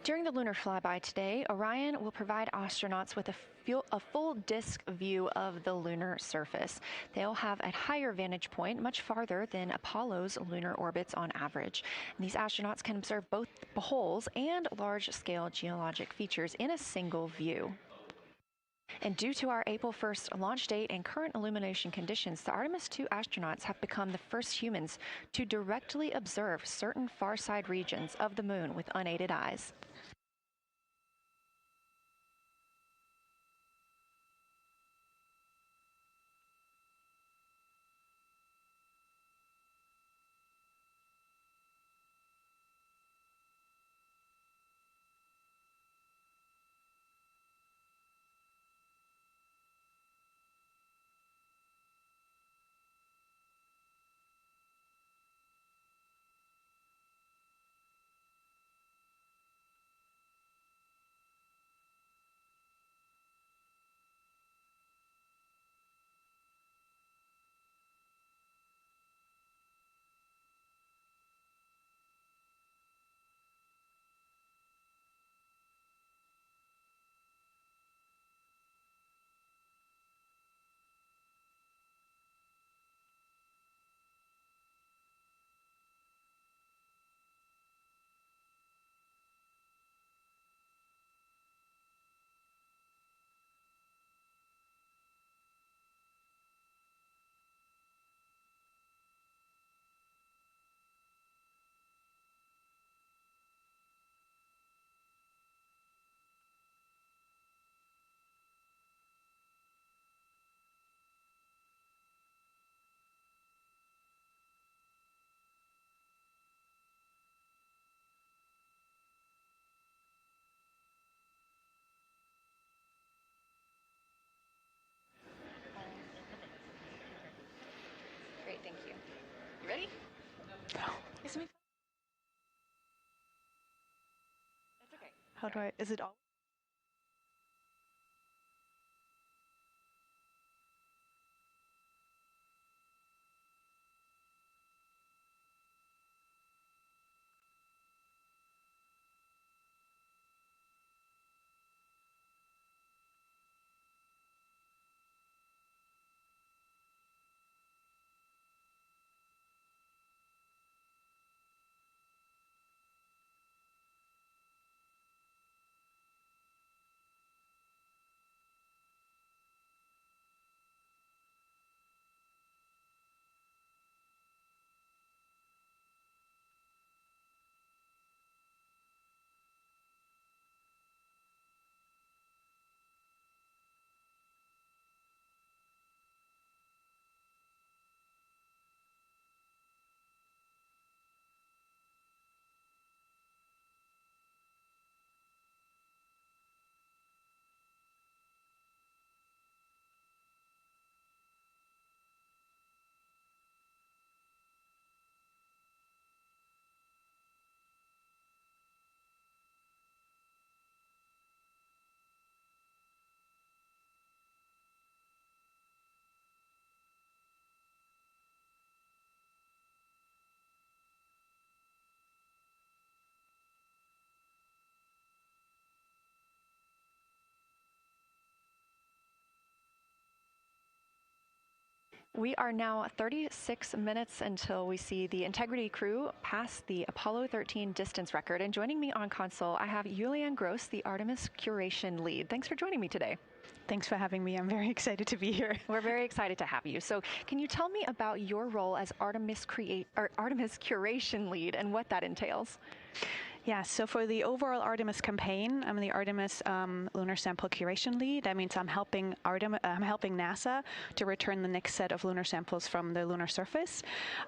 During the lunar flyby today, Orion will provide astronauts with a full disk view of the lunar surface. They'll have a higher vantage point, much farther than Apollo's lunar orbits on average. And these astronauts can observe both holes and large-scale geologic features in a single view. And due to our April 1st launch date and current illumination conditions, the Artemis II astronauts have become the first humans to directly observe certain far-side regions of the moon with unaided eyes. Great, thank you. You ready? Go. It's me. That's okay. How do I, is it all? We are now 36 minutes until we see the Integrity crew pass the Apollo 13 distance record. And joining me on console, I have Julianne Gross, the Artemis Curation lead. Thanks for joining me today. Thanks for having me. I'm very excited to be here. We're very excited to have you. So can you tell me about your role as Artemis Curation lead and what that entails? Yeah, so for the overall Artemis campaign, I'm the Artemis lunar sample curation lead. That means I'm helping NASA to return the next set of lunar samples from the lunar surface.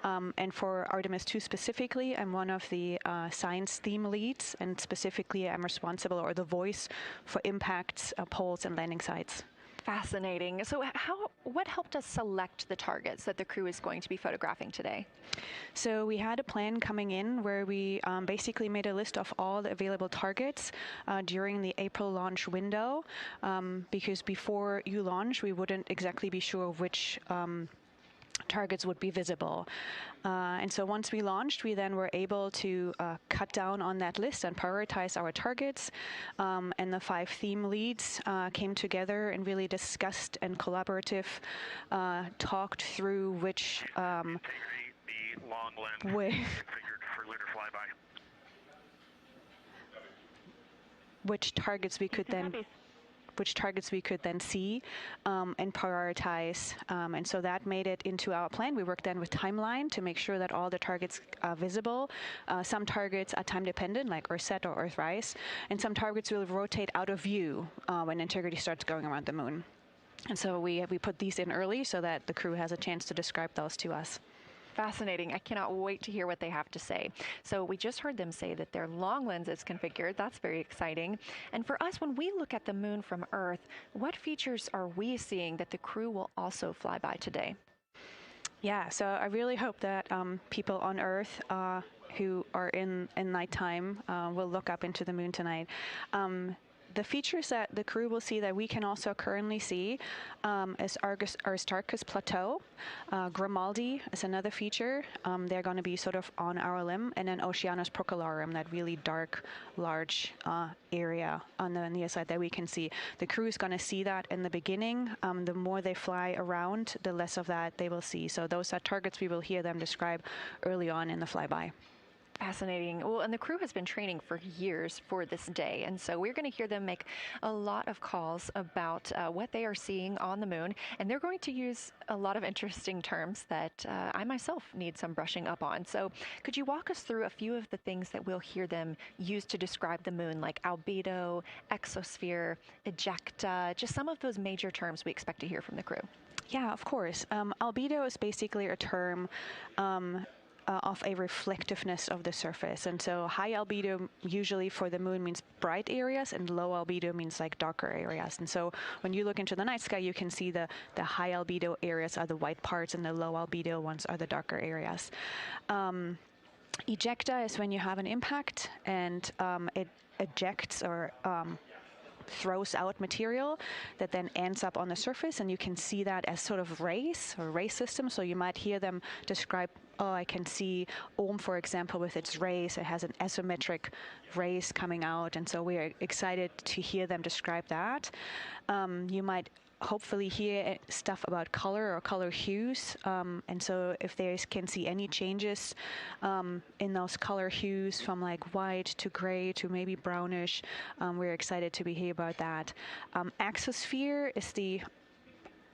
And for Artemis II specifically, I'm one of the science theme leads, and specifically I'm responsible, or the voice, for impacts, poles, and landing sites. Fascinating. So what helped us select the targets that the crew is going to be photographing today? So we had a plan coming in where we basically made a list of all the available targets during the April launch window, because before you launch, we wouldn't exactly be sure which targets would be visible. And so once we launched, we then were able to cut down on that list and prioritize our targets. And the 5 theme leads came together and really discussed and talked through which the long lens configured for lunar flyby. Which targets we could then see and prioritize. And so that made it into our plan. We worked then with timeline to make sure that all the targets are visible. Some targets are time dependent, like Earthset or Earthrise, and some targets will rotate out of view when integrity starts going around the moon. And so we put these in early so that the crew has a chance to describe those to us. Fascinating. I cannot wait to hear what they have to say. So we just heard them say that their long lens is configured. That's very exciting. And for us, when we look at the moon from Earth, what features are we seeing that the crew will also fly by today? Yeah, so I really hope that people on Earth who are in nighttime will look up into the moon tonight. The features that the crew will see that we can also currently see is Aristarchus Plateau. Grimaldi is another feature. They're going to be sort of on our limb. And then Oceanus Procellarum, that really dark, large area on the near side that we can see. The crew is going to see that in the beginning. The more they fly around, the less of that they will see. So those are targets we will hear them describe early on in the flyby. Fascinating. Well, and the crew has been training for years for this day. And so we're going to hear them make a lot of calls about what they are seeing on the moon. And they're going to use a lot of interesting terms that I myself need some brushing up on. So could you walk us through a few of the things that we'll hear them use to describe the moon, like albedo, exosphere, ejecta, just some of those major terms we expect to hear from the crew? Yeah, of course. Albedo is basically a term of a reflectiveness of the surface. And so high albedo usually for the moon means bright areas, and low albedo means like darker areas. And so when you look into the night sky, you can see the high albedo areas are the white parts and the low albedo ones are the darker areas. Ejecta is when you have an impact and it ejects or throws out material that then ends up on the surface, and you can see that as sort of rays or ray systems. So you might hear them describe, I can see Ohm, for example, with its rays. It has an asymmetric rays coming out, and so we are excited to hear them describe that. You might hopefully hear stuff about color or color hues, and so if they can see any changes in those color hues from like white to gray to maybe brownish, we're excited to hear about that. Exosphere is the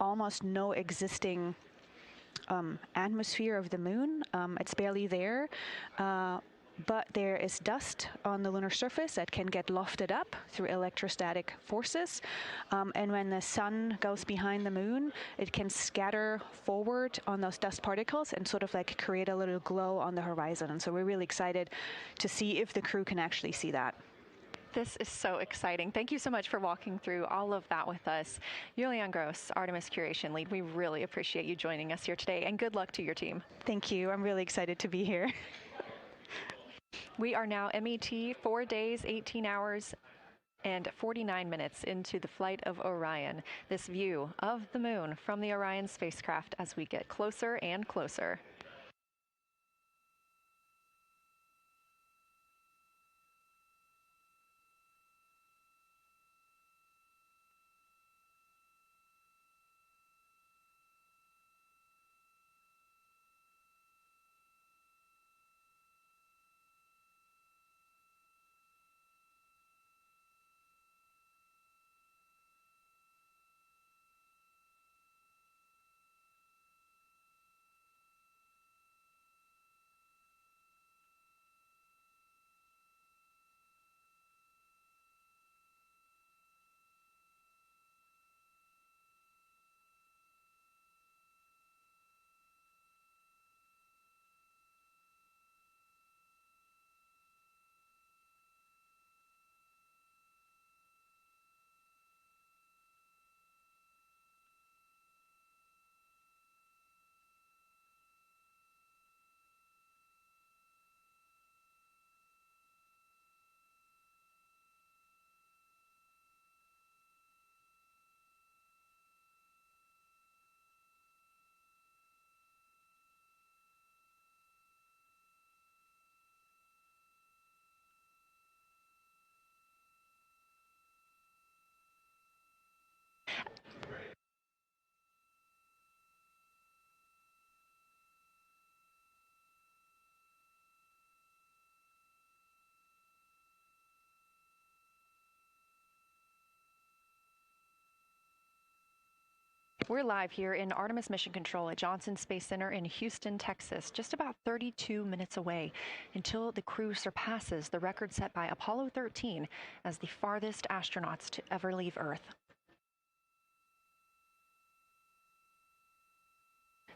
almost no existing atmosphere of the moon. It's barely there. But there is dust on the lunar surface that can get lofted up through electrostatic forces. And when the sun goes behind the moon, it can scatter forward on those dust particles and sort of like create a little glow on the horizon. And so we're really excited to see if the crew can actually see that. This is so exciting. Thank you so much for walking through all of that with us. Julian Gross, Artemis Curation Lead, we really appreciate you joining us here today, and good luck to your team. Thank you. I'm really excited to be here. We are now MET 4 days, 18 hours, and 49 minutes into the flight of Orion. This view of the moon from the Orion spacecraft as we get closer and closer. We're live here in Artemis Mission Control at Johnson Space Center in Houston, Texas, just about 32 minutes away until the crew surpasses the record set by Apollo 13 as the farthest astronauts to ever leave Earth.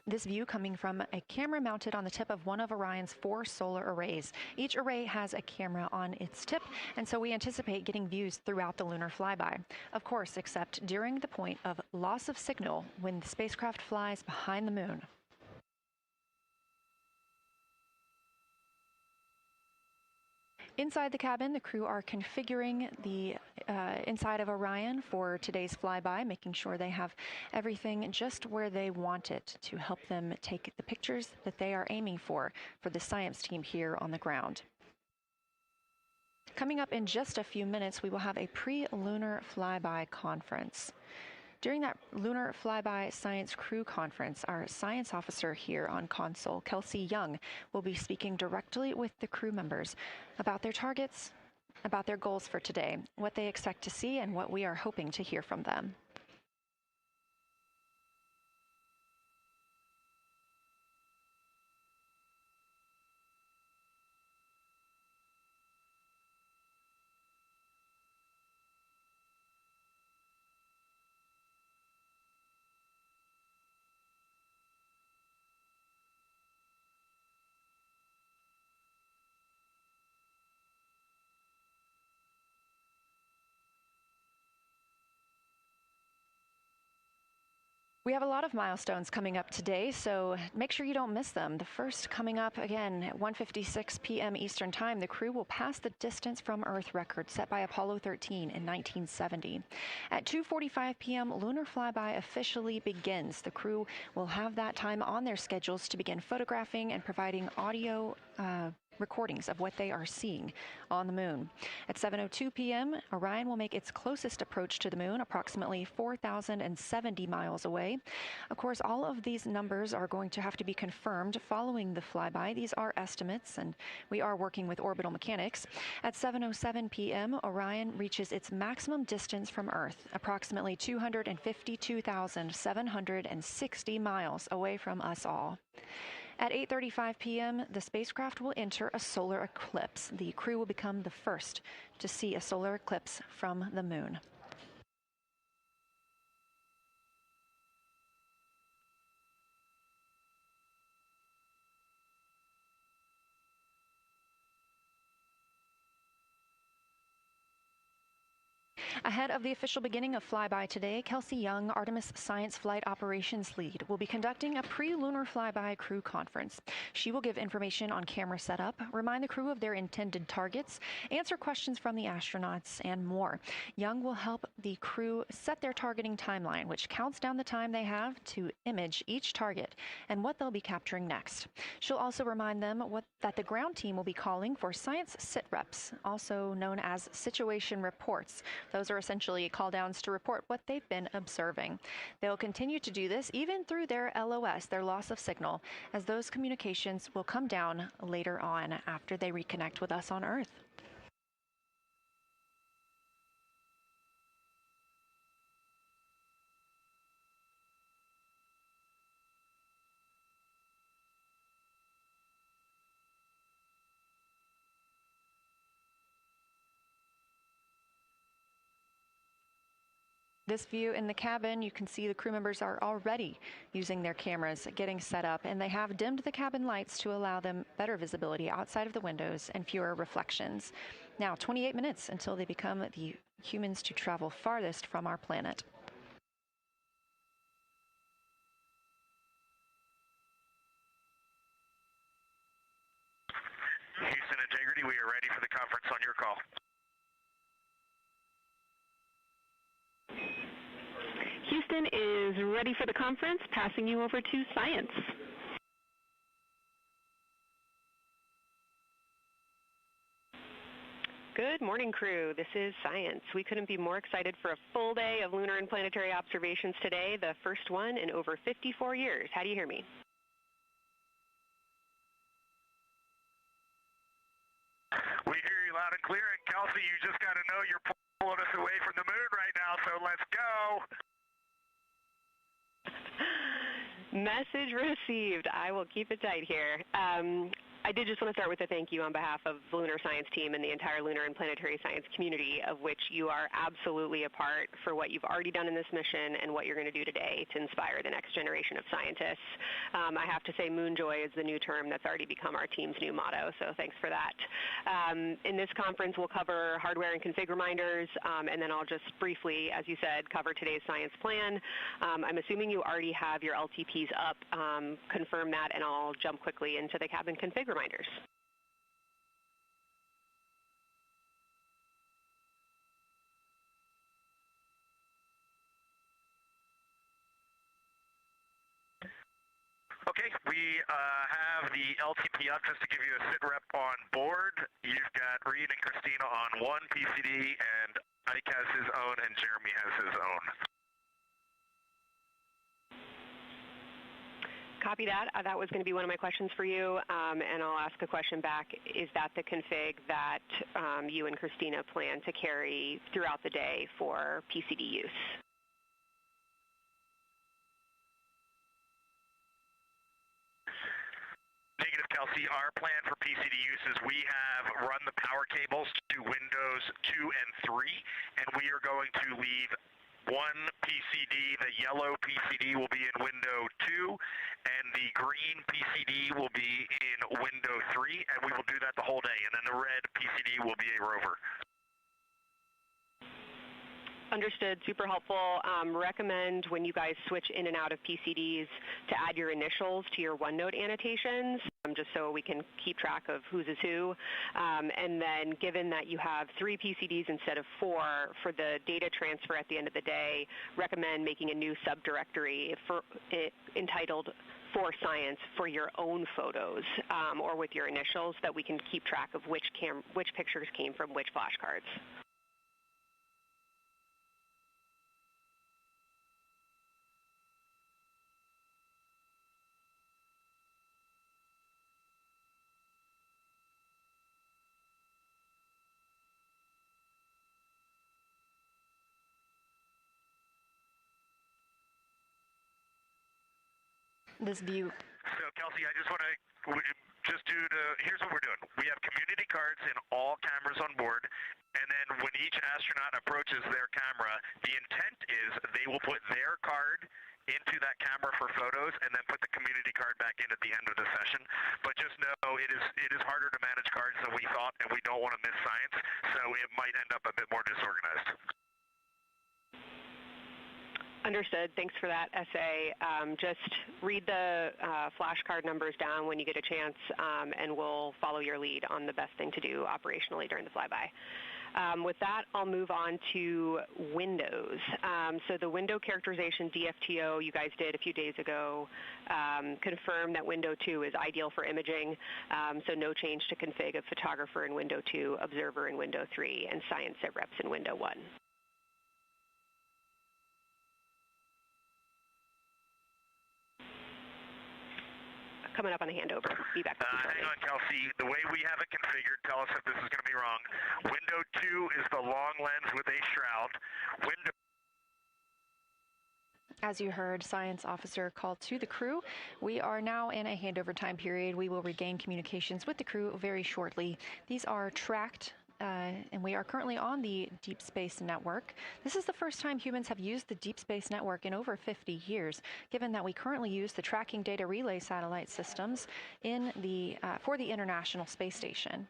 This view coming from a camera mounted on the tip of one of Orion's 4 solar arrays. Each array has a camera on its tip, and so we anticipate getting views throughout the lunar flyby. Of course, except during the point of loss of signal when the spacecraft flies behind the moon. Inside the cabin, the crew are configuring the inside of Orion for today's flyby, making sure they have everything just where they want it to help them take the pictures that they are aiming for the science team here on the ground. Coming up in just a few minutes, we will have a pre-lunar flyby conference. During that Lunar Flyby Science Crew Conference, our science officer here on console, Kelsey Young, will be speaking directly with the crew members about their targets, about their goals for today, what they expect to see, and what we are hoping to hear from them. We have a lot of milestones coming up today, so make sure you don't miss them. The first coming up again at 1:56 p.m. Eastern Time, the crew will pass the distance from Earth record set by Apollo 13 in 1970. At 2:45 p.m., lunar flyby officially begins. The crew will have that time on their schedules to begin photographing and providing audio recordings of what they are seeing on the moon. At 7:02 p.m., Orion will make its closest approach to the moon, approximately 4,070 miles away. Of course, all of these numbers are going to have to be confirmed following the flyby. These are estimates, and we are working with orbital mechanics. At 7:07 p.m., Orion reaches its maximum distance from Earth, approximately 252,760 miles away from us all. At 8:35 p.m., the spacecraft will enter a solar eclipse. The crew will become the first to see a solar eclipse from the moon. Ahead of the official beginning of flyby today, Kelsey Young, Artemis Science Flight Operations Lead, will be conducting a pre-lunar flyby crew conference. She will give information on camera setup, remind the crew of their intended targets, answer questions from the astronauts, and more. Young will help the crew set their targeting timeline, which counts down the time they have to image each target and what they'll be capturing next. She'll also remind them that the ground team will be calling for science sit reps, also known as situation reports. Those are essentially call-downs to report what they've been observing. They'll continue to do this even through their LOS, their loss of signal, as those communications will come down later on after they reconnect with us on Earth. This view in the cabin, you can see the crew members are already using their cameras, getting set up, and they have dimmed the cabin lights to allow them better visibility outside of the windows and fewer reflections. Now, 28 minutes until they become the humans to travel farthest from our planet. Houston Integrity, we are ready for the conference on your call. Houston is ready for the conference, passing you over to Science. Good morning, crew. This is Science. We couldn't be more excited for a full day of lunar and planetary observations today, the first one in over 54 years. How do you hear me? We hear you loud and clear, and Kelsey, you just got to know you're pulling us away from the moon right now, so let's go. Message received. I will keep it tight here. I did just want to start with a thank you on behalf of the Lunar Science team and the entire lunar and planetary science community, of which you are absolutely a part, for what you've already done in this mission and what you're going to do today to inspire the next generation of scientists. I have to say Moonjoy is the new term that's already become our team's new motto, so thanks for that. In this conference, we'll cover hardware and config reminders, and then I'll just briefly, as you said, cover today's science plan. I'm assuming you already have your LTPs up. Confirm that, and I'll jump quickly into the cabin config reminders. Okay, we have the LTP up just to give you a sit rep on board. You've got Reed and Christina on one PCD, and Ike has his own, and Jeremy has his own. Copy that. That was going to be one of my questions for you, and I'll ask a question back. Is that the config that you and Christina plan to carry throughout the day for PCD use? Negative, Kelsey. Our plan for PCD use is we have run the power cables to Windows 2 and 3, and we are going to leave one PCD, the yellow PCD will be in window 2, and the green PCD will be in window 3, and we will do that the whole day, and then the red PCD will be a rover. Understood. Super helpful. Recommend when you guys switch in and out of PCDs to add your initials to your OneNote annotations, just so we can keep track of whose is who. And then given that you have 3 PCDs instead of 4, for the data transfer at the end of the day, recommend making a new subdirectory entitled For Science for your own photos, or with your initials, that we can keep track of which pictures came from which flashcards. This view. So, Kelsey, I just want to here's what we're doing. We have community cards in all cameras on board, and then when each astronaut approaches their camera, the intent is they will put their card into that camera for photos and then put the community card back in at the end of the session. But just know it is harder to manage cards than we thought, and we don't want to miss science, so it might end up a bit more disorganized. Understood. Thanks for that essay. Just read the flashcard numbers down when you get a chance, and we'll follow your lead on the best thing to do operationally during the flyby. With that, I'll move on to Windows. So the window characterization DFTO you guys did a few days ago confirmed that window 2 is ideal for imaging, so no change to config of photographer in window 2, observer in window 3, and science sit reps in window 1. Coming up on the handover. Be back. Hang on, Kelsey. The way we have it configured, tell us if this is going to be wrong. Window 2 is the long lens with a shroud. Window. As you heard, Science Officer called to the crew. We are now in a handover time period. We will regain communications with the crew very shortly. These are tracked, and we are currently on the Deep Space Network. This is the first time humans have used the Deep Space Network in over 50 years, given that we currently use the tracking data relay satellite systems in for the International Space Station.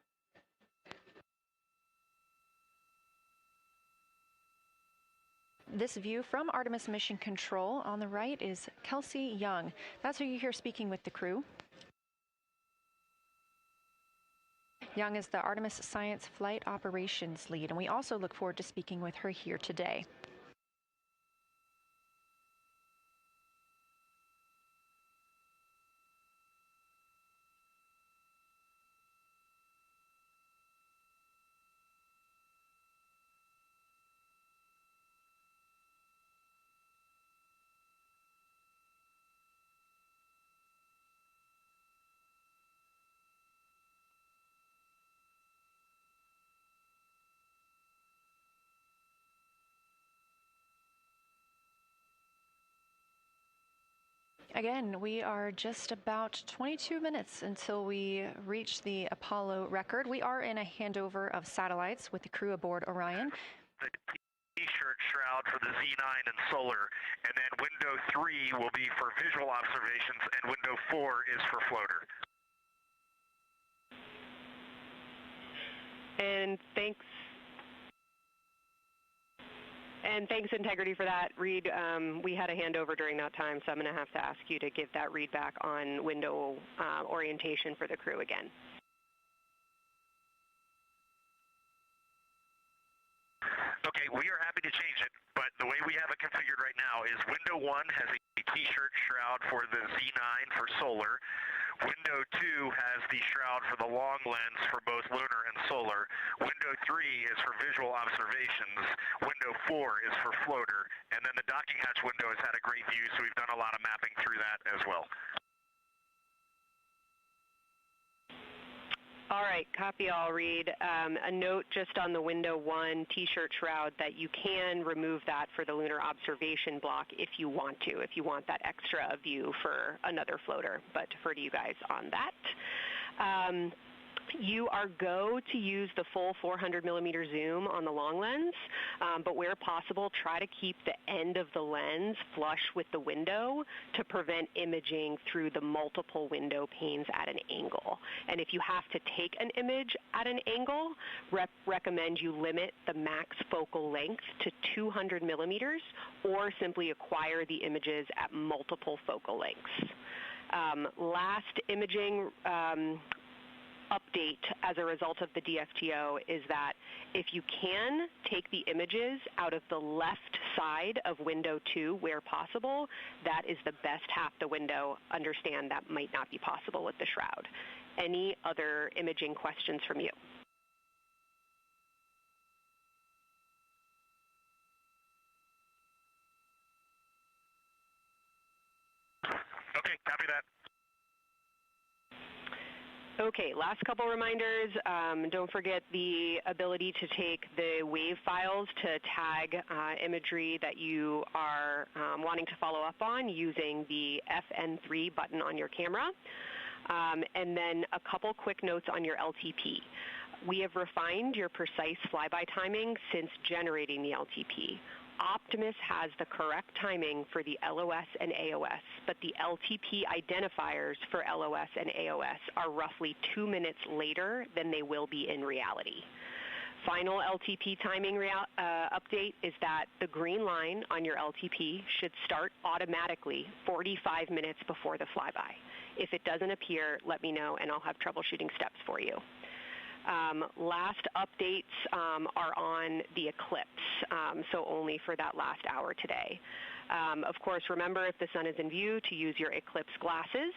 This view from Artemis Mission Control on the right is Kelsey Young. That's who you hear speaking with the crew. Young is the Artemis Science Flight Operations Lead, and we also look forward to speaking with her here today. Again, we are just about 22 minutes until we reach the Apollo record. We are in a handover of satellites with the crew aboard Orion. The T-shirt shroud for the Z9 and solar, and then window 3 will be for visual observations, and window 4 is for floater. And thanks, Integrity, for that read. We had a handover during that time, so I'm going to have to ask you to give that read back on window orientation for the crew again. Okay, we are happy to change it, but the way we have it configured right now is window 1 has a T-shirt shroud for the Z9 for solar. Window 2 has the shroud for the long lens for both lunar and solar. Window 3 is for visual observations. Window 4 is for floater. And then the docking hatch window has had a great view, so we've done a lot of mapping through that as well. All right, copy all, Reed. A note just on the window 1 T-shirt shroud that you can remove that for the lunar observation block if you want to, if you want that extra view for another floater, but defer to you guys on that. You are go to use the full 400 millimeter zoom on the long lens, but where possible, try to keep the end of the lens flush with the window to prevent imaging through the multiple window panes at an angle. And if you have to take an image at an angle, recommend you limit the max focal length to 200 millimeters or simply acquire the images at multiple focal lengths. Last imaging update as a result of the DFTO is that if you can take the images out of the left side of window 2 where possible, that is the best half the window. Understand that might not be possible with the shroud. Any other imaging questions from you? Okay, copy that. Okay, last couple reminders. Don't forget the ability to take the wave files to tag imagery that you are wanting to follow up on using the FN3 button on your camera. And then a couple quick notes on your LTP. We have refined your precise flyby timing since generating the LTP. Optimus has the correct timing for the LOS and AOS, but the LTP identifiers for LOS and AOS are roughly 2 minutes later than they will be in reality. Final LTP timing update is that the green line on your LTP should start automatically 45 minutes before the flyby. If it doesn't appear, let me know and I'll have troubleshooting steps for you. Last updates are on the eclipse, so only for that last hour today. Of course, remember if the sun is in view to use your eclipse glasses.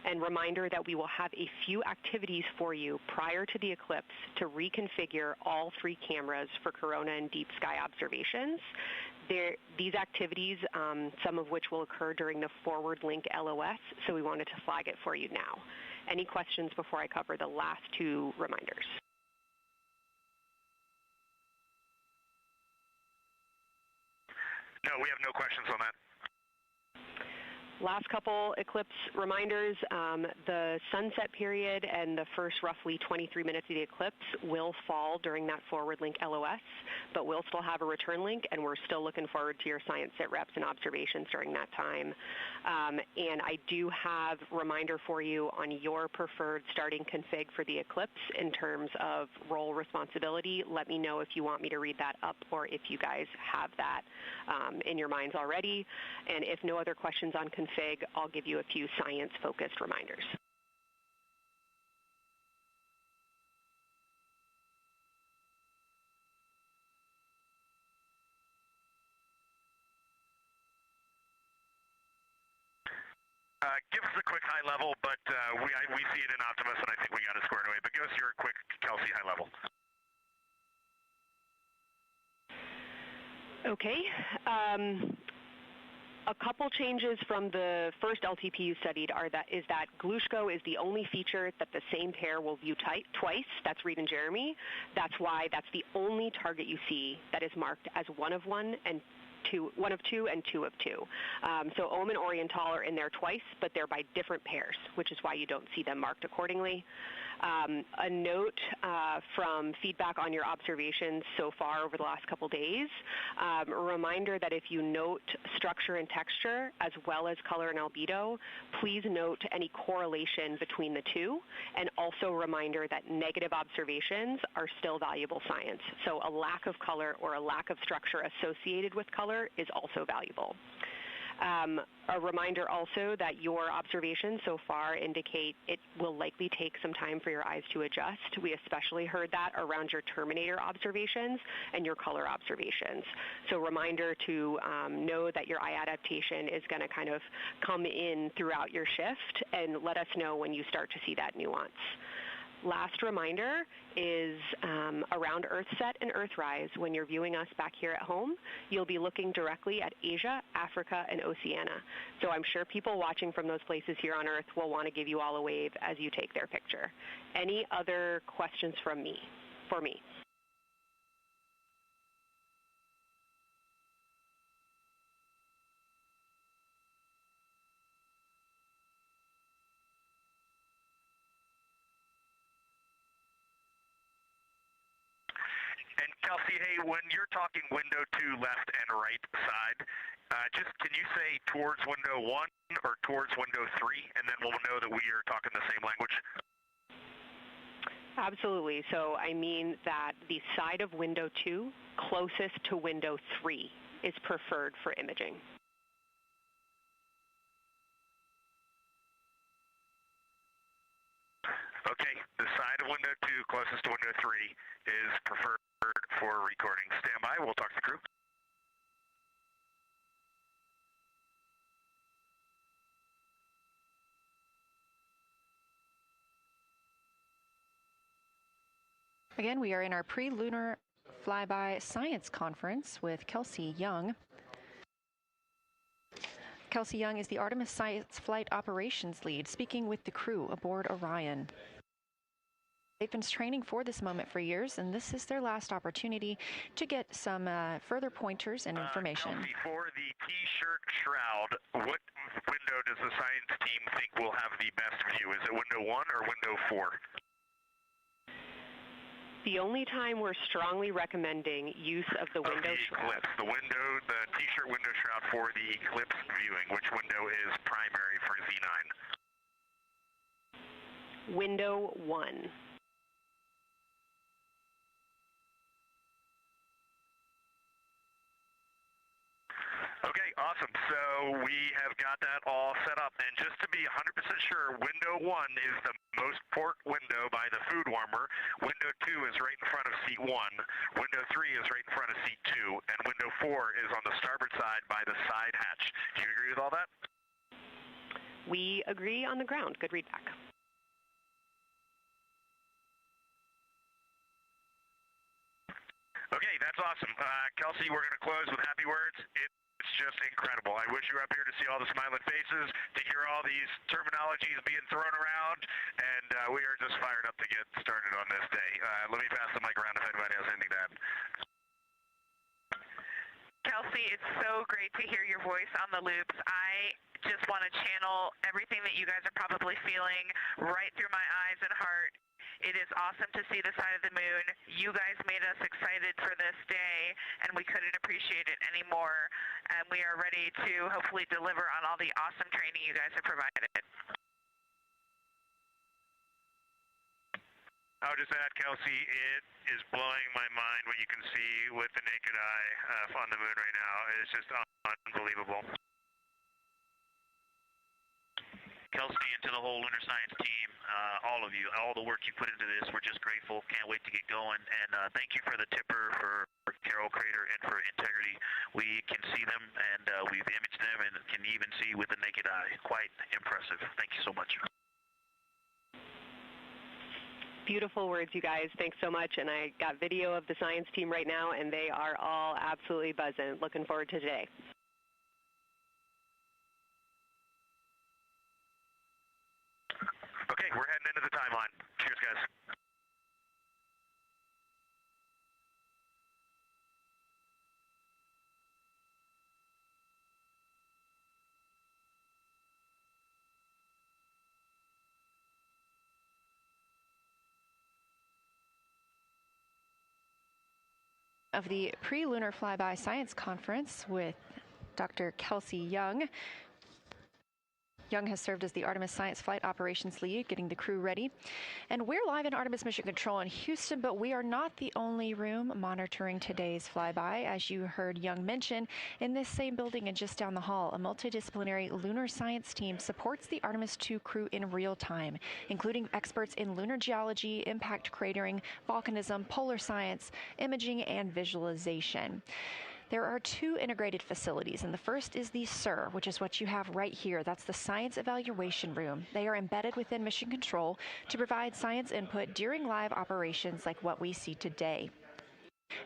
And reminder that we will have a few activities for you prior to the eclipse to reconfigure all 3 cameras for corona and deep sky observations. These activities, some of which will occur during the forward link LOS, so we wanted to flag it for you now. Any questions before I cover the last 2 reminders? No, we have no questions on that. Last couple eclipse reminders, the sunset period and the first roughly 23 minutes of the eclipse will fall during that forward link LOS, but we'll still have a return link, and we're still looking forward to your science sit reps and observations during that time. And I do have a reminder for you on your preferred starting config for the eclipse in terms of role responsibility. Let me know if you want me to read that up or if you guys have that in your minds already. And if no other questions on config, I'll give you a few science-focused reminders. Give us a quick high level, but we see it in Optimus, and I think we got it squared away. But give us your quick Kelsey high level. Okay. A couple changes from the first LTP you studied is that Glushko is the only feature that the same pair will view twice. That's Reed and Jeremy. That's why that's the only target you see that is marked as 1 of 1 and one of two and two of two. So Ohm and Oriental are in there twice, but they're by different pairs, which is why you don't see them marked accordingly. A note from feedback on your observations so far over the last couple days, a reminder that if you note structure and texture as well as color and albedo, please note any correlation between the two, and also a reminder that negative observations are still valuable science. So a lack of color or a lack of structure associated with color is also valuable. A reminder also that your observations so far indicate it will likely take some time for your eyes to adjust. We especially heard that around your terminator observations and your color observations. So reminder to know that your eye adaptation is going to kind of come in throughout your shift, and let us know when you start to see that nuance. Last reminder is around Earthset and Earthrise. When you're viewing us back here at home, you'll be looking directly at Asia, Africa, and Oceania. So I'm sure people watching from those places here on Earth will want to give you all a wave as you take their picture. Any other questions for me? And Kelsey, hey, when you're talking window 2 left and right side, just can you say towards window 1 or towards window 3, and then we'll know that we are talking the same language? Absolutely. So I mean that the side of window 2 closest to window 3 is preferred for imaging. Okay, the side of window 2 closest to window 3 is preferred for recording. Stand by, we'll talk to the crew. Again, we are in our pre-lunar flyby science conference with Kelsey Young. Kelsey Young is the Artemis Science Flight Operations Lead, speaking with the crew aboard Orion. They've been training for this moment for years, and this is their last opportunity to get some further pointers and information. Kelsey, for the T-shirt shroud, what window does the science team think will have the best view? Is it window 1 or window 4? The only time we're strongly recommending use of the window shroud. The T-shirt window shroud for the eclipse viewing. Which window is primary for Z9? Window 1. Okay, awesome. So we have got that all set up. And just to be 100% sure, window 1 is the most port window by the food warmer. Window 2 is right in front of seat 1. Window 3 is right in front of seat 2. And window 4 is on the starboard side by the side hatch. Do you agree with all that? We agree on the ground. Good readback. Okay, that's awesome. Kelsey, we're going to close with happy words. It's just incredible. I wish you were up here to see all the smiling faces, to hear all these terminologies being thrown around, and we are just fired up to get started on this day. Let me pass the mic around if anybody has anything to add. Kelsey, it's so great to hear your voice on the loops. I just want to channel everything that you guys are probably feeling right through my eyes and heart. It is awesome to see the side of the moon. You guys made us excited for this day, and we couldn't appreciate it anymore. And we are ready to hopefully deliver on all the awesome training you guys have provided. I'll just add, Kelsey, it is blowing my mind what you can see with the naked eye on the moon right now. It's just unbelievable. Kelsey, and to the whole Lunar Science team, all of you, all the work you put into this, we're just grateful. Can't wait to get going. And thank you for the tipper, for Carol Crater, and for Integrity. We can see them, and we've imaged them, and can even see with the naked eye. Quite impressive. Thank you so much. Beautiful words, you guys. Thanks so much. And I got video of the science team right now, and they are all absolutely buzzing. Looking forward to today. Okay, we're heading into the timeline. Cheers, guys. of the Pre-Lunar Flyby Science Conference with Dr. Kelsey Young. Young has served as the Artemis Science Flight Operations Lead, getting the crew ready. And we're live in Artemis Mission Control in Houston, but we are not the only room monitoring today's flyby. As you heard Young mention, in this same building and just down the hall, a multidisciplinary lunar science team supports the Artemis II crew in real time, including experts in lunar geology, impact cratering, volcanism, polar science, imaging, and visualization. There are two integrated facilities, and the first is the SIR, which is what you have right here. That's the Science Evaluation Room. They are embedded within Mission Control to provide science input during live operations like what we see today.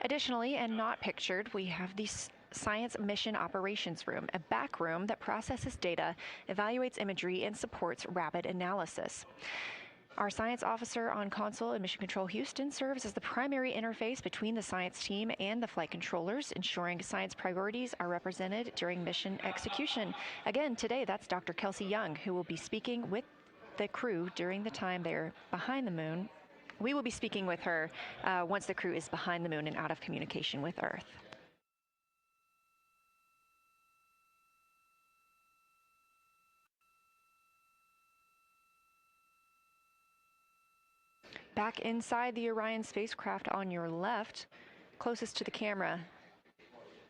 Additionally, and not pictured, we have the Science Mission Operations Room, a back room that processes data, evaluates imagery, and supports rapid analysis. Our science officer on console in Mission Control Houston serves as the primary interface between the science team and the flight controllers, ensuring science priorities are represented during mission execution. Again, today, that's Dr. Kelsey Young, who will be speaking with the crew during the time they're behind the moon. We will be speaking with her once the crew is behind the moon and out of communication with Earth. Back inside the Orion spacecraft on your left, closest to the camera,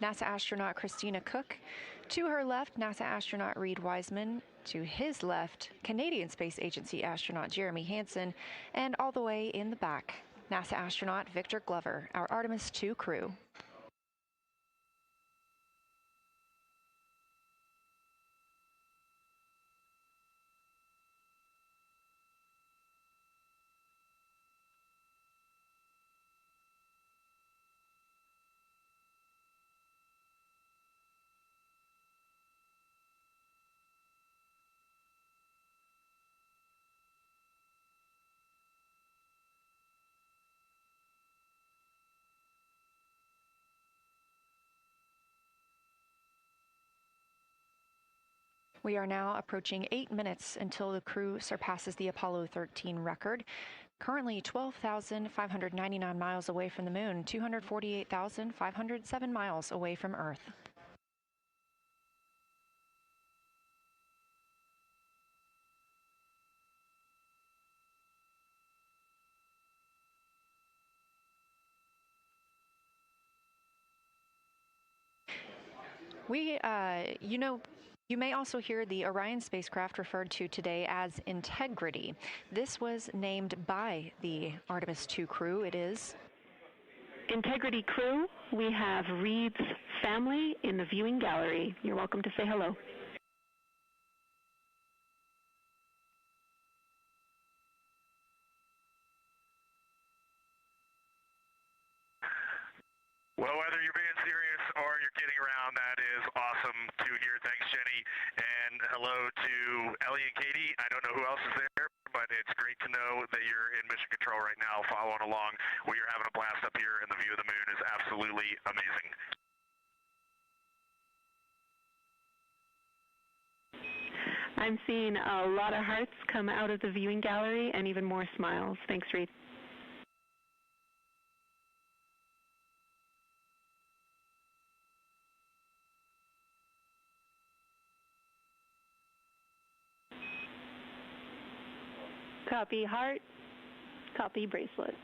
NASA astronaut Christina Cook. To her left, NASA astronaut Reid Wiseman. To his left, Canadian Space Agency astronaut Jeremy Hansen. And all the way in the back, NASA astronaut Victor Glover, our Artemis II crew. We are now approaching 8 minutes until the crew surpasses the Apollo 13 record. Currently 12,599 miles away from the moon, 248,507 miles away from Earth. You may also hear the Orion spacecraft referred to today as Integrity. This was named by the Artemis II crew. It is Integrity crew, we have Reid's family in the viewing gallery. You're welcome to say hello. Well, whether you're being serious or you're kidding around, that is awesome to hear. Thanks, Jenny. And hello to Ellie and Katie. I don't know who else is there, but it's great to know that you're in mission control right now, following along. We are having a blast up here, and the view of the moon is absolutely amazing. I'm seeing a lot of hearts come out of the viewing gallery and even more smiles. Thanks, Reid. Copy heart, copy bracelet.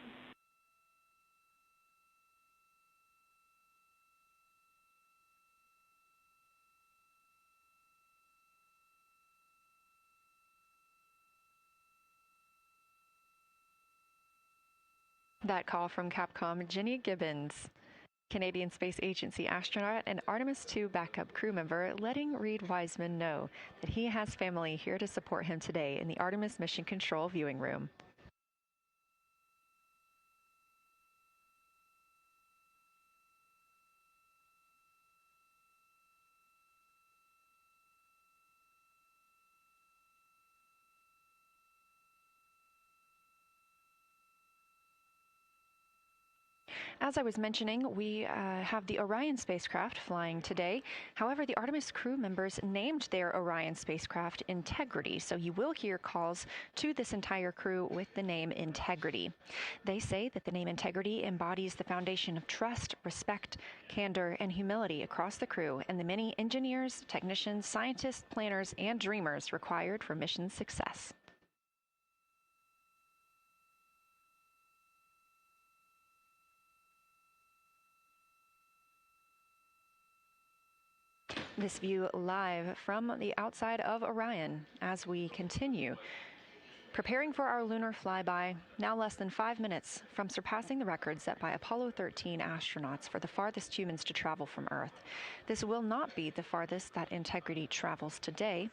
that call from Capcom Jenny Gibbons, Canadian Space Agency astronaut and Artemis II backup crew member, letting Reid Wiseman know that he has family here to support him today in the Artemis Mission Control viewing room. As I was mentioning, we have the Orion spacecraft flying today. However, the Artemis crew members named their Orion spacecraft Integrity, so you will hear calls to this entire crew with the name Integrity. They say that the name Integrity embodies the foundation of trust, respect, candor, and humility across the crew and the many engineers, technicians, scientists, planners, and dreamers required for mission success. This view live from the outside of Orion as we continue. Preparing for our lunar flyby, now less than 5 minutes from surpassing the record set by Apollo 13 astronauts for the farthest humans to travel from Earth. This will not be the farthest that Integrity travels today.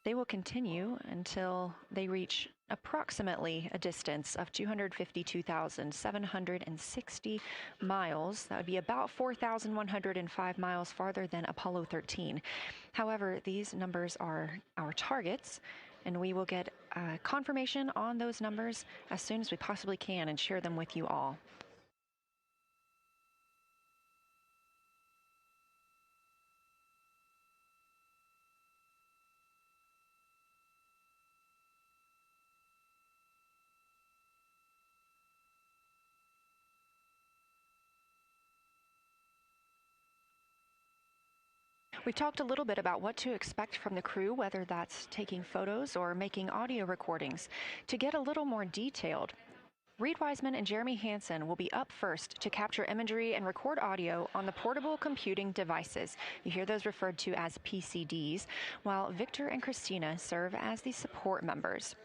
They will continue until they reach approximately a distance of 252,760 miles. That would be about 4,105 miles farther than Apollo 13. However, these numbers are our targets, and we will get confirmation on those numbers as soon as we possibly can and share them with you all. We talked a little bit about what to expect from the crew, whether that's taking photos or making audio recordings. To get a little more detailed, Reed Wiseman and Jeremy Hansen will be up first to capture imagery and record audio on the portable computing devices. You hear those referred to as PCDs, while Victor and Christina serve as the support members.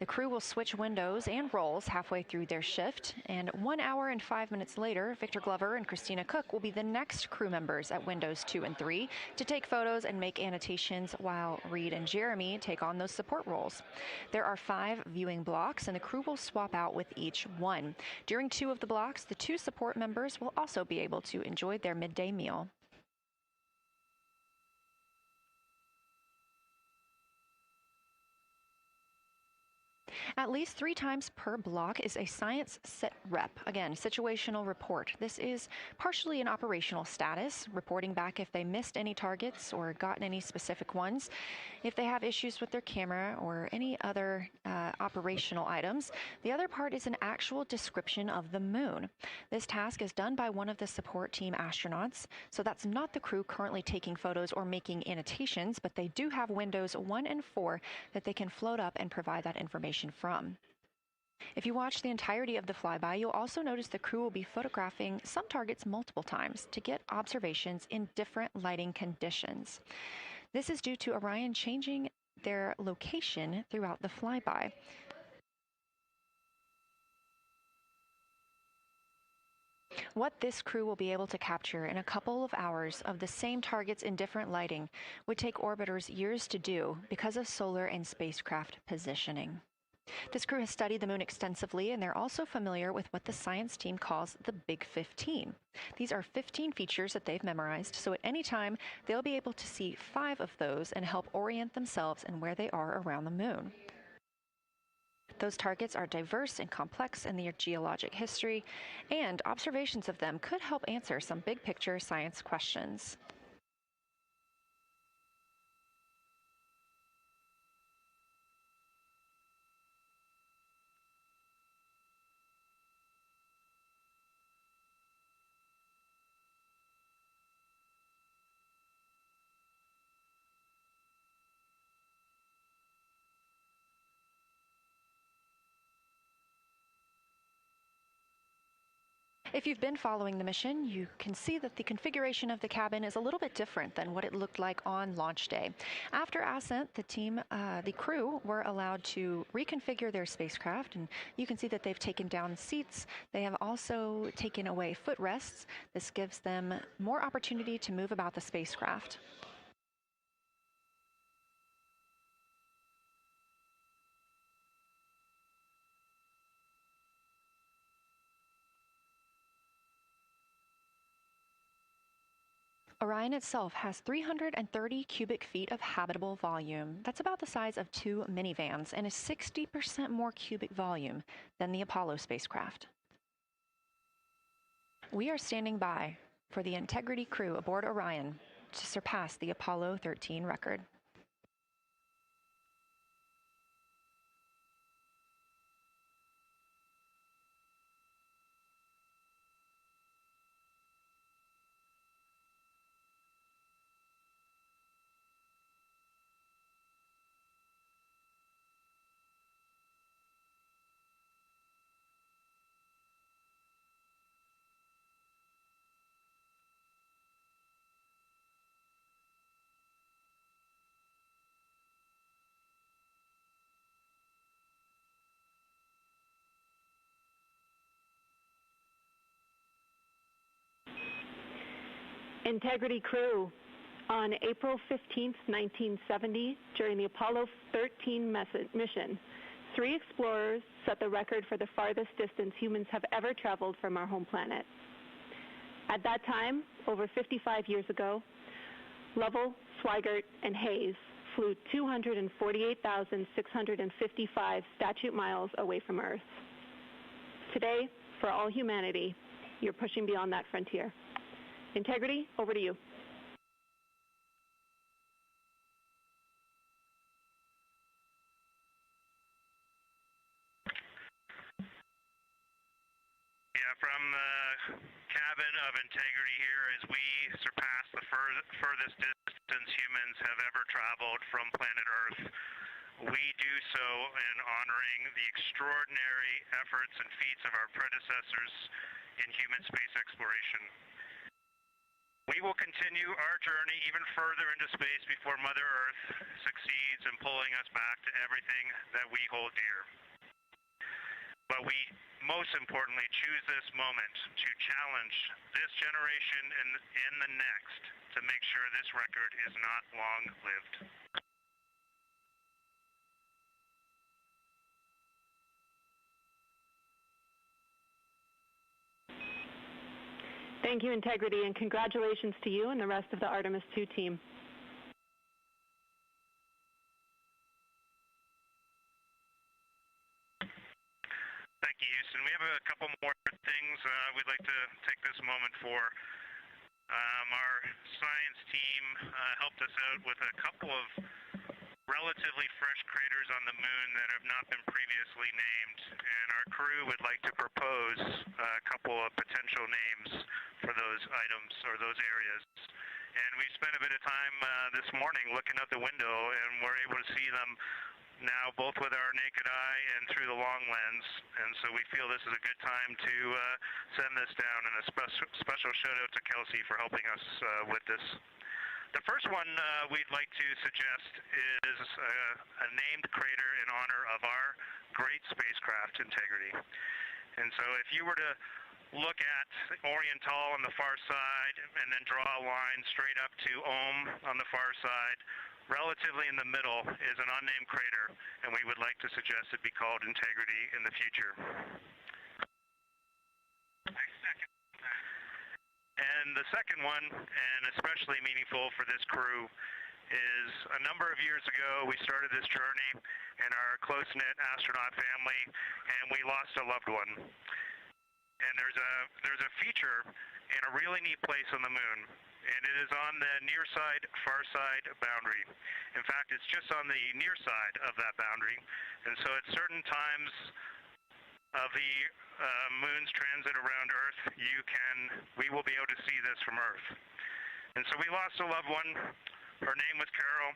The crew will switch windows and roles halfway through their shift, and 1 hour and 5 minutes later, Victor Glover and Christina Cook will be the next crew members at windows 2 and 3 to take photos and make annotations, while Reed and Jeremy take on those support roles. There are 5 viewing blocks, and the crew will swap out with each one. During 2 of the blocks, the 2 support members will also be able to enjoy their midday meal. At least 3 times per block is a science sit rep. Again, situational report. This is partially an operational status, reporting back if they missed any targets or gotten any specific ones, if they have issues with their camera or any other operational items. The other part is an actual description of the moon. This task is done by one of the support team astronauts, so that's not the crew currently taking photos or making annotations, but they do have windows 1 and 4 that they can float up and provide that information from. If you watch the entirety of the flyby, you'll also notice the crew will be photographing some targets multiple times to get observations in different lighting conditions. This is due to Orion changing their location throughout the flyby. What this crew will be able to capture in a couple of hours of the same targets in different lighting would take orbiters years to do because of solar and spacecraft positioning. This crew has studied the moon extensively, and they're also familiar with what the science team calls the Big 15. These are 15 features that they've memorized, so at any time, they'll be able to see 5 of those and help orient themselves and where they are around the moon. Those targets are diverse and complex in their geologic history, and observations of them could help answer some big-picture science questions. If you've been following the mission, you can see that the configuration of the cabin is a little bit different than what it looked like on launch day. After ascent, the crew were allowed to reconfigure their spacecraft, and you can see that they've taken down seats. They have also taken away footrests. This gives them more opportunity to move about the spacecraft. Orion itself has 330 cubic feet of habitable volume. That's about the size of 2 minivans and is 60% more cubic volume than the Apollo spacecraft. We are standing by for the Integrity crew aboard Orion to surpass the Apollo 13 record. Integrity crew, on April 15, 1970, during the Apollo 13 mission, 3 explorers set the record for the farthest distance humans have ever traveled from our home planet. At that time, over 55 years ago, Lovell, Swigert, and Hayes flew 248,655 statute miles away from Earth. Today, for all humanity, you're pushing beyond that frontier. Integrity, over to you. Yeah, from the cabin of Integrity here as we surpass the furthest distance humans have ever traveled from planet Earth. We do so in honoring the extraordinary efforts and feats of our predecessors in human space exploration. We will continue our journey even further into space before Mother Earth succeeds in pulling us back to everything that we hold dear. But we most importantly choose this moment to challenge this generation and in the next to make sure this record is not long-lived. Thank you, Integrity, and congratulations to you and the rest of the Artemis II team. Thank you, Houston. We have a couple more things we'd like to take this moment for. Our science team helped us out with a couple of relatively fresh craters on the moon that have not been previously named, and our crew would like to propose a couple of potential names for those items or those areas. And we spent a bit of time this morning looking out the window, and we're able to see them now both with our naked eye and through the long lens, and so we feel this is a good time to send this down, and a special shout out to Kelsey for helping us with this. The first one we'd like to suggest is a named crater in honor of our great spacecraft, Integrity. And so if you were to look at Oriental on the far side and then draw a line straight up to Ohm on the far side, relatively in the middle is an unnamed crater, and we would like to suggest it be called Integrity in the future. And the second one, and especially meaningful for this crew, is a number of years ago we started this journey in our close-knit astronaut family, and we lost a loved one. And there's a feature in a really neat place on the moon, and it is on the near side, far side boundary. In fact, it's just on the near side of that boundary, and so at certain times of the moon's transit around Earth, we will be able to see this from Earth. And so we lost a loved one. Her name was Carol,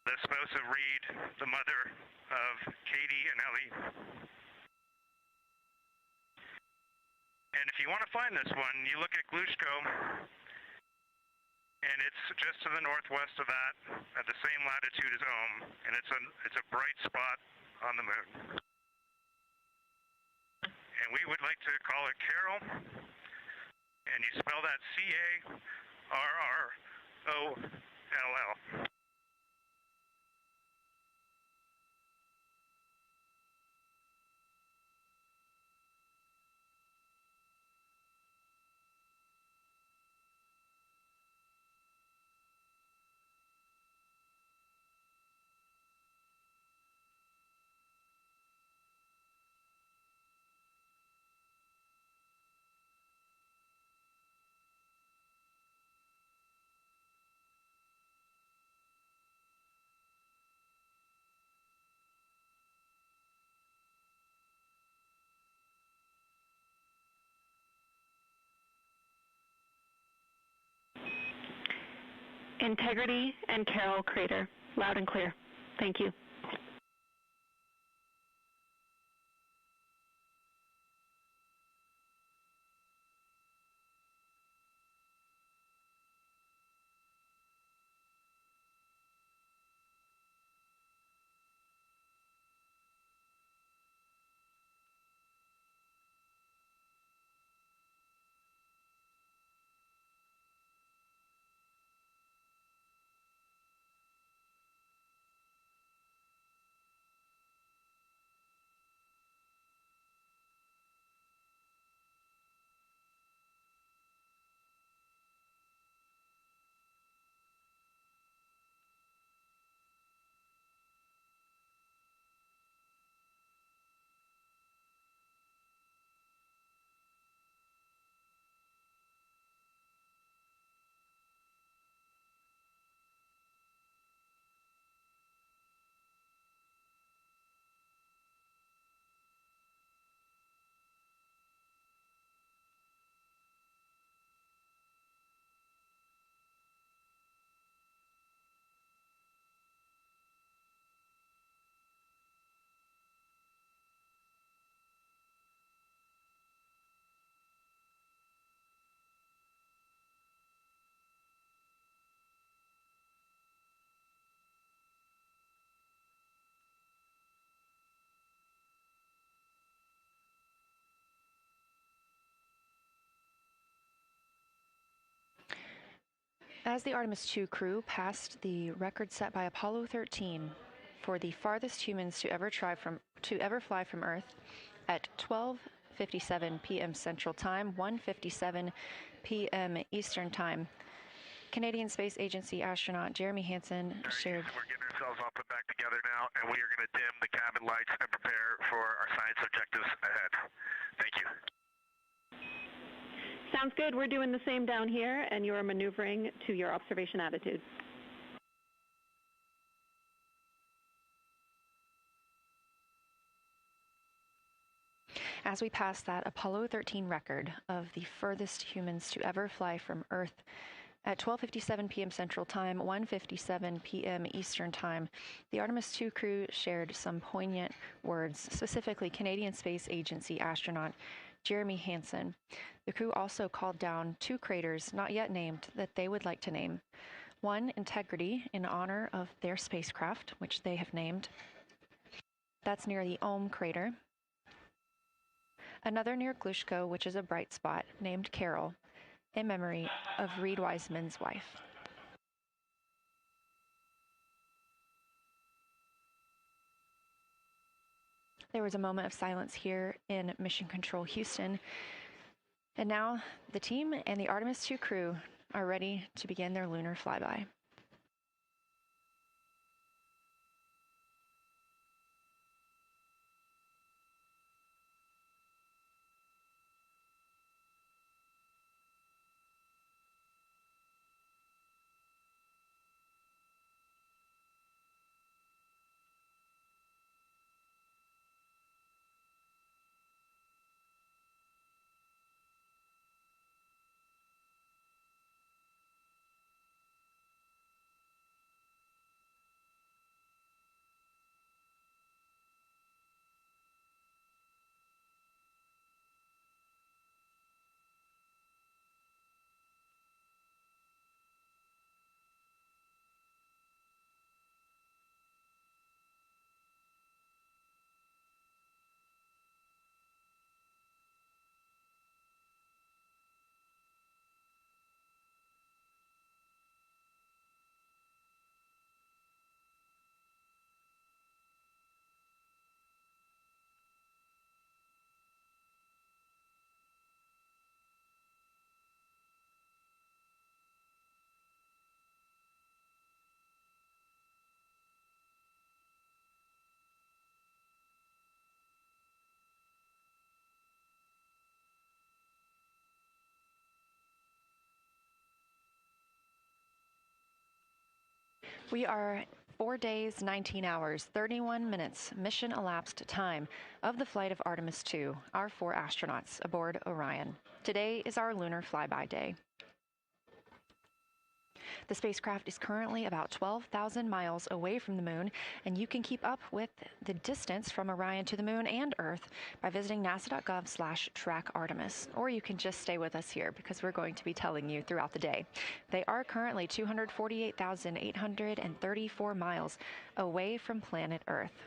the spouse of Reed, the mother of Katie and Ellie. And if you want to find this one, you look at Glushko, and it's just to the northwest of that, at the same latitude as Ohm, and it's a bright spot on the moon. And we would like to call it Carol, and you spell that C-A-R-R-O-L-L. Integrity and Carroll Crater. Loud and clear. Thank you. As the Artemis II crew passed the record set by Apollo 13 for the farthest humans to ever fly from Earth at 12:57 p.m. Central Time, 1:57 p.m. Eastern Time, Canadian Space Agency astronaut Jeremy Hansen shared. We're getting ourselves all put back together now, and we are going to dim the cabin lights and prepare for our science objectives ahead. Thank you. Sounds good. We're doing the same down here, and you are maneuvering to your observation attitude. As we pass that Apollo 13 record of the furthest humans to ever fly from Earth at 12:57 p.m. Central Time, 1:57 p.m. Eastern Time, the Artemis II crew shared some poignant words, specifically Canadian Space Agency astronaut Jeremy Hansen. The crew also called down 2 craters not yet named that they would like to name. One, Integrity, in honor of their spacecraft, which they have named. That's near the Ohm crater. Another near Glushko, which is a bright spot, named Carroll, in memory of Reed Wiseman's wife. There was a moment of silence here in Mission Control Houston. And now the team and the Artemis II crew are ready to begin their lunar flyby. We are 4 days, 19 hours, 31 minutes mission elapsed time of the flight of Artemis II, our 4 astronauts aboard Orion. Today is our lunar flyby day. The spacecraft is currently about 12,000 miles away from the moon, and you can keep up with the distance from Orion to the moon and Earth by visiting nasa.gov/track Artemis. Or you can just stay with us here because we're going to be telling you throughout the day. They are currently 248,834 miles away from planet Earth.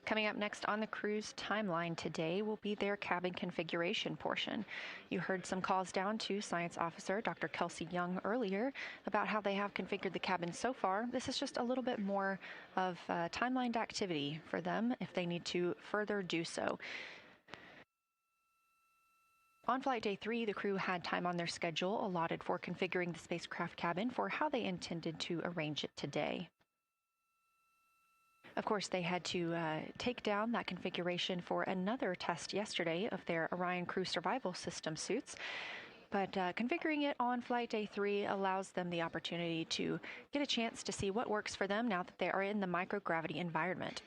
Coming up next on the crew's timeline today will be their cabin configuration portion. You heard some calls down to Science Officer Dr. Kelsey Young earlier about how they have configured the cabin so far. This is just a little bit more of timelined activity for them if they need to further do so. On flight day 3, the crew had time on their schedule allotted for configuring the spacecraft cabin for how they intended to arrange it today. Of course, they had to take down that configuration for another test yesterday of their Orion crew survival system suits. But configuring it on flight day 3 allows them the opportunity to get a chance to see what works for them now that they are in the microgravity environment.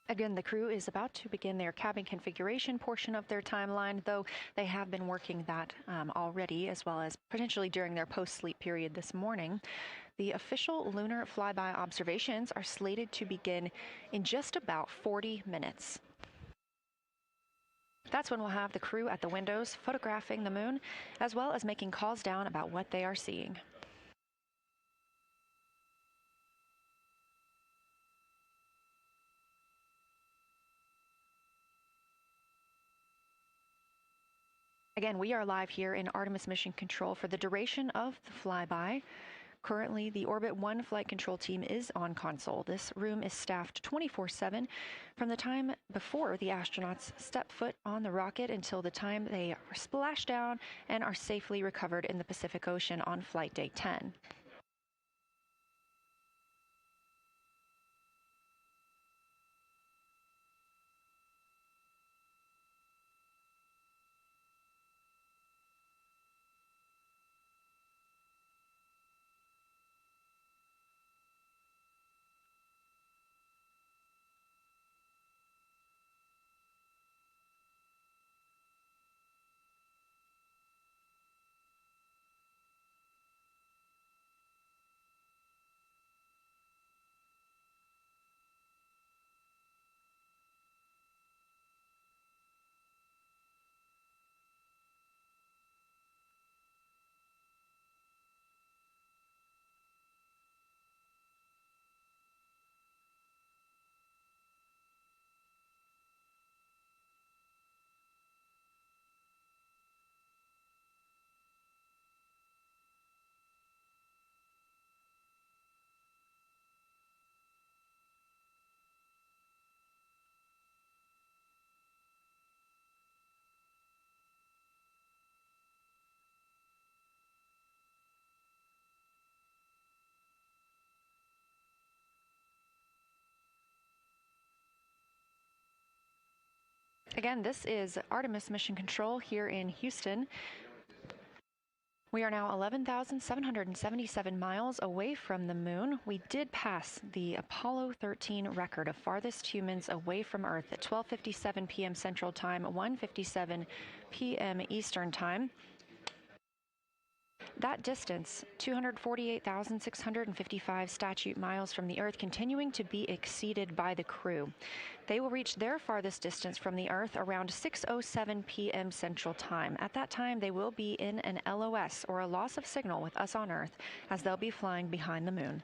Again, the crew is about to begin their cabin configuration portion of their timeline, though they have been working that already, as well as potentially during their post-sleep period this morning. The official lunar flyby observations are slated to begin in just about 40 minutes. That's when we'll have the crew at the windows photographing the moon, as well as making calls down about what they are seeing. Again, we are live here in Artemis Mission Control for the duration of the flyby. Currently, the Orbit 1 flight control team is on console. This room is staffed 24/7 from the time before the astronauts step foot on the rocket until the time they splash down and are safely recovered in the Pacific Ocean on flight day 10. Again, this is Artemis Mission Control here in Houston. We are now 11,777 miles away from the moon. We did pass the Apollo 13 record of farthest humans away from Earth at 12:57 p.m. Central Time, 1:57 p.m. Eastern Time. That distance, 248,655 statute miles from the Earth, continuing to be exceeded by the crew. They will reach their farthest distance from the Earth around 6:07 p.m. Central Time. At that time, they will be in an LOS, or a loss of signal, with us on Earth, as they'll be flying behind the moon.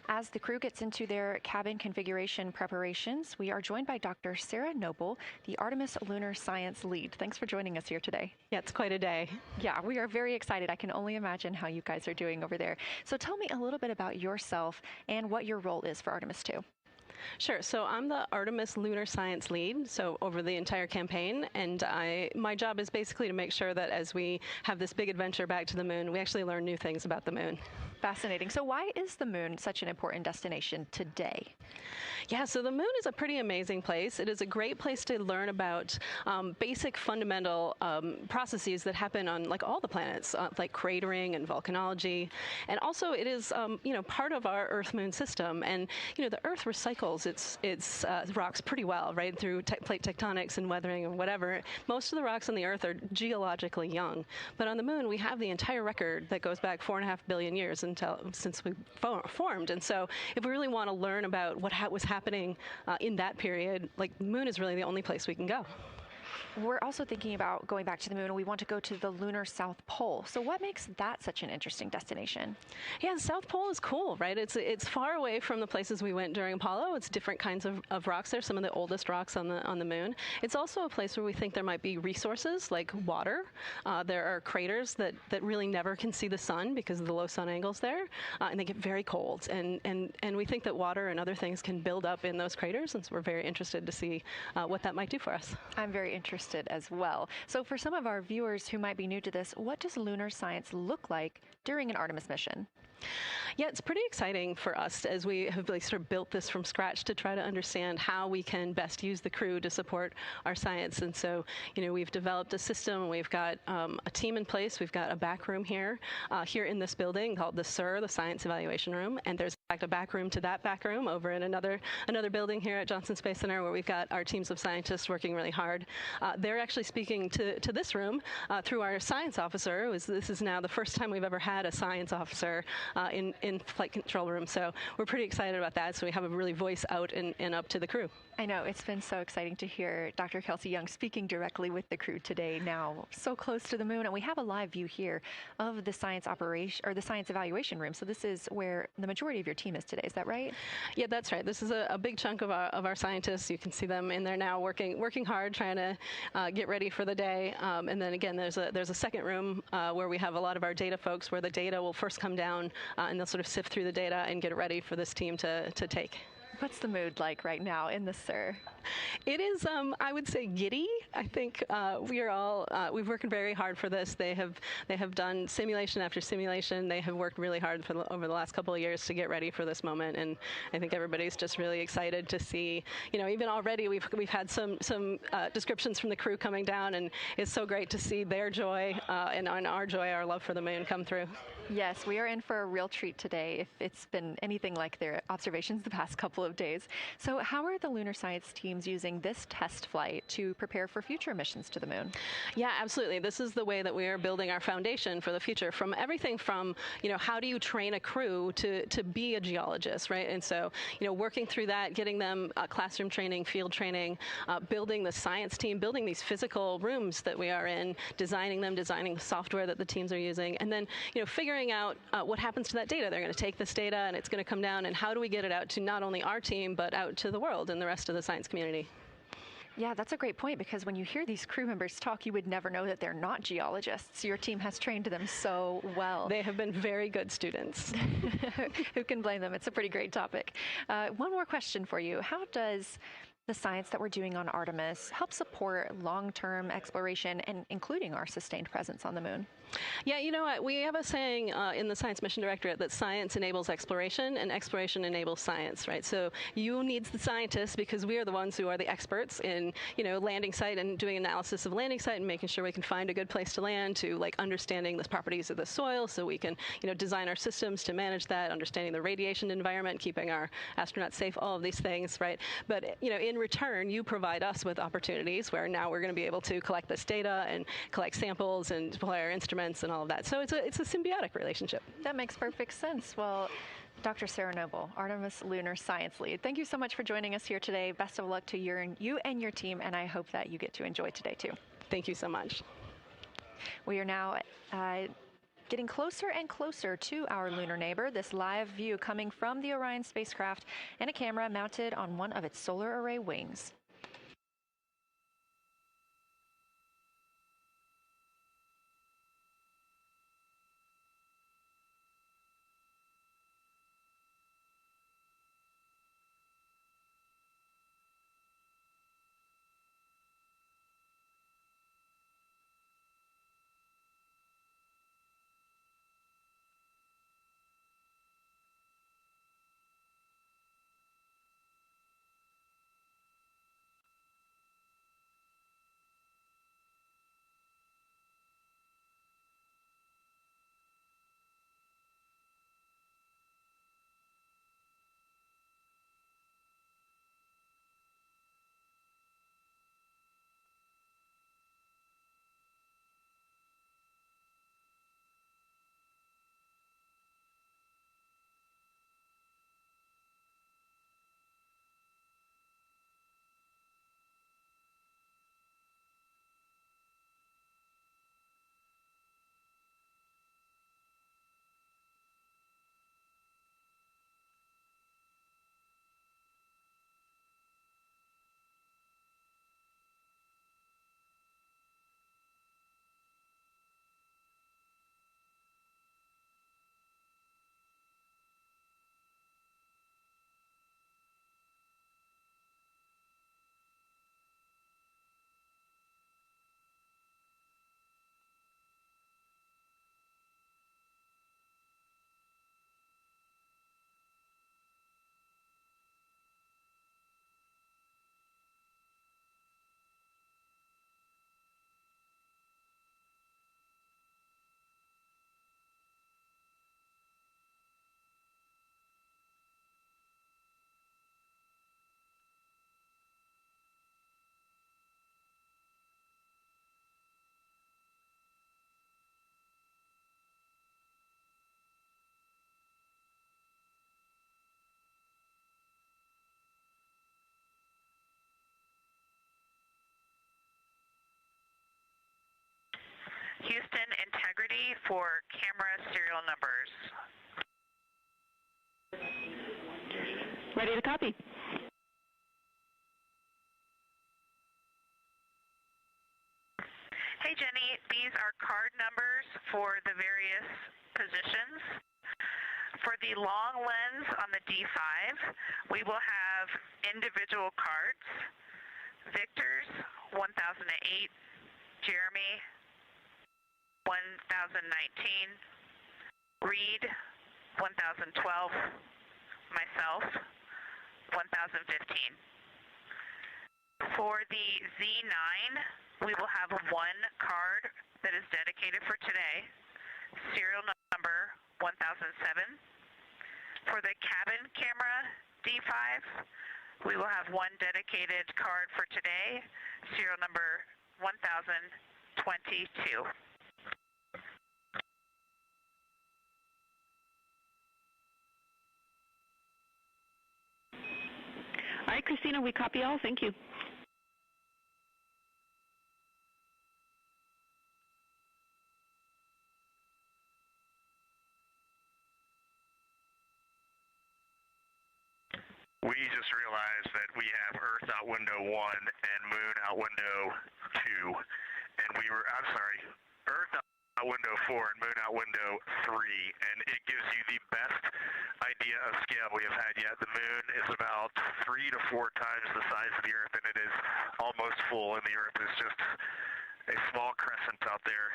As the crew gets into their cabin configuration preparations, we are joined by Dr. Sarah Noble, the Artemis Lunar Science Lead. Thanks for joining us here today. Yeah, it's quite a day. Yeah, we are very excited. I can only imagine how you guys are doing over there. So tell me a little bit about yourself and what your role is for Artemis II. Sure. So I'm the Artemis Lunar Science Lead, so over the entire campaign, and my job is basically to make sure that as we have this big adventure back to the moon, we actually learn new things about the moon. Fascinating. So why is the moon such an important destination today? Yeah, so the moon is a pretty amazing place. It is a great place to learn about basic fundamental processes that happen on like all the planets, like cratering and volcanology. And also it is, part of our Earth-Moon system. And, the Earth recycles its rocks pretty well, right, through plate tectonics and weathering and whatever. Most of the rocks on the Earth are geologically young. But on the moon, we have the entire record that goes back 4.5 billion years since we formed. And so if we really want to learn about what was happening in that period, like the moon is really the only place we can go. We're also thinking about going back to the moon, and we want to go to the lunar South Pole. So what makes that such an interesting destination? Yeah, the South Pole is cool, right? It's far away from the places we went during Apollo. It's different kinds of rocks there, some of the oldest rocks on the moon. It's also a place where we think there might be resources like water. There are craters that really never can see the sun because of the low sun angles there, and they get very cold. And we think that water and other things can build up in those craters, and so we're very interested to see what that might do for us. I'm very interested as well. So for some of our viewers who might be new to this, what does lunar science look like during an Artemis mission? Yeah, it's pretty exciting for us as we have really sort of built this from scratch to try to understand how we can best use the crew to support our science. And so, we've developed a system. We've got a team in place. We've got a back room here in this building called the SIR, the Science Evaluation Room. And there's a back room to that back room over in another building here at Johnson Space Center, where we've got our teams of scientists working really hard. They're actually speaking to this room through our science officer. This is now the first time we've ever had a science officer in flight control room, so we're pretty excited about that. So we have a really voice out and up to the crew. I know, it's been so exciting to hear Dr. Kelsey Young speaking directly with the crew today, now so close to the moon. And we have a live view here of the science operation, or the science evaluation room. So this is where the majority of your team is today, is that right? Yeah, that's right. This is a big chunk of our scientists. You can see them in there now working hard, trying to get ready for the day. And then again, there's a second room where we have a lot of our data folks, where the data will first come down and they'll sort of sift through the data and get it ready for this team to take. What's the mood like right now in the SIR? It is, I would say, giddy. I think we've worked very hard for this. They have done simulation after simulation. They have worked really hard over the last couple of years to get ready for this moment, and I think everybody's just really excited to see. Even already we've had some descriptions from the crew coming down, and it's so great to see their joy and our joy, our love for the moon, come through. Yes, we are in for a real treat today, if it's been anything like their observations the past couple of days. So how are the lunar science teams using this test flight to prepare for future missions to the moon? Yeah, absolutely. This is the way that we are building our foundation for the future, from everything from, how do you train a crew to be a geologist, right? And so, working through that, getting them classroom training, field training, building the science team, building these physical rooms that we are in, designing the software that the teams are using, and then, figuring out what happens to that data. They're going to take this data and it's going to come down, and how do we get it out to not only our team, but out to the world and the rest of the science community? Yeah, that's a great point, because when you hear these crew members talk, you would never know that they're not geologists. Your team has trained them so well. They have been very good students. Who can blame them? It's a pretty great topic. One more question for you. How does the science that we're doing on Artemis help support long-term exploration, and including our sustained presence on the moon? Yeah, you know what? We have a saying in the Science Mission Directorate that science enables exploration and exploration enables science, right? So you need the scientists, because we are the ones who are the experts in, landing site and doing analysis of landing site and making sure we can find a good place to land, to understanding the properties of the soil so we can, design our systems to manage that, understanding the radiation environment, keeping our astronauts safe, all of these things, right? But, in return, you provide us with opportunities where now we're going to be able to collect this data and collect samples and deploy our instruments and all of that. So it's a symbiotic relationship. That makes perfect sense. Well, Dr. Sarah Noble, Artemis Lunar Science Lead, thank you so much for joining us here today. Best of luck to you and your team, and I hope that you get to enjoy today too. Thank you so much. We are now getting closer and closer to our lunar neighbor. This live view coming from the Orion spacecraft and a camera mounted on one of its solar array wings. for camera serial numbers. Ready to copy. Hey Jenny, these are card numbers for the various positions. For the long lens on the D5, we will have individual cards. Victor's 1008, Jeremy 1019, Reed 1012, myself 1015. For the Z9, we will have one card that is dedicated for today, serial number 1007. For the cabin camera D5, we will have one dedicated card for today, serial number 1022. All right, Christina, we copy all. Thank you. We just realized that we have Earth out window 1 and Moon out window 2, and Earth out window 4 and Moon out window 3, and it gives you the best idea of scale we have had yet. The Moon is about 3 to 4 times the size of the Earth, and it is almost full, and the Earth is just a small crescent out there.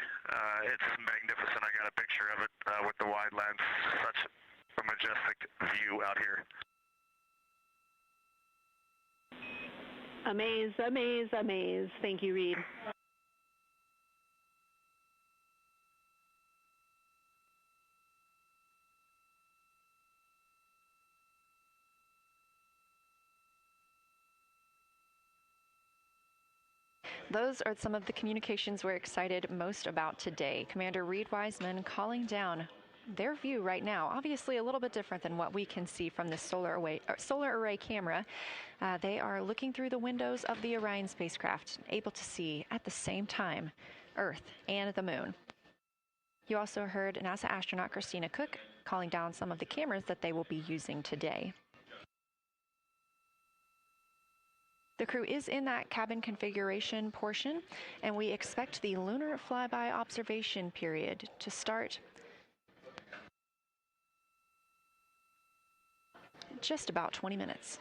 It's magnificent. I got a picture of it with the wide lens. Such a majestic view out here. Amaze, amaze, amaze. Thank you, Reed. Those are some of the communications we're excited most about today. Commander Reed Wiseman calling down their view right now, obviously a little bit different than what we can see from the solar array camera. They are looking through the windows of the Orion spacecraft, able to see at the same time Earth and the Moon. You also heard NASA astronaut Christina Cook calling down some of the cameras that they will be using today. The crew is in that cabin configuration portion, and we expect the lunar flyby observation period to start just about 20 minutes.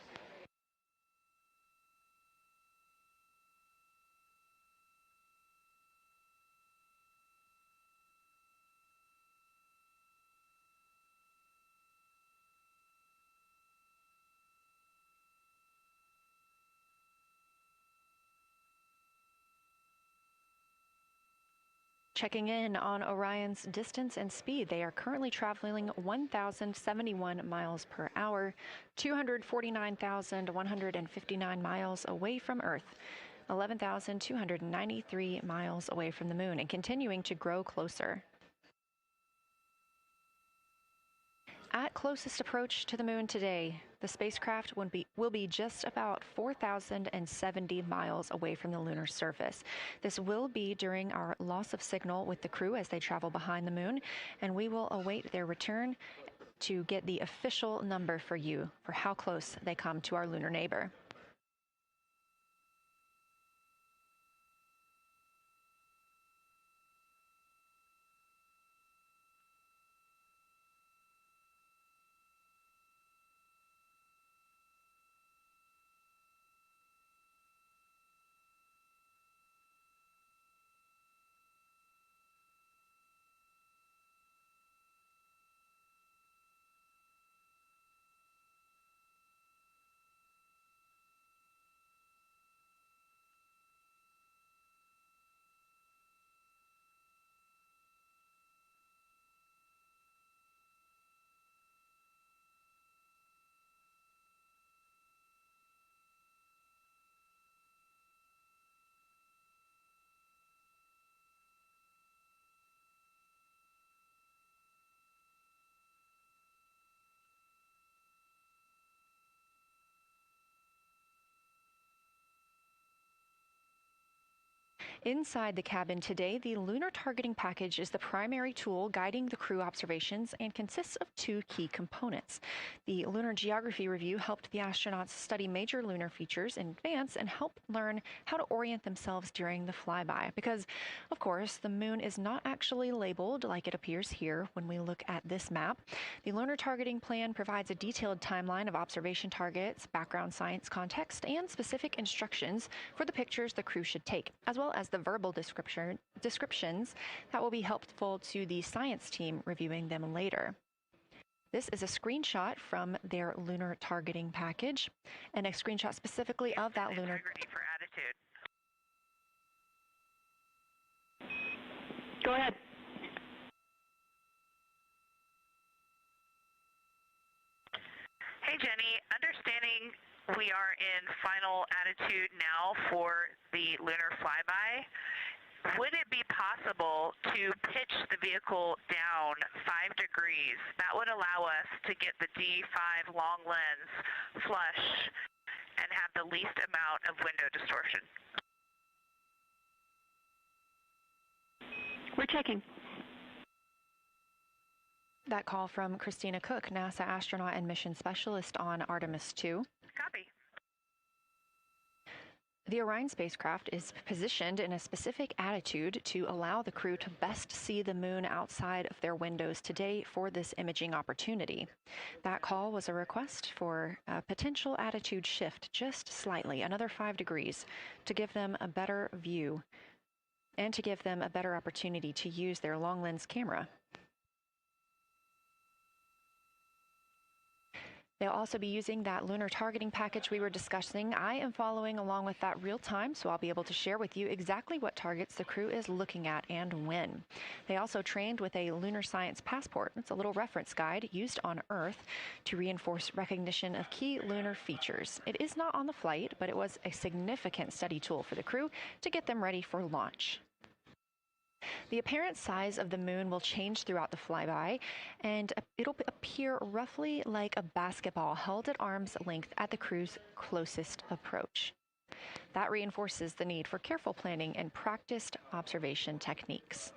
Checking in on Orion's distance and speed, they are currently traveling 1,071 miles per hour, 249,159 miles away from Earth, 11,293 miles away from the Moon, and continuing to grow closer. At closest approach to the Moon today, the spacecraft will be just about 4,070 miles away from the lunar surface. This will be during our loss of signal with the crew as they travel behind the Moon, and we will await their return to get the official number for you for how close they come to our lunar neighbor. Inside the cabin today, the Lunar Targeting Package is the primary tool guiding the crew observations and consists of two key components. The Lunar Geography Review helped the astronauts study major lunar features in advance and help learn how to orient themselves during the flyby. Because, of course, the moon is not actually labeled like it appears here when we look at this map. The Lunar Targeting Plan provides a detailed timeline of observation targets, background science context, and specific instructions for the pictures the crew should take, as well as the verbal descriptions that will be helpful to the science team reviewing them later. This is a screenshot from their lunar targeting package, and a screenshot specifically of that lunar. Integrity for attitude. Go ahead. Hey, Jenny. Understanding we are in final attitude now for the lunar flyby, would it be possible to pitch the vehicle down 5 degrees? That would allow us to get the D5 long lens flush and have the least amount of window distortion. We're checking. That call from Christina Cook, NASA astronaut and mission specialist on Artemis II. Copy. The Orion spacecraft is positioned in a specific attitude to allow the crew to best see the moon outside of their windows today for this imaging opportunity. That call was a request for a potential attitude shift just slightly, another 5 degrees, to give them a better view and to give them a better opportunity to use their long lens camera. They'll also be using that lunar targeting package we were discussing. I am following along with that real time, so I'll be able to share with you exactly what targets the crew is looking at and when. They also trained with a lunar science passport. It's a little reference guide used on Earth to reinforce recognition of key lunar features. It is not on the flight, but it was a significant study tool for the crew to get them ready for launch. The apparent size of the moon will change throughout the flyby, and it'll appear roughly like a basketball held at arm's length at the crew's closest approach. That reinforces the need for careful planning and practiced observation techniques.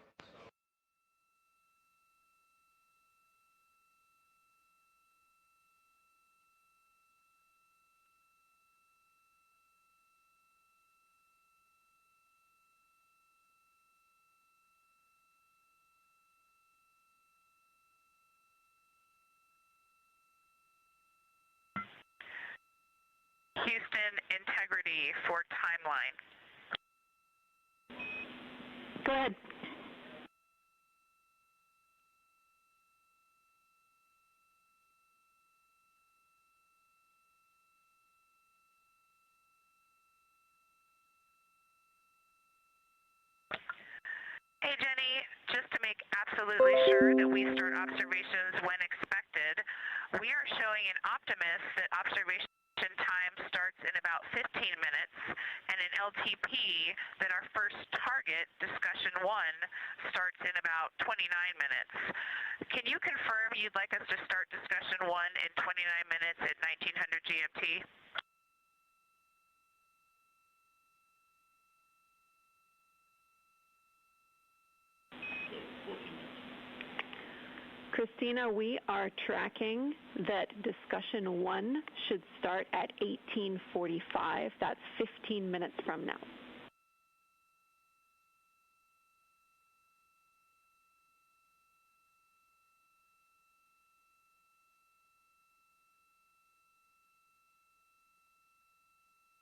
Houston, integrity for timeline. Go ahead. Hey, Jenny, just to make absolutely sure that we start observations when expected, we are showing in Optimus that observation time starts in about 15 minutes, and in LTP that our first target, discussion 1, starts in about 29 minutes. Can you confirm you'd like us to start discussion 1 in 29 minutes at 1900 GMT? Christina, we are tracking that discussion 1 should start at 18:45. That's 15 minutes from now.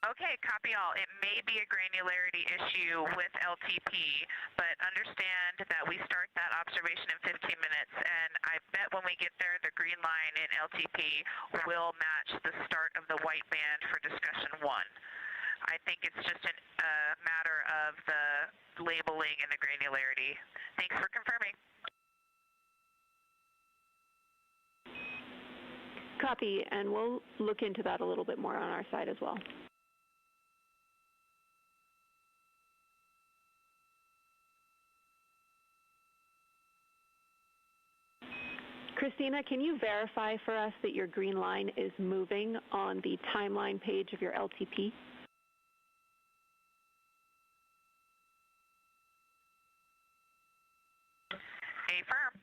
Okay, copy all. It may be a granularity issue with LTP, but understand that we start that observation in 15 minutes, and I bet when we get there, the green line in LTP will match the start of the white band for discussion 1. I think it's just a matter of the labeling and the granularity. Thanks for confirming. Copy, and we'll look into that a little bit more on our side as well. Christina, can you verify for us that your green line is moving on the timeline page of your LTP? Stay firm.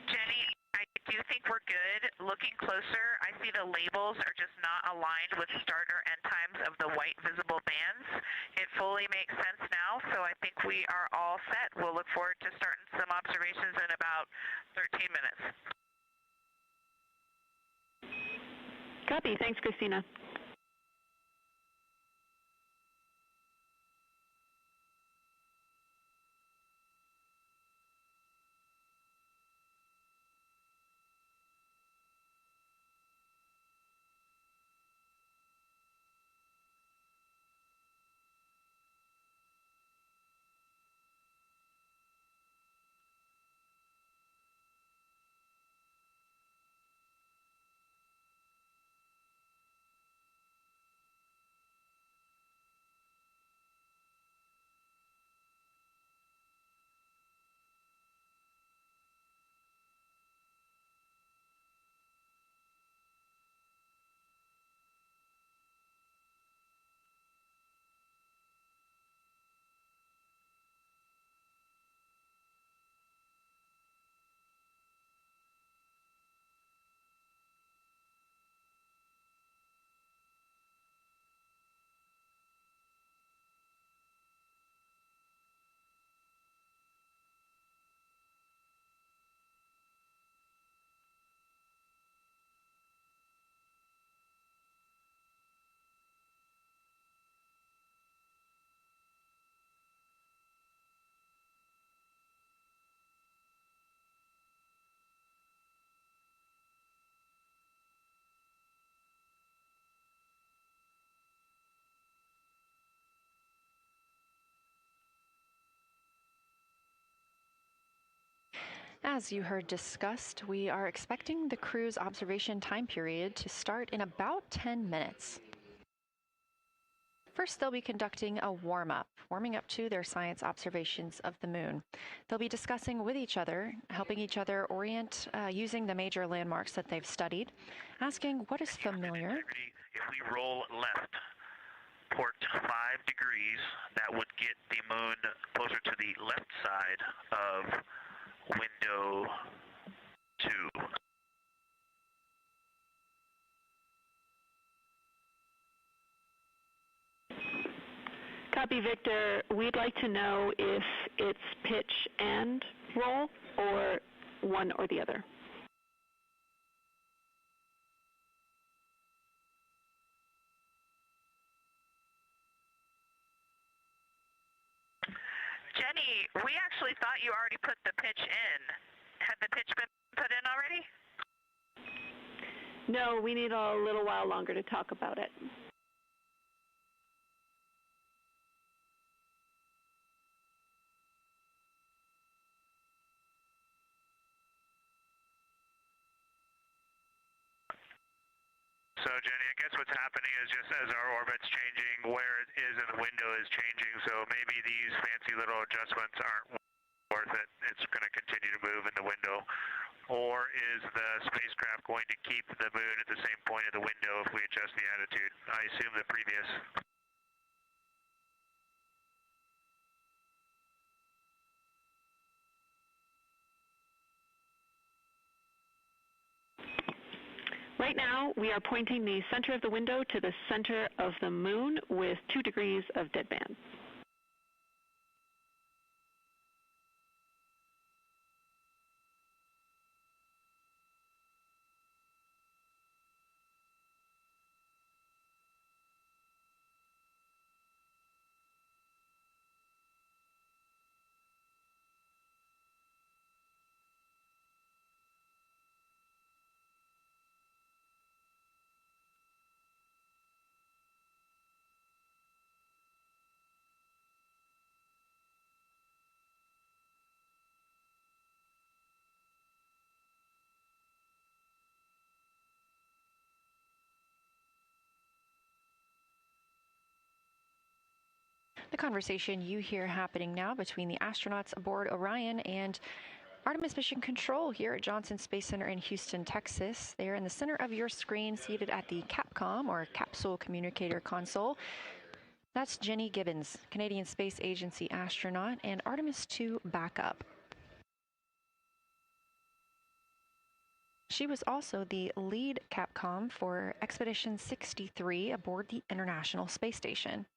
Jenny, I do think we're good. Looking closer, I see the labels are just not aligned with start or end times of the white visible bands. It fully makes sense now, so I think we are all set. We'll look forward to starting some observations in about 13 minutes. Copy. Thanks, Christina. As you heard discussed, we are expecting the crew's observation time period to start in about 10 minutes. First, they'll be conducting a warm-up, warming up to their science observations of the moon. They'll be discussing with each other, helping each other orient using the major landmarks that they've studied, asking what is familiar. If we roll left, port 5 degrees, that would get the moon closer to the left side of window 2. Copy, Victor. We'd like to know if it's pitch and roll or one or the other. Jenny, we actually thought you already put the pitch in. Had the pitch been put in already? No, we need a little while longer to talk about it. So, Jenny, I guess what's happening is just as our orbit's changing, where it is in the window is changing, so maybe these fancy little adjustments aren't worth it. It's going to continue to move in the window. Or is the spacecraft going to keep the moon at the same point of the window if we adjust the attitude? I assume the previous. Right now, we are pointing the center of the window to the center of the moon with 2 degrees of deadband. The conversation you hear happening now between the astronauts aboard Orion and Artemis Mission Control here at Johnson Space Center in Houston, Texas. They are in the center of your screen, seated at the CAPCOM, or Capsule Communicator Console. That's Jenny Gibbons, Canadian Space Agency astronaut and Artemis II backup. She was also the lead Capcom for Expedition 63 aboard the International Space Station.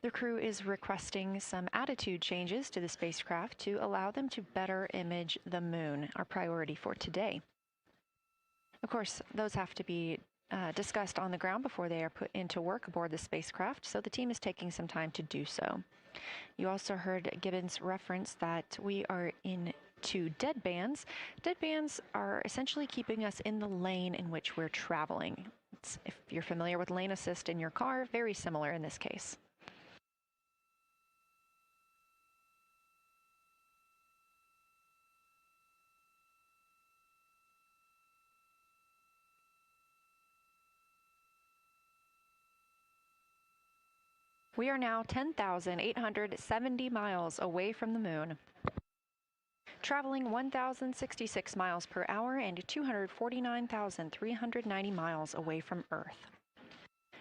The crew is requesting some attitude changes to the spacecraft to allow them to better image the moon, our priority for today. Of course, those have to be discussed on the ground before they are put into work aboard the spacecraft, so the team is taking some time to do so. You also heard Gibbons reference that we are into dead bands. Dead bands are essentially keeping us in the lane in which we're traveling. If you're familiar with lane assist in your car, very similar in this case. We are now 10,870 miles away from the moon, traveling 1,066 miles per hour and 249,390 miles away from Earth.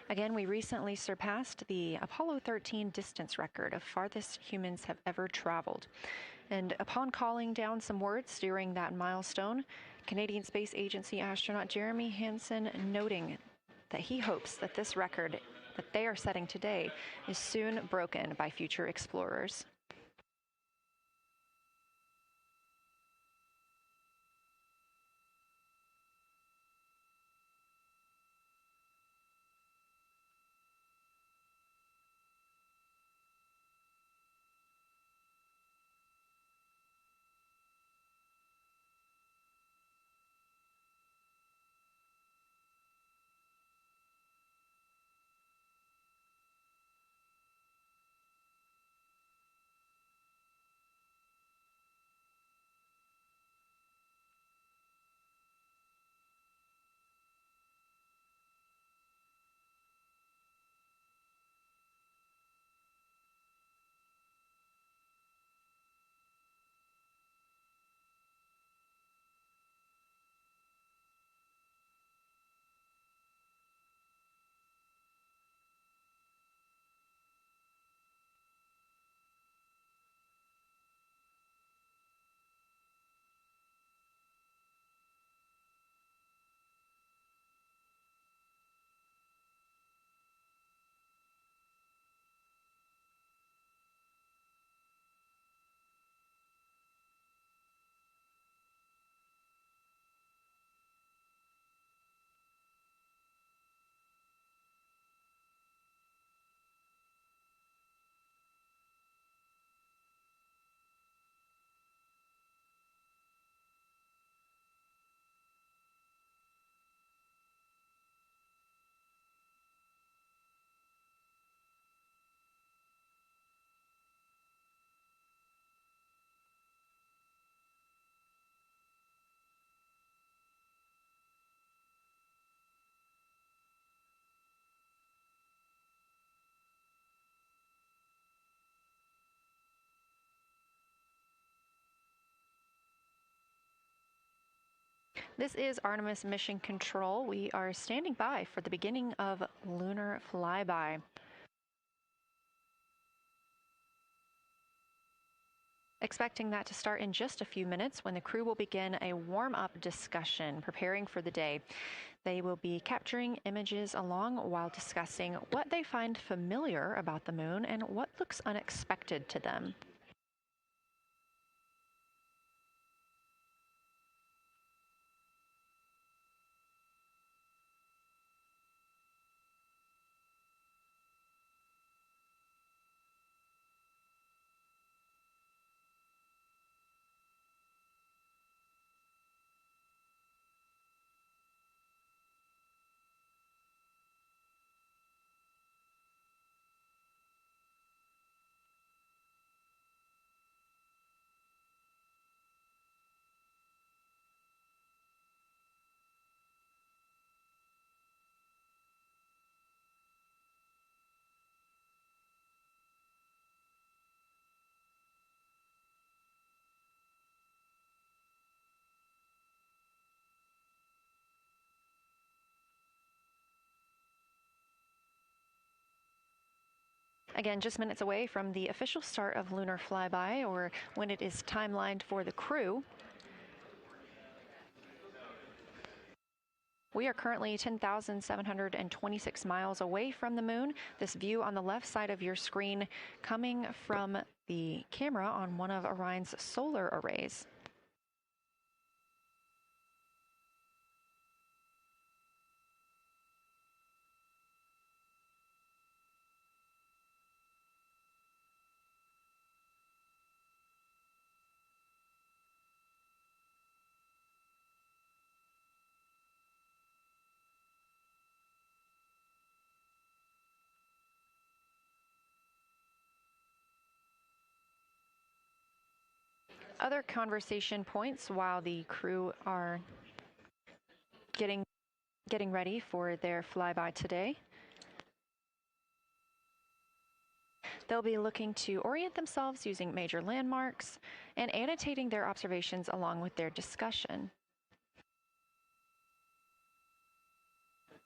Again, we recently surpassed the Apollo 13 distance record of farthest humans have ever traveled. And upon calling down some words during that milestone, Canadian Space Agency astronaut Jeremy Hansen noting that he hopes that this record that they are setting today is soon broken by future explorers. This is Artemis Mission Control. We are standing by for the beginning of Lunar Flyby. Expecting that to start in just a few minutes when the crew will begin a warm-up discussion, preparing for the day. They will be capturing images along while discussing what they find familiar about the moon and what looks unexpected to them. Again, just minutes away from the official start of lunar flyby, or when it is timelined for the crew. We are currently 10,726 miles away from the moon. This view on the left side of your screen coming from the camera on one of Orion's solar arrays. Other conversation points while the crew are getting ready for their flyby today. They'll be looking to orient themselves using major landmarks and annotating their observations along with their discussion.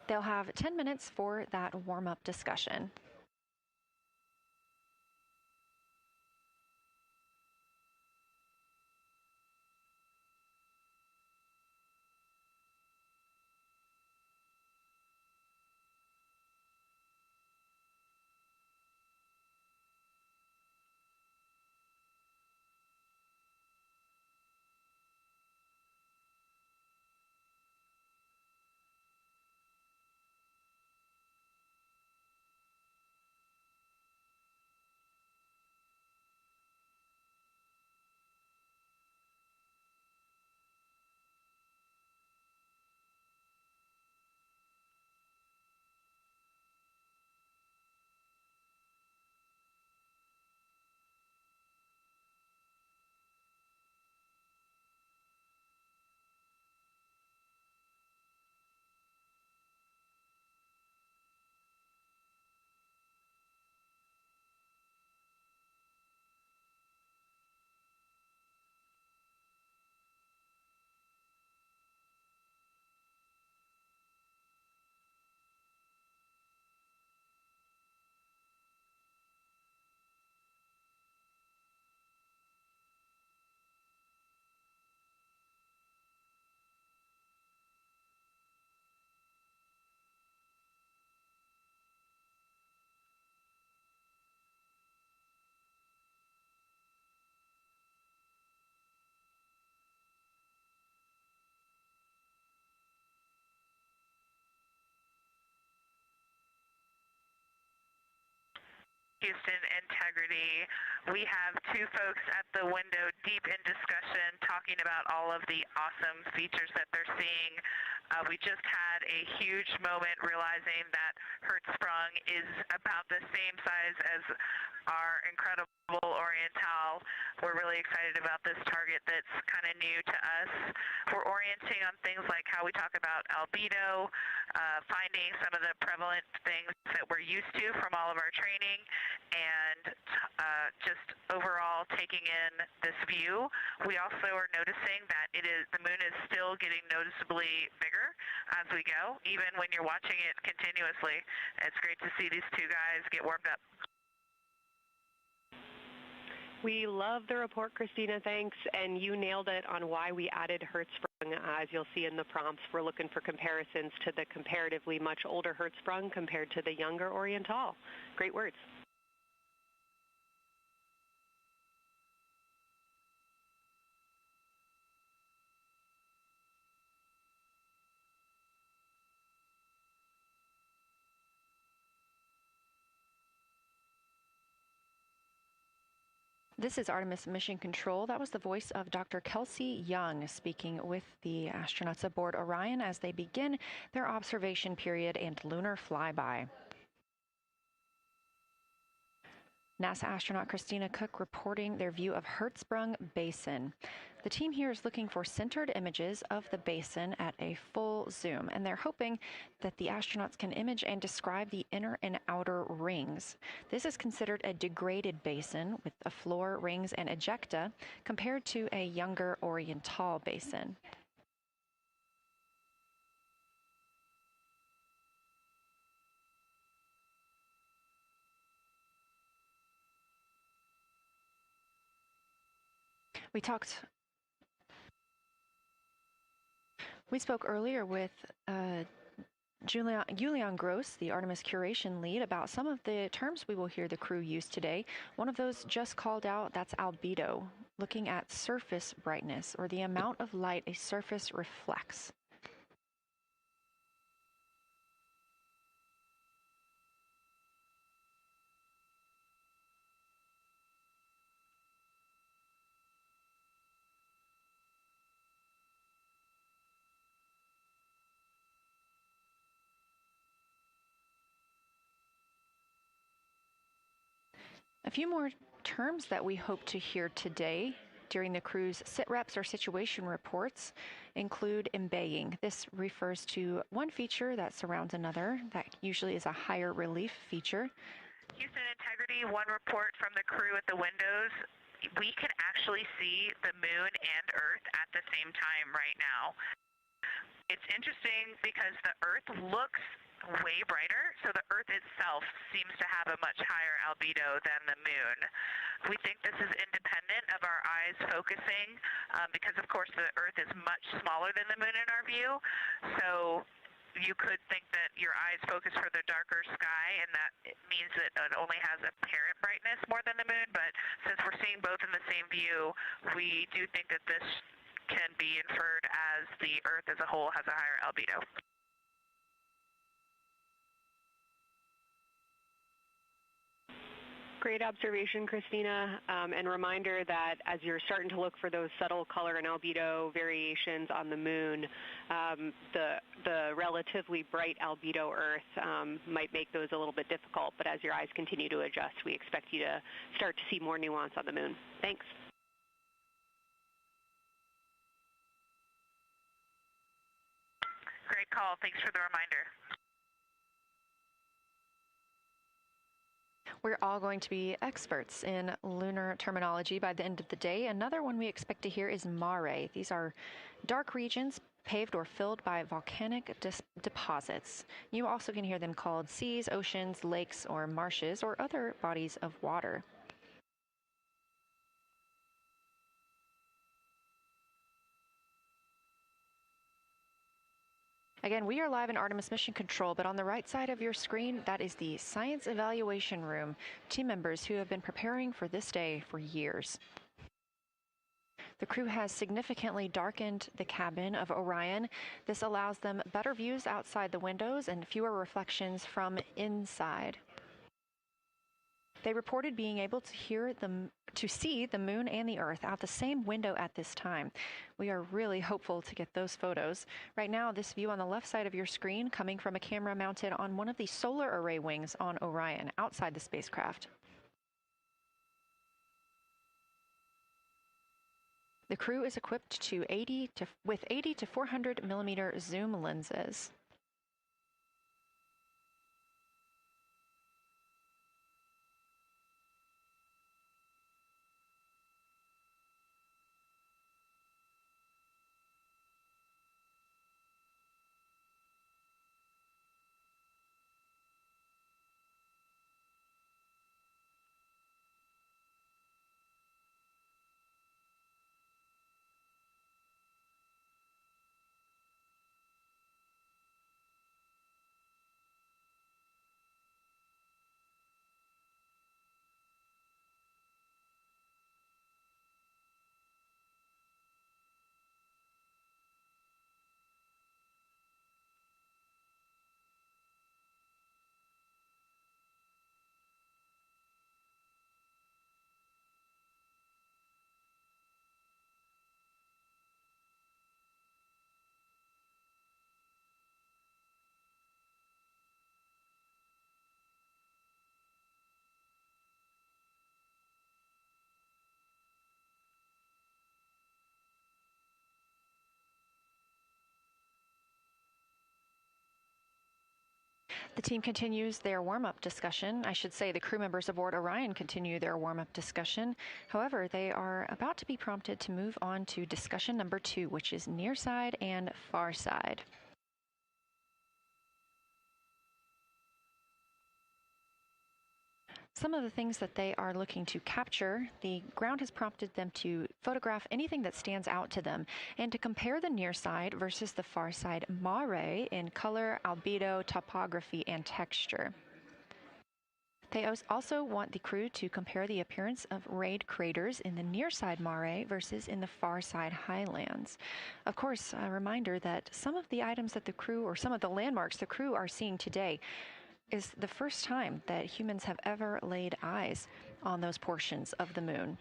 They'll have 10 minutes for that warm-up discussion. Houston integrity. We have two folks at the window deep in discussion talking about all of the awesome features that they're seeing. We just had a huge moment realizing that Hertzsprung is about the same size as our incredible Oriental. We're really excited about this target that's kind of new to us. We're orienting on things like how we talk about albedo, finding some of the prevalent things that we're used to from all of our training, and just overall taking in this view. We also are noticing that the moon is still getting noticeably bigger as we go, even when you're watching it continuously. It's great to see these two guys get warmed up. We love the report, Christina, thanks. And you nailed it on why we added Hertzsprung. As you'll see in the prompts, we're looking for comparisons to the comparatively much older Hertzsprung compared to the younger Oriental. Great words. This is Artemis Mission Control. That was the voice of Dr. Kelsey Young speaking with the astronauts aboard Orion as they begin their observation period and lunar flyby. NASA astronaut Christina Cook reporting their view of Hertzsprung Basin. The team here is looking for centered images of the basin at a full zoom, and they're hoping that the astronauts can image and describe the inner and outer rings. This is considered a degraded basin with a floor, rings, and ejecta compared to a younger Oriental basin. We spoke earlier with Julian Gross, the Artemis Curation lead, about some of the terms we will hear the crew use today. One of those just called out, that's albedo, looking at surface brightness, or the amount of light a surface reflects. A few more terms that we hope to hear today during the crew's sit reps or situation reports include embaying. This refers to one feature that surrounds another. That usually is a higher relief feature. Houston Integrity, one report from the crew at the windows. We can actually see the moon and Earth at the same time right now. It's interesting because the Earth looks way brighter, so the Earth itself seems to have a much higher albedo than the moon. We think this is independent of our eyes focusing because, of course, the Earth is much smaller than the moon in our view, so you could think that your eyes focus for the darker sky, and that it means that it only has apparent brightness more than the moon, but since we're seeing both in the same view, we do think that this can be inferred as the Earth as a whole has a higher albedo. Great observation, Christina, and reminder that as you're starting to look for those subtle color and albedo variations on the moon, the relatively bright albedo Earth might make those a little bit difficult, but as your eyes continue to adjust, we expect you to start to see more nuance on the moon. Thanks. Great call. Thanks for the reminder. We're all going to be experts in lunar terminology by the end of the day. Another one we expect to hear is mare. These are dark regions paved or filled by volcanic deposits. You also can hear them called seas, oceans, lakes, or marshes, or other bodies of water. Again, we are live in Artemis Mission Control, but on the right side of your screen, that is the Science Evaluation Room, team members who have been preparing for this day for years. The crew has significantly darkened the cabin of Orion. This allows them better views outside the windows and fewer reflections from inside. They reported being able to see the moon and the Earth out the same window at this time. We are really hopeful to get those photos. Right now, this view on the left side of your screen coming from a camera mounted on one of the solar array wings on Orion outside the spacecraft. The crew is equipped with 80 to 400 millimeter zoom lenses. The team continues their warm-up discussion. I should say the crew members aboard Orion continue their warm-up discussion. However, they are about to be prompted to move on to discussion number 2, which is near side and far side. Some of the things that they are looking to capture, the ground has prompted them to photograph anything that stands out to them and to compare the near side versus the far side mare in color, albedo, topography, and texture. They also want the crew to compare the appearance of rayed craters in the near side mare versus in the far side highlands. Of course, a reminder that some of the items that the crew, or some of the landmarks the crew are seeing today, is the first time that humans have ever laid eyes on those portions of the moon.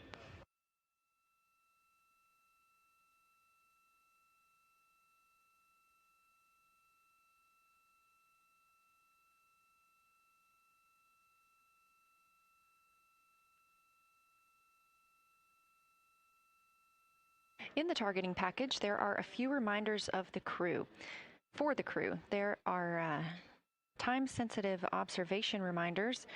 In the targeting package, there are a few reminders of the crew. For the crew, there are time-sensitive observation reminders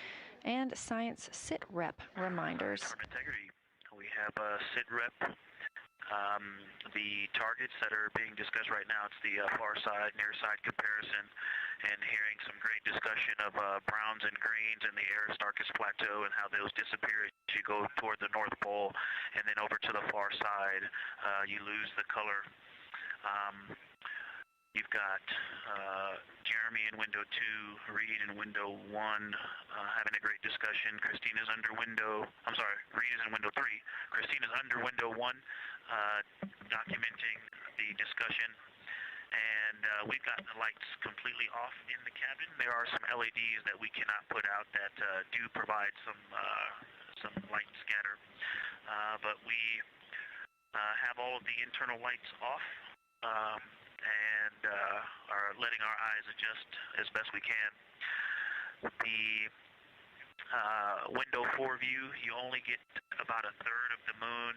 and science sit-rep reminders. Integrity. We have a sit-rep. The targets that are being discussed right now, it's the far side, near side comparison, and hearing some great discussion of browns and greens in the Aristarchus Plateau and how those disappear as you go toward the North Pole, and then over to the far side, you lose the color. You've got Jeremy in window 2, Reed in window 1, having a great discussion. Christina's under window, Reed is in window 3. Christina's under window 1, documenting the discussion. And we've got the lights completely off in the cabin. There are some LEDs that we cannot put out that do provide some light scatter. But we have all of the internal lights off. And are letting our eyes adjust as best we can. The window 4 view, you only get about a third of the moon.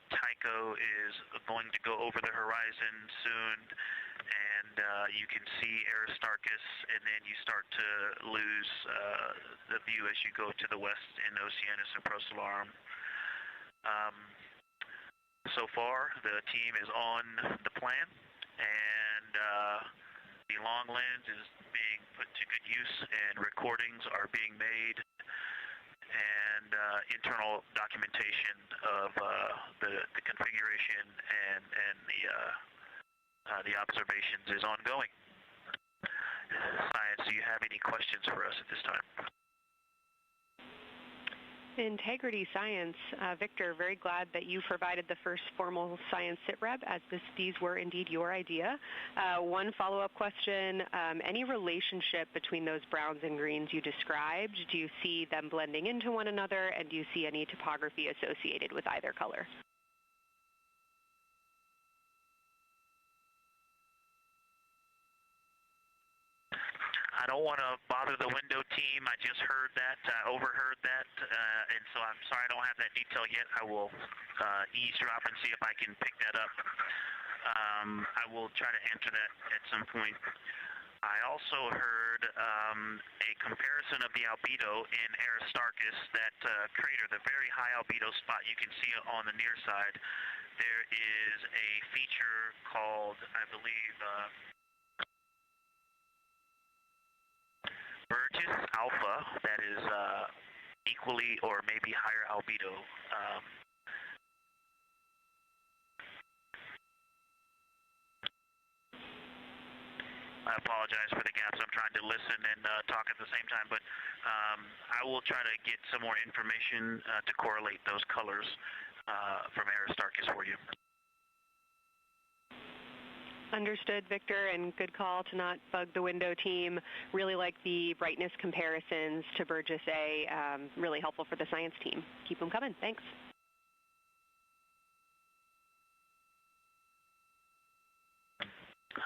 Tycho is going to go over the horizon soon, and you can see Aristarchus, and then you start to lose the view as you go to the west in Oceanus and Procellarum. So far, the team is on the plan, and the long lens is being put to good use, and recordings are being made, and internal documentation of the configuration and the observations is ongoing. Science, do you have any questions for us at this time? Integrity Science. Victor, very glad that you provided the first formal science sit-rep, as these were indeed your idea. One follow-up question, any relationship between those browns and greens you described? Do you see them blending into one another, and do you see any topography associated with either color? I don't want to bother the window team. I just heard that, overheard that, and so I'm sorry I don't have that detail yet. I will eavesdrop and see if I can pick that up. I will try to answer that at some point. I also heard a comparison of the albedo in Aristarchus, that crater, the very high albedo spot you can see on the near side. There is a feature called, I believe, Burgess Alpha, that is equally or maybe higher albedo. I apologize for the gaps. I'm trying to listen and talk at the same time, but I will try to get some more information to correlate those colors from Aristarchus for you. Understood, Victor, and good call to not bug the window team. Really like the brightness comparisons to Burgess A. Really helpful for the science team. Keep them coming. Thanks.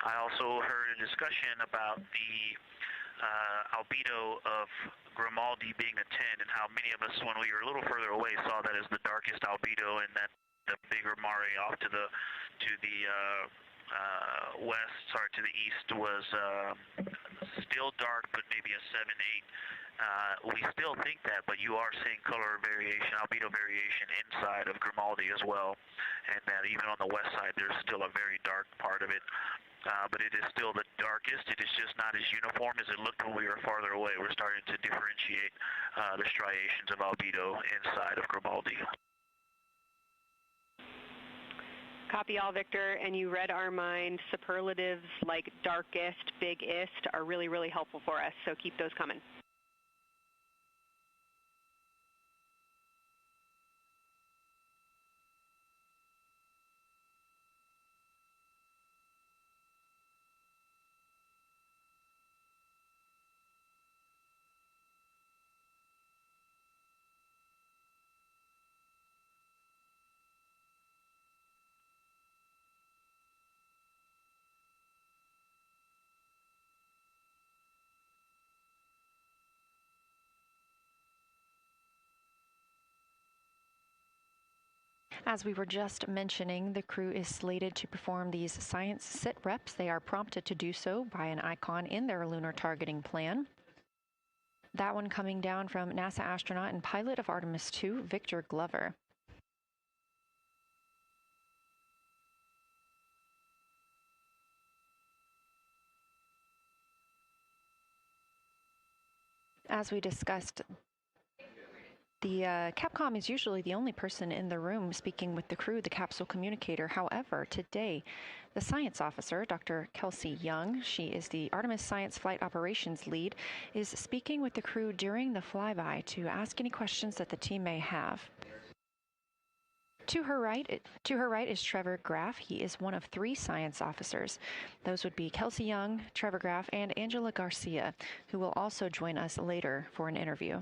I also heard a discussion about the albedo of Grimaldi being a 10, and how many of us, when we were a little further away, saw that as the darkest albedo, and that the bigger mare off to the to the east was still dark, but maybe a 7-8. We still think that, but you are seeing color variation, albedo variation inside of Grimaldi as well, and that even on the west side there's still a very dark part of it. but it is still the darkest. It is just not as uniform as it looked when we were farther away. We're starting to differentiate the striations of albedo inside of Grimaldi. Copy all, Victor, and you read our mind. Superlatives like darkest, biggest are really, really helpful for us, so keep those coming. As we were just mentioning, the crew is slated to perform these science sit reps. They are prompted to do so by an icon in their lunar targeting plan. That one coming down from NASA astronaut and pilot of Artemis II, Victor Glover. As we discussed, the Capcom is usually the only person in the room speaking with the crew, the capsule communicator. However, today, the science officer, Dr. Kelsey Young, she is the Artemis Science Flight Operations Lead, is speaking with the crew during the flyby to ask any questions that the team may have. To her right is Trevor Graff. He is one of 3 science officers. Those would be Kelsey Young, Trevor Graff, and Angela Garcia, who will also join us later for an interview.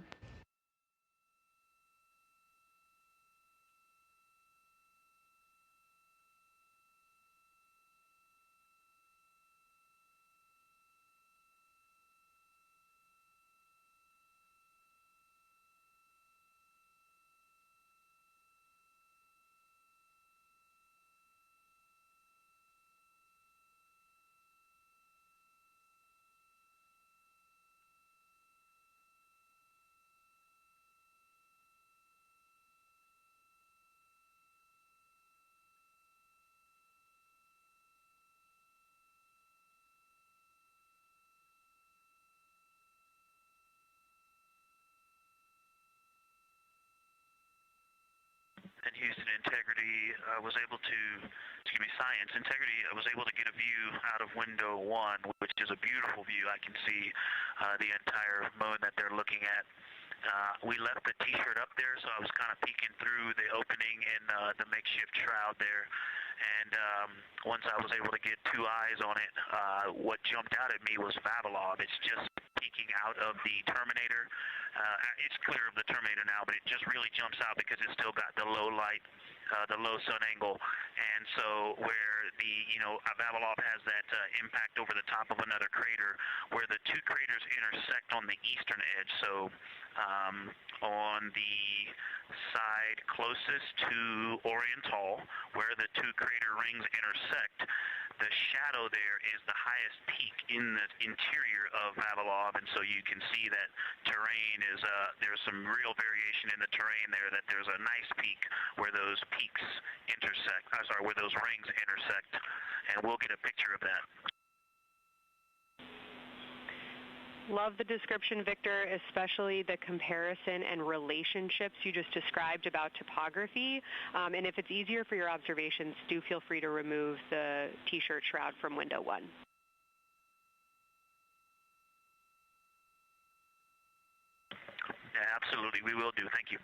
And Houston Integrity was able to, Science Integrity was able to get a view out of window 1, which is a beautiful view. I can see the entire moon that they're looking at. We left the T-shirt up there, so I was kind of peeking through the opening in the makeshift shroud there. And once I was able to get 2 eyes on it, what jumped out at me was Vavilov. It's just peeking out of the Terminator. It's clear of the Terminator now, but it just really jumps out because it's still got the low light, the low sun angle. And so where the, Vavilov has that impact over the top of another crater, where the 2 craters intersect on the eastern edge. So on the side closest to Oriental, where the 2 crater rings intersect, the shadow there is the highest peak in the interior of Vavilov, and so you can see that terrain is, there's some real variation in the terrain there, that there's a nice peak where those peaks intersect, where those rings intersect, and we'll get a picture of that. Love the description, Victor, especially the comparison and relationships you just described about topography. And if it's easier for your observations, do feel free to remove the T-shirt shroud from window 1. Yeah, absolutely, we will do. Thank you.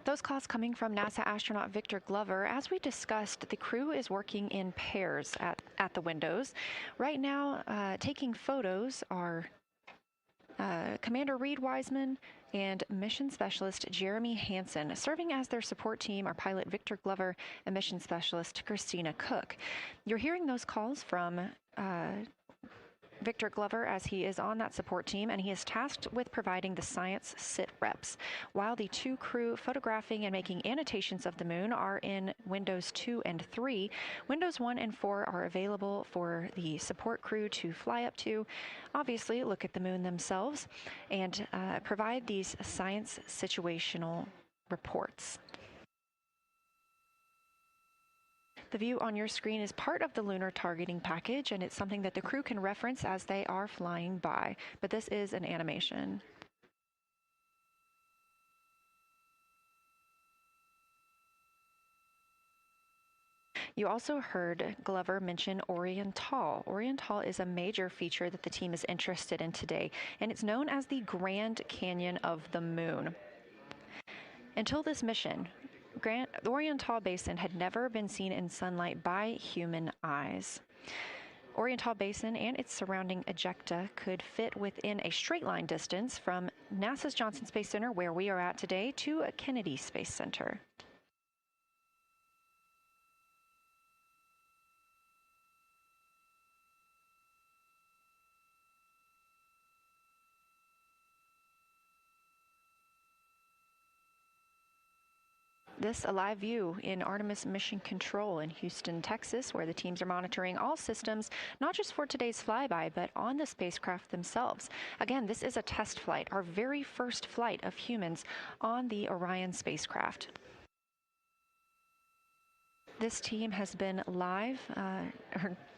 Those calls coming from NASA astronaut Victor Glover. As we discussed, the crew is working in pairs at the windows. Right now, taking photos are Commander Reed Wiseman and Mission Specialist Jeremy Hansen. Serving as their support team are pilot Victor Glover and Mission Specialist Christina Cook. You're hearing those calls from Victor Glover, as he is on that support team, and he is tasked with providing the science sit reps, while the two crew photographing and making annotations of the moon are in Windows 2 and 3. Windows 1 and 4 are available for the support crew to fly up to, obviously look at the moon themselves, and provide these science situational reports. The view on your screen is part of the lunar targeting package, and it's something that the crew can reference as they are flying by, but this is an animation. You also heard Glover mention Oriental. Oriental is a major feature that the team is interested in today, and it's known as the Grand Canyon of the Moon. Until this mission, the Oriental Basin had never been seen in sunlight by human eyes. Oriental Basin and its surrounding ejecta could fit within a straight line distance from NASA's Johnson Space Center, where we are at today, to Kennedy Space Center. This a live view in Artemis Mission Control in Houston, Texas, where the teams are monitoring all systems, not just for today's flyby, but on the spacecraft themselves. Again, this is a test flight, our very first flight of humans on the Orion spacecraft. This team has been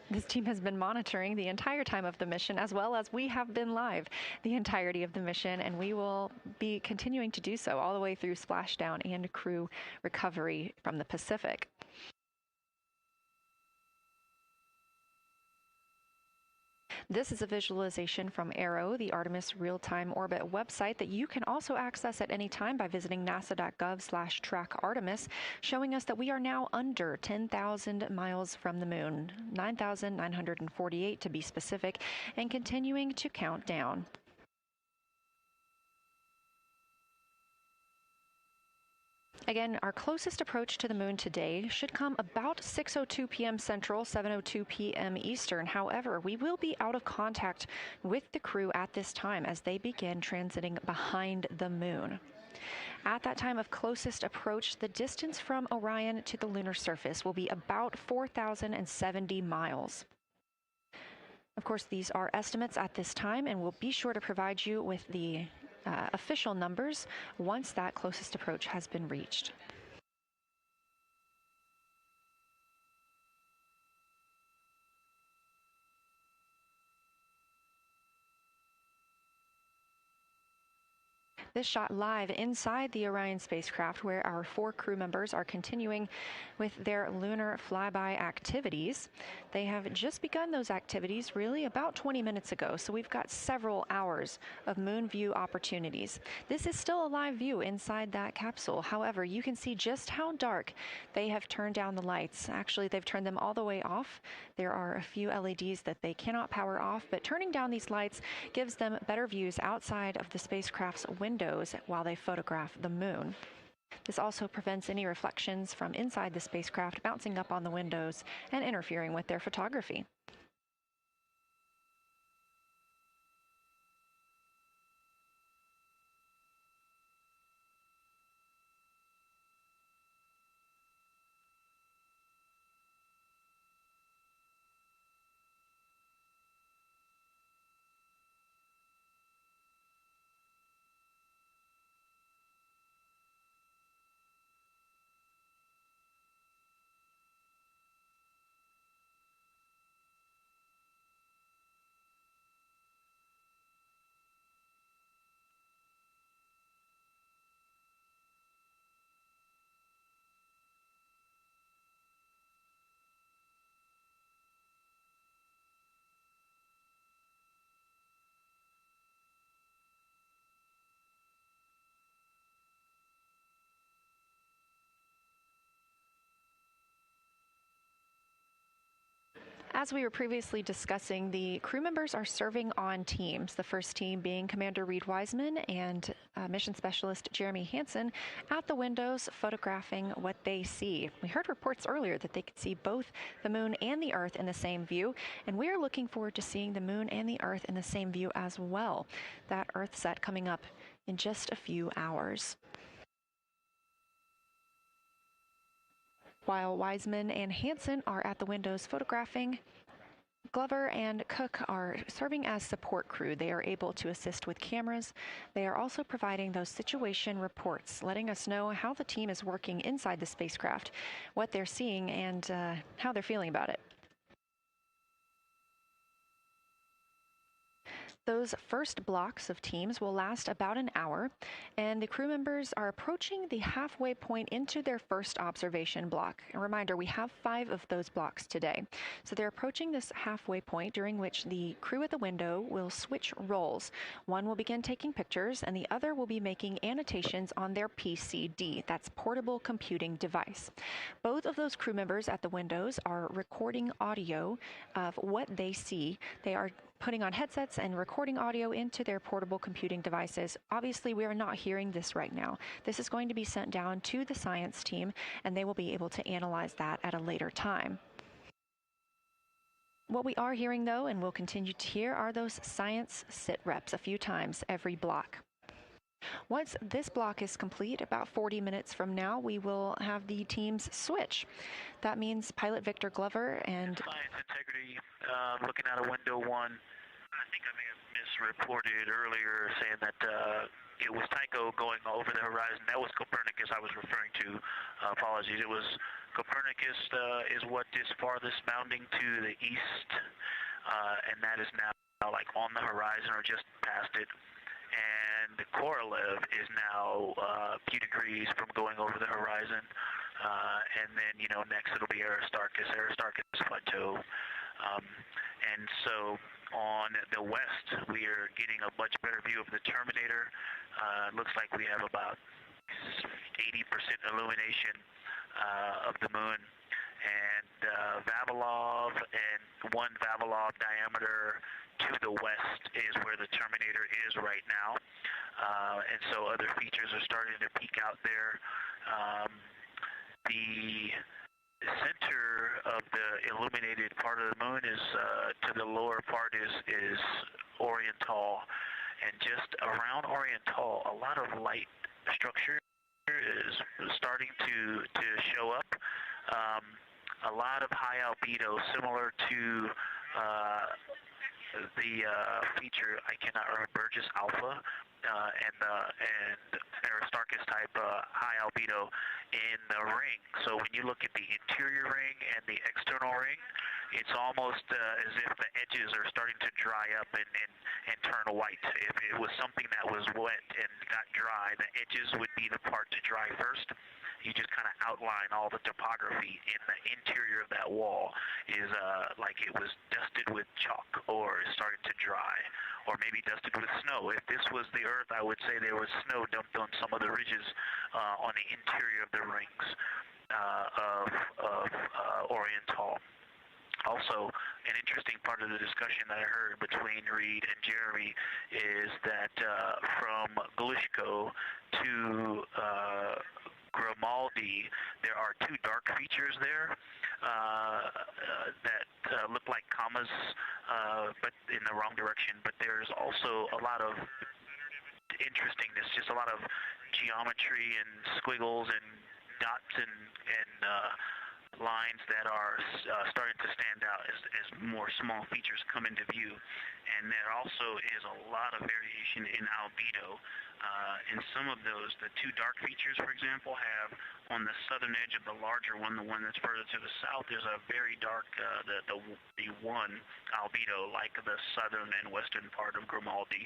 this team has been monitoring the entire time of the mission, as well as we have been live the entirety of the mission, and we will be continuing to do so all the way through splashdown and crew recovery from the Pacific. This is a visualization from ARROW, the Artemis Real-Time Orbit website that you can also access at any time by visiting nasa.gov/trackartemis, showing us that we are now under 10,000 miles from the moon, 9,948 to be specific, and continuing to count down. Again, our closest approach to the moon today should come about 6:02 p.m. Central, 7:02 p.m. Eastern. However, we will be out of contact with the crew at this time as they begin transiting behind the moon. At that time of closest approach, the distance from Orion to the lunar surface will be about 4,070 miles. Of course, these are estimates at this time, and we'll be sure to provide you with the official numbers once that closest approach has been reached. This shot live inside the Orion spacecraft, where our 4 crew members are continuing with their lunar flyby activities. They have just begun those activities really about 20 minutes ago, so we've got several hours of moon view opportunities. This is still a live view inside that capsule. However, you can see just how dark they have turned down the lights. Actually, they've turned them all the way off. There are a few LEDs that they cannot power off, but turning down these lights gives them better views outside of the spacecraft's windows while they photograph the moon. This also prevents any reflections from inside the spacecraft bouncing up on the windows and interfering with their photography. As we were previously discussing, the crew members are serving on teams, the first team being Commander Reed Wiseman and Mission Specialist Jeremy Hansen at the windows photographing what they see. We heard reports earlier that they could see both the moon and the Earth in the same view, and we are looking forward to seeing the moon and the Earth in the same view as well. That Earth set coming up in just a few hours. While Wiseman and Hansen are at the windows photographing, Glover and Cook are serving as support crew. They are able to assist with cameras. They are also providing those situation reports, letting us know how the team is working inside the spacecraft, what they're seeing, and how they're feeling about it. Those first blocks of teams will last about an hour, and the crew members are approaching the halfway point into their first observation block. A reminder, we have 5 of those blocks today. So they're approaching this halfway point during which the crew at the window will switch roles. One will begin taking pictures, and the other will be making annotations on their PCD, that's portable computing device. Both of those crew members at the windows are recording audio of what they see. They are putting on headsets and recording audio into their portable computing devices. Obviously, we are not hearing this right now. This is going to be sent down to the science team, and they will be able to analyze that at a later time. What we are hearing, though, and will continue to hear, are those science sit reps a few times every block. Once this block is complete, about 40 minutes from now, we will have the teams switch. That means pilot Victor Glover and Science integrity, looking out of window 1. I think I may have misreported earlier saying that it was Tycho going over the horizon. That was Copernicus I was referring to. Apologies. It was Copernicus is what is farthest bounding to the east, and that is now like on the horizon or just past it. And Korolev is now a few degrees from going over the horizon. And then, next it'll be Aristarchus Plateau. And so on the west, we are getting a much better view of the Terminator. It looks like we have about 80% illumination of the moon. And Vavilov and 1 Vavilov diameter to the west is where the Terminator is right now. And so other features are starting to peek out there. The center of the illuminated part of the moon is, to the lower part is Oriental. And just around Oriental, a lot of light structure is starting to show up. A lot of high albedo, similar to the feature, I cannot remember, Burgess Alpha and Aristarchus type high albedo in the ring. So when you look at the interior ring and the external ring, it's almost as if the edges are starting to dry up and turn white. If it was something that was wet and got dry, the edges would be the part to dry first. You just kind of outline all the topography in the interior of that wall is like it was dusted with chalk or is starting to dry, or maybe dusted with snow. If this was the Earth, I would say there was snow dumped on some of the ridges on the interior of the rings of Oriental. Also, an interesting part of the discussion that I heard between Reed and Jeremy is that from Glushko to Grimaldi, there are 2 dark features there that look like commas, but in the wrong direction. But there's also a lot of interestingness, just a lot of geometry and squiggles and dots and lines that are starting to stand out as more small features come into view. And there also is a lot of variation in albedo. And some of those, the 2 dark features, for example, have on the southern edge of the larger one, the one that's further to the south, there's a very dark, the 1 albedo, like the southern and western part of Grimaldi.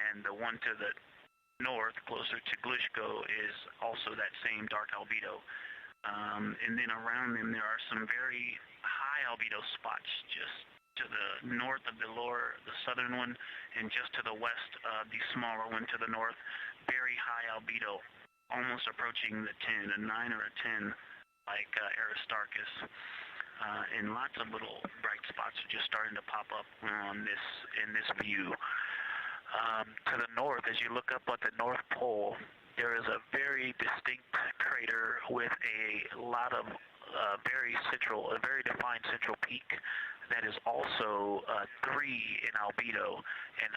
And the one to the north, closer to Glushko, is also that same dark albedo. And then around them there are some very high albedo spots just to the north of the southern one, and just to the west of the smaller one to the north. Very high albedo, almost approaching the 10, a 9 or a 10, like Aristarchus. and lots of little bright spots are just starting to pop up on in this view. To the north, as you look up at the North Pole, there is a very distinct crater with a lot of a very defined central peak that is also 3 in albedo, and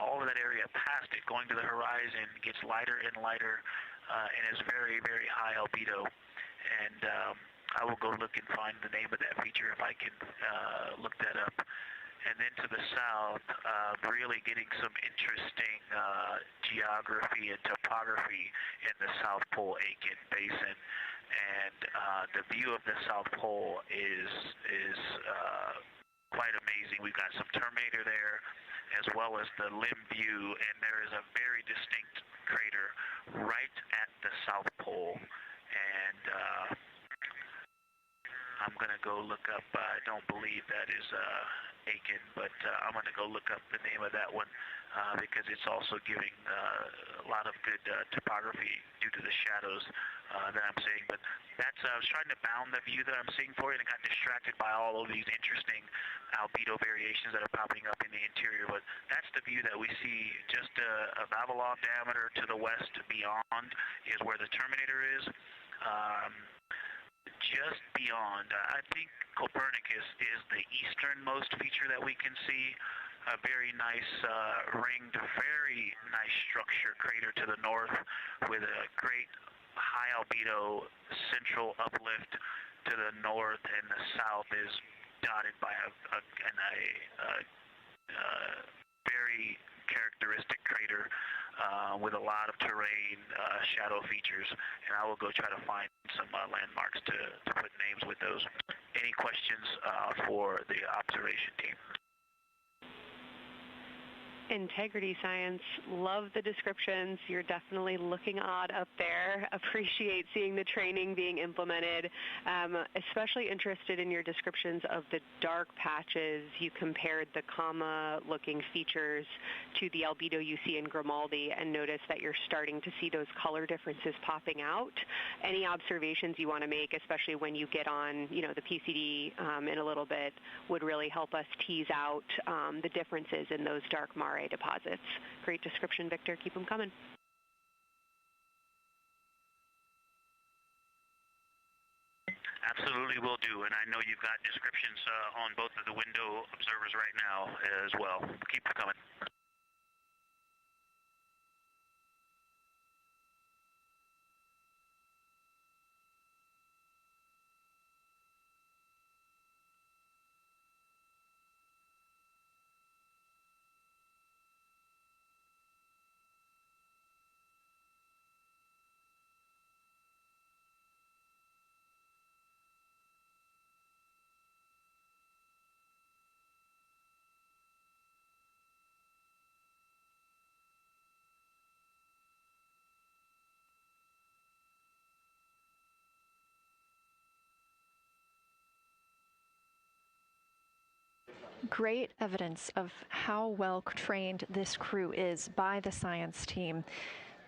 all of that area past it, going to the horizon, gets lighter and lighter, and is very, very high albedo. And I will go look and find the name of that feature if I can look that up. And then to the south, really getting some interesting geography and topography in the South Pole Aitken Basin. And the view of the South Pole is quite amazing. We've got some Terminator there, as well as the limb view, and there is a very distinct crater right at the South Pole. And I'm going to go look up, I don't believe that is Aiken, but I'm going to go look up the name of that one because it's also giving a lot of good topography due to the shadows that I'm seeing. But that's, I was trying to bound the view that I'm seeing for it and got distracted by all of these interesting albedo variations that are popping up in the interior. But that's the view that we see just a Vavilov diameter to the west beyond is where the Terminator is. Just beyond, I think Copernicus is the easternmost feature that we can see. A very nice ringed, very nice structure crater to the north with a great high albedo central uplift to the north, and the south is dotted by a very characteristic crater with a lot of terrain, shadow features, and I will go try to find some landmarks to put names with those. Any questions for the observation team? Integrity Science, love the descriptions. You're definitely looking odd up there. Appreciate seeing the training being implemented. Especially interested in your descriptions of the dark patches. You compared the comma-looking features to the albedo you see in Grimaldi and noticed that you're starting to see those color differences popping out. Any observations you want to make, especially when you get on, the PCD in a little bit, would really help us tease out the differences in those dark mare deposits. Great description, Victor. Keep them coming. Absolutely will do, and I know you've got descriptions on both of the window observers right now as well. Keep them coming. Great evidence of how well trained this crew is by the science team.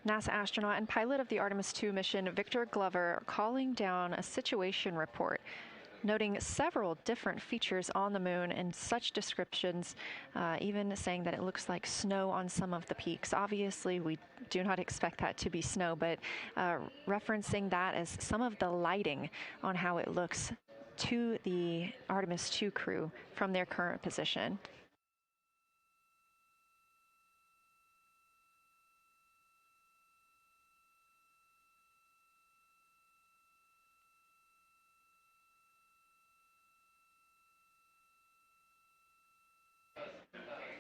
NASA astronaut and pilot of the Artemis II mission, Victor Glover, calling down a situation report, noting several different features on the moon and such descriptions, even saying that it looks like snow on some of the peaks. Obviously, we do not expect that to be snow, but referencing that as some of the lighting on how it looks to the Artemis II crew from their current position.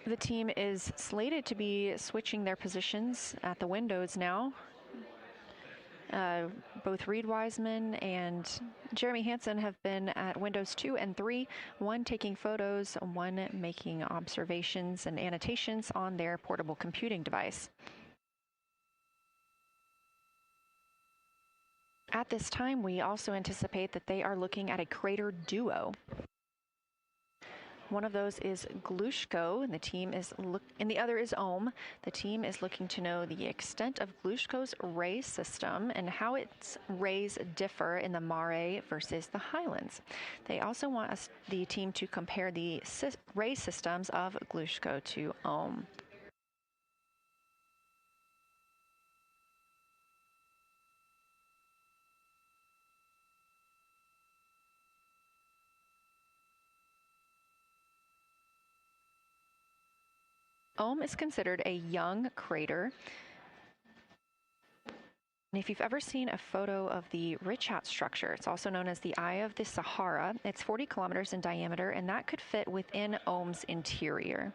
The team is slated to be switching their positions at the windows now. Both Reed Wiseman and Jeremy Hansen have been at windows 2 and 3, one taking photos, one making observations and annotations on their portable computing device. At this time, we also anticipate that they are looking at a crater duo. One of those is Glushko, and the other is Ohm. The team is looking to know the extent of Glushko's ray system and how its rays differ in the Mare versus the highlands. They also want the team to compare the ray systems of Glushko to Ohm. Ohm is considered a young crater. And if you've ever seen a photo of the Richat structure, it's also known as the Eye of the Sahara. It's 40 kilometers in diameter, and that could fit within Ohm's interior.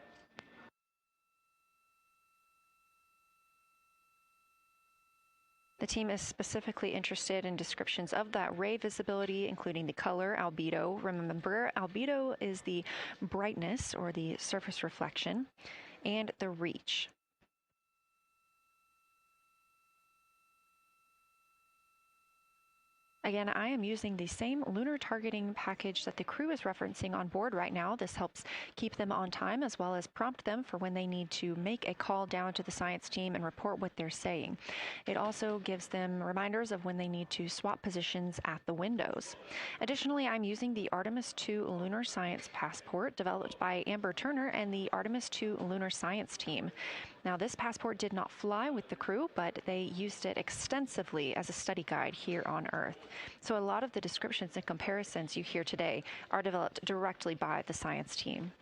The team is specifically interested in descriptions of that ray visibility, including the color, albedo. Remember, albedo is the brightness or the surface reflection, and the reach. Again, I am using the same lunar targeting package that the crew is referencing on board right now. This helps keep them on time as well as prompt them for when they need to make a call down to the science team and report what they're saying. It also gives them reminders of when they need to swap positions at the windows. Additionally, I'm using the Artemis II Lunar Science Passport developed by Amber Turner and the Artemis II Lunar Science team. Now, this passport did not fly with the crew, but they used it extensively as a study guide here on Earth. So a lot of the descriptions and comparisons you hear today are developed directly by the science team.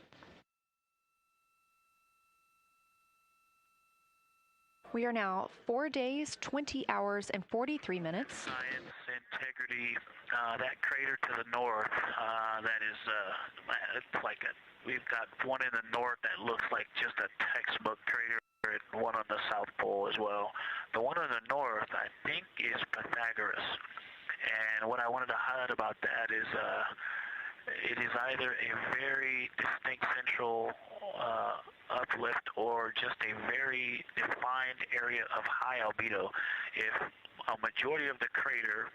We are now 4 days, 20 hours, and 43 minutes. Science, integrity, that crater to the north, that is, it's like we've got one in the north that looks like just a textbook crater, and one on the South Pole as well. The one on the north, I think, is Pythagoras. And what I wanted to highlight about that is it is either a very distinct central uplift or just a very defined area of high albedo. If a majority of the crater,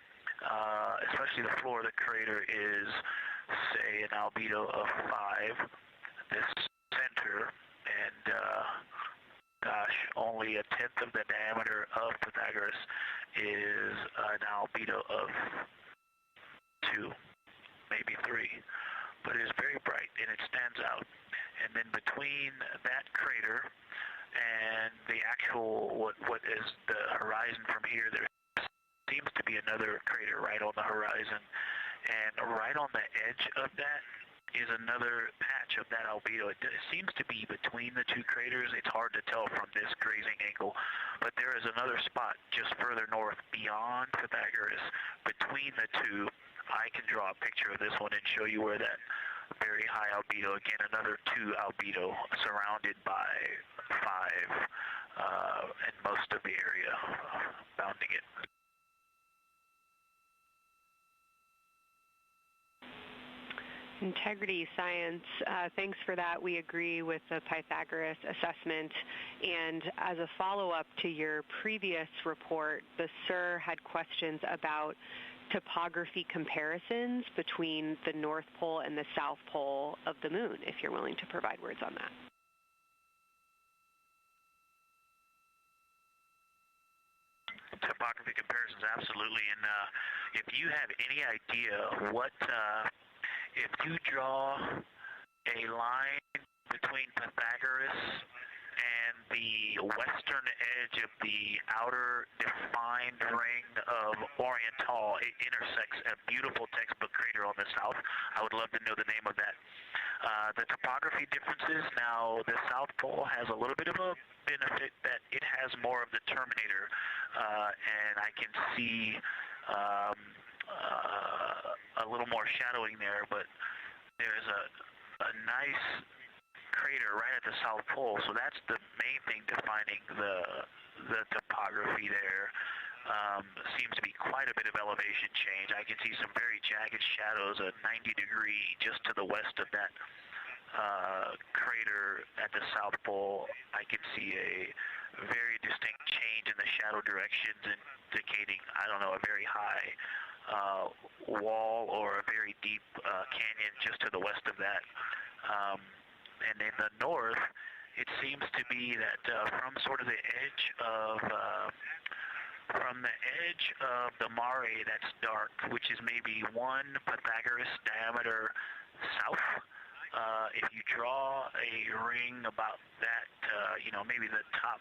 especially the floor of the crater, is, say, an albedo of 5, this center, and gosh, only a tenth of the diameter of Pythagoras is an albedo of 2, maybe 3, but it is very bright and it stands out. And then between that crater and the actual, what is the horizon from here, there seems to be another crater right on the horizon, and right on the edge of that is another patch of that albedo. It seems to be between the two craters. It's hard to tell from this grazing angle, but there is another spot just further north beyond Pythagoras. Between the two, I can draw a picture of this one and show you where that very high albedo, again, another 2 albedo surrounded by 5 and most of the area bounding it. Integrity science, thanks for that. We agree with the Pythagoras assessment. And as a follow-up to your previous report, the SIR had questions about topography comparisons between the North Pole and the South Pole of the Moon, if you're willing to provide words on that. Topography comparisons, absolutely. And if you have any idea what... if you draw a line between Pythagoras and the western edge of the outer defined ring of Oriental, it intersects a beautiful textbook crater on the south. I would love to know the name of that. The topography differences, now the South Pole has a little bit of a benefit that it has more of the terminator, and I can see a little more shadowing there, but there's a nice crater right at the South Pole, so that's the main thing defining the topography there. Seems to be quite a bit of elevation change. I can see some very jagged shadows, a 90-degree just to the west of that crater at the South Pole. I can see a very distinct change in the shadow directions, indicating, I don't know, a very high wall or a very deep canyon just to the west of that. And in the north, it seems to be that from sort of the edge of the mare that's dark, which is maybe 1 Pythagoras diameter south. If you draw a ring about that, maybe the top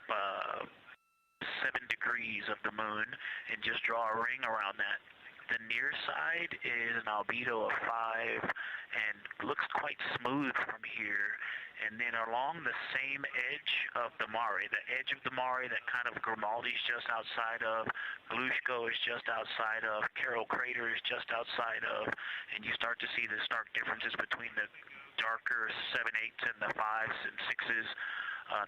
7 degrees of the moon, and just draw a ring around that, the near side is an albedo of 5 and looks quite smooth from here. And then along the same edge of the mare, the edge of the mare that kind of Grimaldi's just outside of, Glushko is just outside of, Carroll Crater is just outside of, and you start to see the stark differences between the darker 7/8 and the 5s and 6s,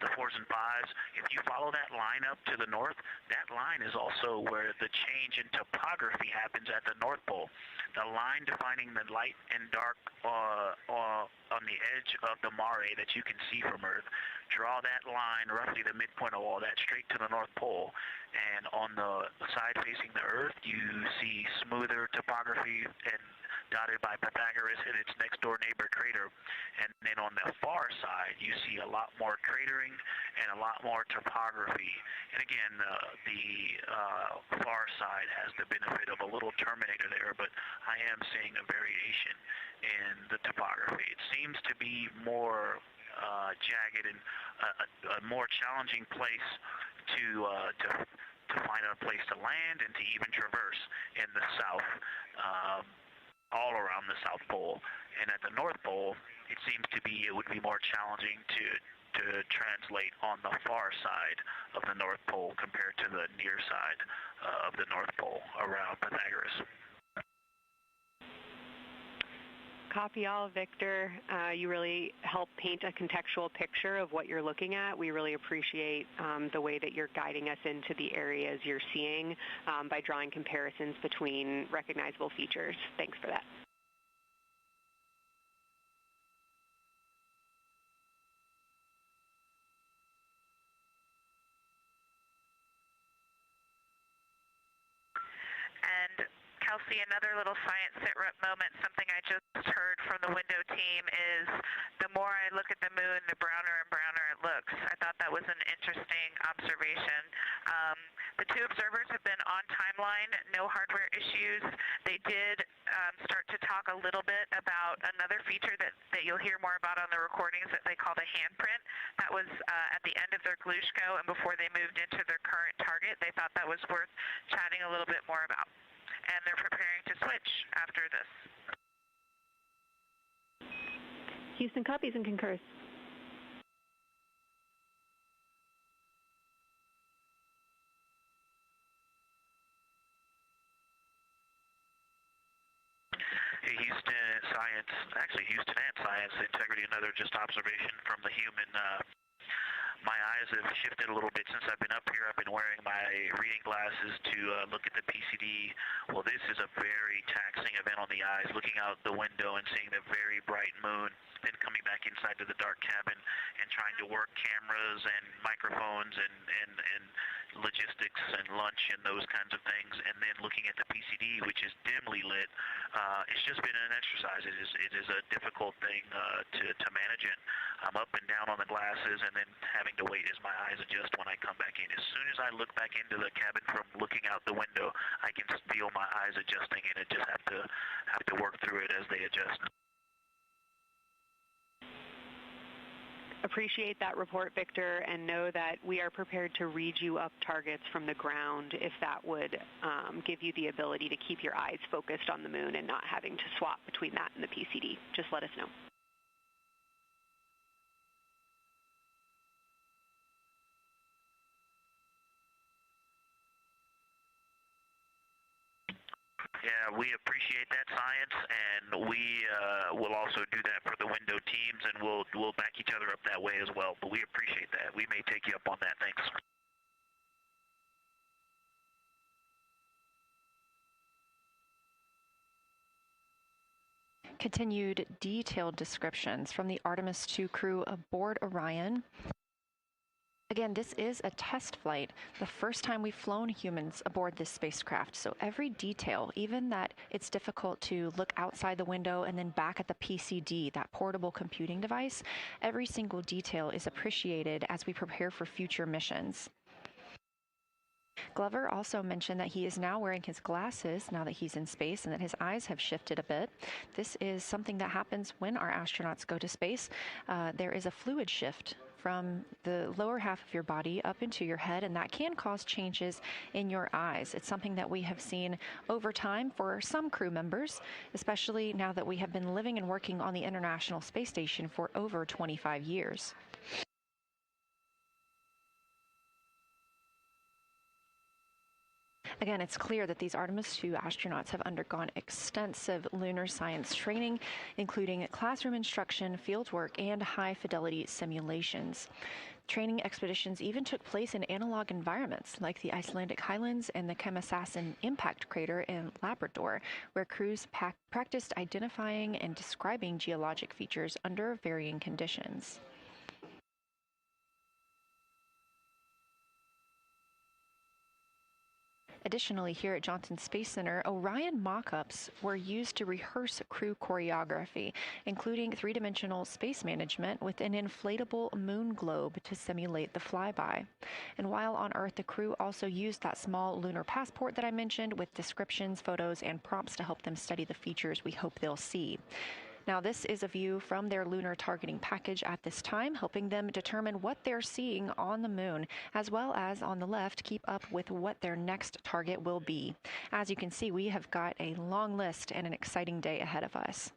the 4s and 5s. If you follow that line up to the north, that line is also where the change in topography happens at the North Pole. The line defining the light and dark on the edge of the mare that you can see from Earth. Draw that line, roughly the midpoint of all that, straight to the North Pole. And on the side facing the Earth, you see smoother topography and dotted by Pythagoras and its next door neighbor crater. And then on the far side, you see a lot more cratering and a lot more topography. And again, the far side has the benefit of a little terminator there, but I am seeing a variation in the topography. It seems to be more jagged and a more challenging place to find a place to land and to even traverse in the south, all around the South Pole. And at the North Pole, it seems to be, it would be more challenging to translate on the far side of the North Pole compared to the near side of the North Pole around Pythagoras. Copy all, Victor. You really help paint a contextual picture of what you're looking at. We really appreciate the way that you're guiding us into the areas you're seeing by drawing comparisons between recognizable features. Thanks for that. And Kelsey, another little science sit rep moment, something I just heard from the window team is the more I look at the moon, the browner and browner it looks. I thought that was an interesting observation. The 2 observers have been on timeline, no hardware issues. They did start to talk a little bit about another feature that you'll hear more about on the recordings that they call the handprint. That was at the end of their Glushko and before they moved into their current target. They thought that was worth chatting a little bit more about. And they're preparing to switch after this. Houston copies and concurs. Hey, Houston and Science Integrity, another just observation from the human. My eyes have shifted a little bit since I've been up here. I've been wearing my reading glasses to look at the PCD. Well, this is a very taxing event on the eyes, looking out the window and seeing the very bright moon, then coming back inside to the dark cabin and trying to work cameras and microphones and logistics and lunch and those kinds of things, and then looking at the PCD, which is dimly lit. It's just been an exercise. It is a difficult thing to manage it. I'm up and down on the glasses and then having to wait as my eyes adjust when I come back in. As soon as I look back into the cabin from looking out the window, I can feel my eyes adjusting, and I just have to work through it as they adjust. Appreciate that report, Victor, and know that we are prepared to read you up targets from the ground if that would give you the ability to keep your eyes focused on the moon and not having to swap between that and the PCD. Just let us know. Yeah, we appreciate that, Science, and we will also do that for the window teams, and we'll back each other up that way as well. But we appreciate that. We may take you up on that. Thanks. Continued detailed descriptions from the Artemis II crew aboard Orion Again, this is a test flight, the first time we've flown humans aboard this spacecraft. So every detail, even that it's difficult to look outside the window and then back at the PCD, that portable computing device, every single detail is appreciated as we prepare for future missions. Glover also mentioned that he is now wearing his glasses now that he's in space and that his eyes have shifted a bit. This is something that happens when our astronauts go to space. There is a fluid shift from the lower half of your body up into your head, and that can cause changes in your eyes. It's something that we have seen over time for some crew members, especially now that we have been living and working on the International Space Station for over 25 years. Again, it's clear that these Artemis II astronauts have undergone extensive lunar science training, including classroom instruction, fieldwork, and high-fidelity simulations. Training expeditions even took place in analog environments like the Icelandic highlands and the Kemasassen impact crater in Labrador, where crews practiced identifying and describing geologic features under varying conditions. Additionally, here at Johnson Space Center, Orion mock-ups were used to rehearse crew choreography, including three-dimensional space management with an inflatable moon globe to simulate the flyby. And while on Earth, the crew also used that small lunar passport that I mentioned with descriptions, photos, and prompts to help them study the features we hope they'll see. Now, this is a view from their lunar targeting package at this time, helping them determine what they're seeing on the moon, as well as on the left, keep up with what their next target will be. As you can see, we have got a long list and an exciting day ahead of us.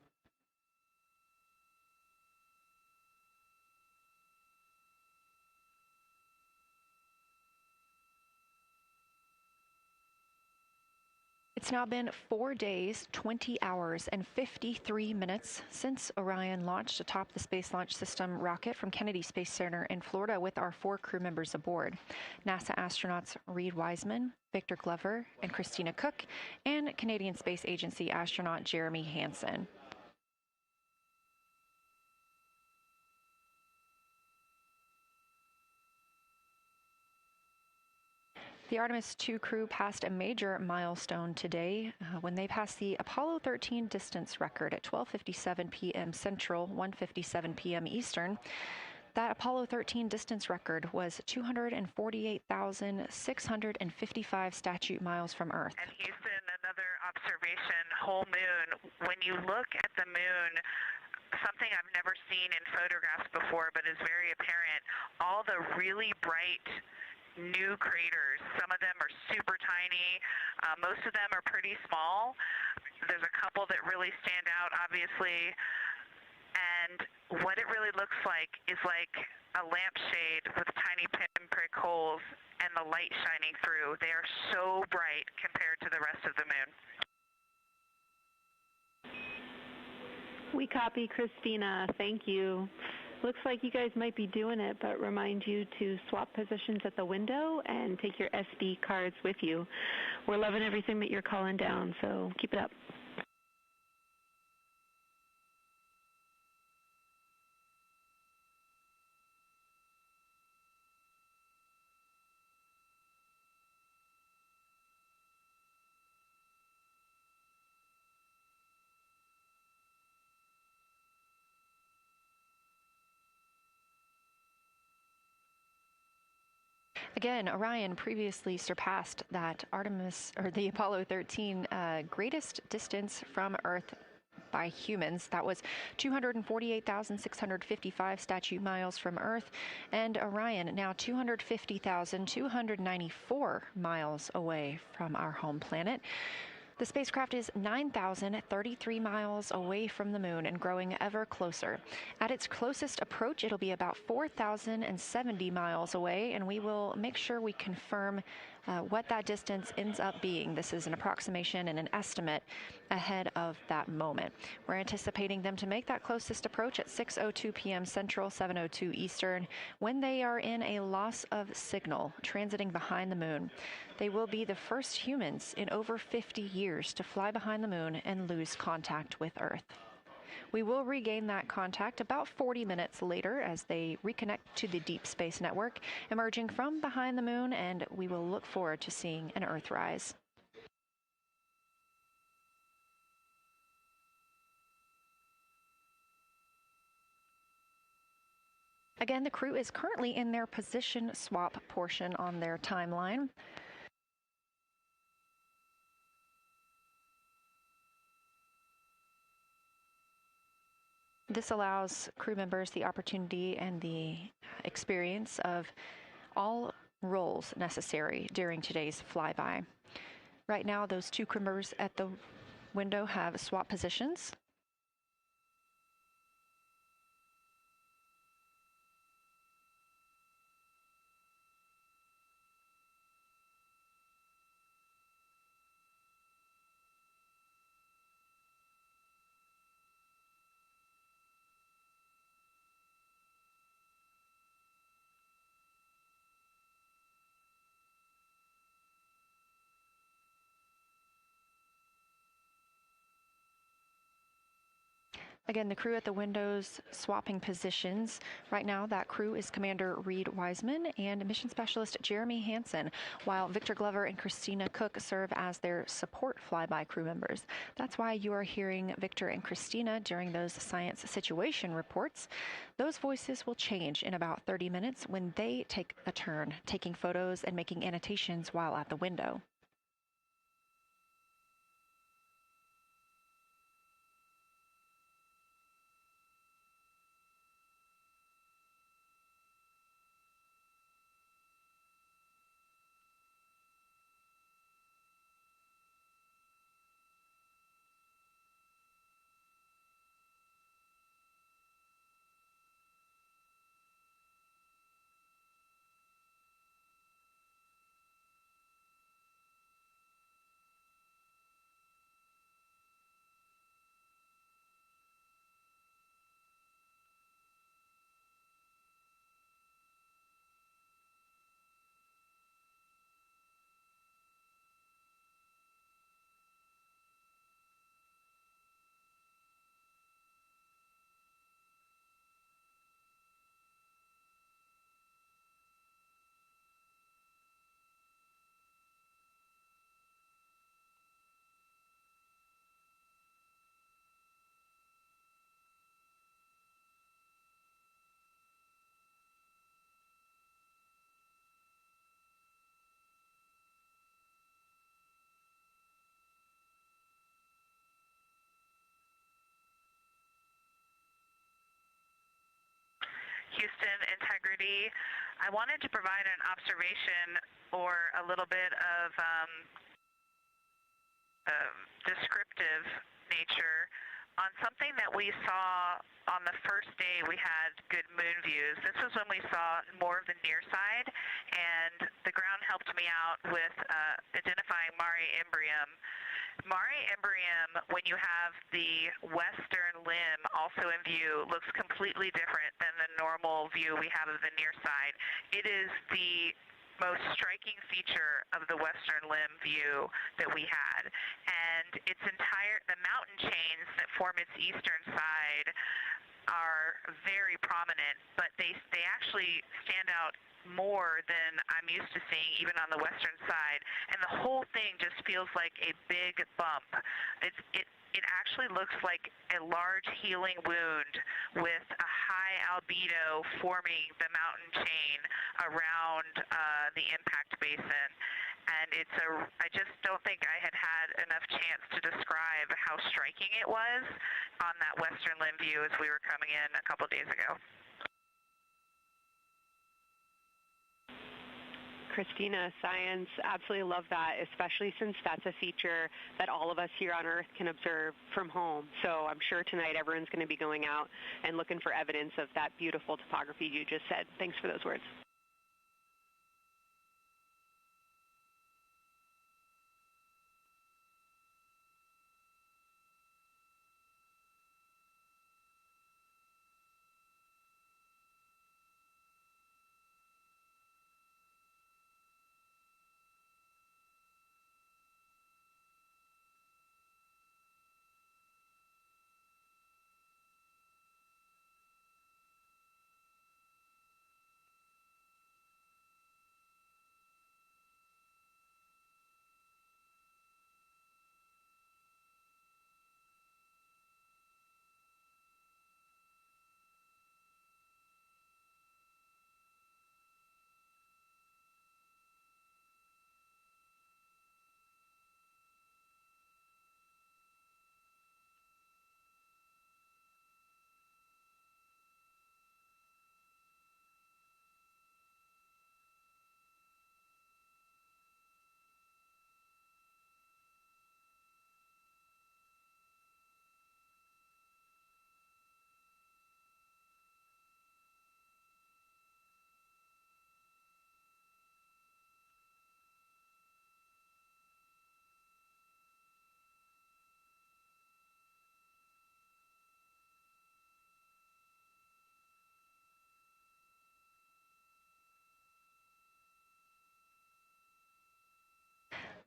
It's now been 4 days, 20 hours, and 53 minutes since Orion launched atop the Space Launch System rocket from Kennedy Space Center in Florida with our 4 crew members aboard. NASA astronauts Reed Wiseman, Victor Glover, and Christina Cook, and Canadian Space Agency astronaut Jeremy Hansen. The Artemis II crew passed a major milestone today when they passed the Apollo 13 distance record at 12:57 p.m. Central, 1:57 p.m. Eastern. That Apollo 13 distance record was 248,655 statute miles from Earth. And Houston, another observation, whole moon. When you look at the moon, something I've never seen in photographs before, but is very apparent, all the really bright new craters. Some of them are super tiny. Most of them are pretty small. There's a couple that really stand out, obviously. And what it really looks like is like a lampshade with tiny pinprick holes and the light shining through. They are so bright compared to the rest of the moon. We copy, Christina. Thank you. Looks like you guys might be doing it, but remind you to swap positions at the window and take your SD cards with you. We're loving everything that you're calling down, so keep it up. Again, Orion previously surpassed that the Apollo 13 greatest distance from Earth by humans. That was 248,655 statute miles from Earth, and Orion now 250,294 miles away from our home planet. The spacecraft is 9,033 miles away from the moon and growing ever closer. At its closest approach, it'll be about 4,070 miles away, and we will make sure we confirm what that distance ends up being. This is an approximation and an estimate ahead of that moment. We're anticipating them to make that closest approach at 6:02 p.m. Central, 7:02 Eastern, when they are in a loss of signal, transiting behind the moon. They will be the first humans in over 50 years to fly behind the moon and lose contact with Earth. We will regain that contact about 40 minutes later as they reconnect to the Deep Space Network, emerging from behind the moon, and we will look forward to seeing an Earthrise. Again, the crew is currently in their position swap portion on their timeline. This allows crew members the opportunity and the experience of all roles necessary during today's flyby. Right now, those two crew members at the window have swap positions. Again, the crew at the windows swapping positions. Right now, that crew is Commander Reed Wiseman and Mission Specialist Jeremy Hansen, while Victor Glover and Christina Cook serve as their support flyby crew members. That's why you are hearing Victor and Christina during those science situation reports. Those voices will change in about 30 minutes when they take a turn, taking photos and making annotations while at the window. Houston, integrity. I wanted to provide an observation or a little bit of descriptive nature on something that we saw on the first day we had good moon views. This was when we saw more of the near side, and the ground helped me out with identifying Mare Imbrium. Mare Imbrium, when you have the western limb also in view, looks completely different than the normal view we have of the near side. It is the most striking feature of the western limb view that we had. And the mountain chains that form its eastern side are very prominent, but they actually stand out more than I'm used to seeing even on the western side, and the whole thing just feels like a big bump. It actually looks like a large healing wound with a high albedo forming the mountain chain around the impact basin. And I just don't think I had enough chance to describe how striking it was on that western limb view as we were coming in a couple days ago. Christina, science, absolutely love that, especially since that's a feature that all of us here on Earth can observe from home. So I'm sure tonight everyone's going to be going out and looking for evidence of that beautiful topography you just said. Thanks for those words.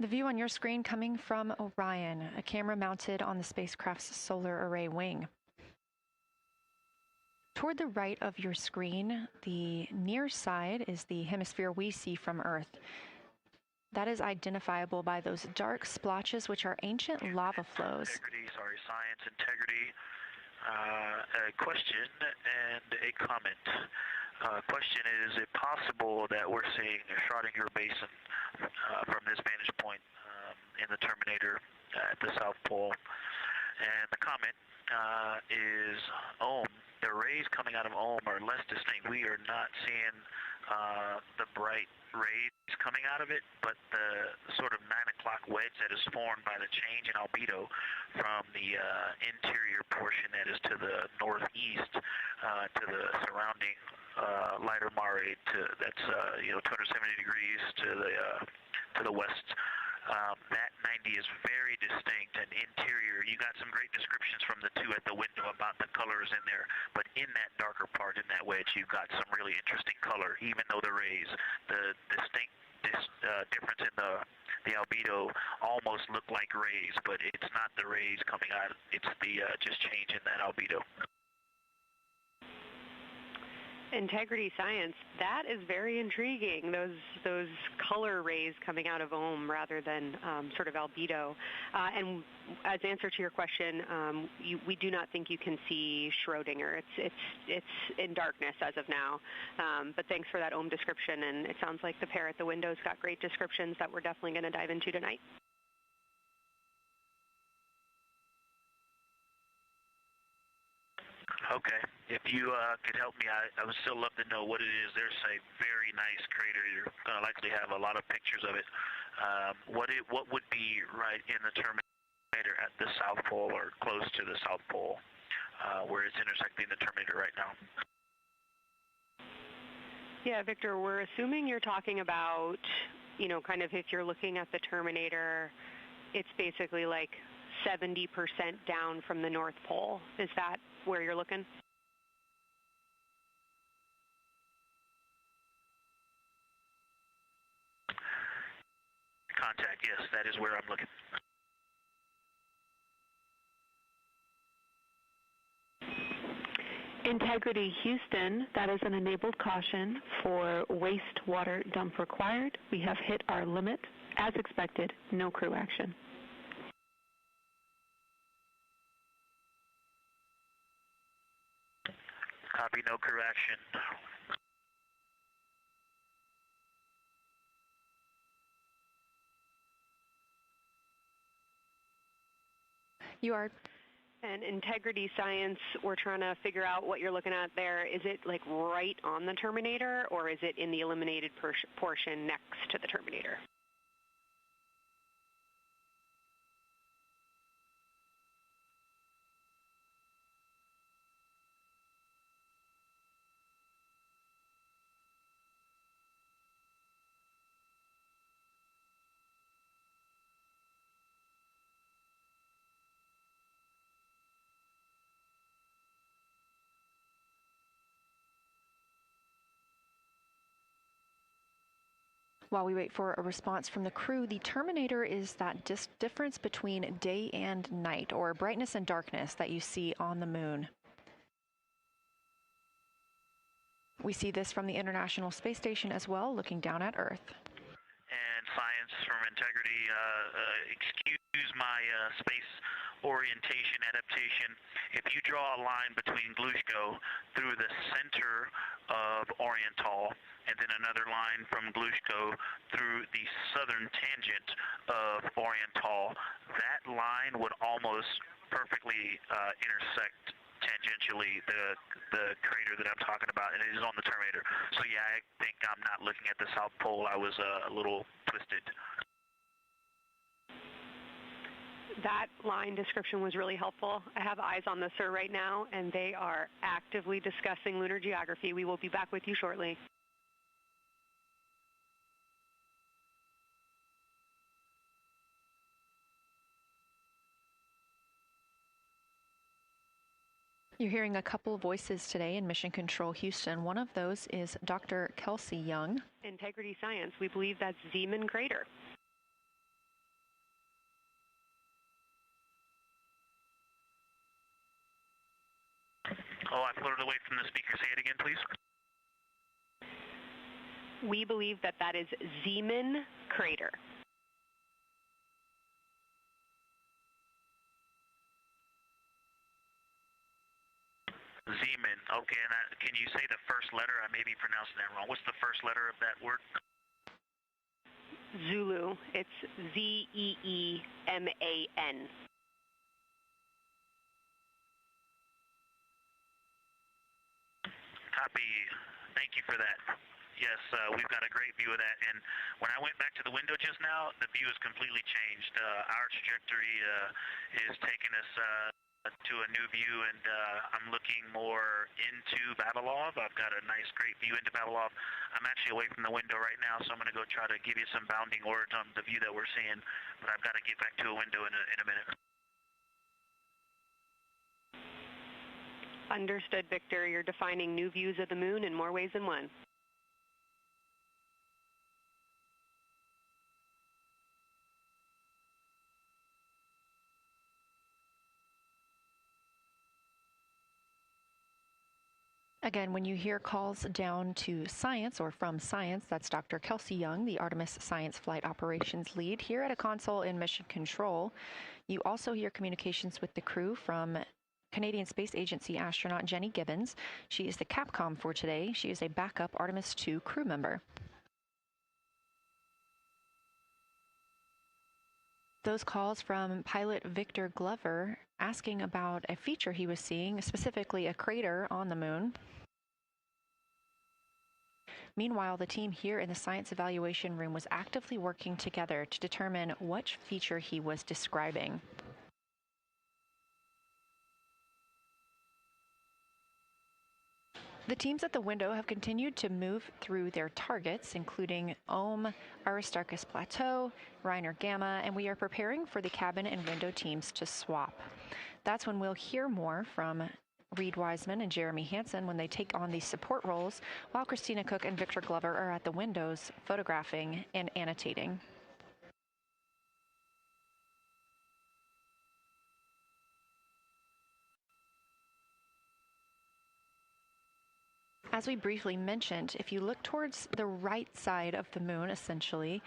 The view on your screen coming from Orion, a camera mounted on the spacecraft's solar array wing. Toward the right of your screen, the near side is the hemisphere we see from Earth. That is identifiable by those dark splotches, which are ancient lava flows. Science integrity. A question and a comment. Question is it possible that we're seeing a Schrodinger basin from this vantage point in the Terminator at the South Pole? And the comment is the rays coming out of Ohm are less distinct. We are not seeing the bright rays coming out of it, but the sort of 9 o'clock wedge that is formed by the change in albedo from the interior portion that is to the northeast to the surrounding lighter mare that's 270 degrees to the west. That 90 is very distinct and interior. You got some great descriptions from the two at the window about the colors in there, but in that darker part, in that wedge, you've got some really interesting color, even though the rays, the distinct difference in the albedo almost look like rays, but it's not the rays coming out, it's the just change in that albedo. Integrity science, that is very intriguing, those color rays coming out of Ohm rather than sort of albedo. And as answer to your question, we do not think you can see Schrodinger. It's in darkness as of now. But thanks for that Ohm description, and it sounds like the pair at the windows got great descriptions that we're definitely going to dive into tonight. Okay. If you could help me, I would still love to know what it is. There's a very nice crater. You're going to likely have a lot of pictures of it. What would be right in the Terminator at the South Pole or close to the South Pole where it's intersecting the Terminator right now? Yeah, Victor, we're assuming you're talking about, kind of if you're looking at the Terminator, it's basically like 70% down from the North Pole. Is that where you're looking? Contact, yes, that is where I'm looking. Integrity Houston, that is an enabled caution for wastewater dump required. We have hit our limit. As expected, no crew action. Copy, no crew action. You are. And integrity science, we're trying to figure out what you're looking at there. Is it like right on the Terminator, or is it in the eliminated portion next to the Terminator? While we wait for a response from the crew, the Terminator is that difference between day and night, or brightness and darkness, that you see on the moon. We see this from the International Space Station as well, looking down at Earth. And science from integrity, excuse my space orientation adaptation. If you draw a line between Glushko through the center of Oriental, and then another line from Glushko through the southern tangent of Oriental, that line would almost perfectly intersect tangentially the crater that I'm talking about, and it is on the Terminator. So yeah, I think I'm not looking at the South Pole. I was a little twisted. That line description was really helpful. I have eyes on the SIR right now, and they are actively discussing lunar geography. We will be back with you shortly. You're hearing a couple of voices today in Mission Control Houston. One of those is Dr. Kelsey Young. Integrity Science, we believe that's Zeeman Crater. Oh, I floated away from the speaker. Say it again, please. We believe that that is Zeeman Crater. Zeeman. Okay, and can you say the first letter? I may be pronouncing that wrong. What's the first letter of that word? Zulu. It's Z-E-E-M-A-N. Copy. Thank you for that. Yes, we've got a great view of that. And when I went back to the window just now, the view has completely changed. Our trajectory is taking us to a new view, and I'm looking more into Vavilov. I've got a nice, great view into Vavilov. I'm actually away from the window right now, so I'm going to go try to give you some bounding words on the view that we're seeing. But I've got to get back to a window in a minute. Understood, Victor. You're defining new views of the moon in more ways than one. Again, when you hear calls down to science or from science, that's Dr. Kelsey Young, the Artemis Science Flight Operations Lead here at a console in Mission Control. You also hear communications with the crew from Canadian Space Agency astronaut Jenny Gibbons. She is the Capcom for today. She is a backup Artemis II crew member. Those calls from pilot Victor Glover asking about a feature he was seeing, specifically a crater on the moon. Meanwhile, the team here in the science evaluation room was actively working together to determine which feature he was describing. The teams at the window have continued to move through their targets, including Ohm, Aristarchus Plateau, Reiner Gamma, and we are preparing for the cabin and window teams to swap. That's when we'll hear more from Reed Wiseman and Jeremy Hansen when they take on these support roles, while Christina Cook and Victor Glover are at the windows photographing and annotating. As we briefly mentioned, if you look towards the right side of the moon, essentially,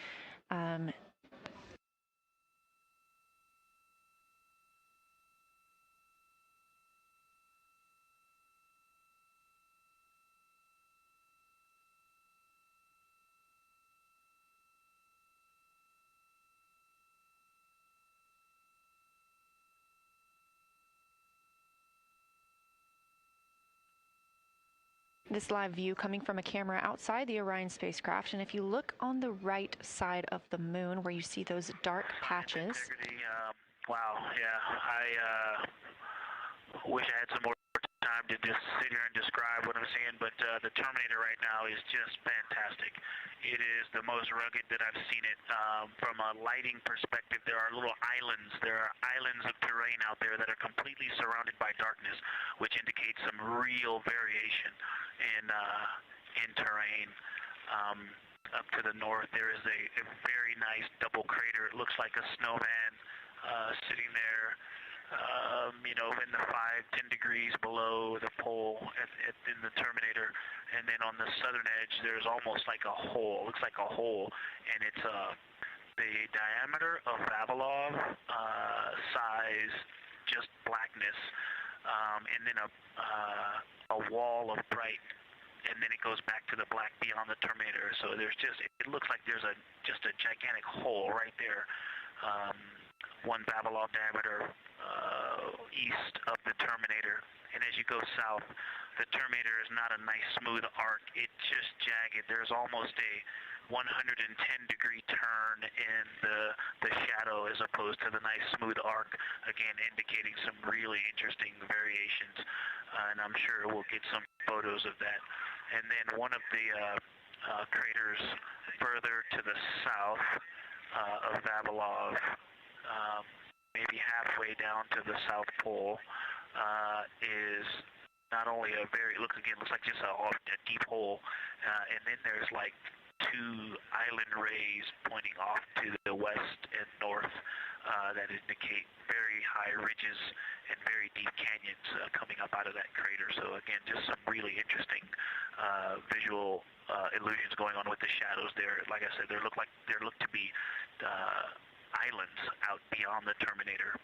this live view coming from a camera outside the Orion spacecraft, and if you look on the right side of the moon where you see those dark patches. Wow, yeah, I wish I had some more time to just sit here and describe what I'm seeing, but the Terminator right now is just fantastic. It is the most rugged that I've seen it. From a lighting perspective, there are little islands. There are islands of terrain out there that are completely surrounded by darkness, which indicates some real variation in terrain. Up to the north, there is a very nice double crater. It looks like a snowman sitting there, in the 5-10 degrees below the pole in the Terminator. And then on the southern edge, there's almost like a hole. Looks like a hole, and it's the diameter of Vavilov size, just blackness, and then a wall of bright, and then it goes back to the black beyond the Terminator. So there's it looks like there's just a gigantic hole right there, 1 Vavilov diameter east of the Terminator. And as you go south, the Terminator is not a nice smooth arc. It's just jagged. There's almost a 110-degree turn in the shadow as opposed to the nice smooth arc, again indicating some really interesting variations. And I'm sure we'll get some photos of that. And then one of the craters further to the south of Vavilov, maybe halfway down to the South Pole, is not only looks like just a deep hole, and then there's like 2 island rays pointing off to the west and north that indicate very high ridges and very very deep canyons coming up out of that crater. So again, just some really interesting visual illusions going on with the shadows there. Like I said, they look to be islands out beyond the terminator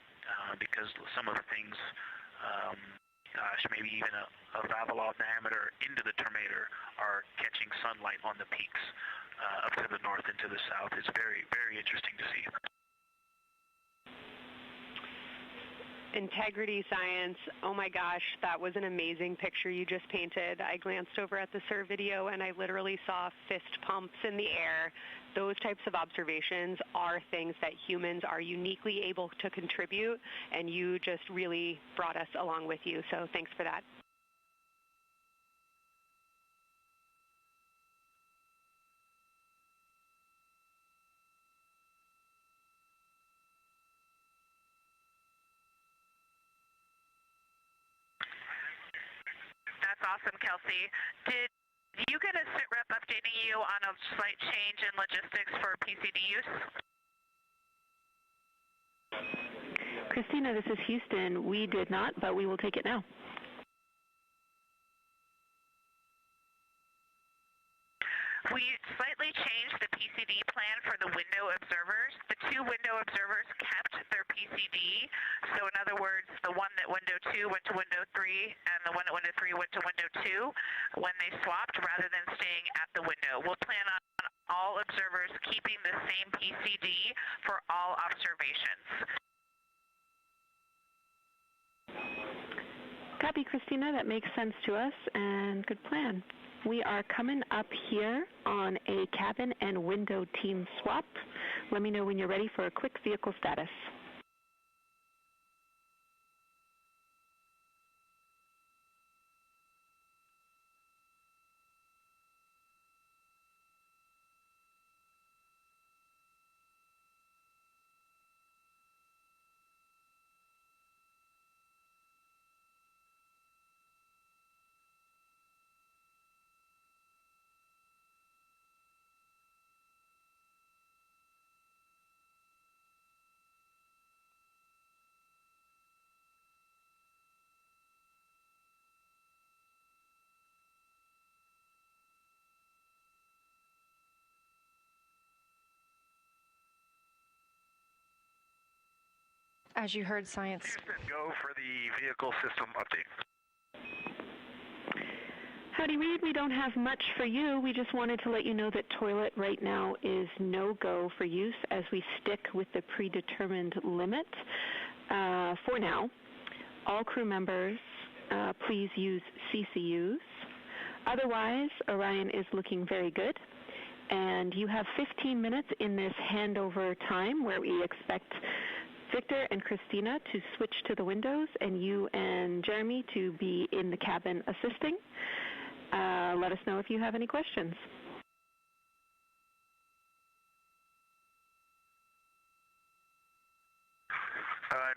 because some of the things, gosh, maybe even a Vavilov diameter into the terminator are catching sunlight on the peaks up to the north and to the south. It's very, very interesting to see. Integrity science, oh my gosh, that was an amazing picture you just painted. I glanced over at the SIR video and I literally saw fist pumps in the air. Those types of observations are things that humans are uniquely able to contribute, and you just really brought us along with you, so thanks for that. That's awesome, Kelsey. Did you get a sit rep updating you on a slight change in logistics for PCD use? Christina, this is Houston. We did not, but we will take it now. We slightly changed the PCD plan for the window observers. The two window observers kept their PCD. So in other words, the one that window 2 went to window 3 and the one at window 3 went to window 2 when they swapped rather than staying at the window. We'll plan on all observers keeping the same PCD for all observations. Copy, Christina. That makes sense to us, and good plan. We are coming up here on a cabin and window team swap. Let me know when you're ready for a quick vehicle status. As you heard, science. Houston, go for the vehicle system update. Howdy, Reed. We don't have much for you. We just wanted to let you know that toilet right now is no-go for use as we stick with the predetermined limit for now. All crew members, please use CCUs. Otherwise, Orion is looking very good. And you have 15 minutes in this handover time where we expect Victor and Christina to switch to the windows and you and Jeremy to be in the cabin assisting. Let us know if you have any questions.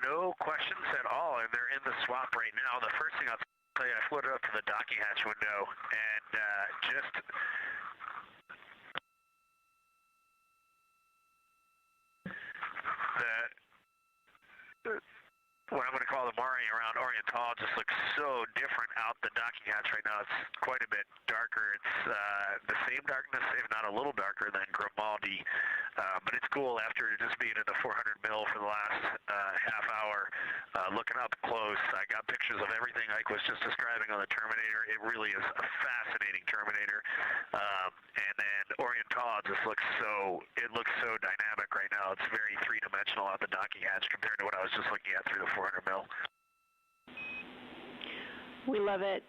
No questions at all, and they're in the swap right now. The first thing I'll tell you, I floated up to the docking hatch window and just what I'm going to call the Mari around Oriental just looks so different out the docking hatch right now. It's quite a bit darker. It's the same darkness, if not a little darker than Grimaldi, but it's cool after just being in the 400 mil for the last half hour. Looking up close, I got pictures of everything Ike was just describing on the Terminator. It really is a fascinating Terminator. And then Oriental just looks so dynamic right now. It's very three-dimensional out the docking hatch compared to what I was just looking at through the 400 mil. We love it.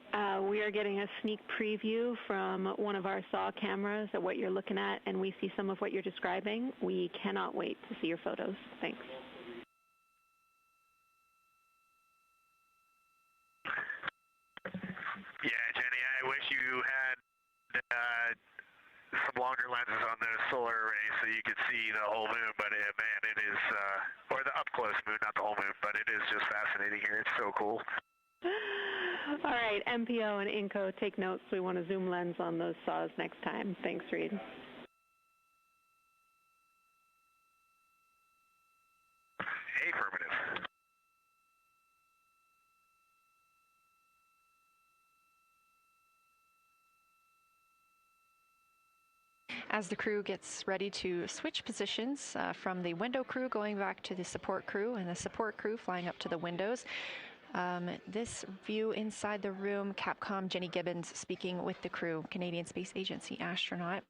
We are getting a sneak preview from one of our SAW cameras at what you're looking at, and we see some of what you're describing. We cannot wait to see your photos. Thanks. Yeah, Jenny, I wish you had some longer lenses on the solar array so you could see the whole moon, but man, it is, or the up-close moon, not the whole moon, but it is just fascinating here. It's so cool. All right, MPO and INCO, take notes. We want a zoom lens on those saws next time. Thanks, Reed. Affirmative. As the crew gets ready to switch positions from the window crew going back to the support crew and the support crew flying up to the windows, this view inside the room, Capcom Jenny Gibbons speaking with the crew, Canadian Space Agency astronaut.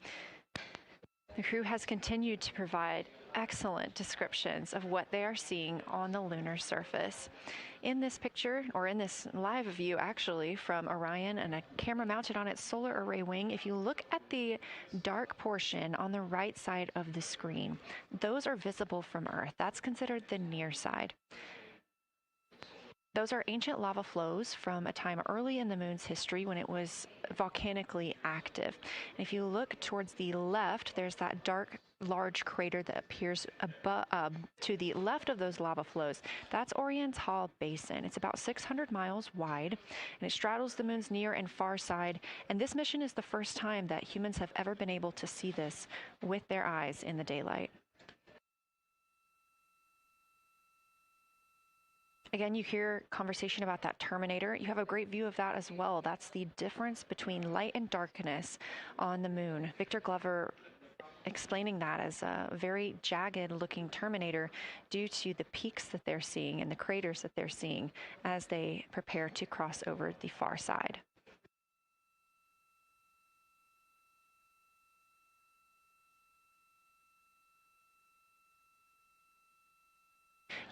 The crew has continued to provide excellent descriptions of what they are seeing on the lunar surface. In this picture, or in this live view actually, from Orion and a camera mounted on its solar array wing, if you look at the dark portion on the right side of the screen, those are visible from Earth. That's considered the near side. Those are ancient lava flows from a time early in the moon's history when it was volcanically active. And if you look towards the left, there's that dark, large crater that appears to the left of those lava flows. That's Oriental Basin. It's about 600 miles wide, and it straddles the moon's near and far side. And this mission is the first time that humans have ever been able to see this with their eyes in the daylight. Again, you hear conversation about that terminator. You have a great view of that as well. That's the difference between light and darkness on the moon. Victor Glover explaining that as a very jagged looking terminator due to the peaks that they're seeing and the craters that they're seeing as they prepare to cross over the far side.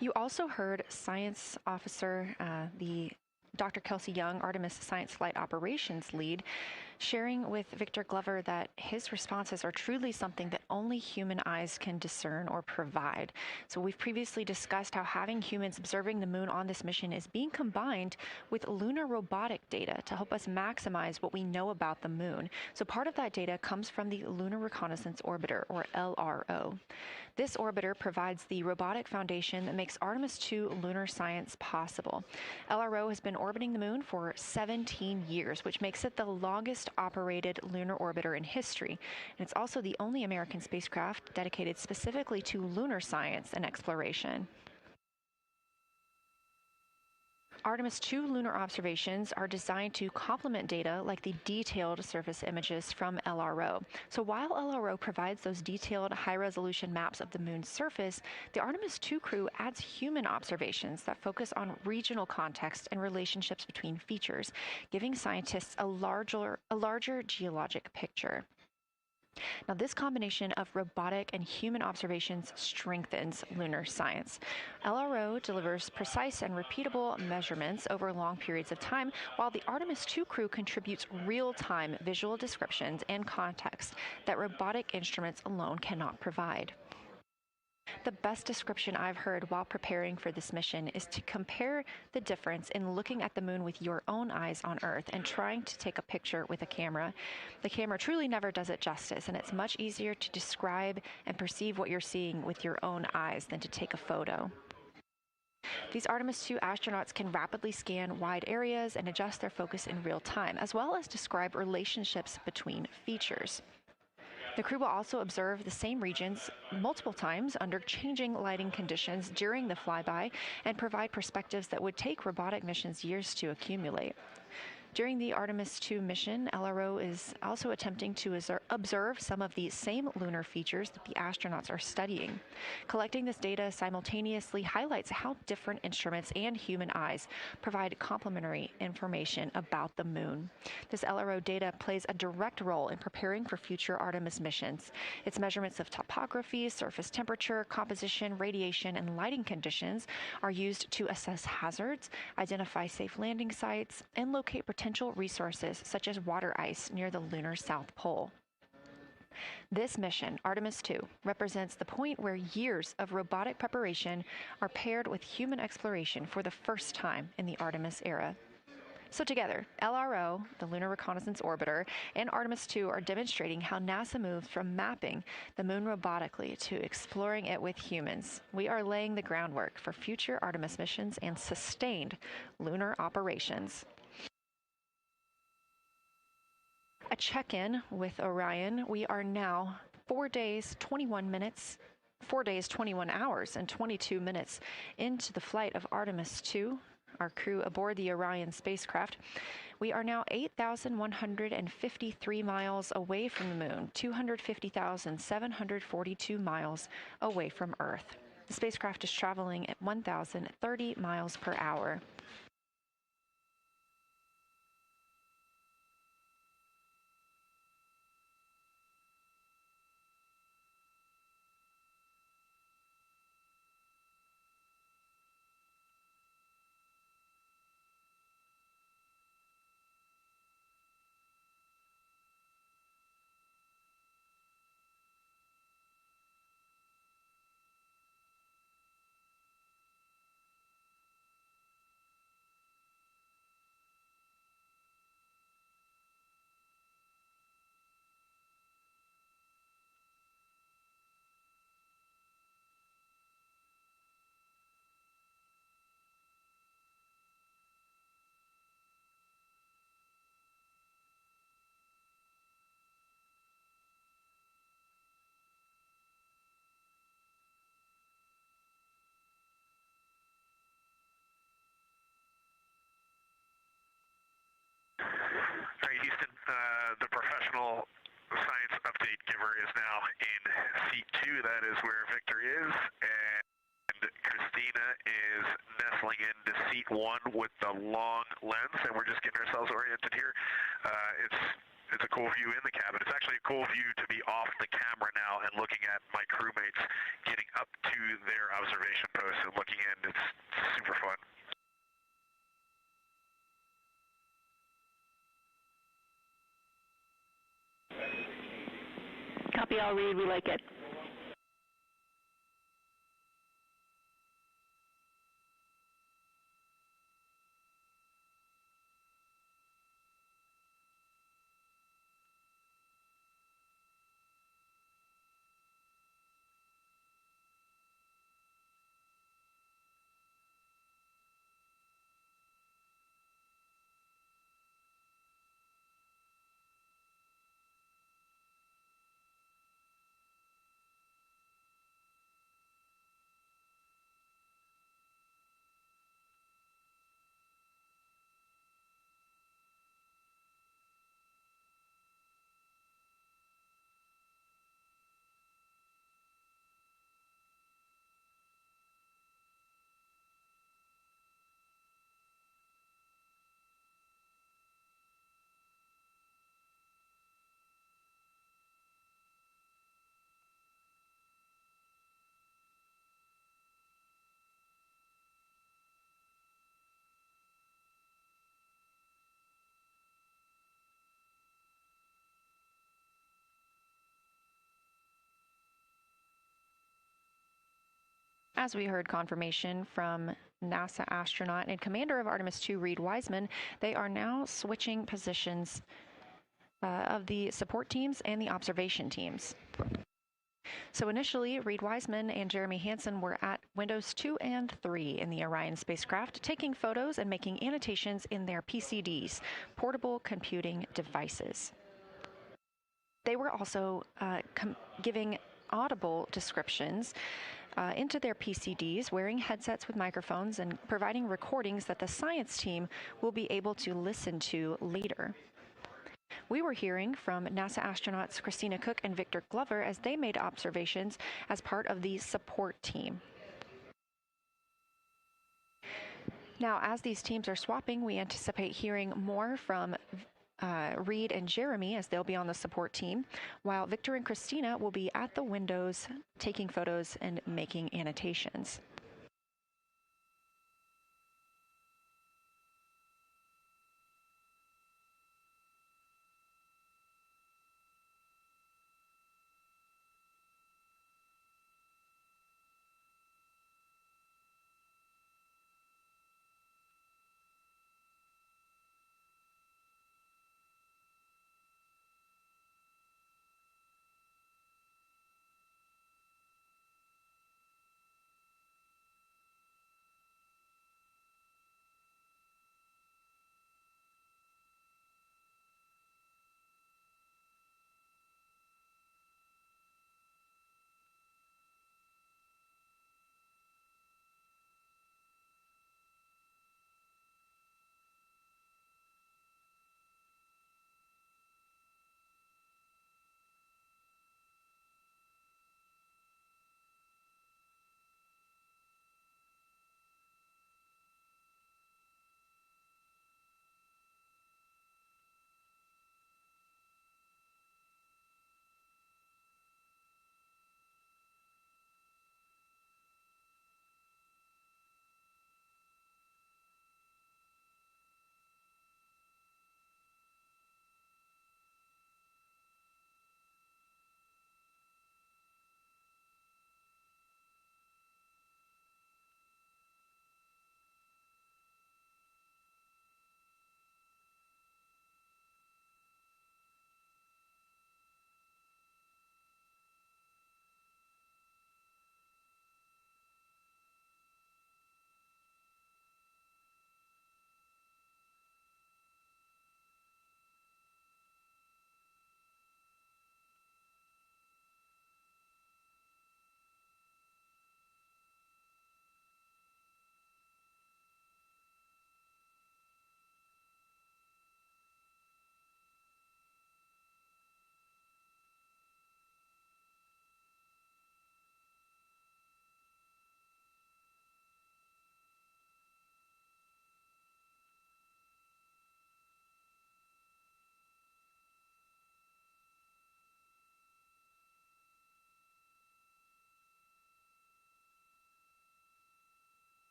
You also heard science officer, the Dr. Kelsey Young, Artemis Science Flight Operations lead, sharing with Victor Glover that his responses are truly something that only human eyes can discern or provide. So we've previously discussed how having humans observing the moon on this mission is being combined with lunar robotic data to help us maximize what we know about the moon. So part of that data comes from the Lunar Reconnaissance Orbiter, or LRO. This orbiter provides the robotic foundation that makes Artemis II lunar science possible. LRO has been orbiting the moon for 17 years, which makes it the longest operated lunar orbiter in history. And it's also the only American spacecraft dedicated specifically to lunar science and exploration. Artemis II lunar observations are designed to complement data like the detailed surface images from LRO. So while LRO provides those detailed high-resolution maps of the moon's surface, the Artemis II crew adds human observations that focus on regional context and relationships between features, giving scientists a larger geologic picture. Now, this combination of robotic and human observations strengthens lunar science. LRO delivers precise and repeatable measurements over long periods of time, while the Artemis II crew contributes real-time visual descriptions and context that robotic instruments alone cannot provide. The best description I've heard while preparing for this mission is to compare the difference in looking at the moon with your own eyes on Earth and trying to take a picture with a camera. The camera truly never does it justice, and it's much easier to describe and perceive what you're seeing with your own eyes than to take a photo. These Artemis II astronauts can rapidly scan wide areas and adjust their focus in real time, as well as describe relationships between features. The crew will also observe the same regions multiple times under changing lighting conditions during the flyby and provide perspectives that would take robotic missions years to accumulate. During the Artemis II mission, LRO is also attempting to observe some of the same lunar features that the astronauts are studying. Collecting this data simultaneously highlights how different instruments and human eyes provide complementary information about the moon. This LRO data plays a direct role in preparing for future Artemis missions. Its measurements of topography, surface temperature, composition, radiation, and lighting conditions are used to assess hazards, identify safe landing sites, and locate potential resources such as water ice near the lunar South Pole. This mission, Artemis II, represents the point where years of robotic preparation are paired with human exploration for the first time in the Artemis era. So together, LRO, the Lunar Reconnaissance Orbiter, and Artemis II are demonstrating how NASA moves from mapping the moon robotically to exploring it with humans. We are laying the groundwork for future Artemis missions and sustained lunar operations. A check-in with Orion. We are now 4 days, 21 hours, and 22 minutes into the flight of Artemis II. our crew aboard the Orion spacecraft. We are now 8,153 miles away from the moon, 250,742 miles away from Earth. The spacecraft is traveling at 1,030 miles per hour. Houston, the professional science update giver is now in seat 2. That is where Victor is, and Christina is nestling into seat 1 with the long lens, and we're just getting ourselves oriented here. It's a cool view in the cabin. It's actually a cool view to be off the camera now and looking at my crewmates getting up to their observation posts and looking in. It's super fun. Copy all, Reed. We like it. As we heard confirmation from NASA astronaut and commander of Artemis II, Reed Wiseman, they are now switching positions of the support teams and the observation teams. So initially, Reed Wiseman and Jeremy Hansen were at windows 2 and 3 in the Orion spacecraft, taking photos and making annotations in their PCDs, portable computing devices. They were also giving audible descriptions into their PCDs, wearing headsets with microphones and providing recordings that the science team will be able to listen to later. We were hearing from NASA astronauts Christina Cook and Victor Glover as they made observations as part of the support team. Now, as these teams are swapping, we anticipate hearing more from Reed and Jeremy as they'll be on the support team, while Victor and Christina will be at the windows taking photos and making annotations.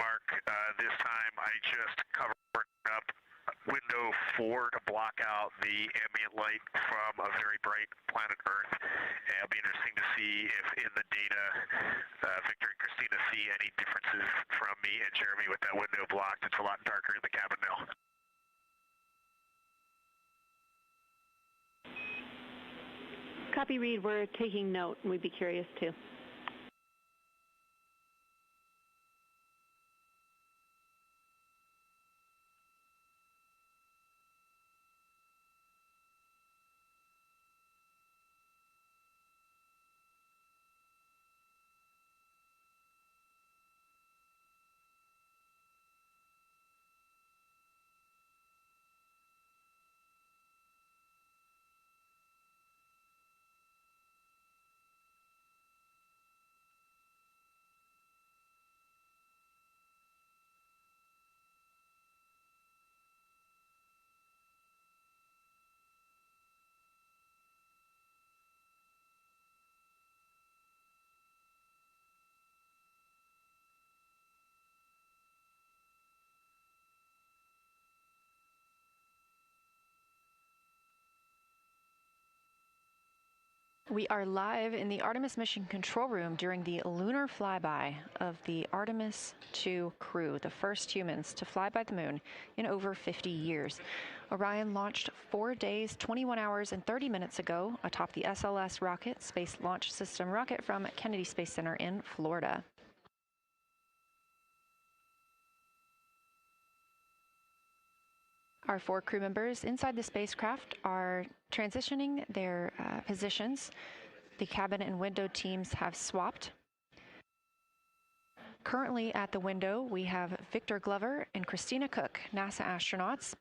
Mark. This time I just covered up window 4 to block out the ambient light from a very bright planet Earth. And it'll be interesting to see if in the data Victor and Christina see any differences from me and Jeremy with that window blocked. It's a lot darker in the cabin now. Copy, Reed. We're taking note, and we'd be curious too. We are live in the Artemis mission control room during the lunar flyby of the Artemis II crew, the first humans to fly by the moon in over 50 years. Orion launched 4 days, 21 hours, and 30 minutes ago atop the SLS rocket, Space Launch System rocket from Kennedy Space Center in Florida. Our 4 crew members inside the spacecraft are transitioning their positions. The cabin and window teams have swapped. Currently at the window, we have Victor Glover and Christina Cook, NASA astronauts,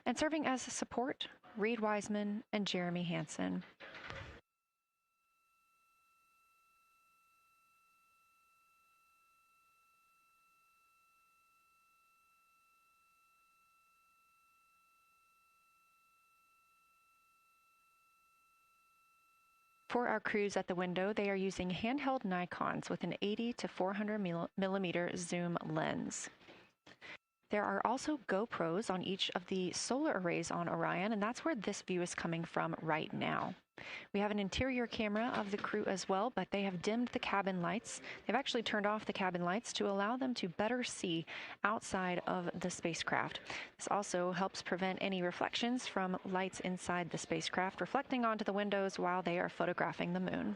and serving as support, Reed Wiseman and Jeremy Hansen. For our crews at the window, they are using handheld Nikons with an 80 to 400 millimeter zoom lens. There are also GoPros on each of the solar arrays on Orion, and that's where this view is coming from right now. We have an interior camera of the crew as well, but they have dimmed the cabin lights. They've actually turned off the cabin lights to allow them to better see outside of the spacecraft. This also helps prevent any reflections from lights inside the spacecraft reflecting onto the windows while they are photographing the moon.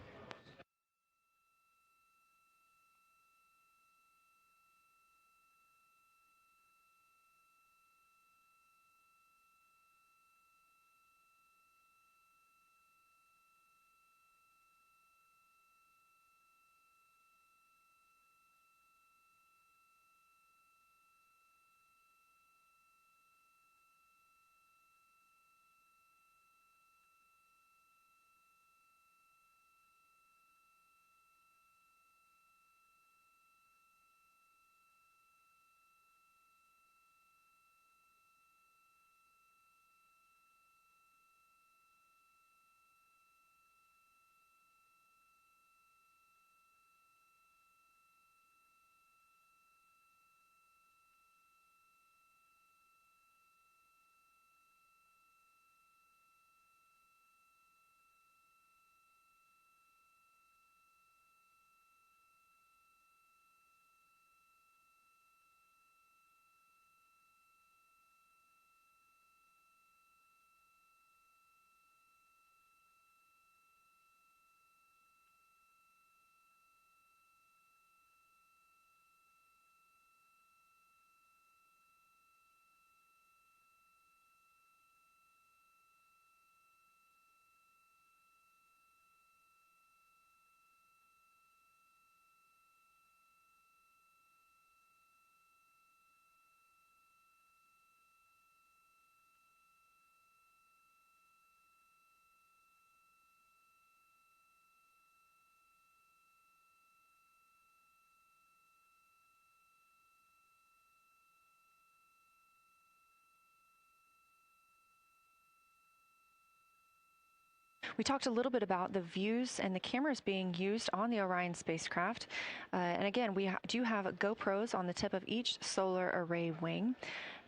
We talked a little bit about the views and the cameras being used on the Orion spacecraft. And again, we do have GoPros on the tip of each solar array wing.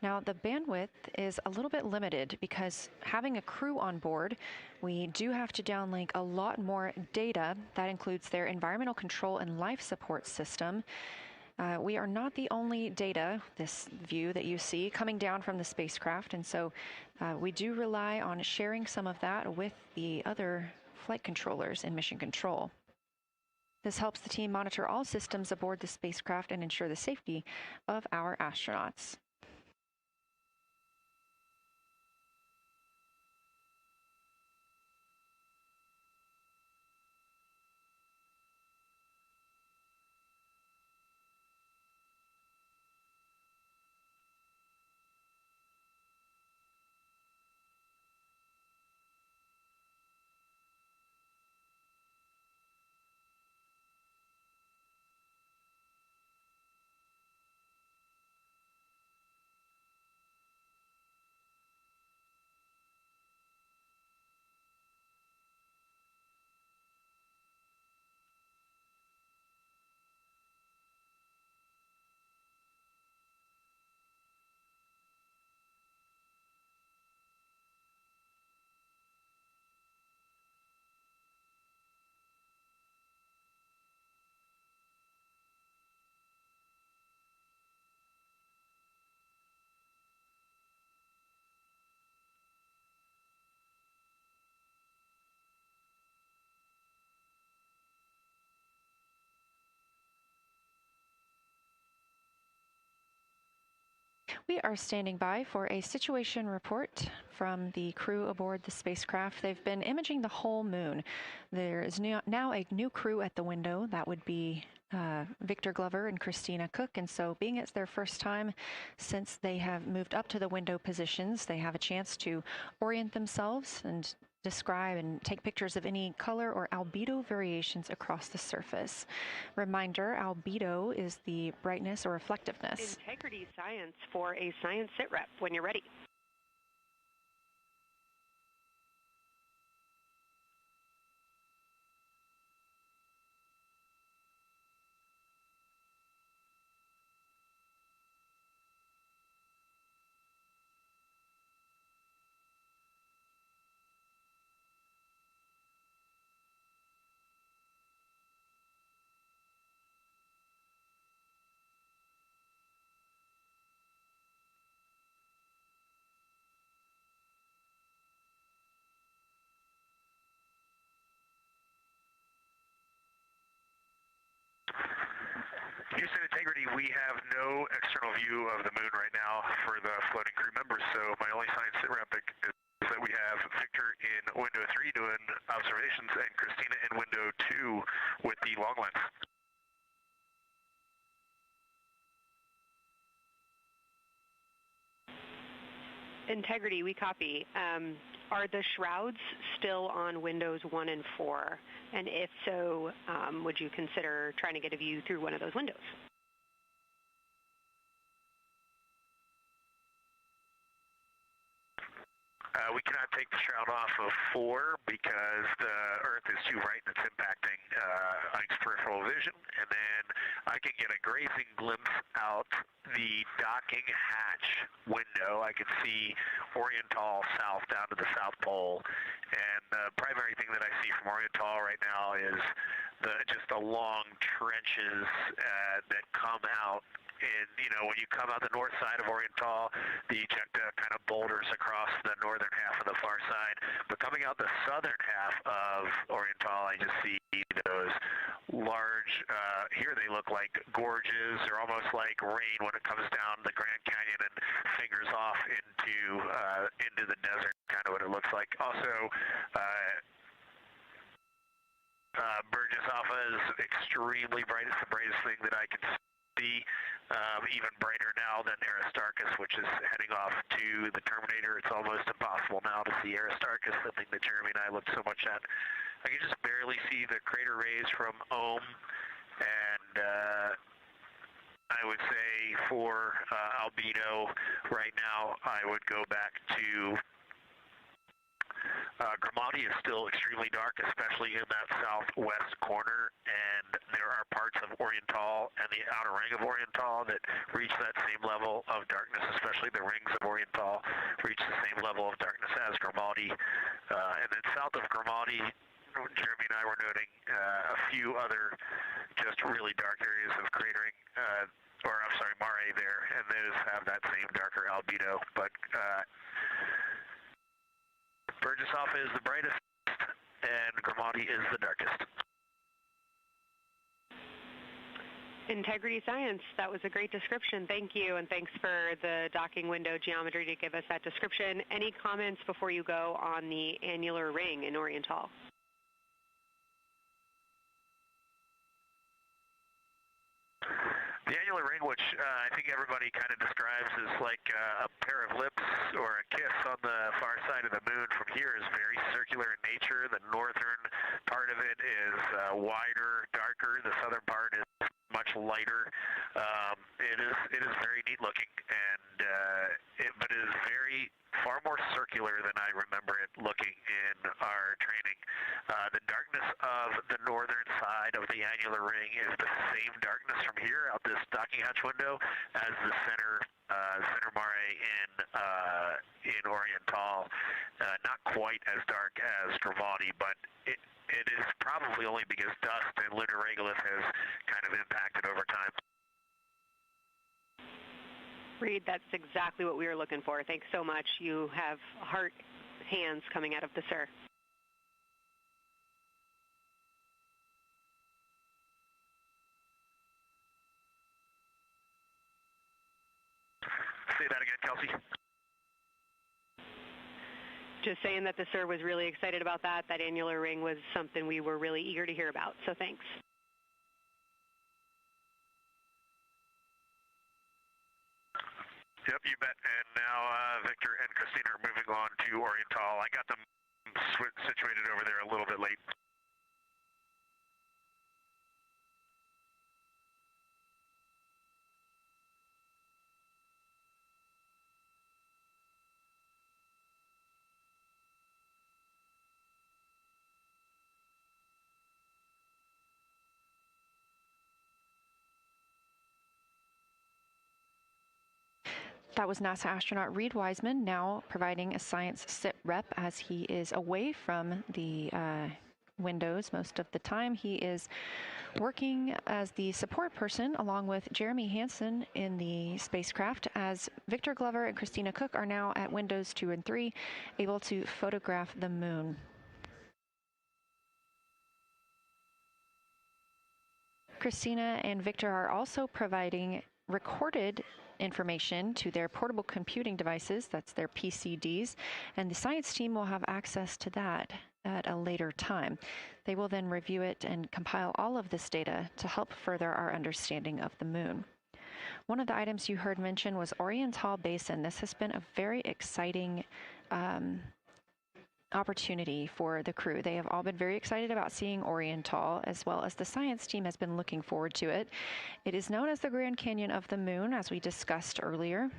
Now, the bandwidth is a little bit limited because having a crew on board, we do have to downlink a lot more data. That includes their environmental control and life support system. We are not the only data, this view that you see, coming down from the spacecraft, and so we do rely on sharing some of that with the other flight controllers in mission control. This helps the team monitor all systems aboard the spacecraft and ensure the safety of our astronauts. We are standing by for a situation report from the crew aboard the spacecraft. They've been imaging the whole moon. There is now a new crew at the window. That would be Victor Glover and Christina Cook. And so being it's their first time since they have moved up to the window positions, they have a chance to orient themselves and describe and take pictures of any color or albedo variations across the surface. Reminder, albedo is the brightness or reflectiveness. Integrity science for a science sit rep when you're ready. Houston Integrity, we have no external view of the moon right now for the floating crew members, so my only science sit rep is that we have Victor in window 3 doing observations and Christina in window 2 with the long lens. Integrity, we copy. Are the shrouds still on windows 1 and 4? And if so, would you consider trying to get a view through one of those windows? We cannot take the shroud off of 4 because the Earth is too bright and it's impacting Ike's peripheral vision. And then I can get a grazing glimpse out the docking hatch window. I can see Oriental south down to the South Pole. And the primary thing that I see from Oriental right now is just the long trenches that come out. And, you know, when you come out the north side of Oriental, the ejecta kind of boulders across the northern half of the far side. But coming out the southern half of Oriental, I just see those large, here they look like gorges. They're almost like rain when it comes down the Grand Canyon and fingers off into the desert, kind of what it looks like. Also, Burgess Alpha is extremely bright. It's the brightest thing that I can see. Even brighter now than Aristarchus, which is heading off to the Terminator. It's almost impossible now to see Aristarchus, the thing that Jeremy and I looked so much at. I can just barely see the crater rays from Ohm, and I would say for albedo right now, I would go back to Grimaldi is still extremely dark, especially in that southwest corner, and there are parts of Oriental and the outer ring of Oriental that reach that same level of darkness, especially the rings of Oriental reach the same level of darkness as Grimaldi. And then south of Grimaldi, Jeremy and I were noting a few other just really dark areas of cratering, mare there, and those have that same darker albedo, but Burgesshoff is the brightest, and Grimaldi is the darkest. Integrity Science, that was a great description. Thank you, and thanks for the docking window geometry to give us that description. Any comments before you go on the annular ring in Oriental? The annular ring, which I think everybody kind of describes as like a pair of lips or a kiss on the far side of the moon from here, is very circular in nature. The northern part of it is wider, darker. The southern part is much lighter. It is very neat looking, and but it is far more circular than I remember it looking in our training. The darkness of the northern side of the annular ring is the same darkness from here out this docking hatch window as the center mare in Oriental. Not quite as dark as Grimaldi, but it is probably only because dust and lunar regolith has kind of impacted over time. Reed, that's exactly what we were looking for. Thanks so much. You have heart hands coming out of the SIR. Say that again, Kelsey. Just saying that the SIR was really excited about that. That annular ring was something we were really eager to hear about, so thanks. Yep, you bet. And now Victor and Christina are moving on to Oriental. I got them situated over there a little bit late. That was NASA astronaut Reed Wiseman, now providing a science sit rep as he is away from the windows most of the time. He is working as the support person along with Jeremy Hansen in the spacecraft, as Victor Glover and Christina Cook are now at windows 2 and 3, able to photograph the moon. Christina and Victor are also providing recorded information to their portable computing devices, that's their PCDs, and the science team will have access to that at a later time. They will then review it and compile all of this data to help further our understanding of the moon. One of the items you heard mentioned was Oriental Basin. This has been a very exciting opportunity for the crew. They have all been very excited about seeing Oriental, as well as the science team has been looking forward to it. It is known as the Grand Canyon of the Moon, as we discussed earlier.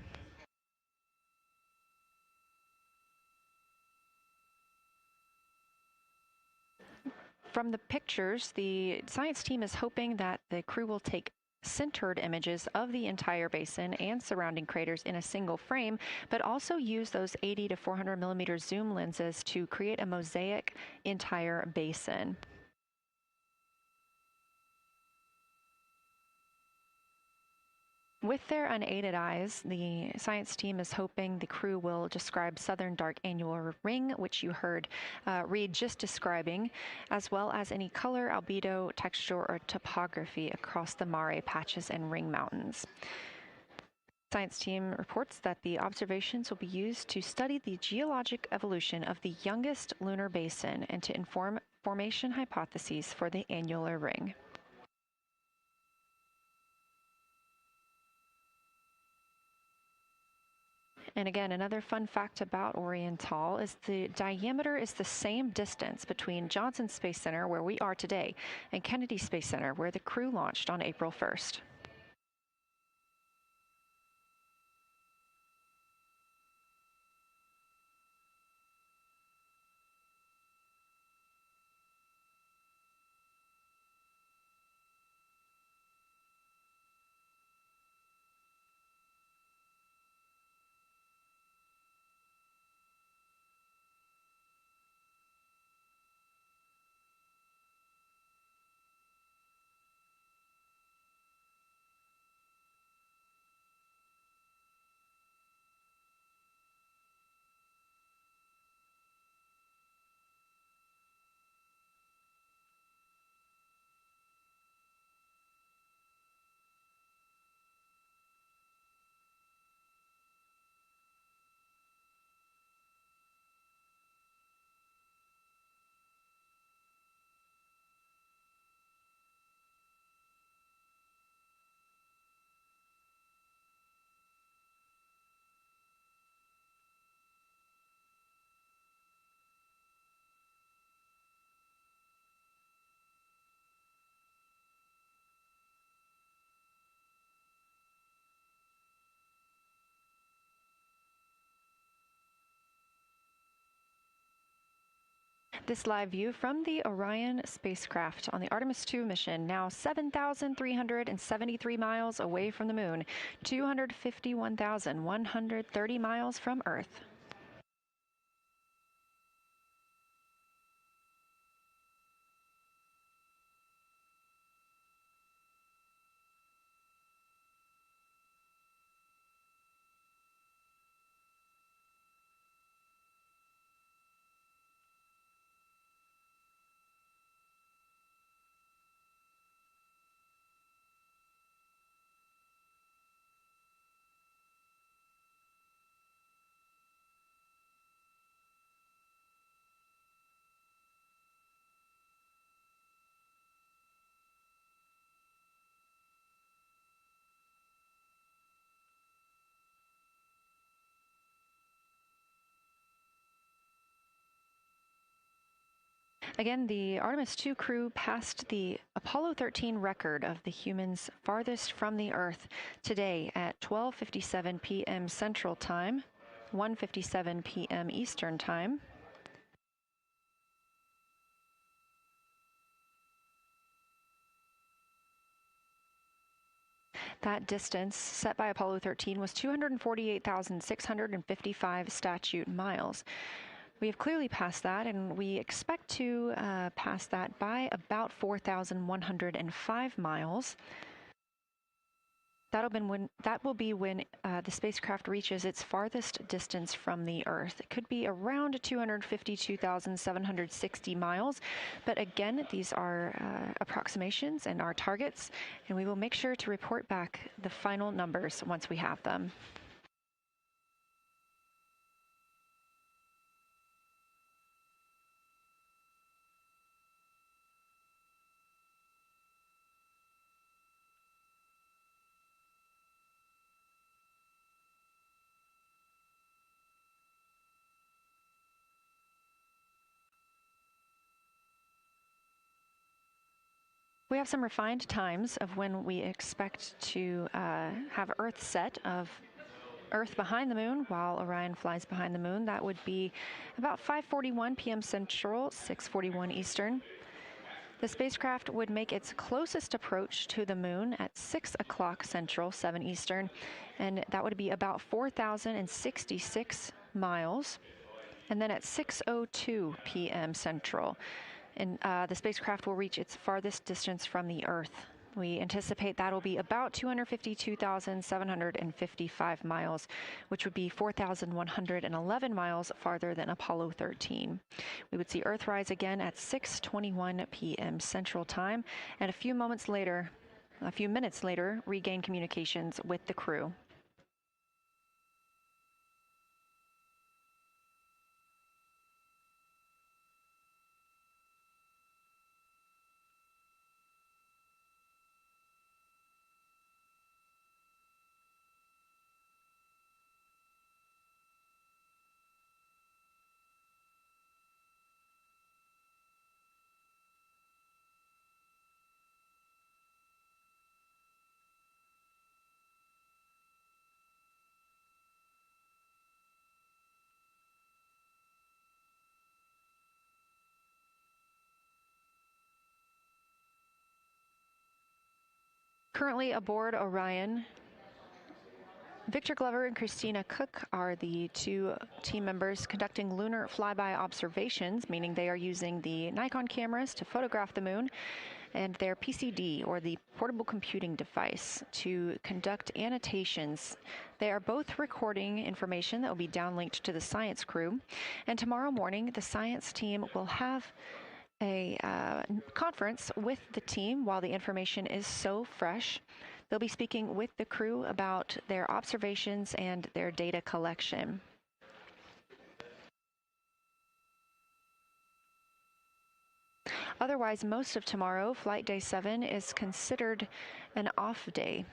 From the pictures, the science team is hoping that the crew will take centered images of the entire basin and surrounding craters in a single frame, but also use those 80 to 400 millimeter zoom lenses to create a mosaic entire basin. With their unaided eyes, the science team is hoping the crew will describe southern dark annular ring, which you heard Reed just describing, as well as any color, albedo, texture, or topography across the mare patches and ring mountains. The science team reports that the observations will be used to study the geologic evolution of the youngest lunar basin and to inform formation hypotheses for the annular ring. And again, another fun fact about Oriental is the diameter is the same distance between Johnson Space Center, where we are today, and Kennedy Space Center, where the crew launched on April 1st. This live view from the Orion spacecraft on the Artemis II mission, now 7,373 miles away from the moon, 251,130 miles from Earth. Again, the Artemis II crew passed the Apollo 13 record of the humans farthest from the Earth today at 12:57 p.m. Central Time, 1:57 p.m. Eastern Time. That distance set by Apollo 13 was 248,655 statute miles. We have clearly passed that, and we expect to pass that by about 4,105 miles. That will be when the spacecraft reaches its farthest distance from the Earth. It could be around 252,760 miles, but again, these are approximations and our targets, and we will make sure to report back the final numbers once we have them. We have some refined times of when we expect to have Earth set of Earth behind the moon while Orion flies behind the moon. That would be about 5:41 p.m. Central, 6:41 Eastern. The spacecraft would make its closest approach to the moon at 6 o'clock Central, 7 Eastern, and that would be about 4,066 miles. And then at 6:02 p.m. Central, and the spacecraft will reach its farthest distance from the Earth. We anticipate that'll be about 252,755 miles, which would be 4,111 miles farther than Apollo 13. We would see Earthrise again at 6:21 p.m. Central Time, and a few minutes later, regain communications with the crew. Currently aboard Orion, Victor Glover and Christina Cook are the two team members conducting lunar flyby observations, meaning they are using the Nikon cameras to photograph the moon, and their PCD, or the portable computing device, to conduct annotations. They are both recording information that will be downlinked to the science crew, and tomorrow morning the science team will have a conference with the team while the information is so fresh. They'll be speaking with the crew about their observations and their data collection. Otherwise, most of tomorrow, flight day 7, is considered an off day.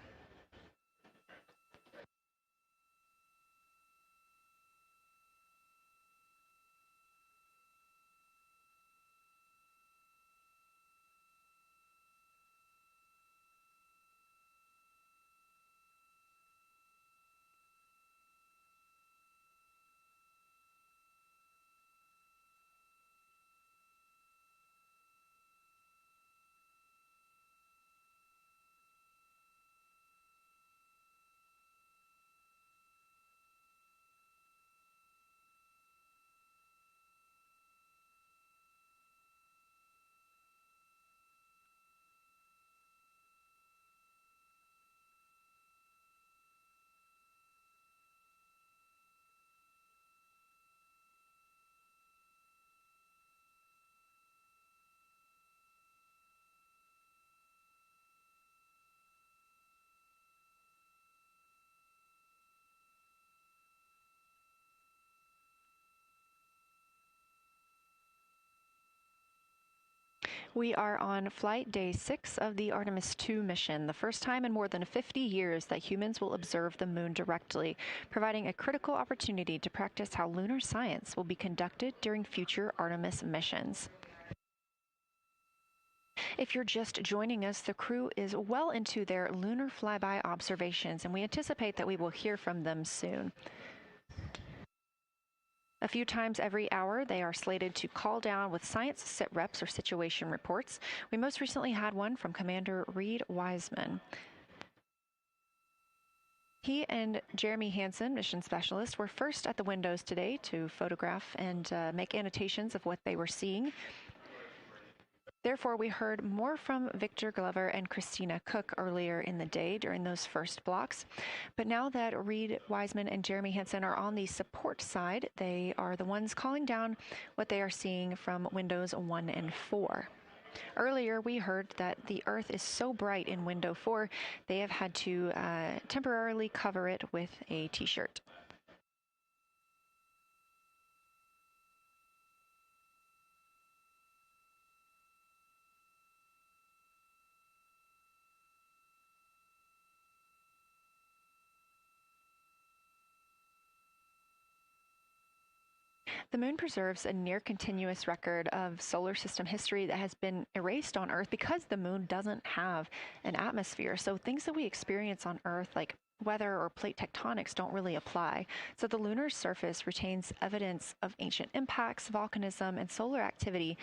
We are on flight day 6 of the Artemis II mission, the first time in more than 50 years that humans will observe the moon directly, providing a critical opportunity to practice how lunar science will be conducted during future Artemis missions. If you're just joining us, the crew is well into their lunar flyby observations, and we anticipate that we will hear from them soon. A few times every hour, they are slated to call down with science sit reps or situation reports. We most recently had one from Commander Reed Wiseman. He and Jeremy Hansen, mission specialist, were first at the windows today to photograph and make annotations of what they were seeing. Therefore, we heard more from Victor Glover and Christina Cook earlier in the day during those first blocks. But now that Reed Wiseman and Jeremy Hansen are on the support side, they are the ones calling down what they are seeing from windows 1 and 4. Earlier, we heard that the Earth is so bright in window 4, they have had to temporarily cover it with a t-shirt. The moon preserves a near-continuous record of solar system history that has been erased on Earth because the moon doesn't have an atmosphere. So things that we experience on Earth, like weather or plate tectonics, don't really apply. So the lunar surface retains evidence of ancient impacts, volcanism, and solar activity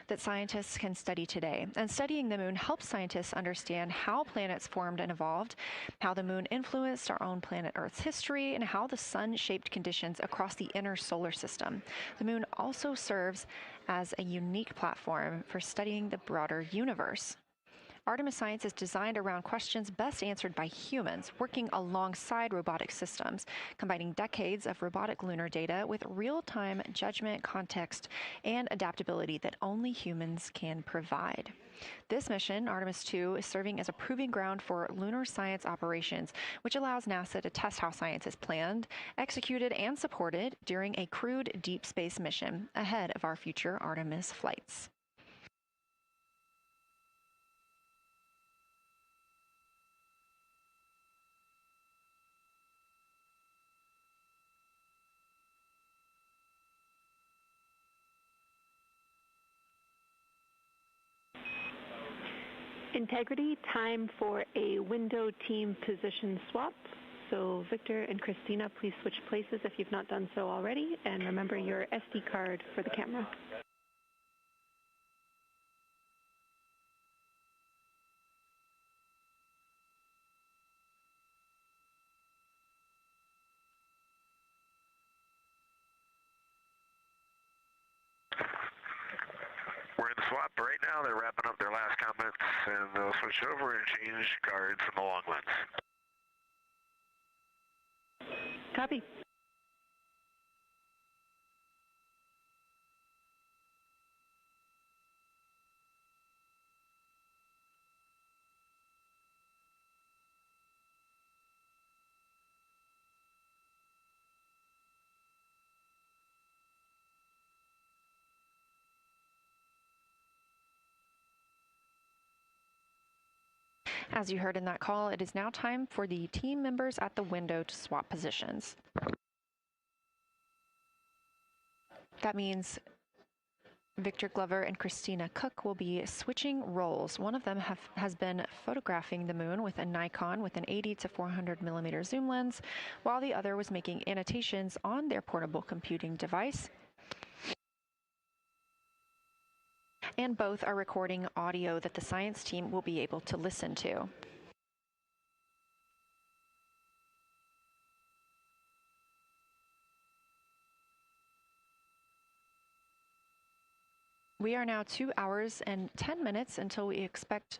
that scientists can study today. And studying the moon helps scientists understand how planets formed and evolved, how the moon influenced our own planet Earth's history, and how the sun shaped conditions across the inner solar system. The moon also serves as a unique platform for studying the broader universe. Artemis science is designed around questions best answered by humans, working alongside robotic systems, combining decades of robotic lunar data with real-time judgment, context, and adaptability that only humans can provide. This mission, Artemis II, is serving as a proving ground for lunar science operations, which allows NASA to test how science is planned, executed, and supported during a crewed deep space mission ahead of our future Artemis flights. Integrity, time for a window team position swap. So Victor and Christina, please switch places if you've not done so already, and remember your SD card for the camera. We're in the swap right now. They're wrapping up their last comments, and they'll switch over and change cards from the long lens. Copy. As you heard in that call, it is now time for the team members at the window to swap positions. That means Victor Glover and Christina Cook will be switching roles. One of them has been photographing the moon with a Nikon with an 80 to 400 millimeter zoom lens, while the other was making annotations on their portable computing device. And both are recording audio that the science team will be able to listen to. We are now 2 hours and 10 minutes until we expect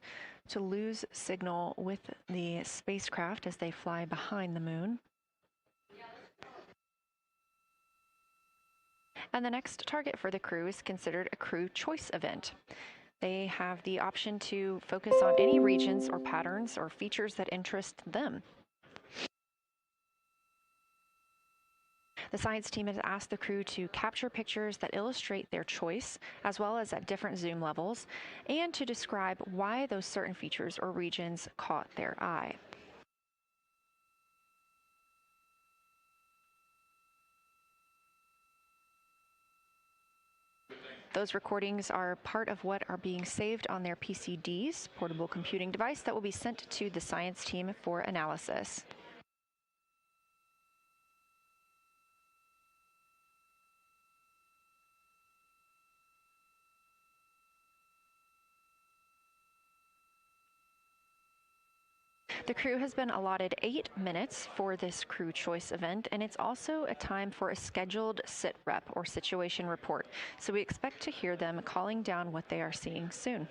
to lose signal with the spacecraft as they fly behind the moon. And the next target for the crew is considered a crew choice event. They have the option to focus on any regions or patterns or features that interest them. The science team has asked the crew to capture pictures that illustrate their choice, as well as at different zoom levels, and to describe why those certain features or regions caught their eye. Those recordings are part of what are being saved on their PCDs, portable computing device, that will be sent to the science team for analysis. The crew has been allotted 8 minutes for this crew choice event, and it's also a time for a scheduled sit rep or situation report. So we expect to hear them calling down what they are seeing soon.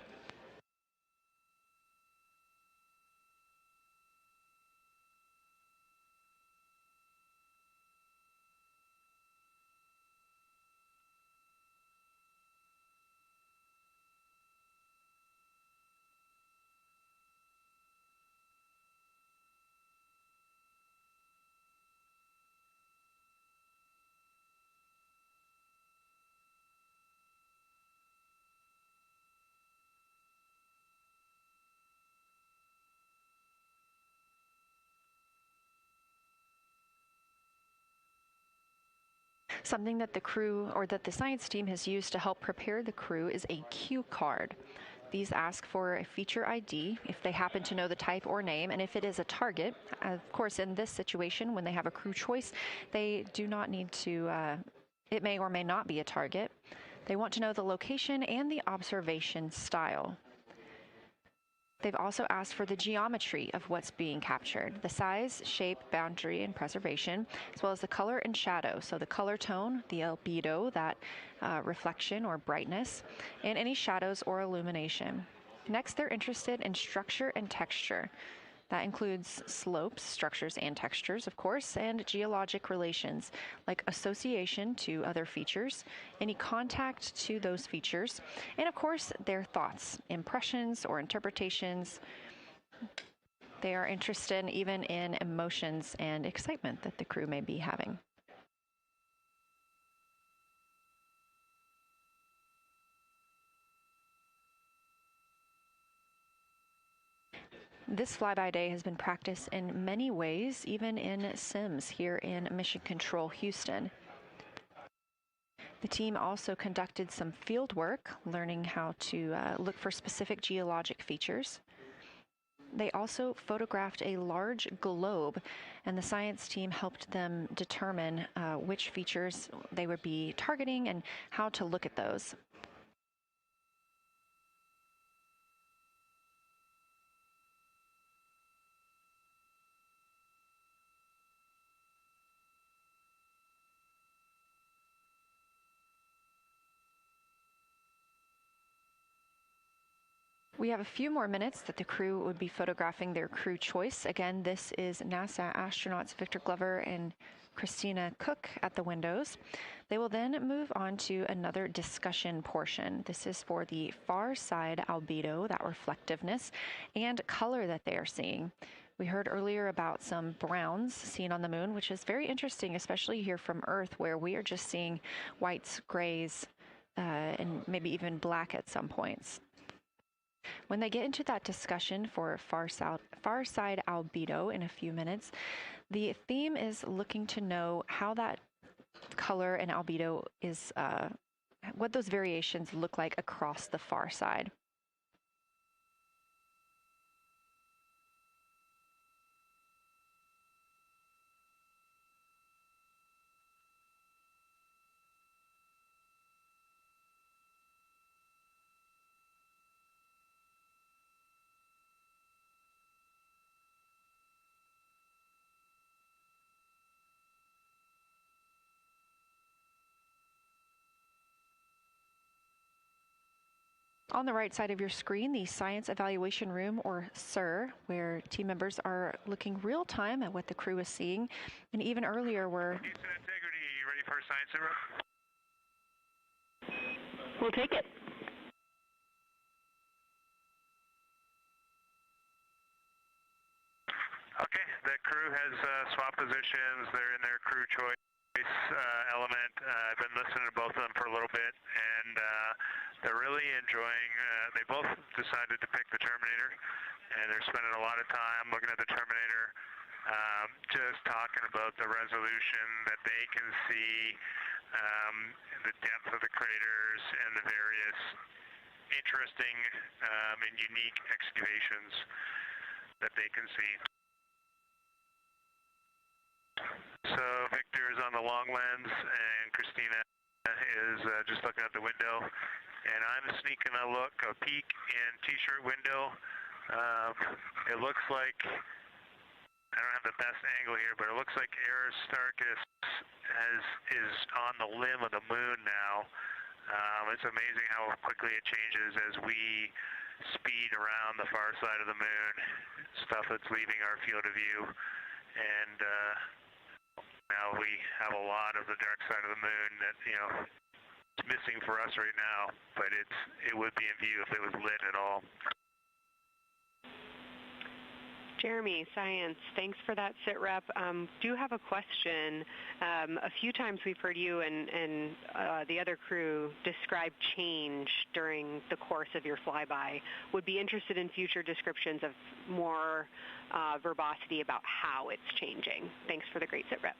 Something that the crew or that the science team has used to help prepare the crew is a cue card. These ask for a feature ID if they happen to know the type or name, and if it is a target. Of course, in this situation, when they have a crew choice, they do not need to, it may or may not be a target. They want to know the location and the observation style. They've also asked for the geometry of what's being captured, the size, shape, boundary, and preservation, as well as the color and shadow. So the color tone, the albedo, that reflection or brightness, and any shadows or illumination. Next, they're interested in structure and texture. That includes slopes, structures, and textures, of course, and geologic relations, like association to other features, any contact to those features, and of course, their thoughts, impressions, or interpretations. They are interested even in emotions and excitement that the crew may be having. This flyby day has been practiced in many ways, even in sims here in Mission Control Houston. The team also conducted some field work, learning how to look for specific geologic features. They also photographed a large globe, and the science team helped them determine which features they would be targeting and how to look at those. We have a few more minutes that the crew would be photographing their crew choice. Again, this is NASA astronauts Victor Glover and Christina Cook at the windows. They will then move on to another discussion portion. This is for the far side albedo, that reflectiveness, and color that they are seeing. We heard earlier about some browns seen on the moon, which is very interesting, especially here from Earth, where we are just seeing whites, grays, and maybe even black at some points. When they get into that discussion for far side albedo in a few minutes, the theme is looking to know how that color and albedo is, what those variations look like across the far side. On the right side of your screen, the Science Evaluation Room, or SIR, where team members are looking real time at what the crew is seeing. And even earlier, we're... Houston Integrity, you ready for science zero? We'll take it. Okay, the crew has swapped positions. They're in their crew choice. element. I've been listening to both of them for a little bit, and they're really enjoying. They both decided to pick the Terminator, and they're spending a lot of time looking at the Terminator, just talking about the resolution that they can see, the depth of the craters, and the various interesting and unique excavations that they can see. So Victor is on the long lens, and Christina is just looking out the window, and I'm sneaking a peek in T-shirt window. It looks like, I don't have the best angle here, but it looks like Aristarchus is on the limb of the moon now. It's amazing how quickly it changes as we speed around the far side of the moon, stuff that's leaving our field of view, and now we have a lot of the dark side of the moon that, you know, it's missing for us right now, but it would be in view if it was lit at all. Jeremy, Science, thanks for that sit rep. Do have a question. A few times we've heard you and the other crew describe change during the course of your flyby. Would be interested in future descriptions of more verbosity about how it's changing. Thanks for the great sit rep.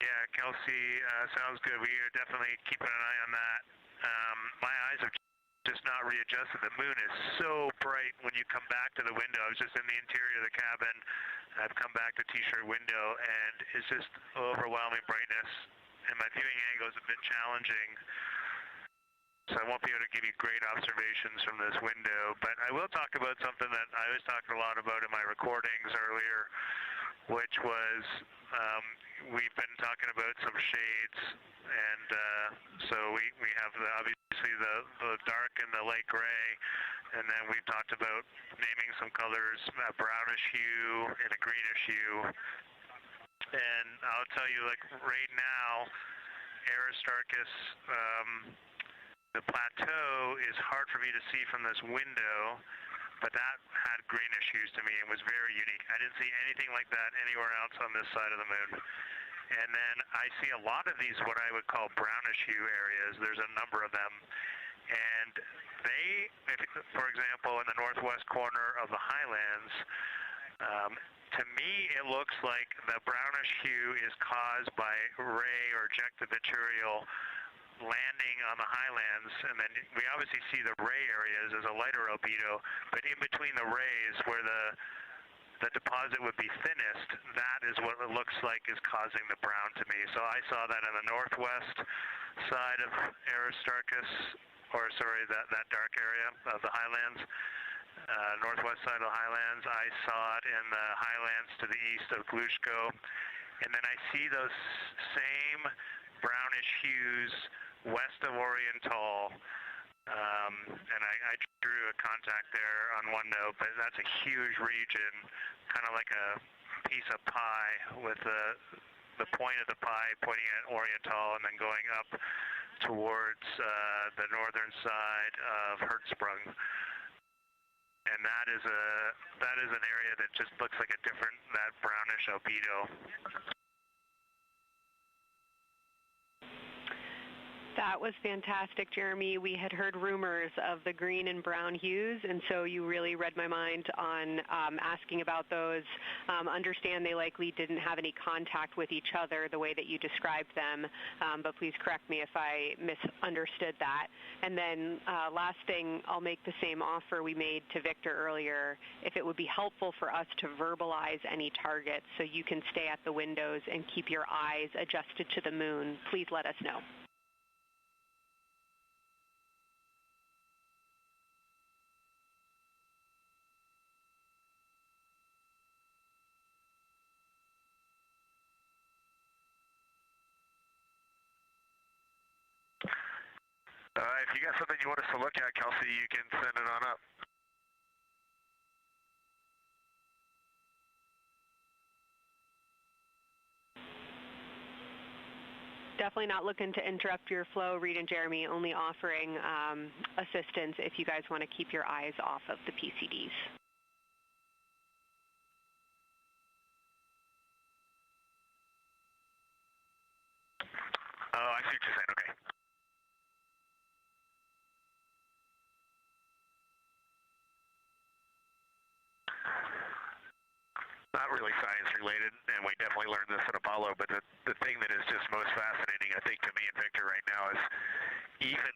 Yeah, Kelsey, sounds good. We are definitely keeping an eye on that. My eyes have just not readjusted. The moon is so bright when you come back to the window. I was just in the interior of the cabin. I've come back to T-shirt window, and it's just overwhelming brightness, and my viewing angle is a bit challenging, so I won't be able to give you great observations from this window. But I will talk about something that I was talking a lot about in my recordings earlier, which was we've been talking about some shades, and so we have obviously the dark and the light gray, and then we've talked about naming some colors, a brownish hue and a greenish hue. And I'll tell you, like right now, Aristarchus, the plateau is hard for me to see from this window, but that had greenish hues to me and was very unique. I didn't see anything like that anywhere else on this side of the moon. And then I see a lot of these, what I would call brownish hue areas. There's a number of them. And they, for example, in the northwest corner of the highlands, to me it looks like the brownish hue is caused by ray or ejected material landing on the highlands, and then we obviously see the ray areas as a lighter albedo, but in between the rays where the deposit would be thinnest, that is what it looks like is causing the brown to me. So I saw that in the northwest side of Aristarchus, or sorry, that dark area of the highlands, northwest side of the highlands. I saw it in the highlands to the east of Glushko, and then I see those same brownish hues west of Oriental, and I drew a contact there on OneNote, but that's a huge region, kind of like a piece of pie with the point of the pie pointing at Oriental and then going up towards the northern side of Hertzsprung. And that is an area that just looks like that brownish albedo. That was fantastic, Jeremy. We had heard rumors of the green and brown hues, and so you really read my mind on asking about those. Understand they likely didn't have any contact with each other the way that you described them, but please correct me if I misunderstood that. And then last thing, I'll make the same offer we made to Victor earlier. If it would be helpful for us to verbalize any targets so you can stay at the windows and keep your eyes adjusted to the moon, please let us know. If you got something you want us to look at, Kelsey, you can send it on up. definitely not looking to interrupt your flow, Reed and Jeremy, only offering assistance if you guys want to keep your eyes off of the PCDs. Oh, I see what you're saying, okay. Not really science related, and we definitely learned this in Apollo, but the thing that is just most fascinating, I think, to me and Victor right now is even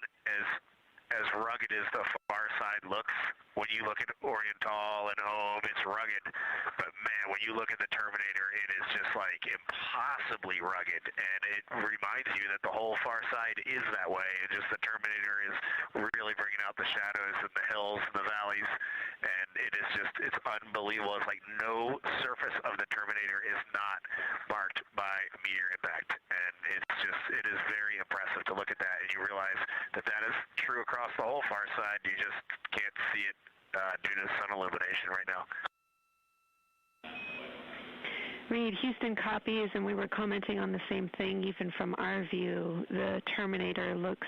as rugged as the far side looks, when you look at Oriental and Home, it's rugged, but man, when you look at the Terminator, it is just like impossibly rugged, and it reminds you that the whole far side is that way, and just the Terminator is really bringing out the shadows and the hills and the valleys, and it is just, it's unbelievable. It's like no surface of the Terminator is not marked by meteor impact, and it's just, it is very impressive to look at that, and you realize that that is true across the whole far side. You just can't see it due to sun illumination right now. Reed, Houston copies, and we were commenting on the same thing. Even from our view, the Terminator looks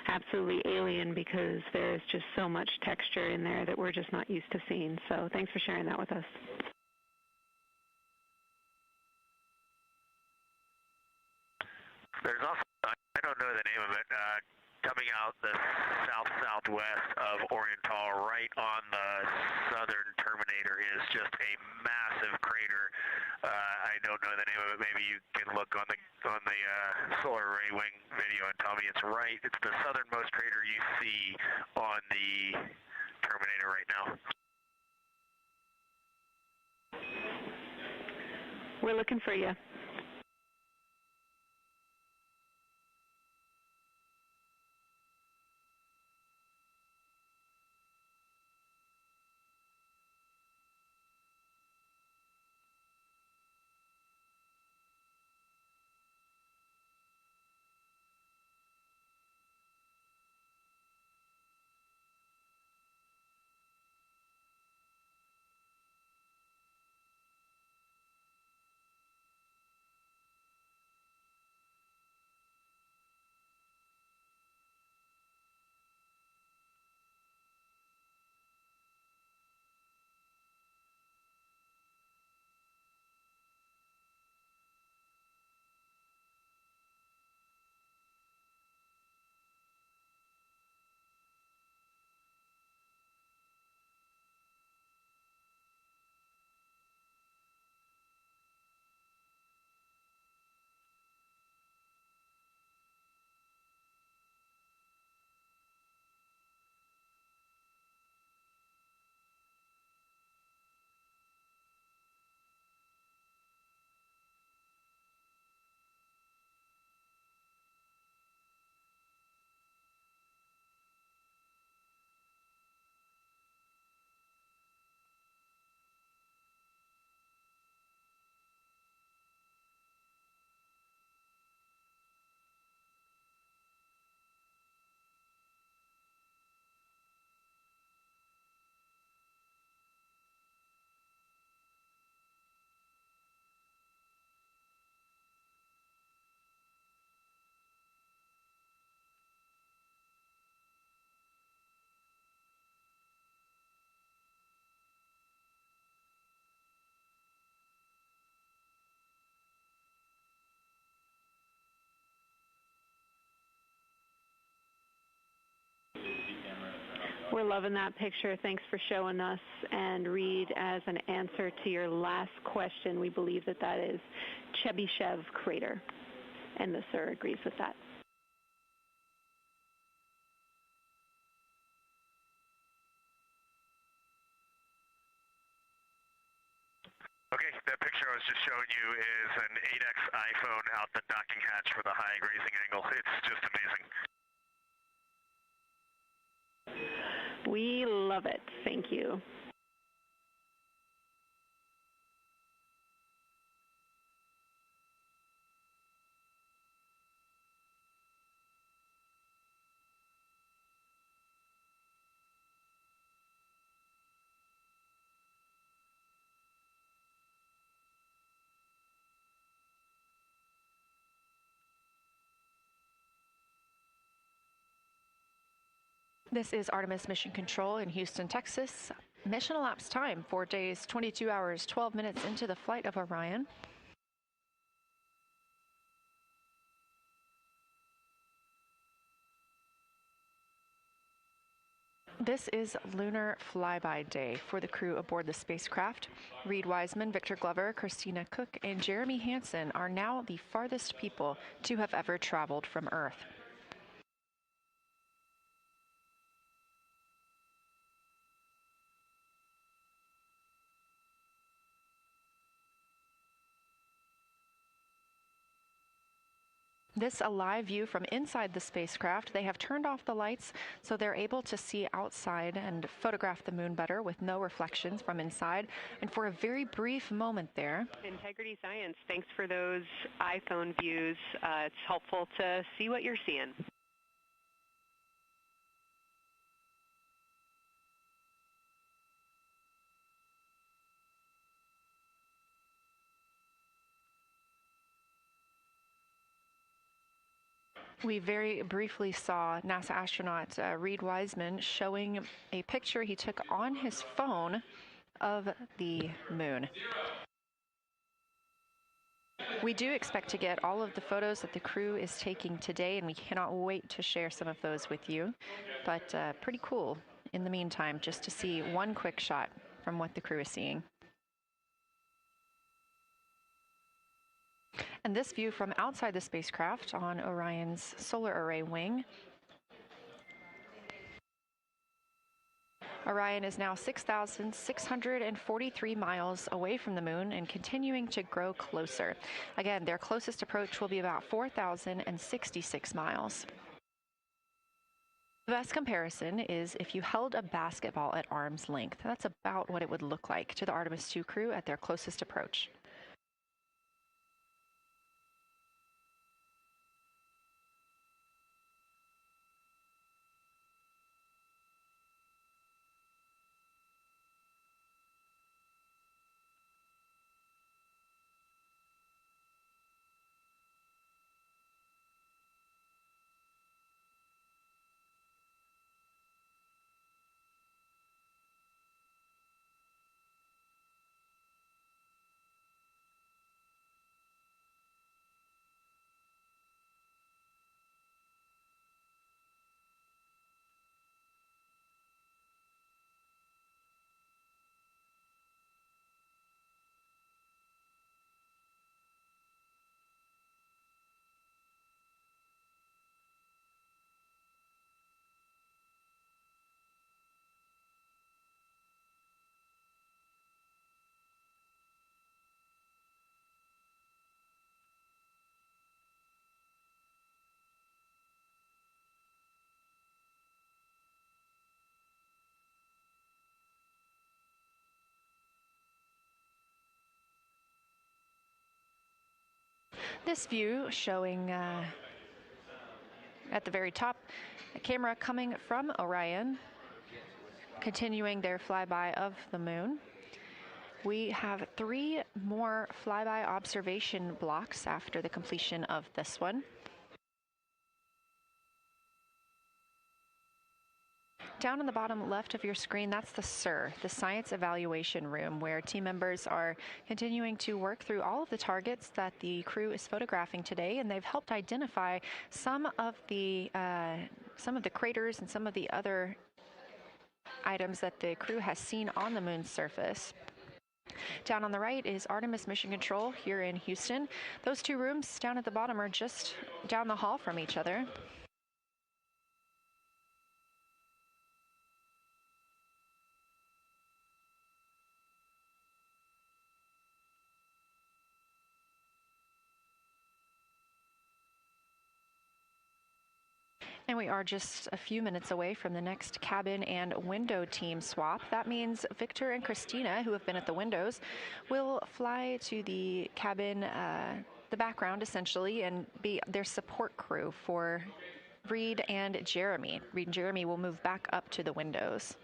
absolutely alien because there's just so much texture in there that we're just not used to seeing. So thanks for sharing that with us. There's also, I don't know the name of it, coming out the south-southwest of Oriental, right on the southern Terminator, is just a massive crater. I don't know the name of it. Maybe you can look on the solar array wing video and tell me it's right. It's the southernmost crater you see on the Terminator right now. We're looking for you. We're loving that picture. Thanks for showing us. And Reed, as an answer to your last question, we believe that that is Chebyshev crater. And the sir agrees with that. Okay, that picture I was just showing you is an 8X iPhone out the docking hatch for the high grazing angle. It's just amazing. We love it. Thank you. This is Artemis Mission Control in Houston, Texas. Mission elapsed time, 4 days, 22 hours, 12 minutes into the flight of Orion. This is Lunar Flyby Day for the crew aboard the spacecraft. Reed Wiseman, Victor Glover, Christina Cook, and Jeremy Hansen are now the farthest people to have ever traveled from Earth. This a live view from inside the spacecraft. They have turned off the lights so they're able to see outside and photograph the moon better with no reflections from inside. And for a very brief moment there. Integrity Science, thanks for those iPhone views. It's helpful to see what you're seeing. We very briefly saw NASA astronaut Reed Wiseman showing a picture he took on his phone of the moon. We do expect to get all of the photos that the crew is taking today, and we cannot wait to share some of those with you. But pretty cool in the meantime, just to see one quick shot from what the crew is seeing. And this view from outside the spacecraft on Orion's solar array wing. Orion is now 6,643 miles away from the moon and continuing to grow closer. Again, their closest approach will be about 4,066 miles. The best comparison is if you held a basketball at arm's length. That's about what it would look like to the Artemis II crew at their closest approach. This view showing at the very top, a camera coming from Orion, continuing their flyby of the moon. We have 3 more flyby observation blocks after the completion of this one. Down on the bottom left of your screen, that's the SIR, the Science Evaluation Room, where team members are continuing to work through all of the targets that the crew is photographing today, and they've helped identify some of the craters and some of the other items that the crew has seen on the moon's surface. Down on the right is Artemis Mission Control here in Houston. Those 2 rooms down at the bottom are just down the hall from each other. And we are just a few minutes away from the next cabin and window team swap. That means Victor and Christina, who have been at the windows, will fly to the cabin, the background essentially, and be their support crew for Reed and Jeremy. Reed and Jeremy will move back up to the windows.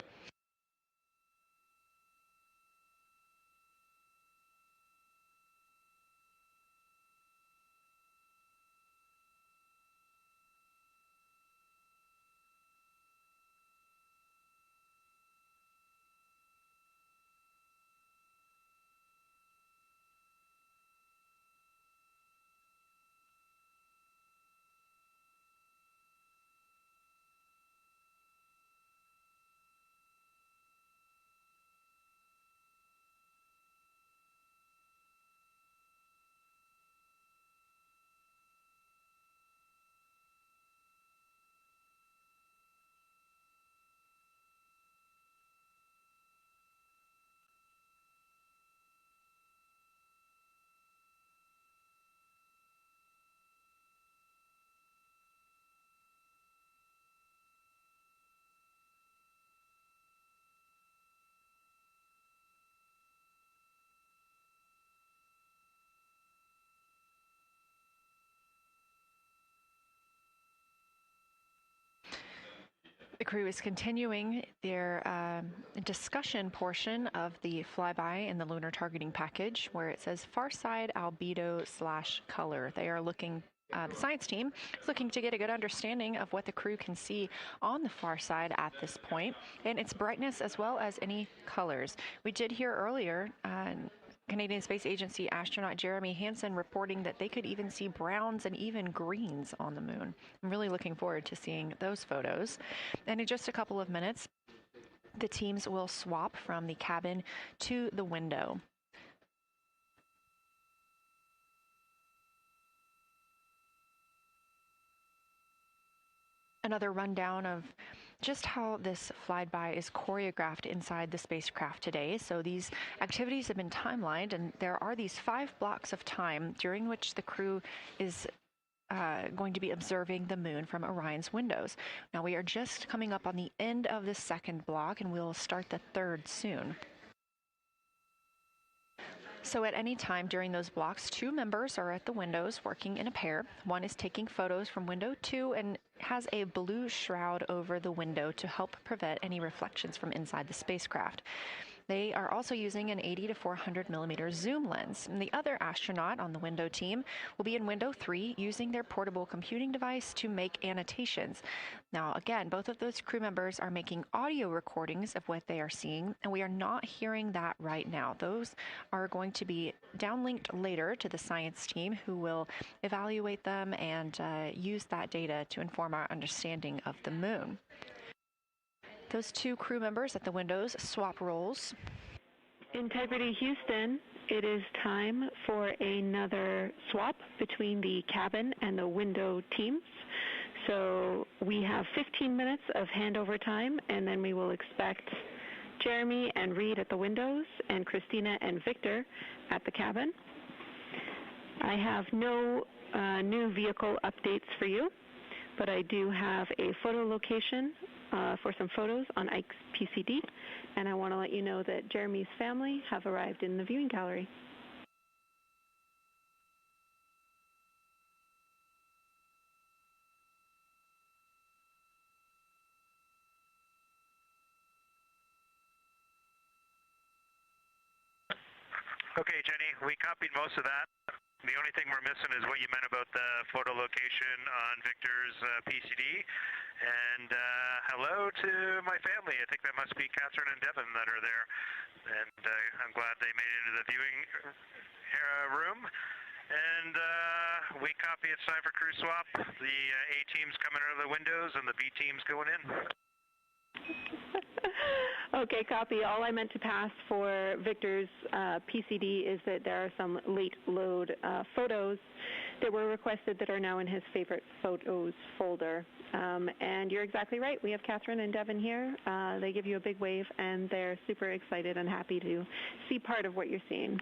crew is continuing their discussion portion of the flyby in the lunar targeting package, where it says far side albedo/color. They are looking. The science team is looking to get a good understanding of what the crew can see on the far side at this point, and its brightness as well as any colors. We did hear earlier Canadian Space Agency astronaut Jeremy Hansen reporting that they could even see browns and even greens on the moon. I'm really looking forward to seeing those photos. And in just a couple of minutes, the teams will swap from the cabin to the window. Another rundown of just how this flyby is choreographed inside the spacecraft today. So these activities have been timelined, and there are these 5 blocks of time during which the crew is going to be observing the moon from Orion's windows. Now we are just coming up on the end of the second block, and we'll start the third soon. So at any time during those blocks, 2 members are at the windows working in a pair. One is taking photos from window 2 and has a blue shroud over the window to help prevent any reflections from inside the spacecraft. They are also using an 80 to 400 millimeter zoom lens. And the other astronaut on the window team will be in window 3 using their portable computing device to make annotations. Now, again, both of those crew members are making audio recordings of what they are seeing, and we are not hearing that right now. Those are going to be downlinked later to the science team, who will evaluate them and use that data to inform our understanding of the moon. Those 2 crew members at the windows swap roles. Integrity Houston, it is time for another swap between the cabin and the window teams. So we have 15 minutes of handover time, and then we will expect Jeremy and Reed at the windows and Christina and Victor at the cabin. I have no new vehicle updates for you, but I do have a photo location for some photos on Ike's PCD, and I want to let you know that Jeremy's family have arrived in the viewing gallery. Okay, Jenny, we copied most of that. The only thing we're missing is what you meant about the photo location on Victor's PCD. And hello to my family. I think that must be Catherine and Devin that are there. And I'm glad they made it into the viewing room. And we copy. It's time for crew swap. The A team's coming out of the windows and the B team's going in. Okay, copy. All I meant to pass for Victor's PCD is that there are some late load photos that were requested that are now in his favorite photos folder. And you're exactly right. We have Catherine and Devin here. They give you a big wave, and they're super excited and happy to see part of what you're seeing.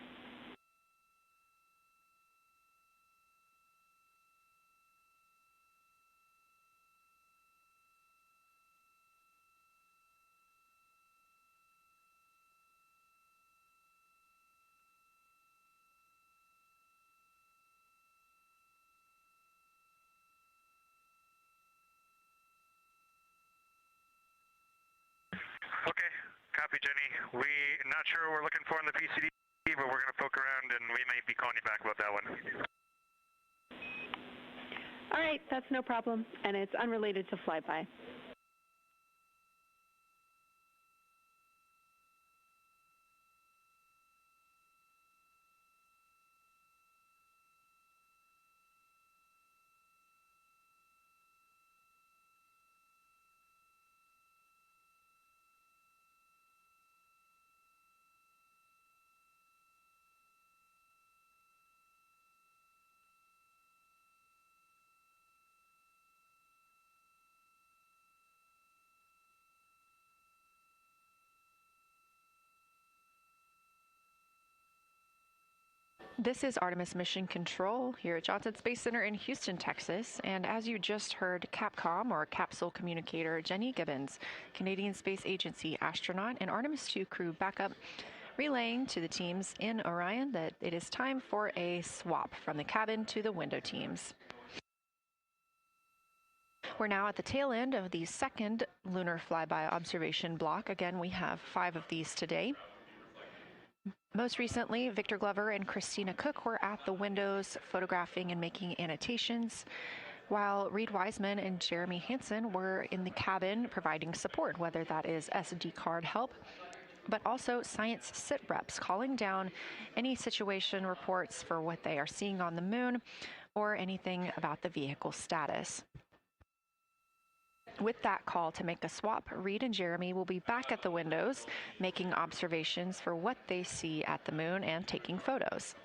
Okay, copy, Jenny. We're not sure what we're looking for in the PCD, but we're going to poke around, and we may be calling you back about that one. All right, that's no problem, and it's unrelated to flyby. This is Artemis Mission Control here at Johnson Space Center in Houston, Texas. And as you just heard, Capcom, or Capsule Communicator Jenny Gibbons, Canadian Space Agency astronaut and Artemis II crew backup, relaying to the teams in Orion that it is time for a swap from the cabin to the window teams. We're now at the tail end of the second lunar flyby observation block. Again, we have 5 of these today. Most recently, Victor Glover and Christina Cook were at the windows photographing and making annotations, while Reed Wiseman and Jeremy Hansen were in the cabin providing support, whether that is SD card help, but also science sit reps calling down any situation reports for what they are seeing on the moon or anything about the vehicle status. With that call to make a swap, Reed and Jeremy will be back at the windows, making observations for what they see at the moon and taking photos.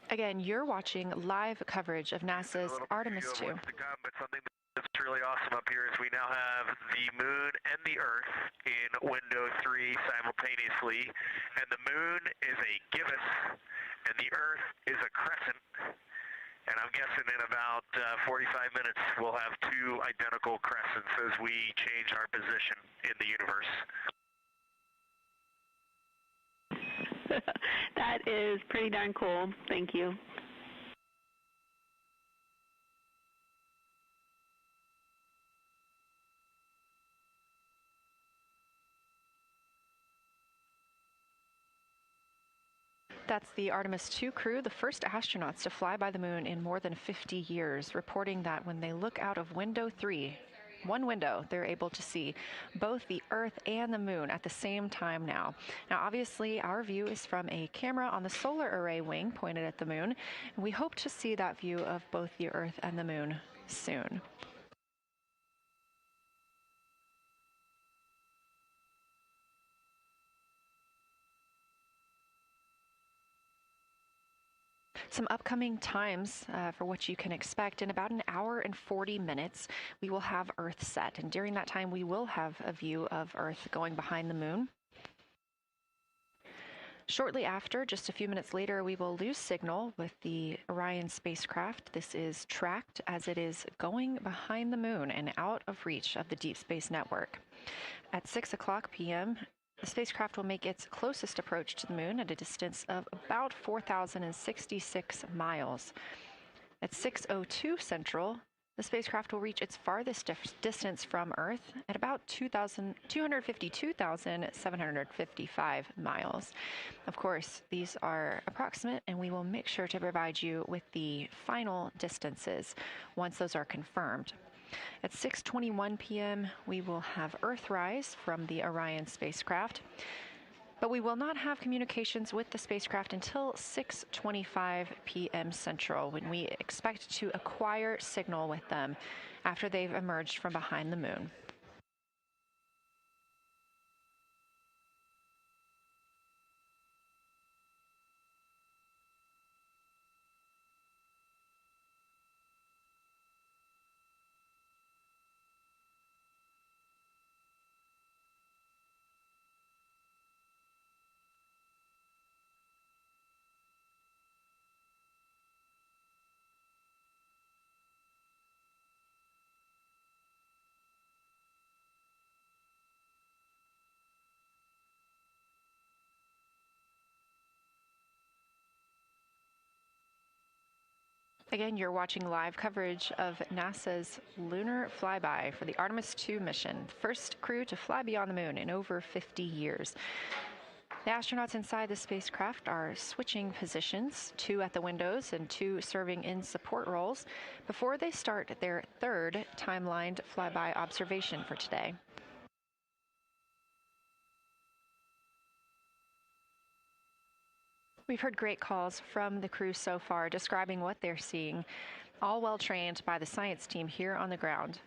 Again, you're watching live coverage of NASA's Artemis II. But something that's really awesome up here is we now have the moon and the Earth in window 3 simultaneously, and the moon is a gibbous, and the Earth is a crescent. And I'm guessing in about 45 minutes we'll have 2 identical crescents as we change our position in the universe. That is pretty darn cool. Thank you. That's the Artemis II crew, the first astronauts to fly by the moon in more than 50 years, reporting that when they look out of window 3, one window, they're able to see both the Earth and the moon at the same time now. Now, obviously, our view is from a camera on the solar array wing pointed at the moon, and we hope to see that view of both the Earth and the moon soon. Some upcoming times for what you can expect. In about an hour and 40 minutes, we will have Earth set. And during that time, we will have a view of Earth going behind the moon. Shortly after, just a few minutes later, we will lose signal with the Orion spacecraft. This is tracked as it is going behind the moon and out of reach of the Deep Space Network. At 6 o'clock p.m., the spacecraft will make its closest approach to the moon at a distance of about 4,066 miles. At 6:02 Central, the spacecraft will reach its farthest distance from Earth at about 252,755 miles. Of course, these are approximate, and we will make sure to provide you with the final distances once those are confirmed. At 6:21 p.m., we will have Earthrise from the Orion spacecraft, but we will not have communications with the spacecraft until 6:25 p.m. Central, when we expect to acquire signal with them after they've emerged from behind the moon. Again, you're watching live coverage of NASA's lunar flyby for the Artemis II mission, the first crew to fly beyond the moon in over 50 years. The astronauts inside the spacecraft are switching positions, 2 at the windows and 2 serving in support roles, before they start their third timelined flyby observation for today. We've heard great calls from the crew so far describing what they're seeing, all well trained by the science team here on the ground.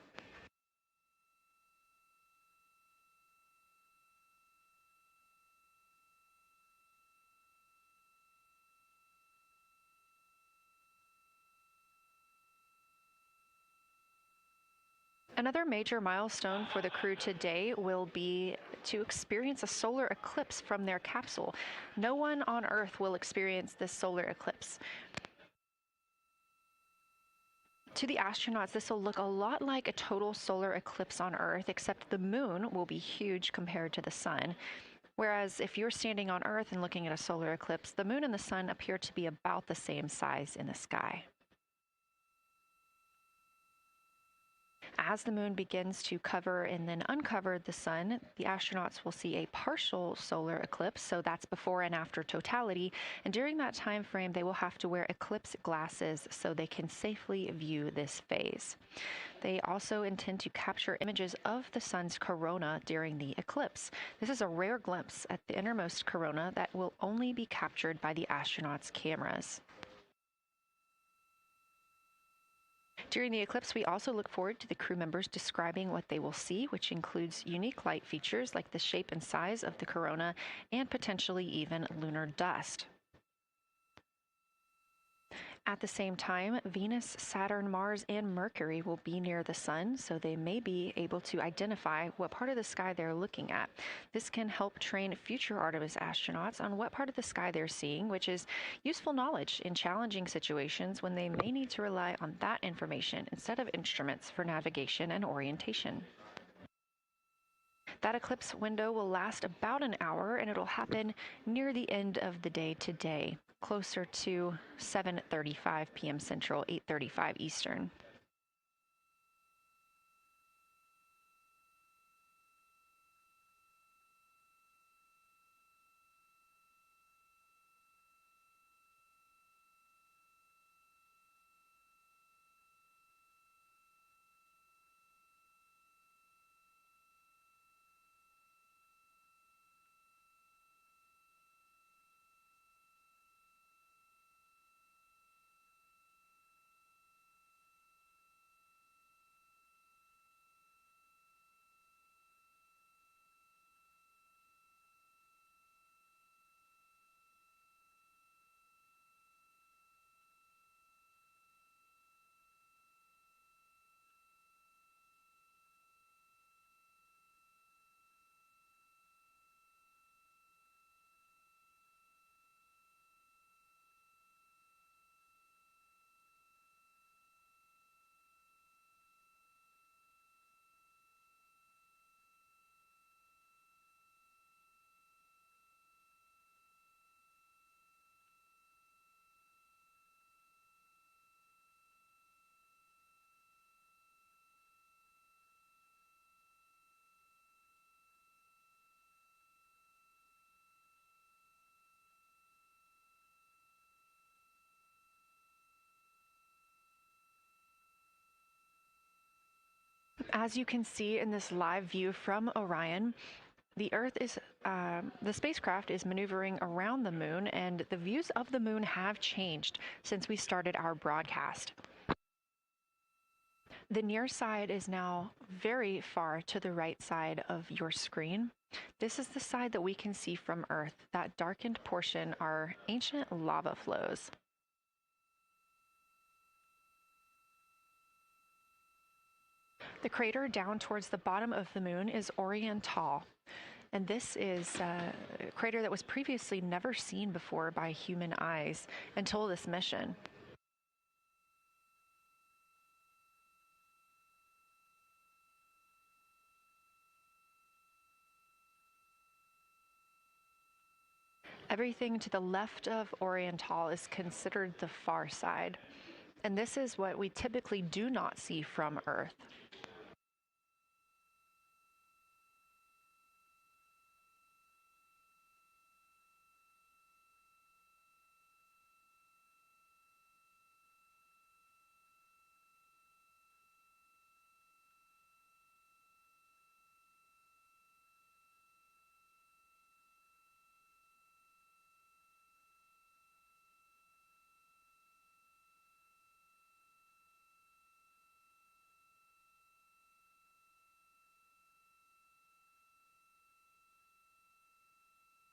Another major milestone for the crew today will be to experience a solar eclipse from their capsule. No one on Earth will experience this solar eclipse. To the astronauts, this will look a lot like a total solar eclipse on Earth, except the moon will be huge compared to the sun. Whereas if you're standing on Earth and looking at a solar eclipse, the moon and the sun appear to be about the same size in the sky. As the moon begins to cover and then uncover the sun, the astronauts will see a partial solar eclipse, so that's before and after totality, and during that time frame they will have to wear eclipse glasses so they can safely view this phase. They also intend to capture images of the sun's corona during the eclipse. This is a rare glimpse at the innermost corona that will only be captured by the astronauts' cameras. During the eclipse, we also look forward to the crew members describing what they will see, which includes unique light features like the shape and size of the corona and potentially even lunar dust. At the same time, Venus, Saturn, Mars, and Mercury will be near the sun, so they may be able to identify what part of the sky they're looking at. This can help train future Artemis astronauts on what part of the sky they're seeing, which is useful knowledge in challenging situations when they may need to rely on that information instead of instruments for navigation and orientation. That eclipse window will last about an hour, and it'll happen near the end of the day today, closer to 7:35 p.m. Central, 8:35 Eastern. As you can see in this live view from Orion, the spacecraft is maneuvering around the moon, and the views of the moon have changed since we started our broadcast. The near side is now very far to the right side of your screen. This is the side that we can see from Earth. That darkened portion are ancient lava flows. The crater down towards the bottom of the moon is Oriental, and this is a crater that was previously never seen before by human eyes until this mission. Everything to the left of Oriental is considered the far side. And this is what we typically do not see from Earth.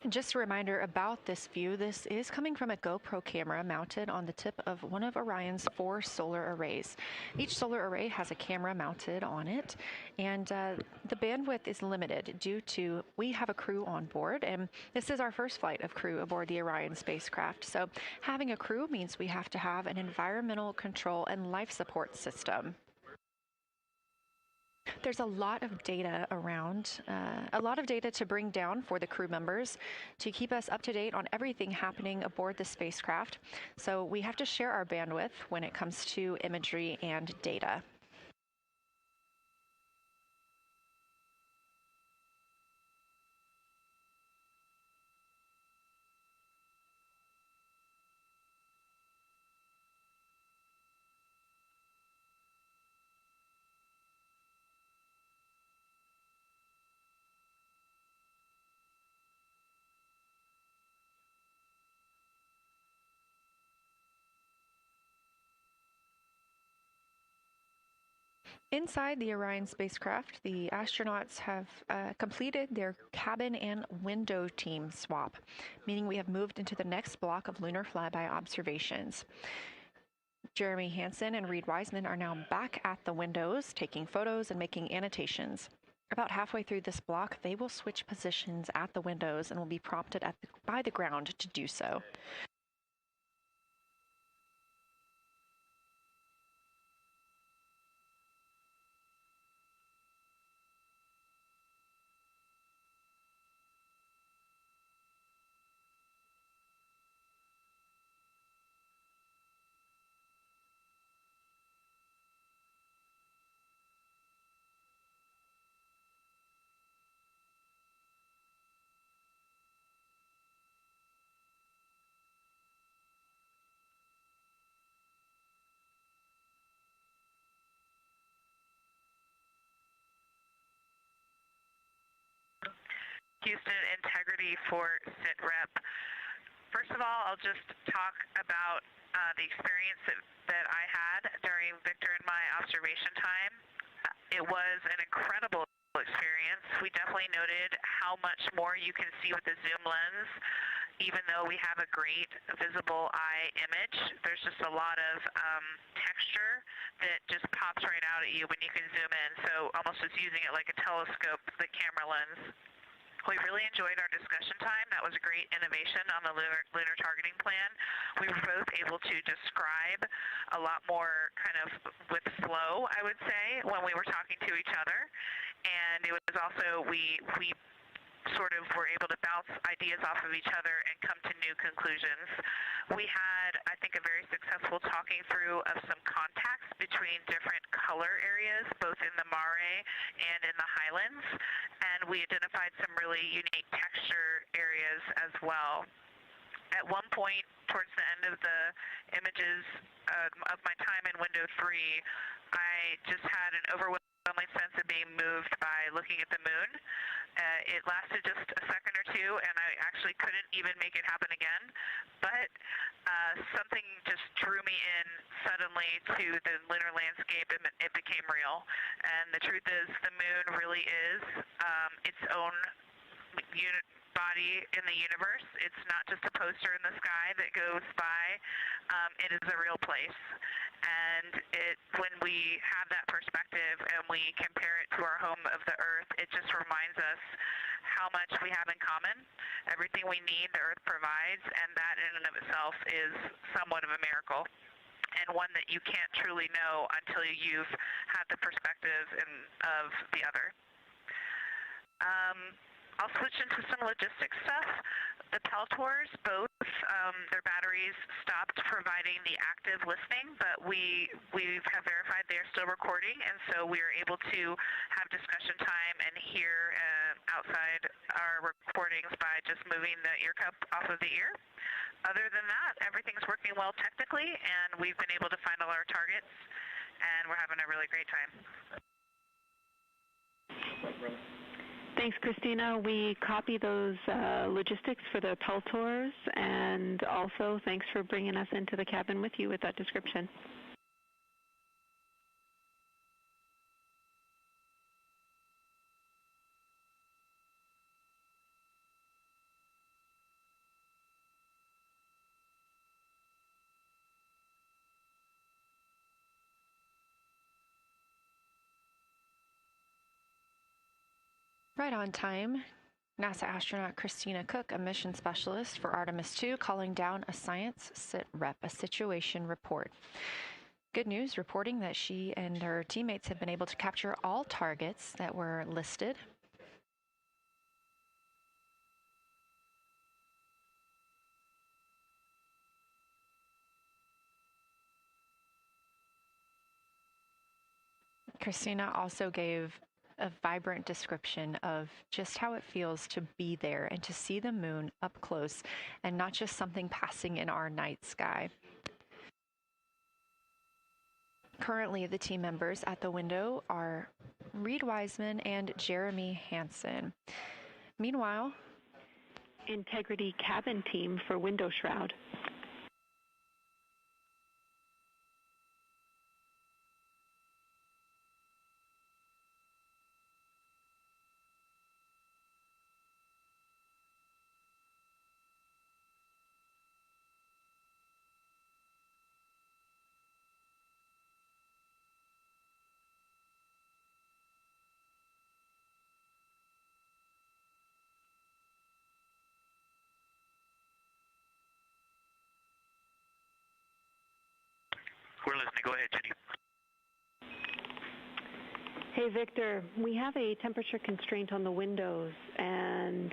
And just a reminder about this view, this is coming from a GoPro camera mounted on the tip of one of Orion's 4 solar arrays. Each solar array has a camera mounted on it, and the bandwidth is limited due to we have a crew on board, and this is our first flight of crew aboard the Orion spacecraft. So having a crew means we have to have an environmental control and life support system. There's a lot of data around, a lot of data to bring down for the crew members to keep us up to date on everything happening aboard the spacecraft. So we have to share our bandwidth when it comes to imagery and data. Inside the Orion spacecraft, the astronauts have completed their cabin and window team swap, meaning we have moved into the next block of lunar flyby observations. Jeremy Hansen and Reed Wiseman are now back at the windows, taking photos and making annotations. About halfway through this block, they will switch positions at the windows and will be prompted by the ground to do so. Houston integrity for SITREP. First of all, I'll just talk about the experience that I had during Victor and my observation time. It was an incredible experience. We definitely noted how much more you can see with the zoom lens. Even though we have a great visible eye image, there's just a lot of texture that just pops right out at you when you can zoom in. So almost just using it like a telescope, the camera lens. We really enjoyed our discussion time. That was a great innovation on the lunar targeting plan. We were both able to describe a lot more kind of with flow, I would say, when we were talking to each other. And it was also, we sort of were able to bounce ideas off of each other and come to new conclusions. We had, I think, a very successful talking through of some contacts between different color areas, both in the mare and in the highlands, and we identified some really unique texture areas as well. At one point, towards the end of the images of my time in window 3, I just had an overwhelming sense of being moved by looking at the moon. It lasted just a second or two, and I actually couldn't even make it happen again. But something just drew me in suddenly to the lunar landscape, and it became real. And the truth is, the moon really is its own body in the universe. It's not just a poster in the sky that goes by. It is a real place. And when we have that perspective and we compare it to our home of the Earth, it just reminds us how much we have in common. Everything we need, the Earth provides, and that in and of itself is somewhat of a miracle, and one that you can't truly know until you've had the perspective of the other. I'll switch into some logistics stuff. The Peltors, both their batteries stopped providing the active listening, but we have verified they are still recording, and so we are able to have discussion time and hear outside our recordings by just moving the ear cup off of the ear. Other than that, everything's working well technically, and we've been able to find all our targets, and we're having a really great time. Thanks, Christina. We copy those logistics for the Peltors, and also thanks for bringing us into the cabin with you with that description. Right on time. NASA astronaut Christina Cook, a mission specialist for Artemis II, calling down a science a situation report. Good news, reporting that she and her teammates have been able to capture all targets that were listed. Christina also gave a vibrant description of just how it feels to be there and to see the moon up close and not just something passing in our night sky. Currently, the team members at the window are Reed Wiseman and Jeremy Hansen. Meanwhile, Integrity cabin team for window shroud. We're listening. Go ahead, Jenny. Hey, Victor, we have a temperature constraint on the windows, and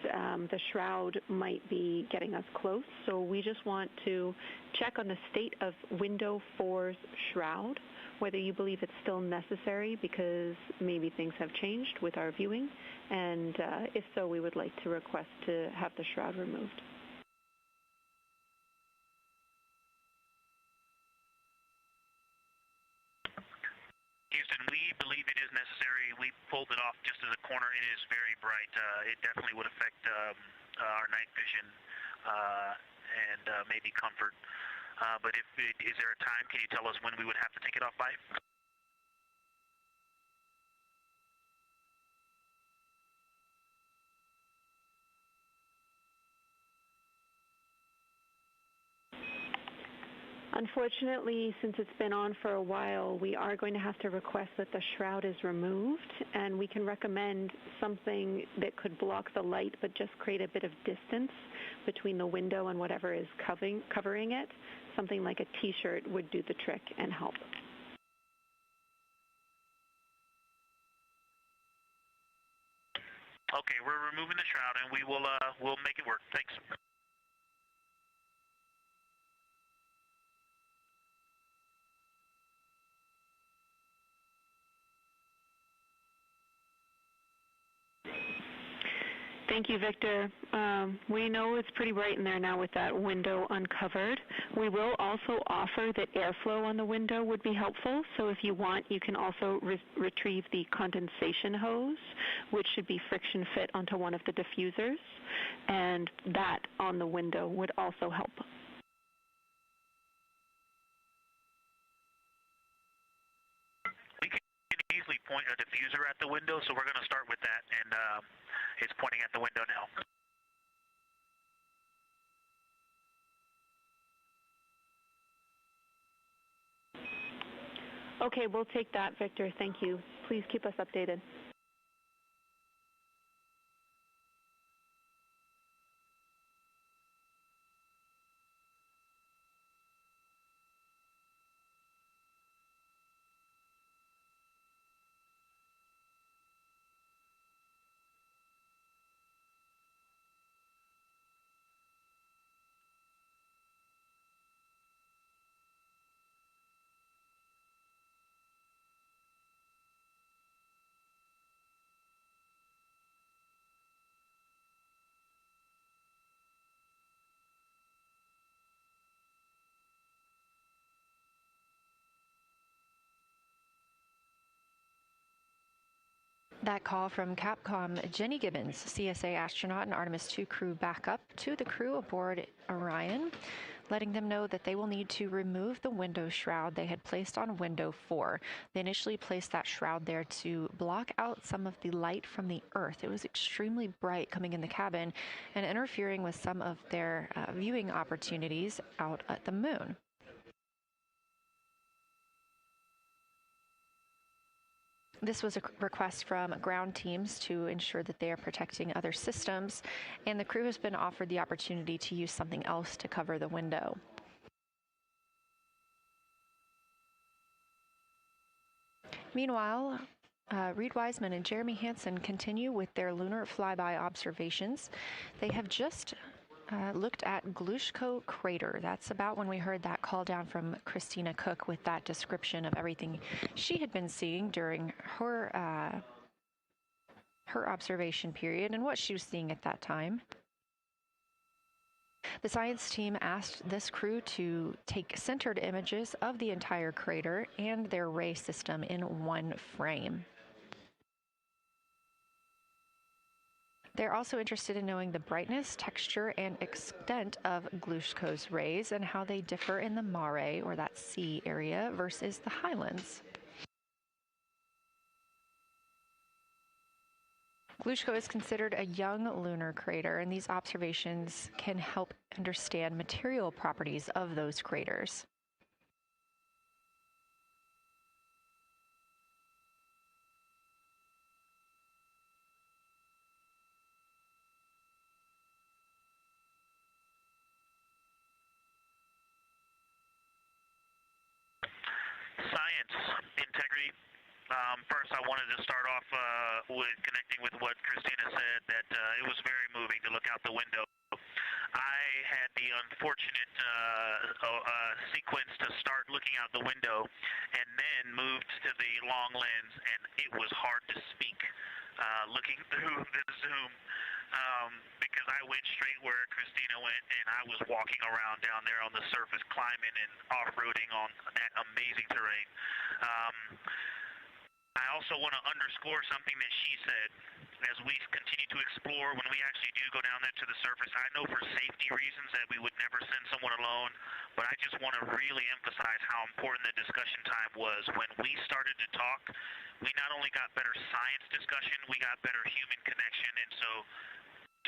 the shroud might be getting us close, so we just want to check on the state of window 4's shroud, whether you believe it's still necessary because maybe things have changed with our viewing, and if so, we would like to request to have the shroud removed. Houston, we believe it is necessary. We pulled it off just as a corner. It is very bright. It definitely would affect our night vision and maybe comfort. But is there a time? Can you tell us when we would have to take it off by? Unfortunately, since it's been on for a while, we are going to have to request that the shroud is removed, and we can recommend something that could block the light but just create a bit of distance between the window and whatever is covering it. Something like a T-shirt would do the trick and help. Okay, we're removing the shroud, and we'll make it work. Thanks. Thank you, Victor. We know it's pretty bright in there now with that window uncovered. We will also offer that airflow on the window would be helpful. So if you want, you can also retrieve the condensation hose, which should be friction fit onto one of the diffusers. And that on the window would also help. We can easily point a diffuser at the window, so we're going to start with that, and it's pointing at the window now. Okay, we'll take that, Victor. Thank you. Please keep us updated. That call from Capcom Jenny Gibbons, CSA astronaut and Artemis II crew backup, to the crew aboard Orion, letting them know that they will need to remove the window shroud they had placed on window 4. They initially placed that shroud there to block out some of the light from the Earth. It was extremely bright coming in the cabin and interfering with some of their viewing opportunities out at the moon. This was a request from ground teams to ensure that they are protecting other systems, and the crew has been offered the opportunity to use something else to cover the window. Meanwhile, Reed Wiseman and Jeremy Hansen continue with their lunar flyby observations. They have just looked at Glushko Crater. That's about when we heard that call down from Christina Cook with that description of everything she had been seeing during her observation period and what she was seeing at that time. The science team asked this crew to take centered images of the entire crater and their ray system in one frame. They're also interested in knowing the brightness, texture, and extent of Glushko's rays and how they differ in the mare, or that sea area, versus the highlands. Glushko is considered a young lunar crater, and these observations can help understand material properties of those craters. Integrity. First, I wanted to start off with connecting with what Christina said, that it was very moving to look out the window. I had the unfortunate sequence to start looking out the window and then moved to the long lens, and it was hard to speak looking through the zoom. Because I went straight where Christina went, and I was walking around down there on the surface, climbing and off-roading on that amazing terrain. I also want to underscore something that she said. As we continue to explore, when we actually do go down there to the surface, I know for safety reasons that we would never send someone alone, but I just want to really emphasize how important the discussion time was. When we started to talk, we not only got better science discussion, we got better human connection, and so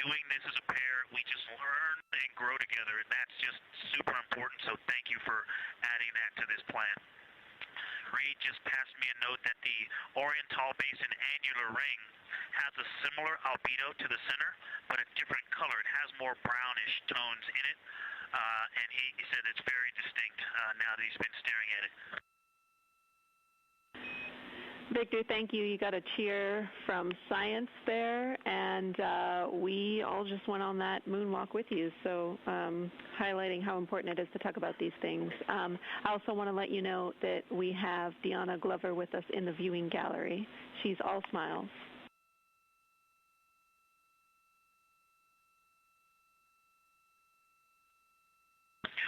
doing this as a pair, we just learn and grow together, and that's just super important, so thank you for adding that to this plan. Reed just passed me a note that the Oriental Basin annular ring has a similar albedo to the center, but a different color. It has more brownish tones in it, and he said it's very distinct now that he's been staring at it. Victor, thank you. You got a cheer from science there, and we all just went on that moonwalk with you, so highlighting how important it is to talk about these things. I also want to let you know that we have Deanna Glover with us in the viewing gallery. She's all smiles.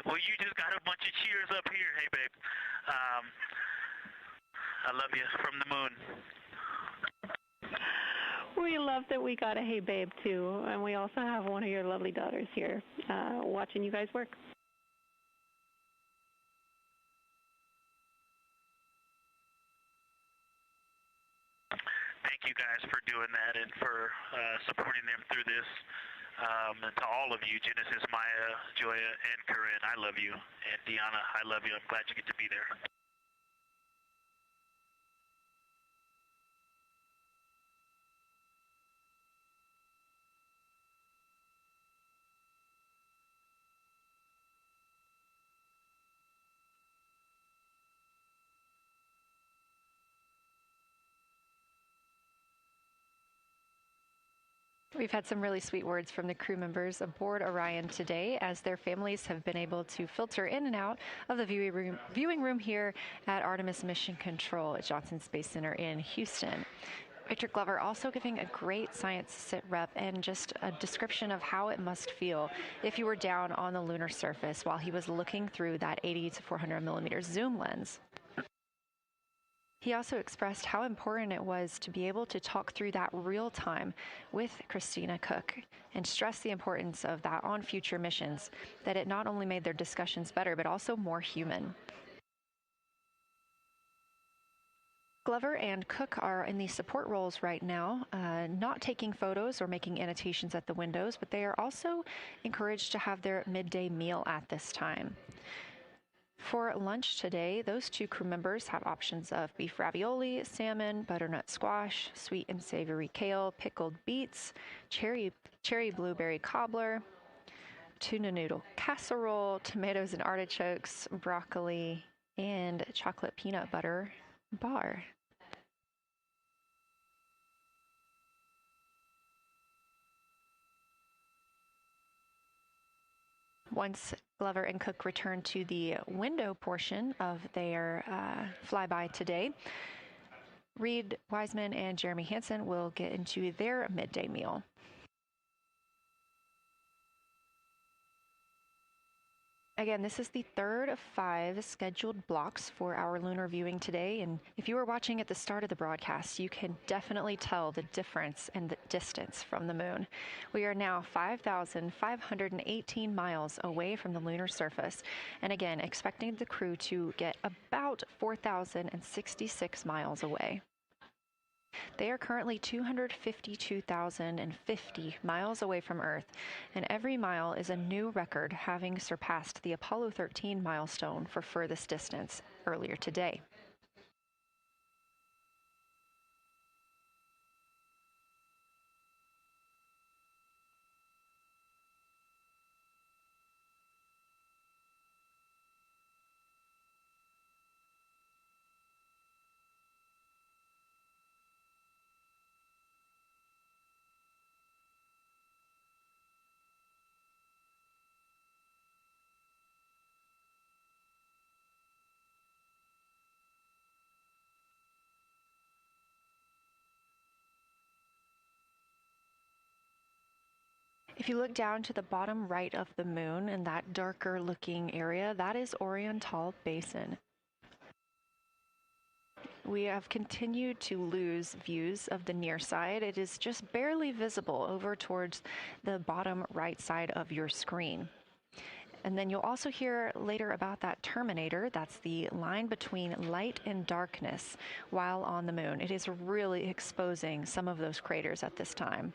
Well, you just got a bunch of cheers up here. Hey, babe. I love you from the moon. We love that we got a hey babe too, and we also have one of your lovely daughters here watching you guys work. Thank you guys for doing that and for supporting them through this. And to all of you, Genesis, Maya, Joya, and Corinne, I love you. And Deanna, I love you. I'm glad you get to be there. We've had some really sweet words from the crew members aboard Orion today, as their families have been able to filter in and out of the viewing room here at Artemis Mission Control at Johnson Space Center in Houston. Victor Glover also giving a great science sit rep and just a description of how it must feel if you were down on the lunar surface while he was looking through that 80 to 400 millimeter zoom lens. He also expressed how important it was to be able to talk through that real time with Christina Cook and stressed the importance of that on future missions, that it not only made their discussions better, but also more human. Glover and Cook are in the support roles right now, not taking photos or making annotations at the windows, but they are also encouraged to have their midday meal at this time. For lunch today, those two crew members have options of beef ravioli, salmon, butternut squash, sweet and savory kale, pickled beets, cherry blueberry cobbler, tuna noodle casserole, tomatoes and artichokes, broccoli, and chocolate peanut butter bar. Once Glover and Cook return to the window portion of their flyby today, Reed Wiseman and Jeremy Hansen will get into their midday meal. Again, this is the third of 5 scheduled blocks for our lunar viewing today, and if you were watching at the start of the broadcast, you can definitely tell the difference in the distance from the moon. We are now 5,518 miles away from the lunar surface, and again, expecting the crew to get about 4,066 miles away. They are currently 252,050 miles away from Earth, and every mile is a new record, having surpassed the Apollo 13 milestone for furthest distance earlier today. If you look down to the bottom right of the moon in that darker looking area, that is Oriental Basin. We have continued to lose views of the near side. It is just barely visible over towards the bottom right side of your screen. And then you'll also hear later about that terminator. That's the line between light and darkness while on the moon. It is really exposing some of those craters at this time.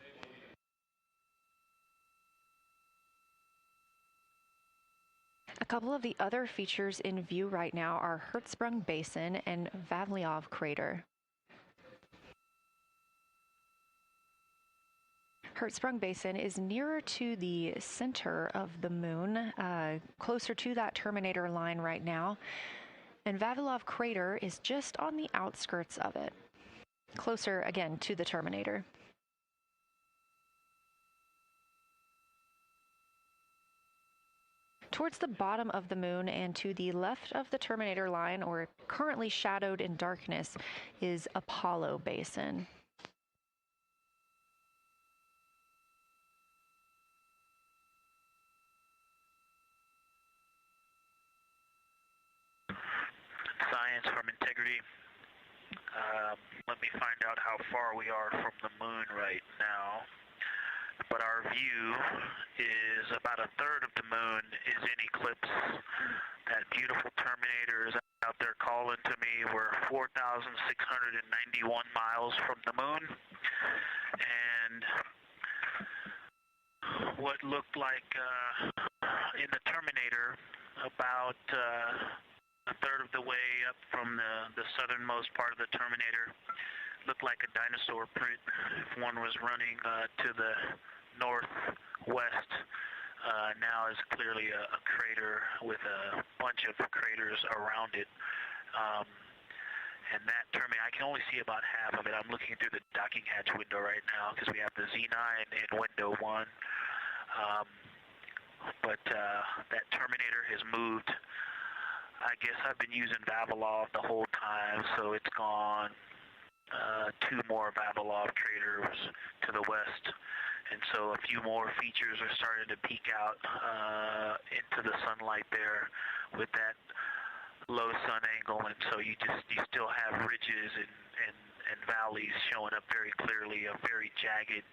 A couple of the other features in view right now are Hertzsprung Basin and Vavilov Crater. Hertzsprung Basin is nearer to the center of the moon, closer to that terminator line right now, and Vavilov Crater is just on the outskirts of it, closer again to the terminator. Towards the bottom of the moon and to the left of the terminator line, or currently shadowed in darkness, is Apollo Basin. Science from integrity. Let me find out how far we are from the moon right now. But our view is about a third of the moon is in eclipse. That beautiful terminator is out there calling to me. We're 4,691 miles from the moon. And what looked like in the terminator about a third of the way up from the southernmost part of the terminator looked like a dinosaur print if one was running to the northwest. Now is clearly a crater with a bunch of craters around it. And that terminator, I can only see about half of it. I'm looking through the docking hatch window right now because we have the Z9 in window 1. But that terminator has moved. I guess I've been using Vavilov the whole time, so it's gone 2 more Vavilov craters to the west, and so a few more features are starting to peek out into the sunlight there with that low sun angle, and so you still have ridges and valleys showing up very clearly, a very jagged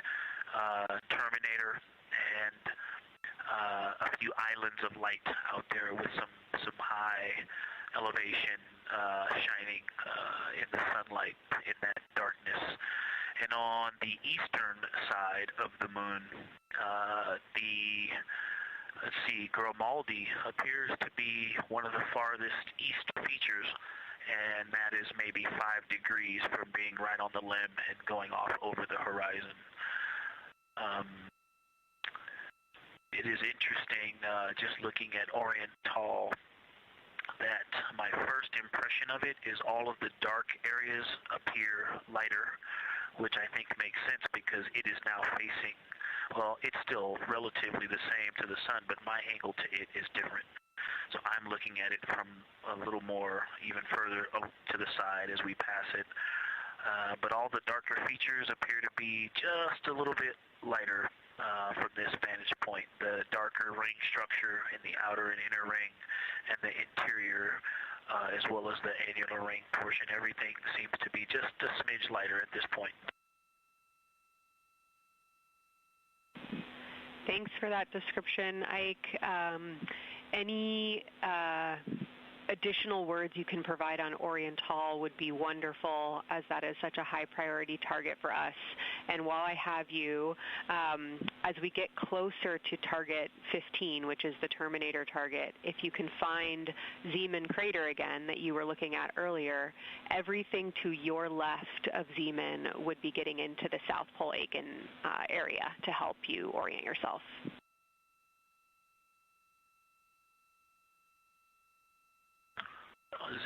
terminator, and a few islands of light out there with some high elevation shining in the sunlight in that darkness. And on the eastern side of the moon, let's see, Grimaldi appears to be one of the farthest east features, and that is maybe 5 degrees from being right on the limb and going off over the horizon. It is interesting, just looking at Oriental, that my first impression of it is all of the dark areas appear lighter, which I think makes sense because it is now facing, well, it's still relatively the same to the sun, but my angle to it is different. So I'm looking at it from a little more, even further to the side as we pass it. But all the darker features appear to be just a little bit lighter from this vantage point. The darker ring structure in the outer and inner ring and the interior, as well as the annular ring portion, everything seems to be just a smidge lighter at this point. Thanks for that description, Ike. Any additional words you can provide on Oriental would be wonderful, as that is such a high priority target for us. And while I have you, as we get closer to target 15, which is the Terminator target, if you can find Zeeman Crater again that you were looking at earlier, everything to your left of Zeeman would be getting into the South Pole Aiken area to help you orient yourself.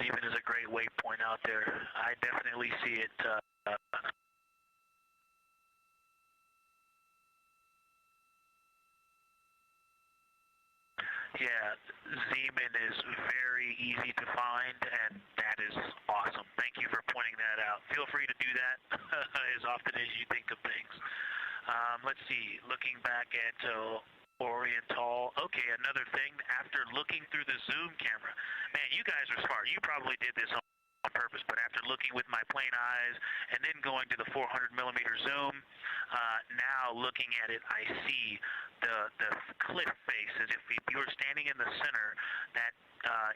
Zeeman is a great waypoint out there. I definitely see it. Yeah, Zeeman is very easy to find, and that is awesome. Thank you for pointing that out. Feel free to do that as often as you think of things. Let's see, looking back at Oriental. Okay, another thing, after looking through the zoom camera, man, you guys are smart. You probably did this on purpose, but after looking with my plain eyes and then going to the 400 millimeter zoom, now looking at it, I see the cliff face as if you were standing in the center. That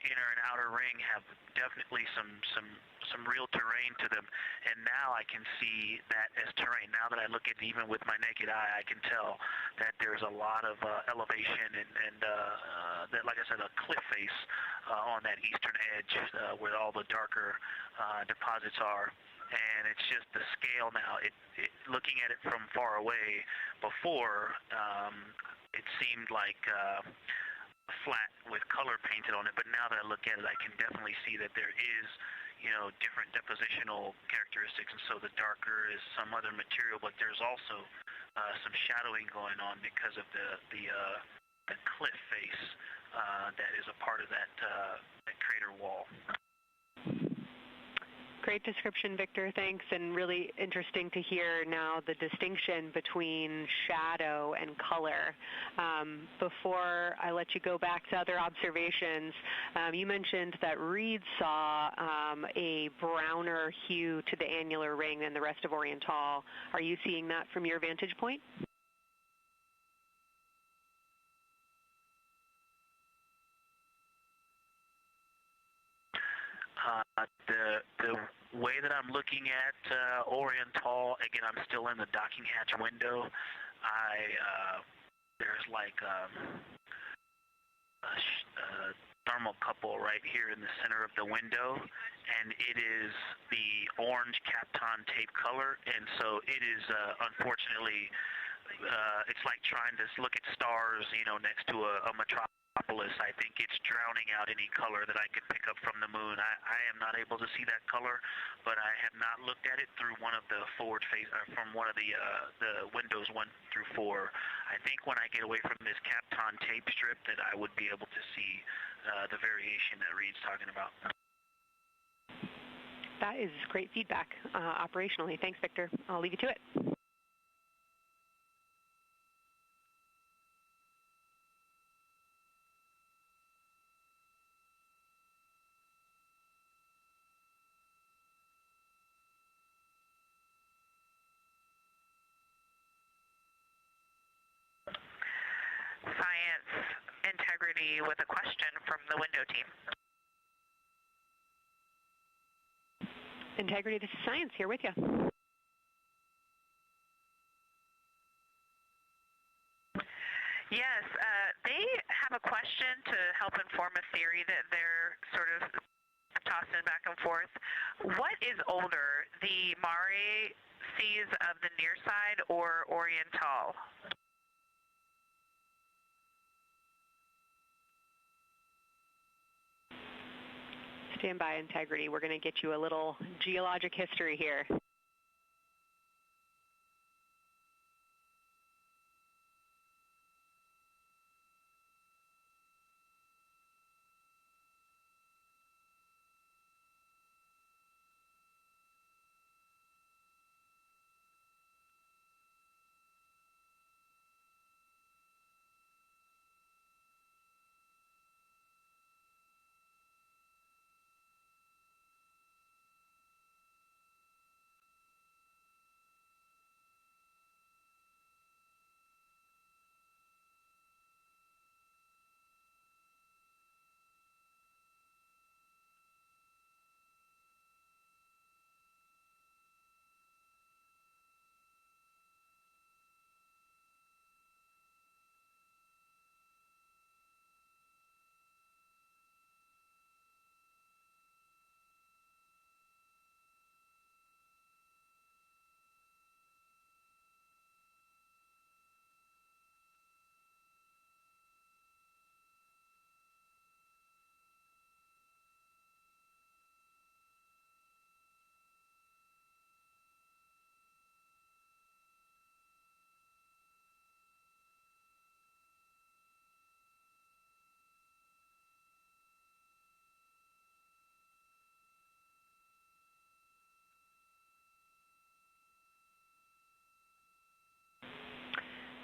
inner and outer ring have definitely some real terrain to them, and now I can see that as terrain. Now that I look at it even with my naked eye, I can tell that there's a lot of elevation and that, like I said, a cliff face on that eastern edge where all the darker deposits are. And it's just the scale now. Looking at it from far away, before it seemed like flat with color painted on it, but now that I look at it, I can definitely see that there is, different depositional characteristics, and so the darker is some other material, but there's also some shadowing going on because of the cliff face that is a part of that crater wall. Great description, Victor. Thanks, and really interesting to hear now the distinction between shadow and color. Before I let you go back to other observations, you mentioned that Reed saw a browner hue to the annular ring than the rest of Oriental. Are you seeing that from your vantage point? The way that I'm looking at Oriental, again, I'm still in the docking hatch window. There's like a thermocouple right here in the center of the window, and it is the orange Kapton tape color, and so it is unfortunately, it's like trying to look at stars, next to a metropolis. I think it's drowning out any color that I could pick up from the moon. I am not able to see that color, but I have not looked at it through one of the forward face, from one of the windows 1 through 4. I think when I get away from this Kapton tape strip that I would be able to see the variation that Reed's talking about. That is great feedback operationally. Thanks, Victor. I'll leave you to it. Integrity with a question from the window team. Integrity, this is Science here with you. Yes, they have a question to help inform a theory that they're sort of tossing back and forth. What is older, the Mare seas of the near side or Oriental? Stand by, Integrity. We're going to get you a little geologic history here.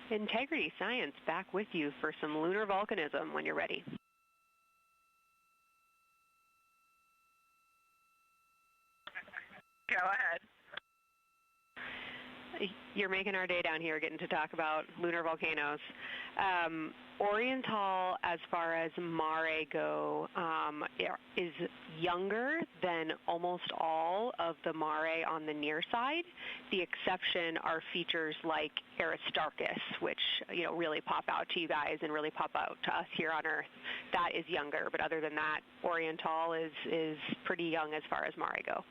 Integrity Science back with you for some lunar volcanism when you're ready. Go ahead. You're making our day down here getting to talk about lunar volcanoes. Oriental, as far as Mare go, is younger than almost all of the Mare on the near side. The exception are features like Aristarchus, which really pop out to you guys and really pop out to us here on Earth. That is younger, but other than that, Oriental is pretty young as far as Mare go.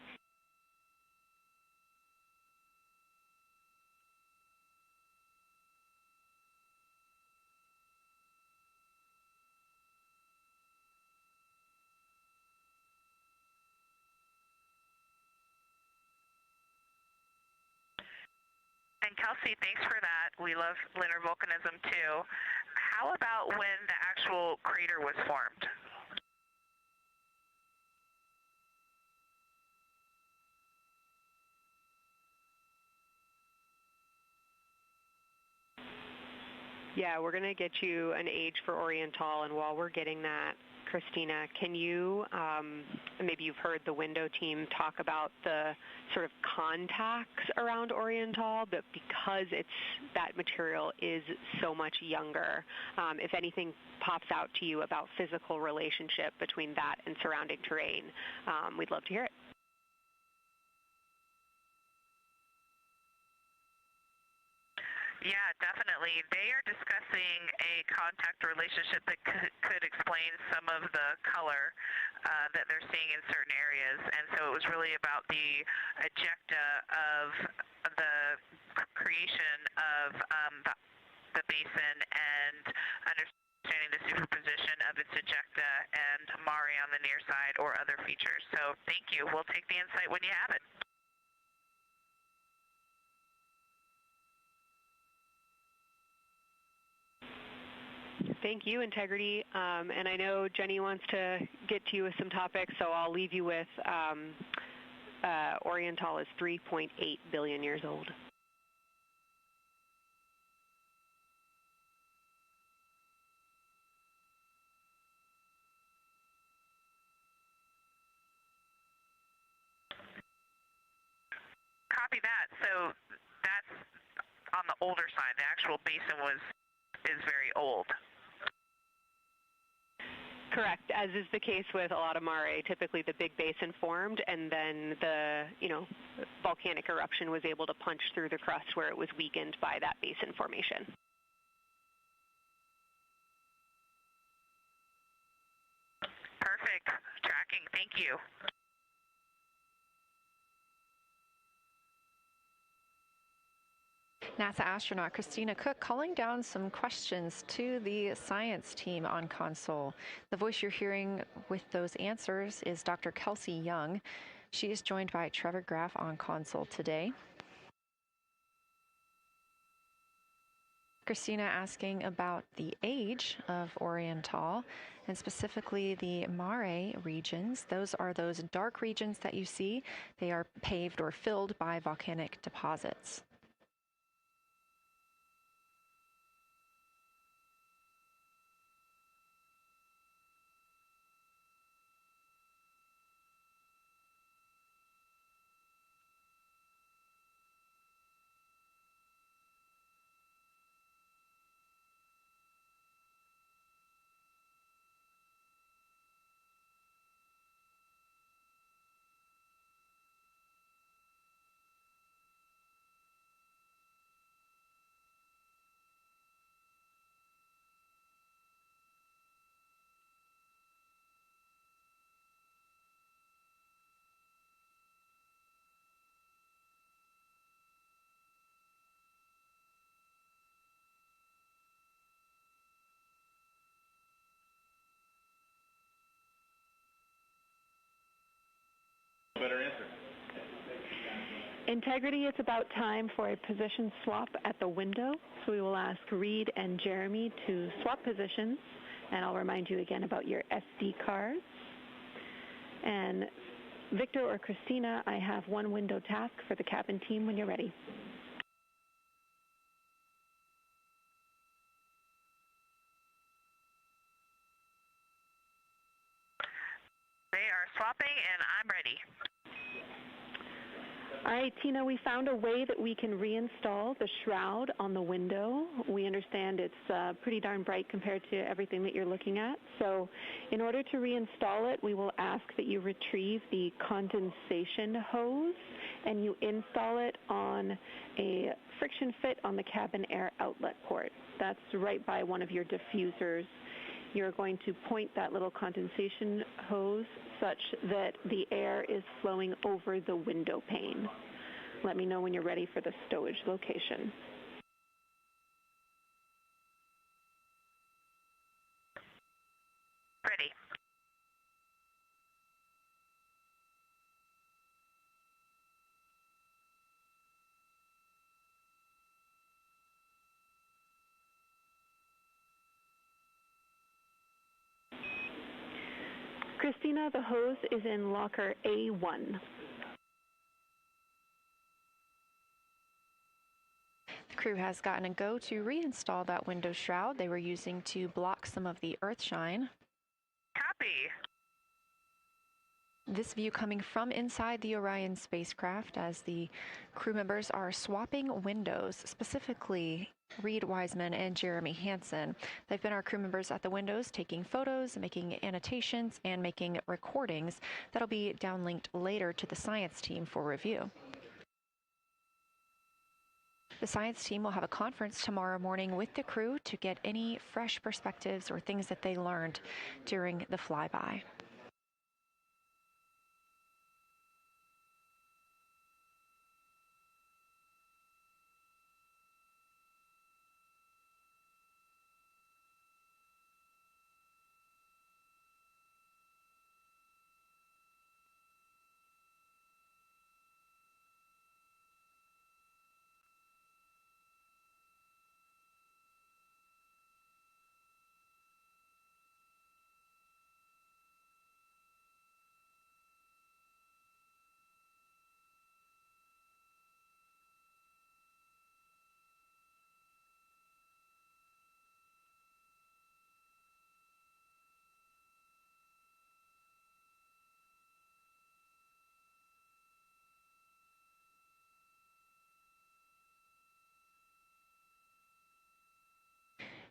And Kelsey, thanks for that. We love lunar volcanism too. How about when the actual crater was formed? Yeah, we're going to get you an age for Oriental, and while we're getting that, Christina, can you, maybe you've heard the window team talk about the sort of contacts around Oriental, but because that material is so much younger, if anything pops out to you about physical relationship between that and surrounding terrain, we'd love to hear it. Yeah, definitely. They are discussing a contact relationship that could explain some of the color that they're seeing in certain areas. And so it was really about the ejecta of the creation of the basin and understanding the superposition of its ejecta and Mare on the near side or other features. So thank you. We'll take the insight when you have it. Thank you, Integrity. And I know Jenny wants to get to you with some topics, so I'll leave you with Oriental is 3.8 billion years old. Copy that. So that's on the older side. The actual basin is very old. Correct. As is the case with a lot of mare, typically the big basin formed, and then the volcanic eruption was able to punch through the crust where it was weakened by that basin formation. Perfect. Tracking. Thank you. NASA astronaut Christina Cook calling down some questions to the science team on console. The voice you're hearing with those answers is Dr. Kelsey Young. She is joined by Trevor Graff on console today. Christina asking about the age of Oriental, and specifically the mare regions. Those are those dark regions that you see. They are paved or filled by volcanic deposits. Better answer. Integrity, it's about time for a position swap at the window. So we will ask Reed and Jeremy to swap positions, and I'll remind you again about your SD cards. And Victor or Christina, I have one window task for the cabin team when you're ready. They are swapping, and I'm ready. All right, Tina, we found a way that we can reinstall the shroud on the window. We understand it's pretty darn bright compared to everything that you're looking at. So in order to reinstall it, we will ask that you retrieve the condensation hose and you install it on a friction fit on the cabin air outlet port. That's right by one of your diffusers. You're going to point that little condensation hose such that the air is flowing over the window pane. Let me know when you're ready for the stowage location. Ready. Christina, the hose is in locker A1. The crew has gotten a go to reinstall that window shroud they were using to block some of the earth shine. Copy. This view coming from inside the Orion spacecraft as the crew members are swapping windows, specifically Reed Wiseman and Jeremy Hansen. They've been our crew members at the windows taking photos, making annotations, and making recordings that'll be downlinked later to the science team for review. The science team will have a conference tomorrow morning with the crew to get any fresh perspectives or things that they learned during the flyby.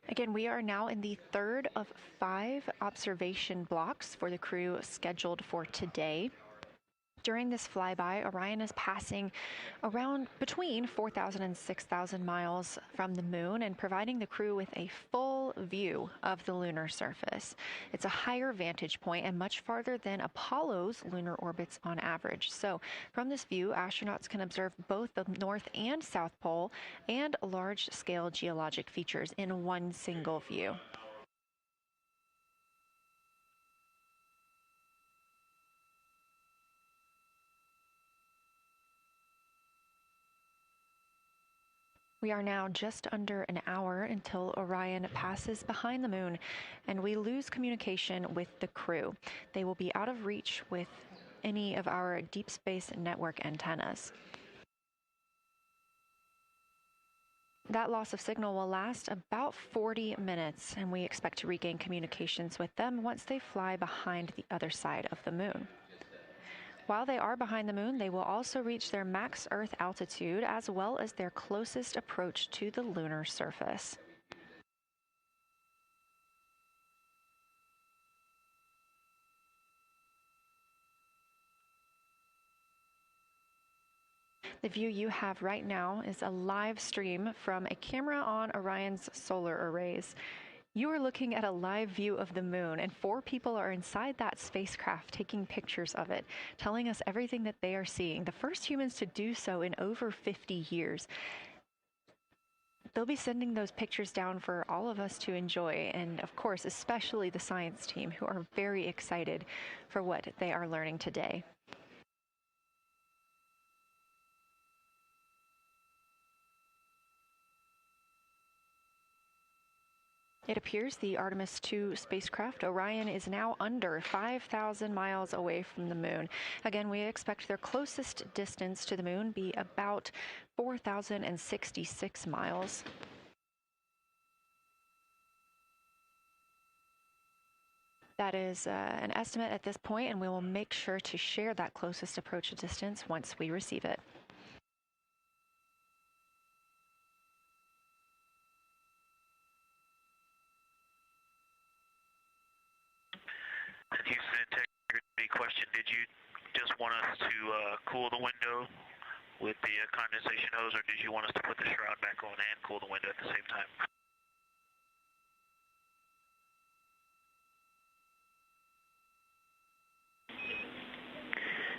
Again, we are now in the third of 5 observation blocks for the crew scheduled for today. During this flyby, Orion is passing around between 4,000 and 6,000 miles from the moon and providing the crew with a full view of the lunar surface. It's a higher vantage point and much farther than Apollo's lunar orbits on average. So from this view, astronauts can observe both the North and South Pole and large-scale geologic features in one single view. We are now just under an hour until Orion passes behind the moon, and we lose communication with the crew. They will be out of reach with any of our deep space network antennas. That loss of signal will last about 40 minutes, and we expect to regain communications with them once they fly behind the other side of the moon. While they are behind the moon, they will also reach their max Earth altitude as well as their closest approach to the lunar surface. The view you have right now is a live stream from a camera on Orion's solar arrays. You are looking at a live view of the moon, and 4 people are inside that spacecraft taking pictures of it, telling us everything that they are seeing. The first humans to do so in over 50 years. They'll be sending those pictures down for all of us to enjoy, and of course, especially the science team, who are very excited for what they are learning today. It appears the Artemis II spacecraft, Orion, is now under 5,000 miles away from the moon. Again, we expect their closest distance to the moon be about 4,066 miles. That is an estimate at this point, and we will make sure to share that closest approach distance once we receive it. Houston integrity question, did you just want us to cool the window with the condensation hose, or did you want us to put the shroud back on and cool the window at the same time?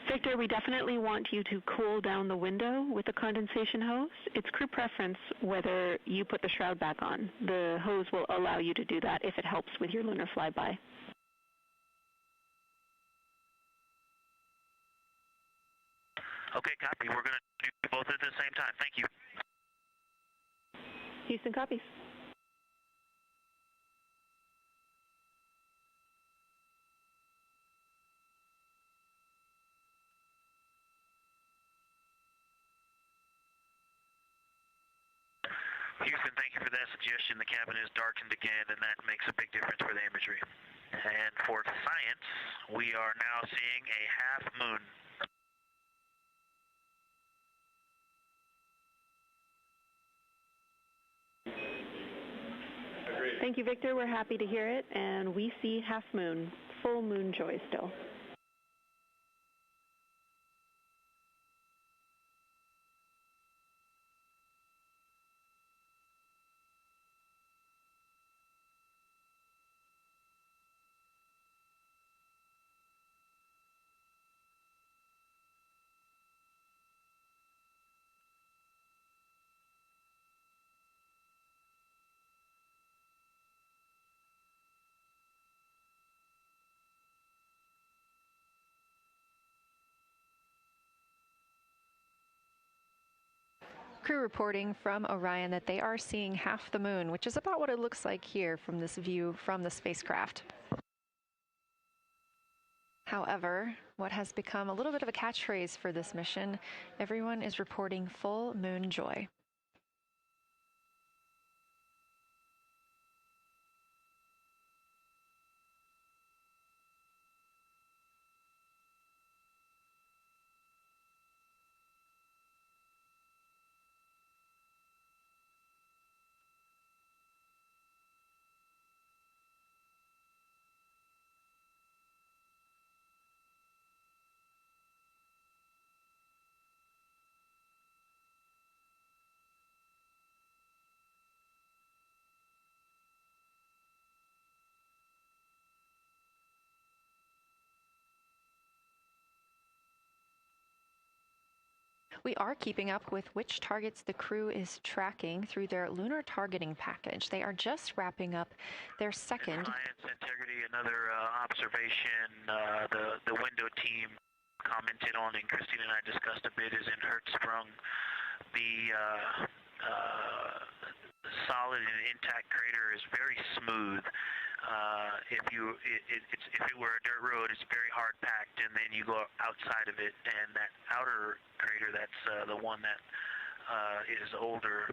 Victor, we definitely want you to cool down the window with the condensation hose. It's crew preference whether you put the shroud back on. The hose will allow you to do that if it helps with your lunar flyby. Okay, copy. We're going to do both at the same time. Thank you. Houston copies. Houston, thank you for that suggestion. The cabin is darkened again, and that makes a big difference for the imagery. And for science, we are now seeing a half moon. Thank you, Victor. We're happy to hear it, and we see half moon, full moon joy still. Crew reporting from Orion that they are seeing half the moon, which is about what it looks like here from this view from the spacecraft. However, what has become a little bit of a catchphrase for this mission, everyone is reporting full moon joy. We are keeping up with which targets the crew is tracking through their lunar targeting package. They are just wrapping up their second. Science integrity, another observation the window team commented on and Christina and I discussed a bit is in Hertzsprung. The solid and intact crater is very smooth. If it were a dirt road, it's very hard packed, and then you go outside of it, and that outer crater, that's the one that is older.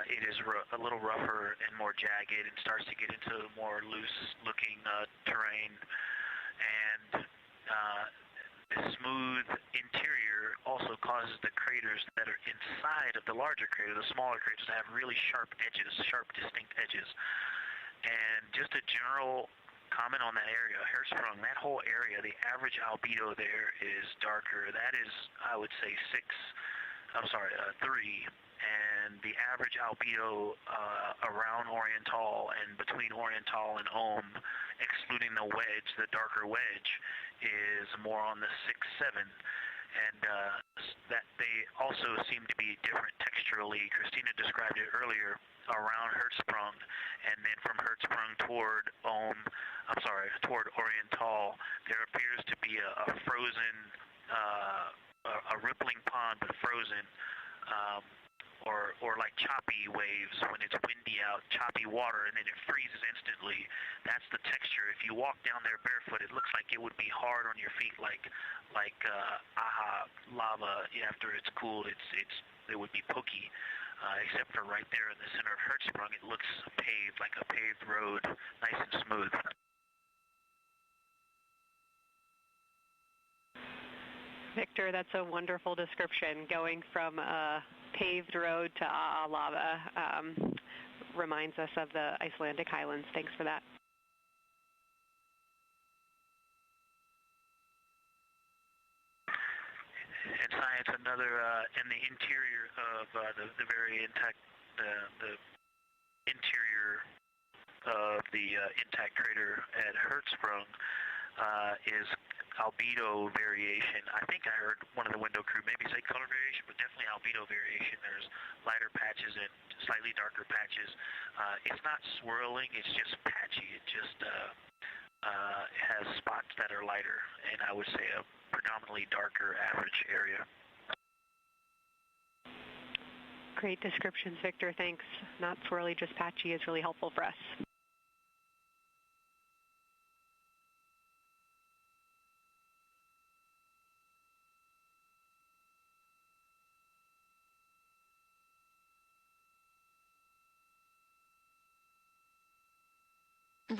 It is a little rougher and more jagged, and starts to get into more loose-looking terrain, and the smooth interior also causes the craters that are inside of the larger crater, the smaller craters, to have really sharp edges, sharp, distinct edges. And just a general comment on that area, Hertzsprung, that whole area, the average albedo there is darker. That is, I would say, 3. And the average albedo around Oriental and between Oriental and Ohm, excluding the wedge, the darker wedge, is more on the 6-7. And that they also seem to be different texturally. Christina described it earlier around Hertzsprung, and then from Hertzsprung toward Oriental, there appears to be a frozen, a rippling pond, but frozen, or like choppy waves when it's windy out, choppy water, and then it freezes instantly. That's the texture. If you walk down there barefoot, it looks like it would be hard on your feet, like lava. After it's cooled, it would be pokey. Except for right there in the center of Hertzsprung, it looks paved, like a paved road, nice and smooth. Victor, that's a wonderful description. Going from a paved road to lava reminds us of the Icelandic highlands. Thanks for that. In science, another in the interior of the very intact, the interior of the intact crater at Hertzsprung is albedo variation. I think I heard one of the window crew maybe say color variation, but definitely albedo variation. There's lighter patches and slightly darker patches. It's not swirling, it's just patchy. It just has spots that are lighter, and I would say a predominantly darker average area. Great descriptions, Victor. Thanks. Not swirly, just patchy is really helpful for us.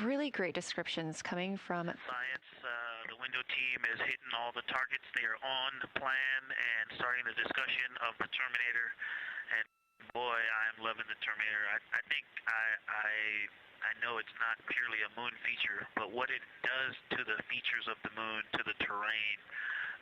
Really great descriptions coming from Science. The window team is hitting all the targets. They are on the plan and starting the discussion of the Terminator. And boy, I am loving the Terminator. I think I know it's not purely a moon feature, but what it does to the features of the moon, to the terrain,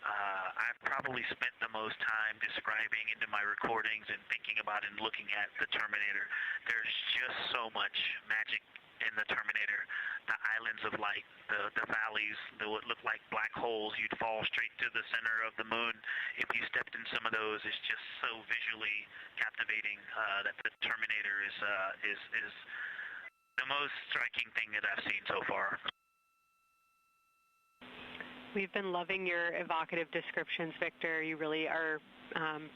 I've probably spent the most time describing into my recordings and thinking about and looking at the Terminator. There's just so much magic in the Terminator. The islands of light, the valleys, what look like black holes. You'd fall straight to the center of the moon if you stepped in some of those. It's just so visually captivating that the Terminator is the most striking thing that I've seen so far. We've been loving your evocative descriptions, Victor. You really are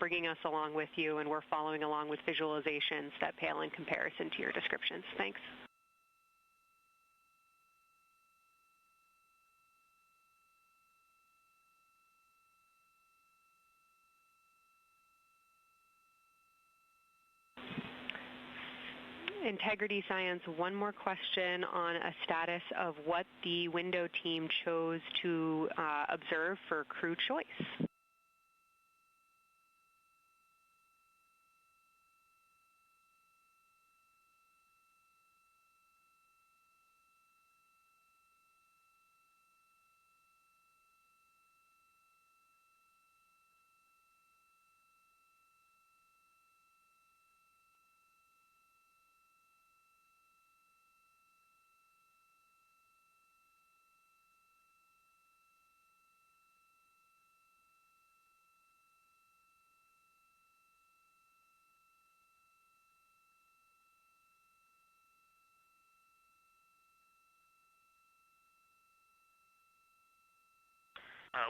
bringing us along with you, and we're following along with visualizations that pale in comparison to your descriptions. Thanks. Integrity Science, one more question on a status of what the window team chose to observe for crew choice.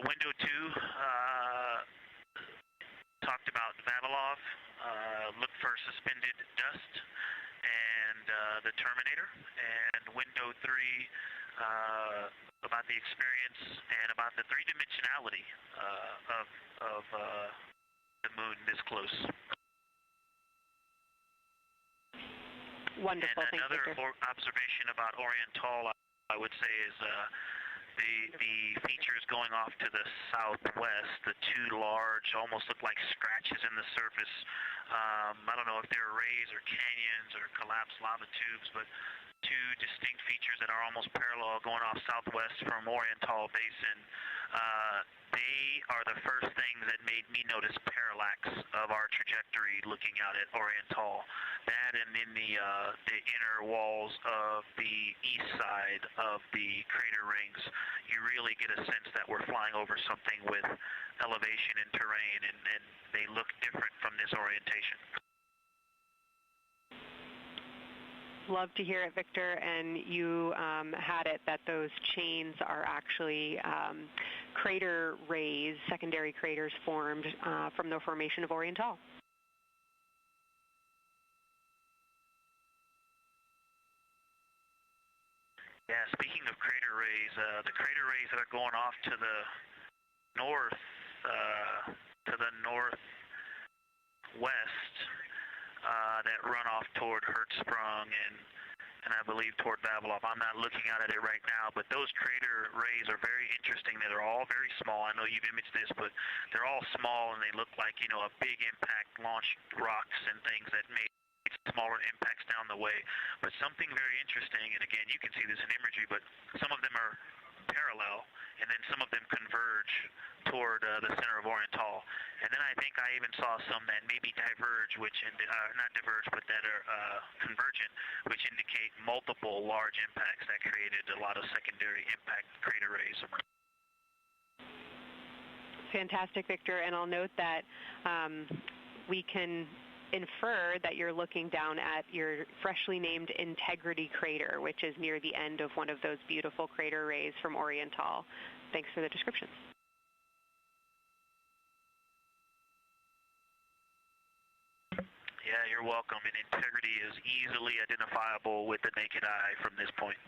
Window 2 talked about Vavilov, looked for suspended dust, and the Terminator. And window 3 about the experience and about the three-dimensionality of the moon this close. Wonderful. And another observation about Oriental, I would say, is the features going off to the southwest, the two large, almost look like scratches in the surface. I don't know if they're rays or canyons or collapsed lava tubes, but two distinct features that are almost parallel going off southwest from Oriental Basin. They are the first things that made me notice parallax of our trajectory looking out at Oriental. That and in the inner walls of the east side of the crater rings, you really get a sense that we're flying over something with elevation and terrain, and they look different from this orientation. Love to hear it, Victor, and you had it that those chains are actually crater rays, secondary craters formed from the formation of Oriental. Yeah, speaking of crater rays, the crater rays that are going off to the northwest, that run off toward Hertzsprung and I believe toward Vavilov. I'm not looking at it right now, but those crater rays are very interesting. They're all very small. I know you've imaged this, but they're all small and they look like, you know, a big impact launched rocks and things that made smaller impacts down the way. But something very interesting, and again, you can see this in imagery, but some of them are parallel, and then some of them converge toward the center of Oriental. And then I think I even saw some that maybe diverge, not diverge, but that are convergent, which indicate multiple large impacts that created a lot of secondary impact crater rays. Fantastic, Victor, and I'll note that we can infer that you're looking down at your freshly named Integrity crater, which is near the end of one of those beautiful crater rays from Oriental. Thanks for the description. Yeah, you're welcome. And Integrity is easily identifiable with the naked eye from this point.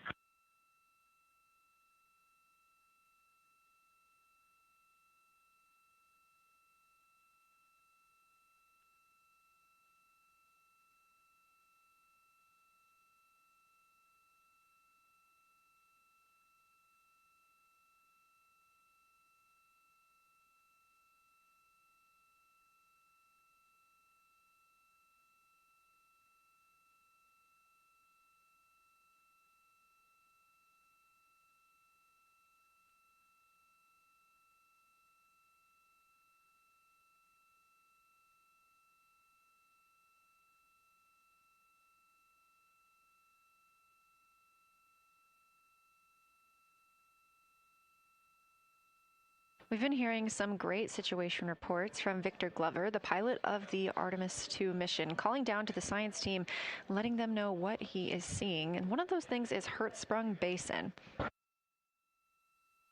We've been hearing some great situation reports from Victor Glover, the pilot of the Artemis II mission, calling down to the science team, letting them know what he is seeing. And one of those things is Hertzsprung Basin.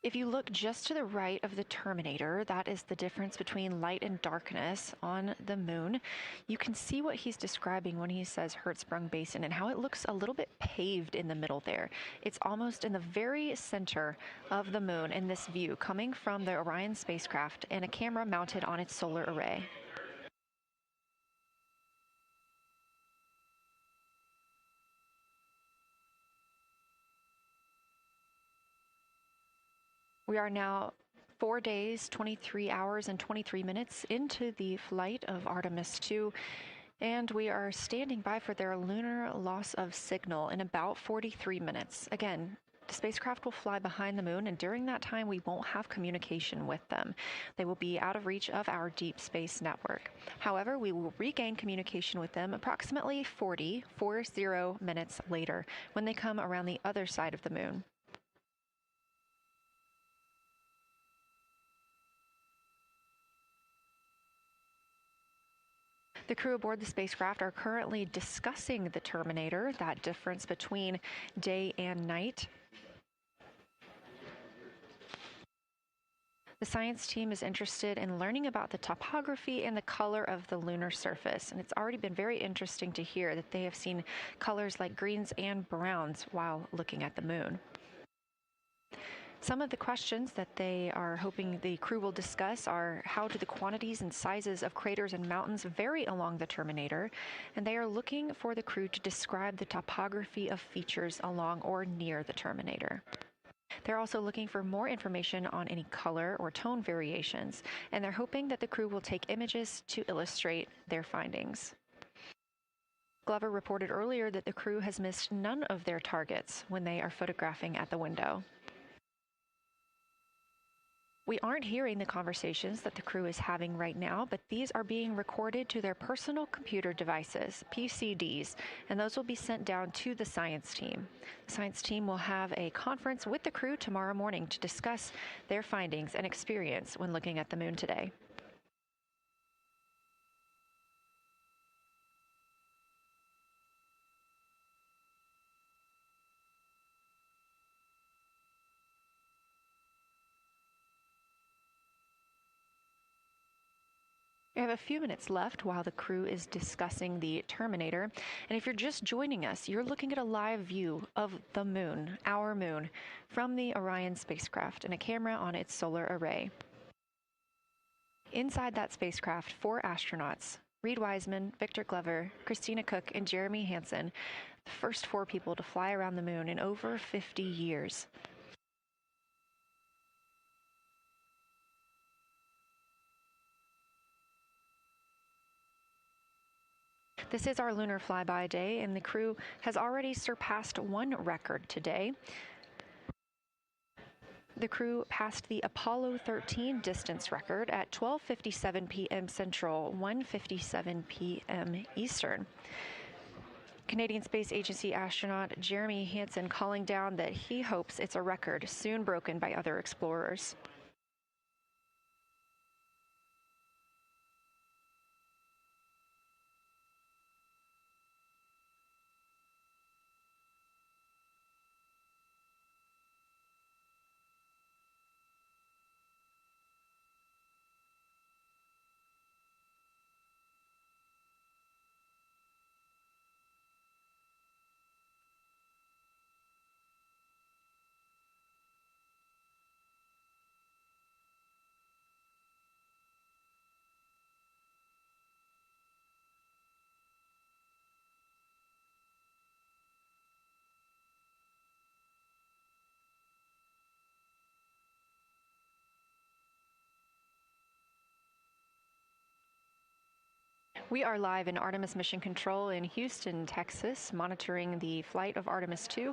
If you look just to the right of the Terminator, that is the difference between light and darkness on the moon. You can see what he's describing when he says Hertzsprung Basin and how it looks a little bit paved in the middle there. It's almost in the very center of the moon in this view, coming from the Orion spacecraft and a camera mounted on its solar array. We are now 4 days, 23 hours, and 23 minutes into the flight of Artemis II, and we are standing by for their lunar loss of signal in about 43 minutes. Again, the spacecraft will fly behind the moon, and during that time, we won't have communication with them. They will be out of reach of our deep space network. However, we will regain communication with them approximately 40 minutes later when they come around the other side of the moon. The crew aboard the spacecraft are currently discussing the Terminator, that difference between day and night. The science team is interested in learning about the topography and the color of the lunar surface, and it's already been very interesting to hear that they have seen colors like greens and browns while looking at the moon. Some of the questions that they are hoping the crew will discuss are how do the quantities and sizes of craters and mountains vary along the terminator, and they are looking for the crew to describe the topography of features along or near the terminator. They're also looking for more information on any color or tone variations, and they're hoping that the crew will take images to illustrate their findings. Glover reported earlier that the crew has missed none of their targets when they are photographing at the window. We aren't hearing the conversations that the crew is having right now, but these are being recorded to their personal computer devices, PCDs, and those will be sent down to the science team. The science team will have a conference with the crew tomorrow morning to discuss their findings and experience when looking at the moon today. We have a few minutes left while the crew is discussing the terminator. And if you're just joining us, you're looking at a live view of the moon, our moon, from the Orion spacecraft and a camera on its solar array. Inside that spacecraft, 4 astronauts, Reed Wiseman, Victor Glover, Christina Cook, and Jeremy Hansen, the first 4 people to fly around the moon in over 50 years. This is our lunar flyby day, and the crew has already surpassed one record today. The crew passed the Apollo 13 distance record at 12:57 p.m. Central, 1:57 p.m. Eastern. Canadian Space Agency astronaut Jeremy Hansen calling down that he hopes it's a record soon broken by other explorers. We are live in Artemis Mission Control in Houston, Texas, monitoring the flight of Artemis II.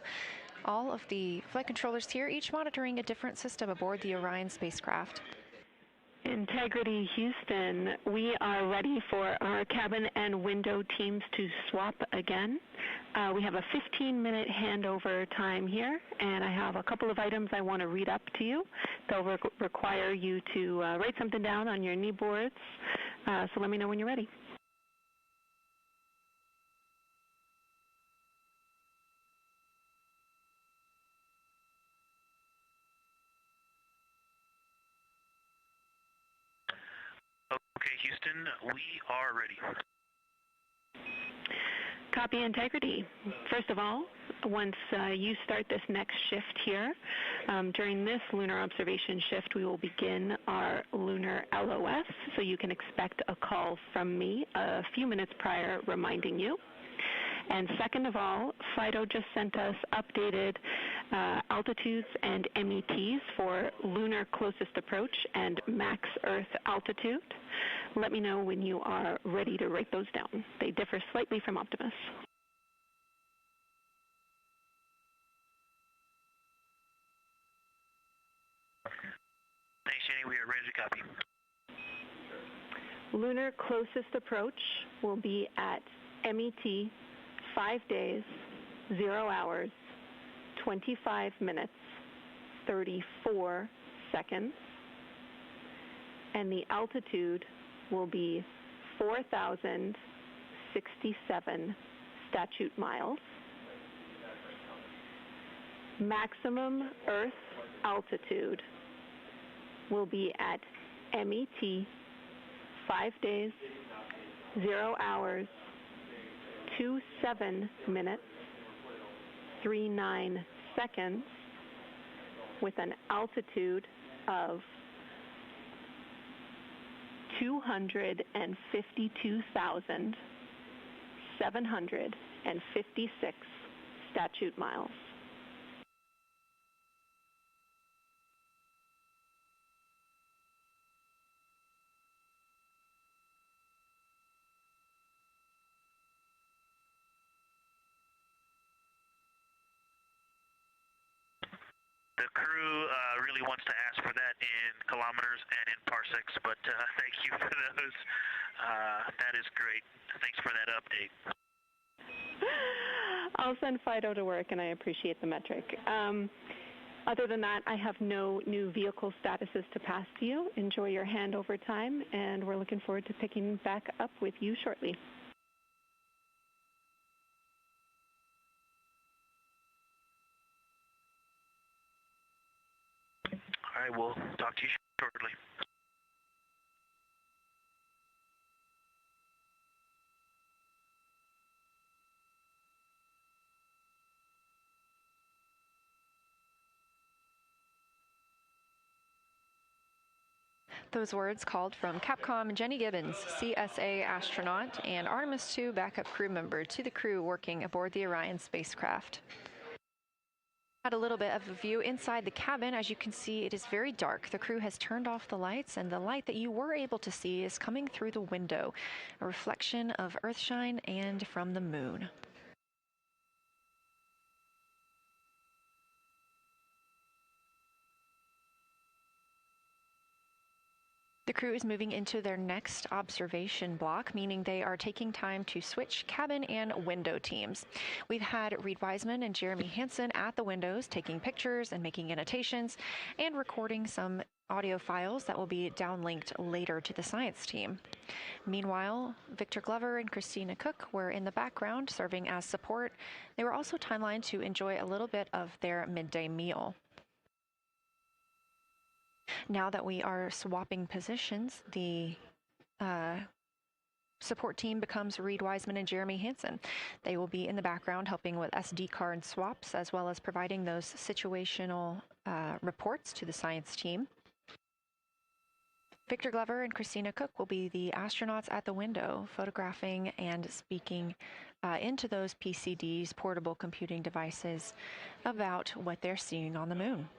All of the flight controllers here, each monitoring a different system aboard the Orion spacecraft. Integrity Houston, we are ready for our cabin and window teams to swap again. We have a 15-minute handover time here, and I have a couple of items I want to read up to you. They'll require you to write something down on your knee boards, so let me know when you're ready. Okay, Houston, we are ready. Copy Integrity. First of all, once you start this next shift here, during this lunar observation shift, we will begin our lunar LOS, so you can expect a call from me a few minutes prior reminding you. And second of all, FIDO just sent us updated altitudes and METs for lunar closest approach and max Earth altitude. Let me know when you are ready to write those down. They differ slightly from Optimus. Thanks, Jenny. We are ready to copy. Lunar closest approach will be at MET 5 days, 0 hours, 25 minutes, 34 seconds. And the altitude will be 4,067 statute miles. Maximum Earth altitude will be at MET 5 days, 0 hours, 27 minutes, 39 seconds, with an altitude of 252,756 statute miles. The crew really wants to ask for that in kilometers and in parsecs, but thank you for those. That is great. Thanks for that update. I'll send Fido to work, and I appreciate the metric. Other than that, I have no new vehicle statuses to pass to you. Enjoy your handover time, and we're looking forward to picking back up with you shortly. All right, we'll talk to you shortly. Those words called from Capcom Jenny Gibbons, CSA astronaut and Artemis II backup crew member, to the crew working aboard the Orion spacecraft. Had a little bit of a view inside the cabin. As you can see, it is very dark. The crew has turned off the lights, and the light that you were able to see is coming through the window, a reflection of Earthshine and from the moon. The crew is moving into their next observation block, meaning they are taking time to switch cabin and window teams. We've had Reed Wiseman and Jeremy Hansen at the windows taking pictures and making annotations and recording some audio files that will be downlinked later to the science team. Meanwhile, Victor Glover and Christina Cook were in the background serving as support. They were also timelined to enjoy a little bit of their midday meal. Now that we are swapping positions, the support team becomes Reed Wiseman and Jeremy Hansen. They will be in the background helping with SD card swaps, as well as providing those situational reports to the science team. Victor Glover and Christina Cook will be the astronauts at the window, photographing and speaking into those PCDs, portable computing devices, about what they're seeing on the moon.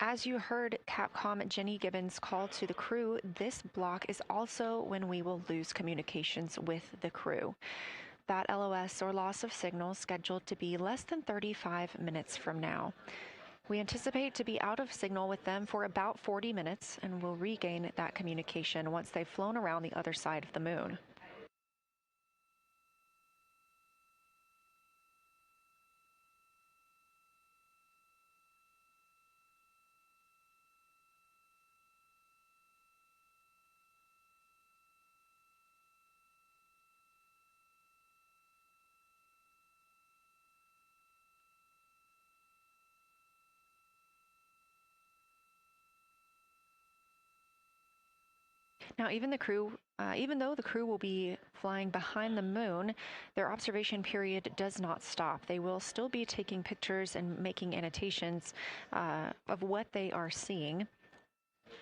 As you heard Capcom Jenny Gibbons call to the crew, this block is also when we will lose communications with the crew. That LOS, or loss of signal, is scheduled to be less than 35 minutes from now. We anticipate to be out of signal with them for about 40 minutes, and will regain that communication once they've flown around the other side of the moon. Now, even though the crew will be flying behind the moon, their observation period does not stop. They will still be taking pictures and making annotations of what they are seeing.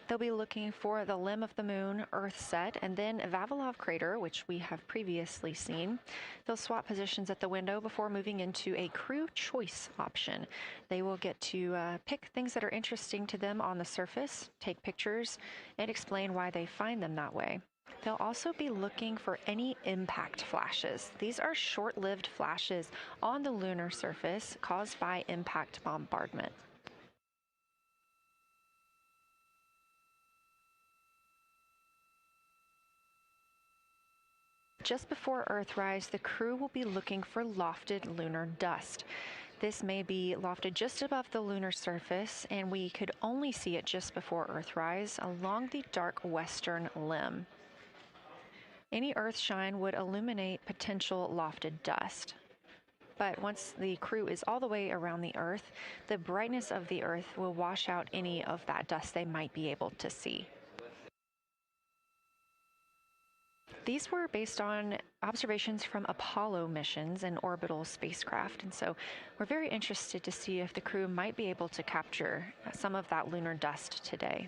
They'll be looking for the limb of the moon, Earth set, and then Vavilov crater, which we have previously seen. They'll swap positions at the window before moving into a crew choice option. They will get to pick things that are interesting to them on the surface, take pictures, and explain why they find them that way. They'll also be looking for any impact flashes. These are short-lived flashes on the lunar surface caused by impact bombardment. Just before Earthrise, the crew will be looking for lofted lunar dust. This may be lofted just above the lunar surface, and we could only see it just before Earthrise along the dark western limb. Any Earthshine would illuminate potential lofted dust. But once the crew is all the way around the Earth, the brightness of the Earth will wash out any of that dust they might be able to see. These were based on observations from Apollo missions and orbital spacecraft, and so we're very interested to see if the crew might be able to capture some of that lunar dust today.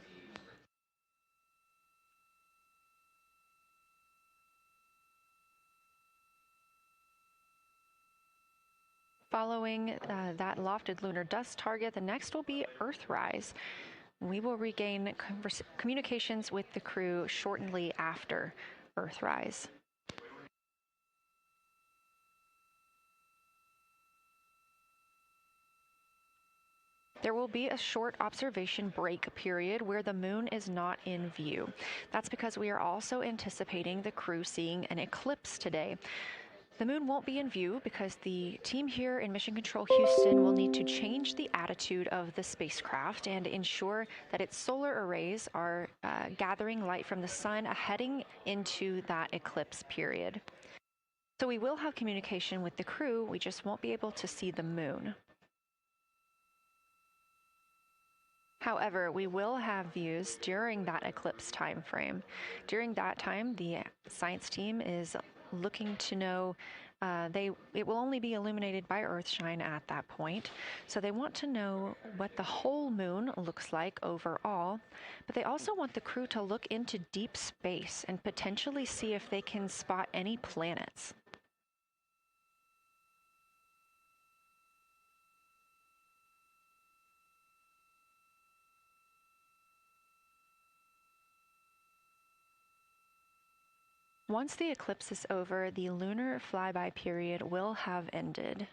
Following that lofted lunar dust target, the next will be Earthrise. We will regain communications with the crew shortly after Earthrise. There will be a short observation break period where the moon is not in view. That's because we are also anticipating the crew seeing an eclipse today. The moon won't be in view because the team here in Mission Control Houston will need to change the attitude of the spacecraft and ensure that its solar arrays are gathering light from the sun heading into that eclipse period. So we will have communication with the crew, we just won't be able to see the moon. However, we will have views during that eclipse time frame. During that time, the science team is looking to know it will only be illuminated by Earthshine at that point. So they want to know what the whole moon looks like overall, but they also want the crew to look into deep space and potentially see if they can spot any planets. Once the eclipse is over, the lunar flyby period will have ended.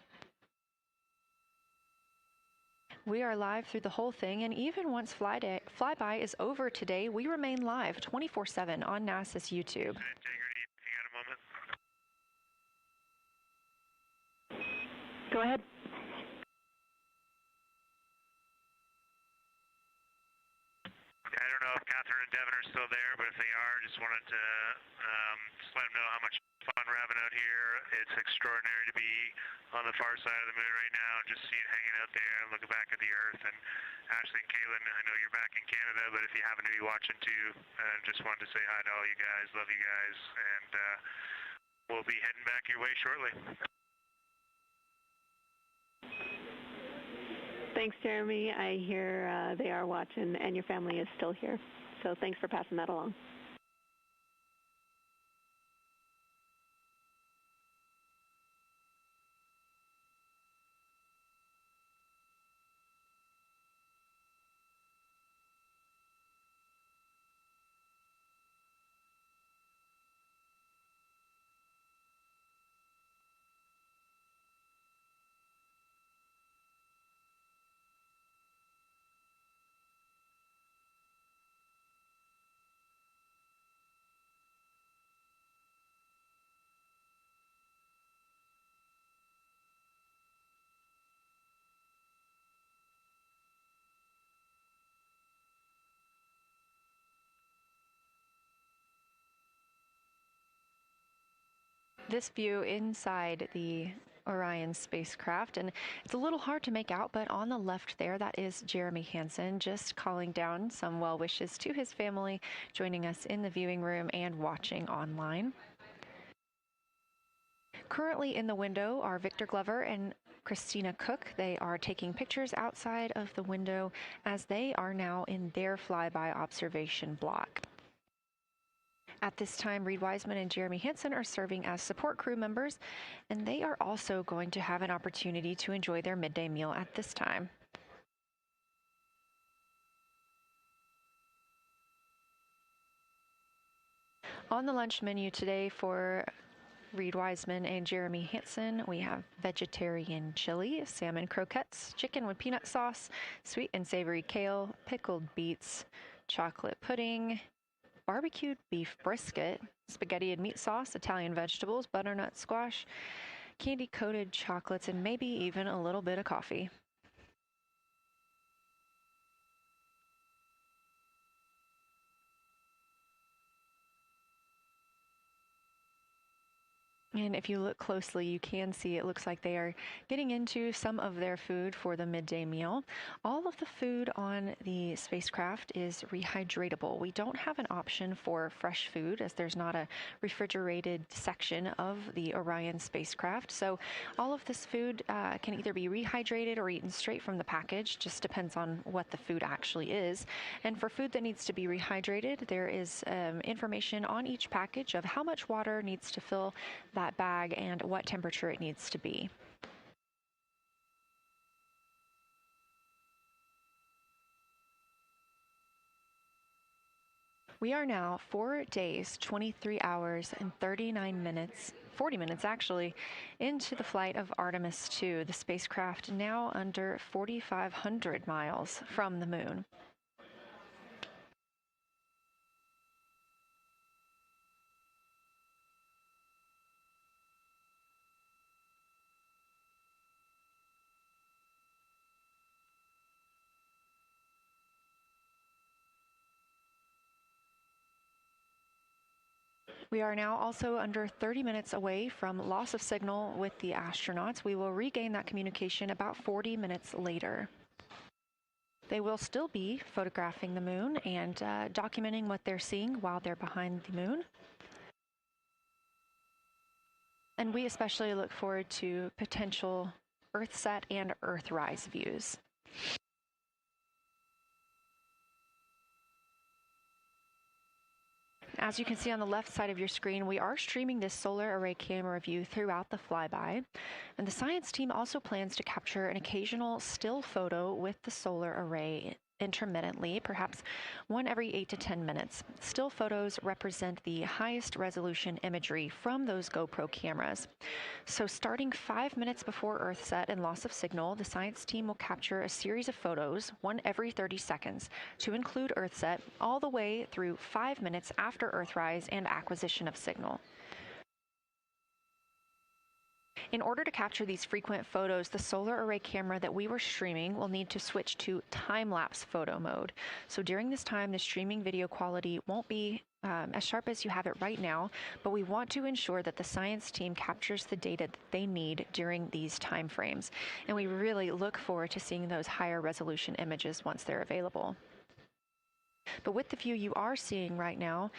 We are live through the whole thing, and even once flyby is over today, we remain live 24/7 on NASA's YouTube. Integrity, you got a moment? Go ahead. I don't know if Catherine and Devin are still there, but if they are, just wanted to just let them know how much fun we're having out here. It's extraordinary to be on the far side of the moon right now, just hanging out there and looking back at the Earth. And Ashley and Kaylin, I know you're back in Canada, but if you happen to be watching too, just wanted to say hi to all you guys. Love you guys, and we'll be heading back your way shortly. Thanks, Jeremy. I hear they are watching, and your family is still here. So thanks for passing that along. This view inside the Orion spacecraft, and it's a little hard to make out, but on the left there, that is Jeremy Hansen just calling down some well wishes to his family, joining us in the viewing room and watching online. Currently in the window are Victor Glover and Christina Cook. They are taking pictures outside of the window as they are now in their flyby observation block. At this time, Reed Wiseman and Jeremy Hansen are serving as support crew members, and they are also going to have an opportunity to enjoy their midday meal at this time. On the lunch menu today for Reed Wiseman and Jeremy Hansen, we have vegetarian chili, salmon croquettes, chicken with peanut sauce, sweet and savory kale, pickled beets, chocolate pudding, barbecued beef brisket, spaghetti and meat sauce, Italian vegetables, butternut squash, candy-coated chocolates, and maybe even a little bit of coffee. And if you look closely, you can see it looks like they are getting into some of their food for the midday meal. All of the food on the spacecraft is rehydratable. We don't have an option for fresh food as there's not a refrigerated section of the Orion spacecraft. So all of this food can either be rehydrated or eaten straight from the package, just depends on what the food actually is. And for food that needs to be rehydrated, there is information on each package of how much water needs to fill that bag and what temperature it needs to be. We are now 4 days, 23 hours, and 39 minutes, 40 minutes actually, into the flight of Artemis II, the spacecraft now under 4,500 miles from the moon. We are now also under 30 minutes away from loss of signal with the astronauts. We will regain that communication about 40 minutes later. They will still be photographing the moon and documenting what they're seeing while they're behind the moon. And we especially look forward to potential Earthset and Earthrise views. As you can see on the left side of your screen, we are streaming this solar array camera view throughout the flyby. And the science team also plans to capture an occasional still photo with the solar array intermittently, perhaps one every 8 to 10 minutes. Still photos represent the highest resolution imagery from those GoPro cameras. So starting 5 minutes before Earthset and loss of signal, the science team will capture a series of photos, one every 30 seconds, to include Earthset, all the way through 5 minutes after Earthrise and acquisition of signal. In order to capture these frequent photos, the solar array camera that we were streaming will need to switch to time-lapse photo mode. So during this time, the streaming video quality won't be as sharp as you have it right now, but we want to ensure that the science team captures the data that they need during these time frames. And we really look forward to seeing those higher resolution images once they're available. But with the view you are seeing right now,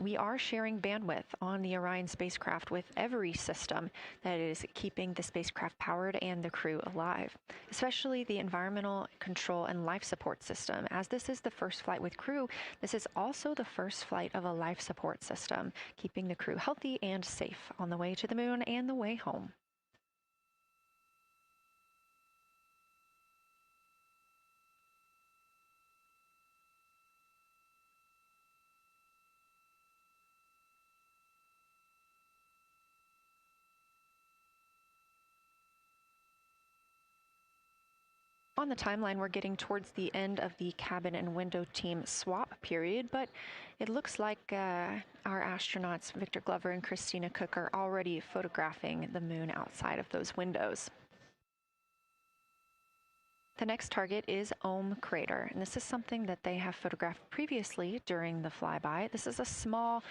we are sharing bandwidth on the Orion spacecraft with every system that is keeping the spacecraft powered and the crew alive, especially the environmental control and life support system. As this is the first flight with crew, this is also the first flight of a life support system, keeping the crew healthy and safe on the way to the moon and the way home. On the timeline, we're getting towards the end of the cabin and window team swap period, but it looks like our astronauts, Victor Glover and Christina Cook, are already photographing the moon outside of those windows. The next target is Ohm Crater, and this is something that they have photographed previously during the flyby. This is a small,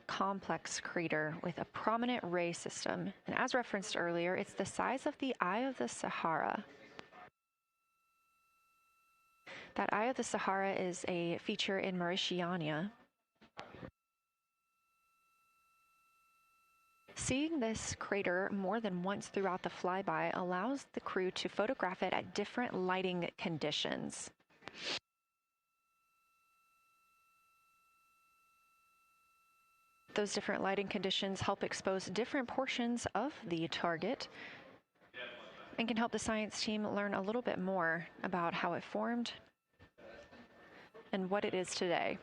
complex crater with a prominent ray system, and as referenced earlier, it's the size of the Eye of the Sahara. That Eye of the Sahara is a feature in Mauritania. Seeing this crater more than once throughout the flyby allows the crew to photograph it at different lighting conditions. Those different lighting conditions help expose different portions of the target and can help the science team learn a little bit more about how it formed and what it is today.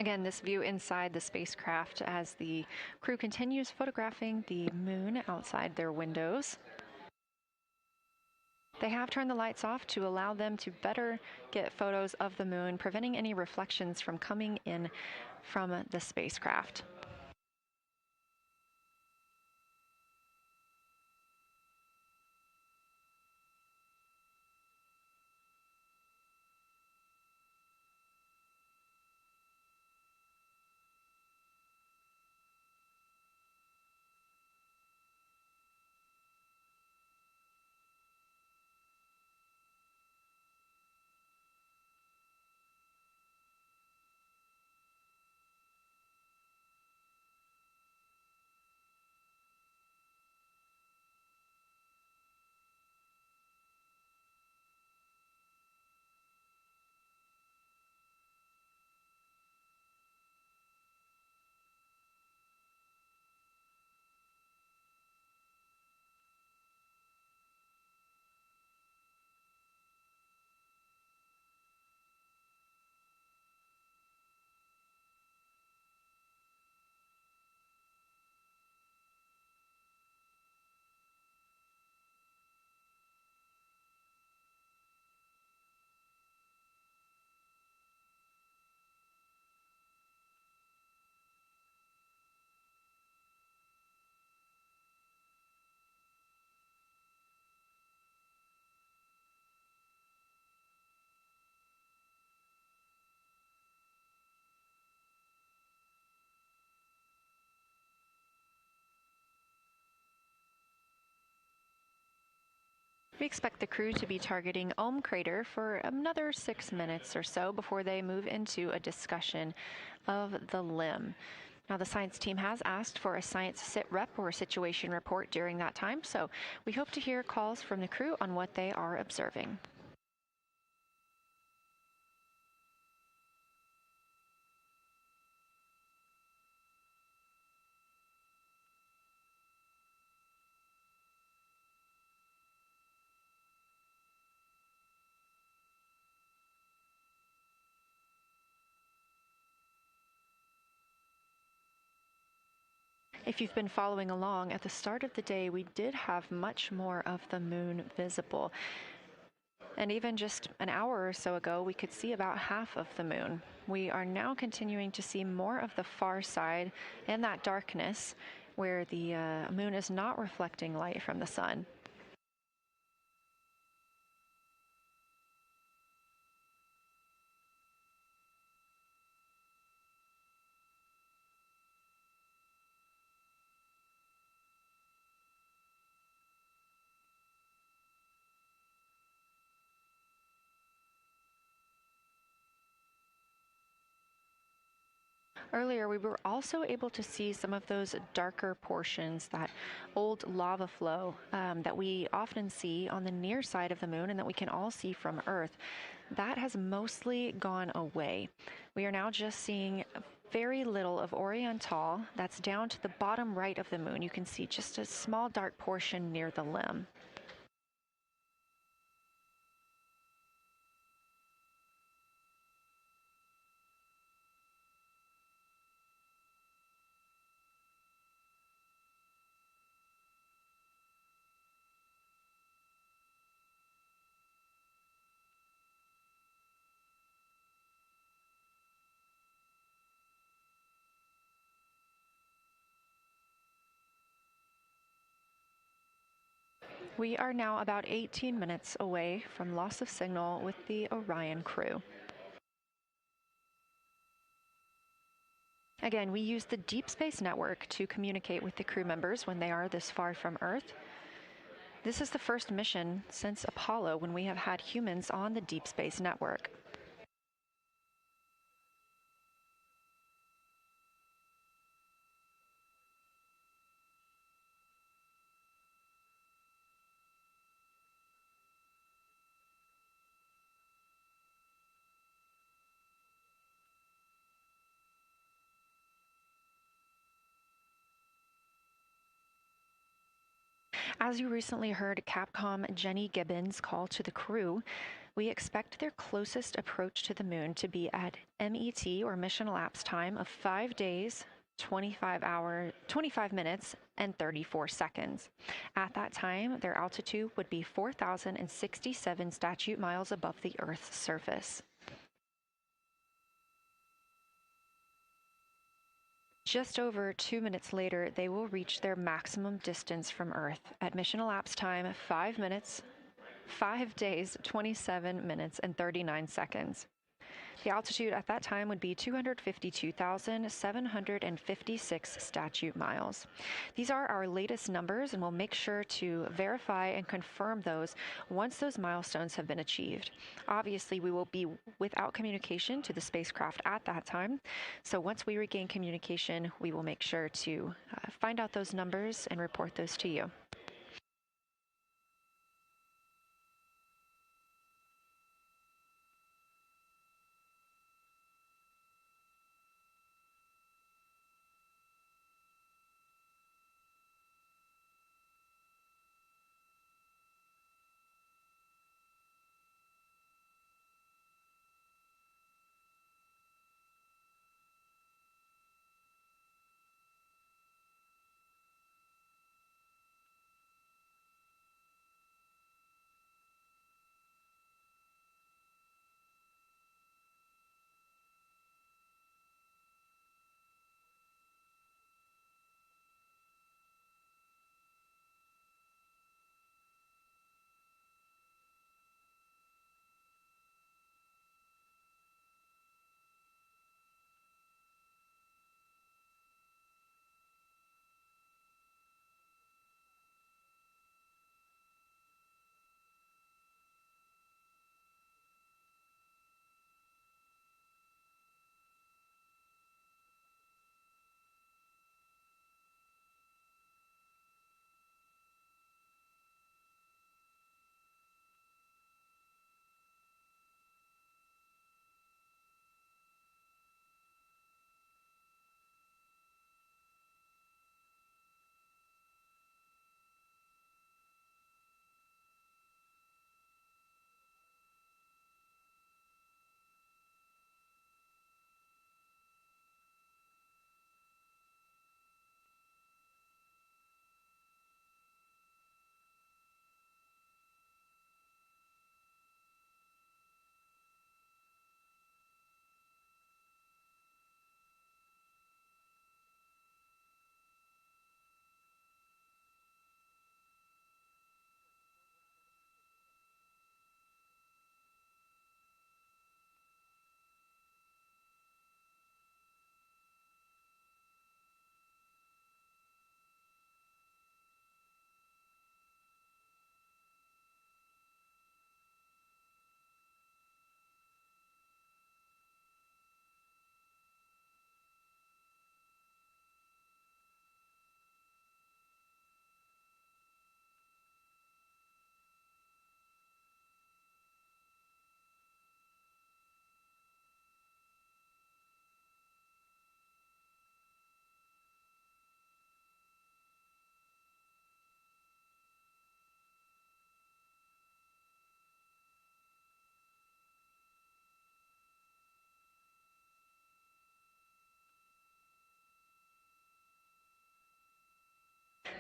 Again, this view inside the spacecraft as the crew continues photographing the moon outside their windows. They have turned the lights off to allow them to better get photos of the moon, preventing any reflections from coming in from the spacecraft. We expect the crew to be targeting Ohm Crater for another 6 minutes or so before they move into a discussion of the limb. Now, the science team has asked for a science sit rep or situation report during that time, so we hope to hear calls from the crew on what they are observing. If you've been following along, at the start of the day, we did have much more of the moon visible. And even just an hour or so ago, we could see about half of the moon. We are now continuing to see more of the far side and that darkness where the moon is not reflecting light from the sun. Earlier, we were also able to see some of those darker portions, that old lava flow that we often see on the near side of the moon and that we can all see from Earth. That has mostly gone away. We are now just seeing very little of Oriental. That's down to the bottom right of the moon. You can see just a small dark portion near the limb. We are now about 18 minutes away from loss of signal with the Orion crew. Again, we use the Deep Space Network to communicate with the crew members when they are this far from Earth. This is the first mission since Apollo when we have had humans on the Deep Space Network. As you recently heard Capcom Jenny Gibbons call to the crew, we expect their closest approach to the moon to be at MET, or mission elapsed time, of 5 days, 25 minutes, and 34 seconds. At that time, their altitude would be 4,067 statute miles above the Earth's surface. Just over 2 minutes later, they will reach their maximum distance from Earth at mission elapsed time 5 minutes, 5 days, 27 minutes, and 39 seconds. The altitude at that time would be 252,756 statute miles. These are our latest numbers, and we'll make sure to verify and confirm those once those milestones have been achieved. Obviously, we will be without communication to the spacecraft at that time, so once we regain communication, we will make sure to find out those numbers and report those to you.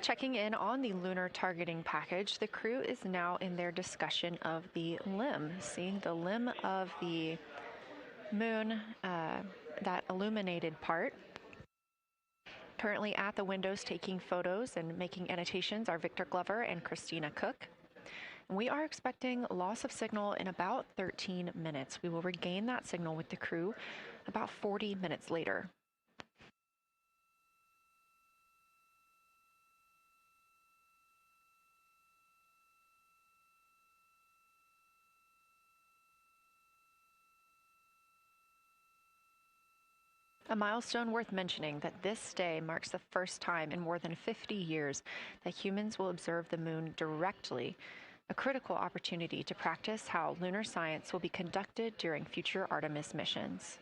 Checking in on the lunar targeting package, the crew is now in their discussion of the limb, seeing the limb of the moon, that illuminated part. Currently at the windows taking photos and making annotations are Victor Glover and Christina Cook. We are expecting loss of signal in about 13 minutes. We will regain that signal with the crew about 40 minutes later. A milestone worth mentioning that this day marks the first time in more than 50 years that humans will observe the moon directly, a critical opportunity to practice how lunar science will be conducted during future Artemis missions.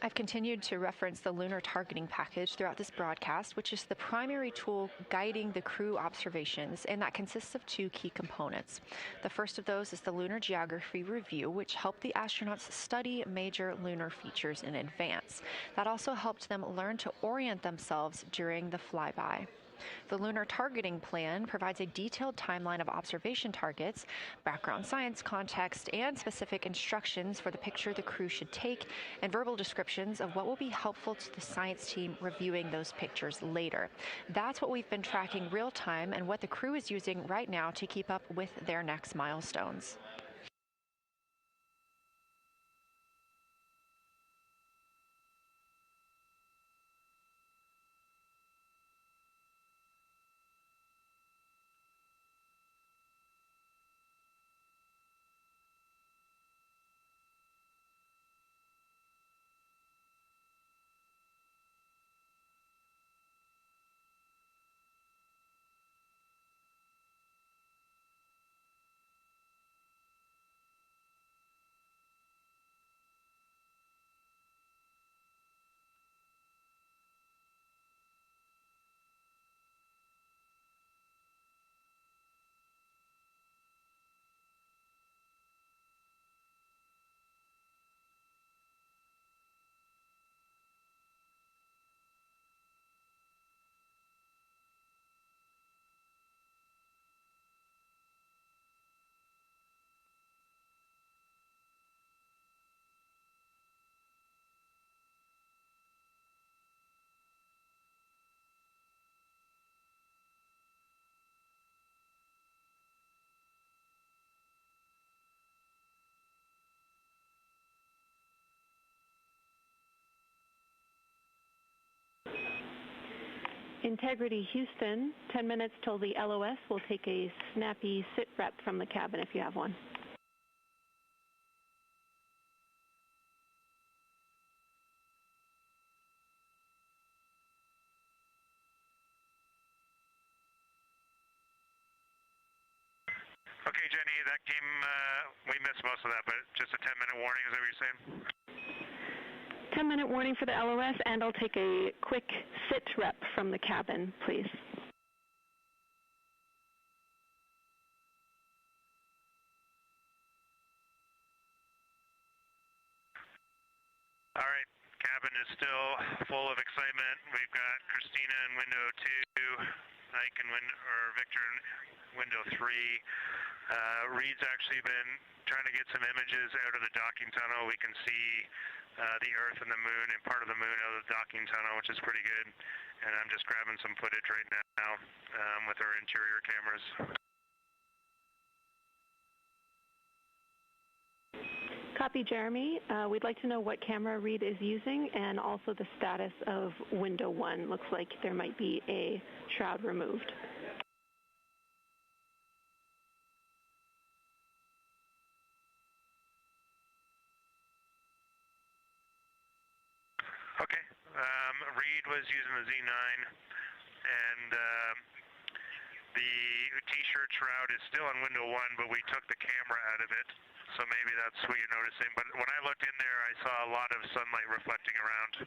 I've continued to reference the Lunar Targeting Package throughout this broadcast, which is the primary tool guiding the crew observations, and that consists of two key components. The first of those is the Lunar Geography Review, which helped the astronauts study major lunar features in advance. That also helped them learn to orient themselves during the flyby. The Lunar Targeting Plan provides a detailed timeline of observation targets, background science context, and specific instructions for the picture the crew should take, and verbal descriptions of what will be helpful to the science team reviewing those pictures later. That's what we've been tracking real time and what the crew is using right now to keep up with their next milestones. Integrity Houston, 10 minutes till the LOS. We'll take a snappy sit rep from the cabin if you have one. Okay, Jenny, that came, we missed most of that, but just a 10-minute warning, is that what you're saying? 10-minute warning for the LOS, and I'll take a quick sit rep from the cabin, please. All right, cabin is still full of excitement. We've got Christina in window 2, Ike in Victor in window 3. Reed's actually been trying to get some images out of the docking tunnel. We can see the Earth and the Moon and part of the Moon out of the docking tunnel, which is pretty good. And I'm just grabbing some footage right now with our interior cameras. Copy, Jeremy. We'd like to know what camera Reed is using and also the status of window 1. Looks like there might be a shroud removed. Okay. Reed was using the Z9, and the T-shirt shroud is still on window 1, but we took the camera out of it, so maybe that's what you're noticing. But when I looked in there, I saw a lot of sunlight reflecting around.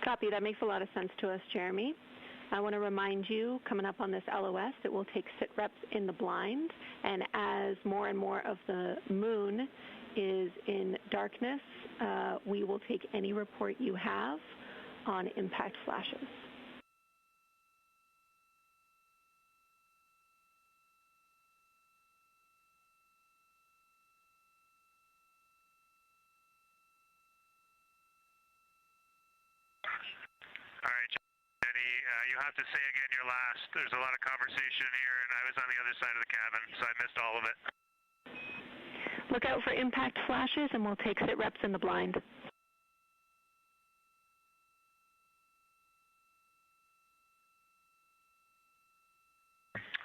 Copy. That makes a lot of sense to us, Jeremy. I want to remind you, coming up on this LOS, that we'll take sit reps in the blind, and as more and more of the moon is in darkness, we will take any report you have on impact flashes. All right, Jenny, you have to say again your last. There's a lot of conversation here, and I was on the other side of the cabin, so I missed all of it. Look out for impact flashes, and we'll take sit reps in the blind.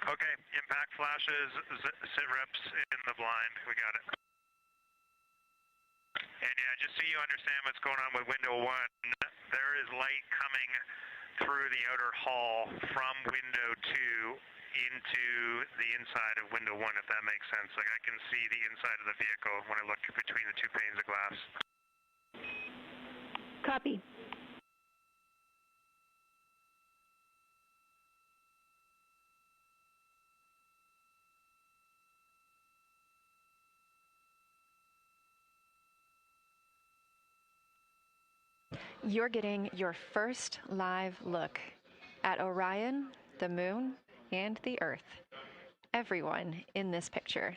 Okay, impact flashes, sit reps in the blind. We got it. And yeah, just so you understand what's going on with window 1, there is light coming through the outer hull from window 2 into the inside of window 1, if that makes sense. Like I can see the inside of the vehicle when I look between the 2 panes of glass. Copy. You're getting your first live look at Orion, the Moon, and the Earth. Everyone in this picture.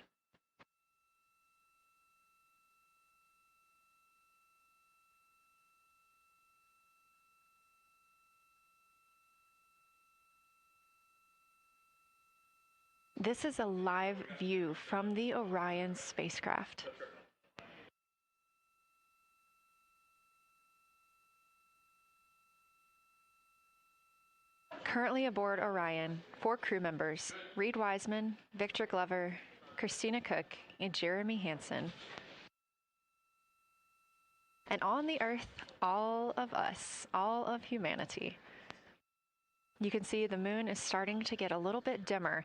This is a live view from the Orion spacecraft. Currently aboard Orion, 4 crew members, Reed Wiseman, Victor Glover, Christina Cook, and Jeremy Hansen. And on the Earth, all of us, all of humanity. You can see the moon is starting to get a little bit dimmer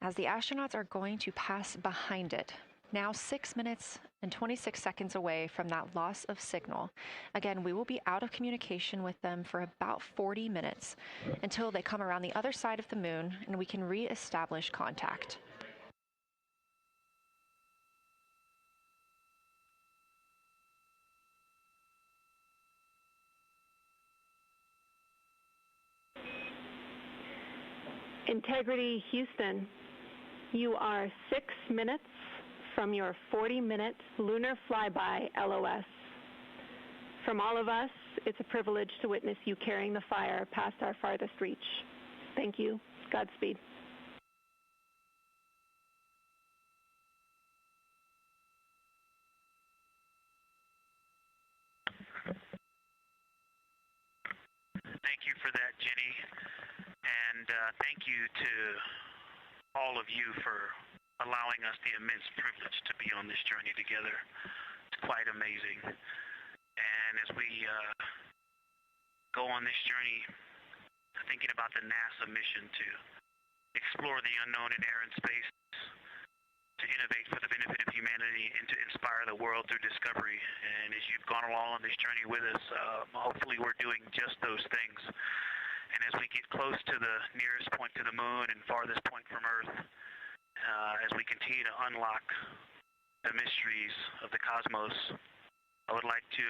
as the astronauts are going to pass behind it. Now 6 minutes and 26 seconds away from that loss of signal. Again, we will be out of communication with them for about 40 minutes until they come around the other side of the moon and we can re-establish contact. Integrity Houston, you are 6 minutes from your 40-minute lunar flyby LOS. From all of us, it's a privilege to witness you carrying the fire past our farthest reach. Thank you. Godspeed. Thank you for that, Jenny. And thank you to all of you for allowing us the immense privilege to be on this journey together. It's quite amazing. And as we go on this journey, thinking about the NASA mission to explore the unknown in air and space, to innovate for the benefit of humanity, and to inspire the world through discovery. And as you've gone along on this journey with us, hopefully we're doing just those things. And as we get close to the nearest point to the moon and farthest point from Earth, as we continue to unlock the mysteries of the cosmos, I would like to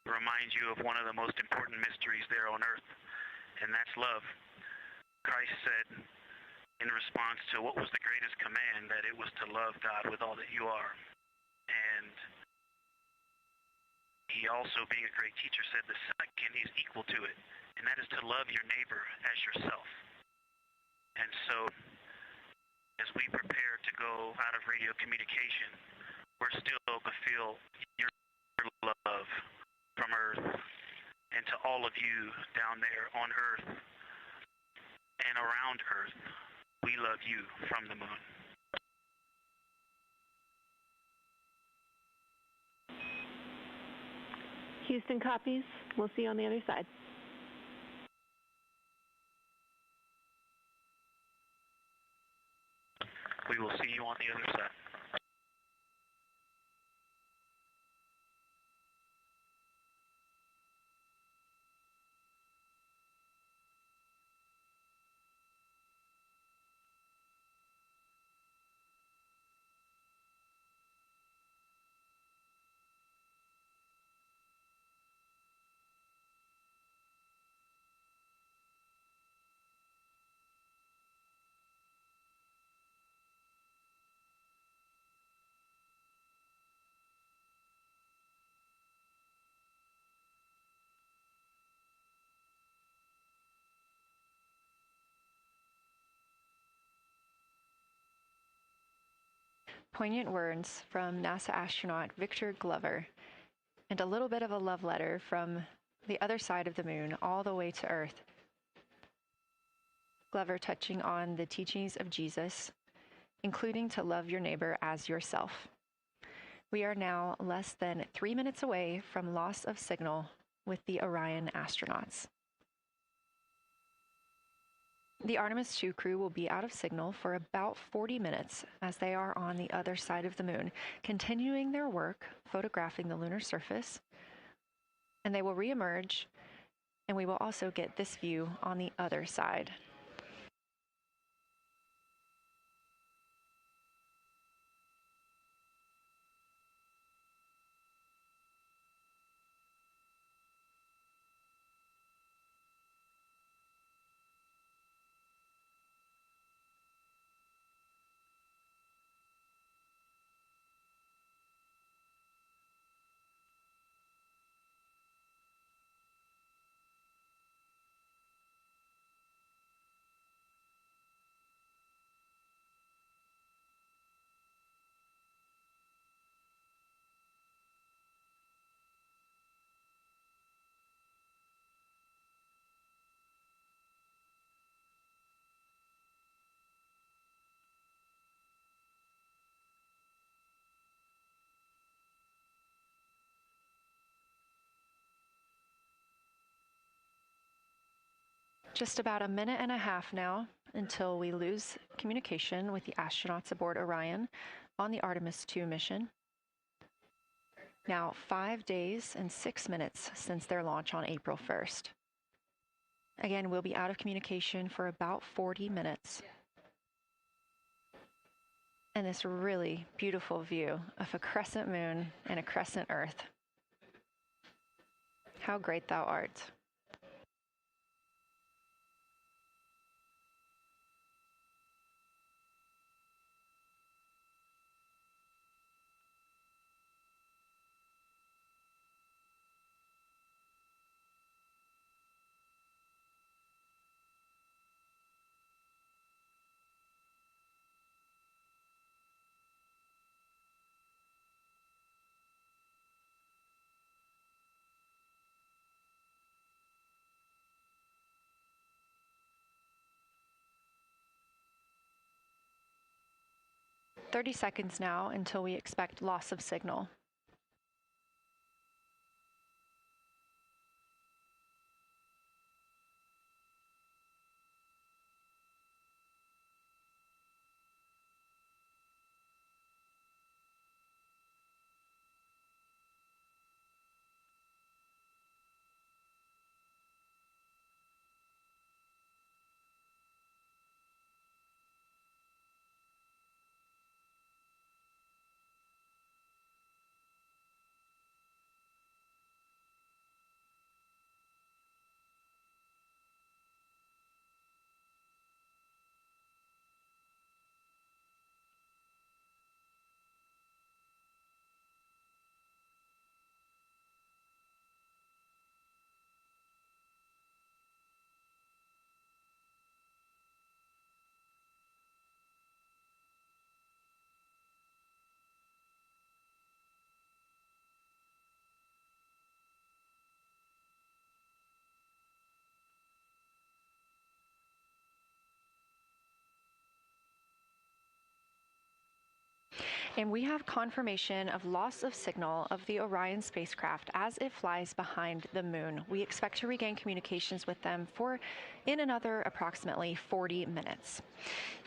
remind you of one of the most important mysteries there on Earth, and that's love. Christ said in response to what was the greatest command, that it was to love God with all that you are. And he also, being a great teacher, said the second is equal to it, and that is to love your neighbor as yourself. And so, as we prepare to go out of radio communication, we're still to feel your love from Earth, and to all of you down there on Earth and around Earth, we love you from the moon. Houston copies. We'll see you on the other side. We will see you on the other side. Poignant words from NASA astronaut Victor Glover, and a little bit of a love letter from the other side of the moon all the way to Earth. Glover touching on the teachings of Jesus, including to love your neighbor as yourself. We are now less than 3 minutes away from loss of signal with the Orion astronauts. The Artemis II crew will be out of signal for about 40 minutes as they are on the other side of the moon, continuing their work photographing the lunar surface, and they will reemerge, and we will also get this view on the other side. Just about a minute and a half now until we lose communication with the astronauts aboard Orion on the Artemis II mission. Now, 5 days and 6 minutes since their launch on April 1st. Again, we'll be out of communication for about 40 minutes. And this really beautiful view of a crescent moon and a crescent Earth. How great thou art. "30 seconds now until we expect loss of signal. And we have confirmation of loss of signal of the Orion spacecraft as it flies behind the moon. We expect to regain communications with them in another approximately 40 minutes.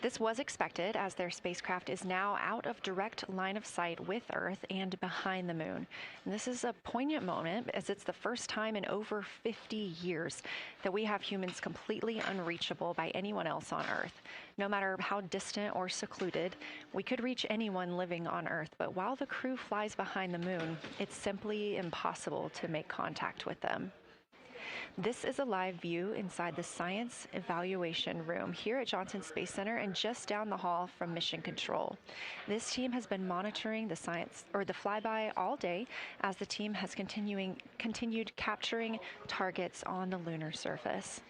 This was expected as their spacecraft is now out of direct line of sight with Earth and behind the moon. And this is a poignant moment as it's the first time in over 50 years that we have humans completely unreachable by anyone else on Earth. No matter how distant or secluded, we could reach anyone living on Earth, but while the crew flies behind the moon, it's simply impossible to make contact with them. This is a live view inside the Science Evaluation Room here at Johnson Space Center and just down the hall from Mission Control. This team has been monitoring the flyby all day as the team has continued capturing targets on the lunar surface.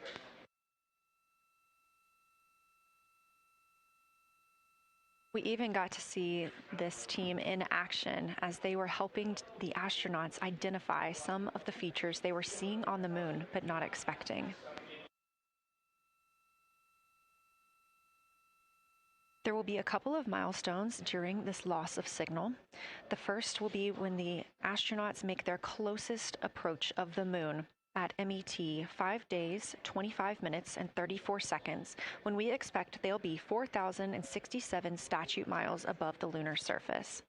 We even got to see this team in action as they were helping the astronauts identify some of the features they were seeing on the moon but not expecting. There will be a couple of milestones during this loss of signal. The first will be when the astronauts make their closest approach of the moon at MET 5 days, 25 minutes, and 34 seconds, when we expect they'll be 4,067 statute miles above the lunar surface.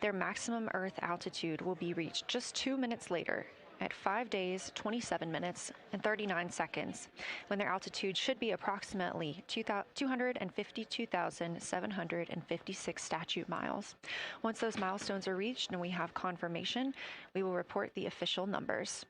Their maximum Earth altitude will be reached just 2 minutes later, at 5 days, 27 minutes, and 39 seconds, when their altitude should be approximately 252,756 statute miles. Once those milestones are reached and we have confirmation, we will report the official numbers.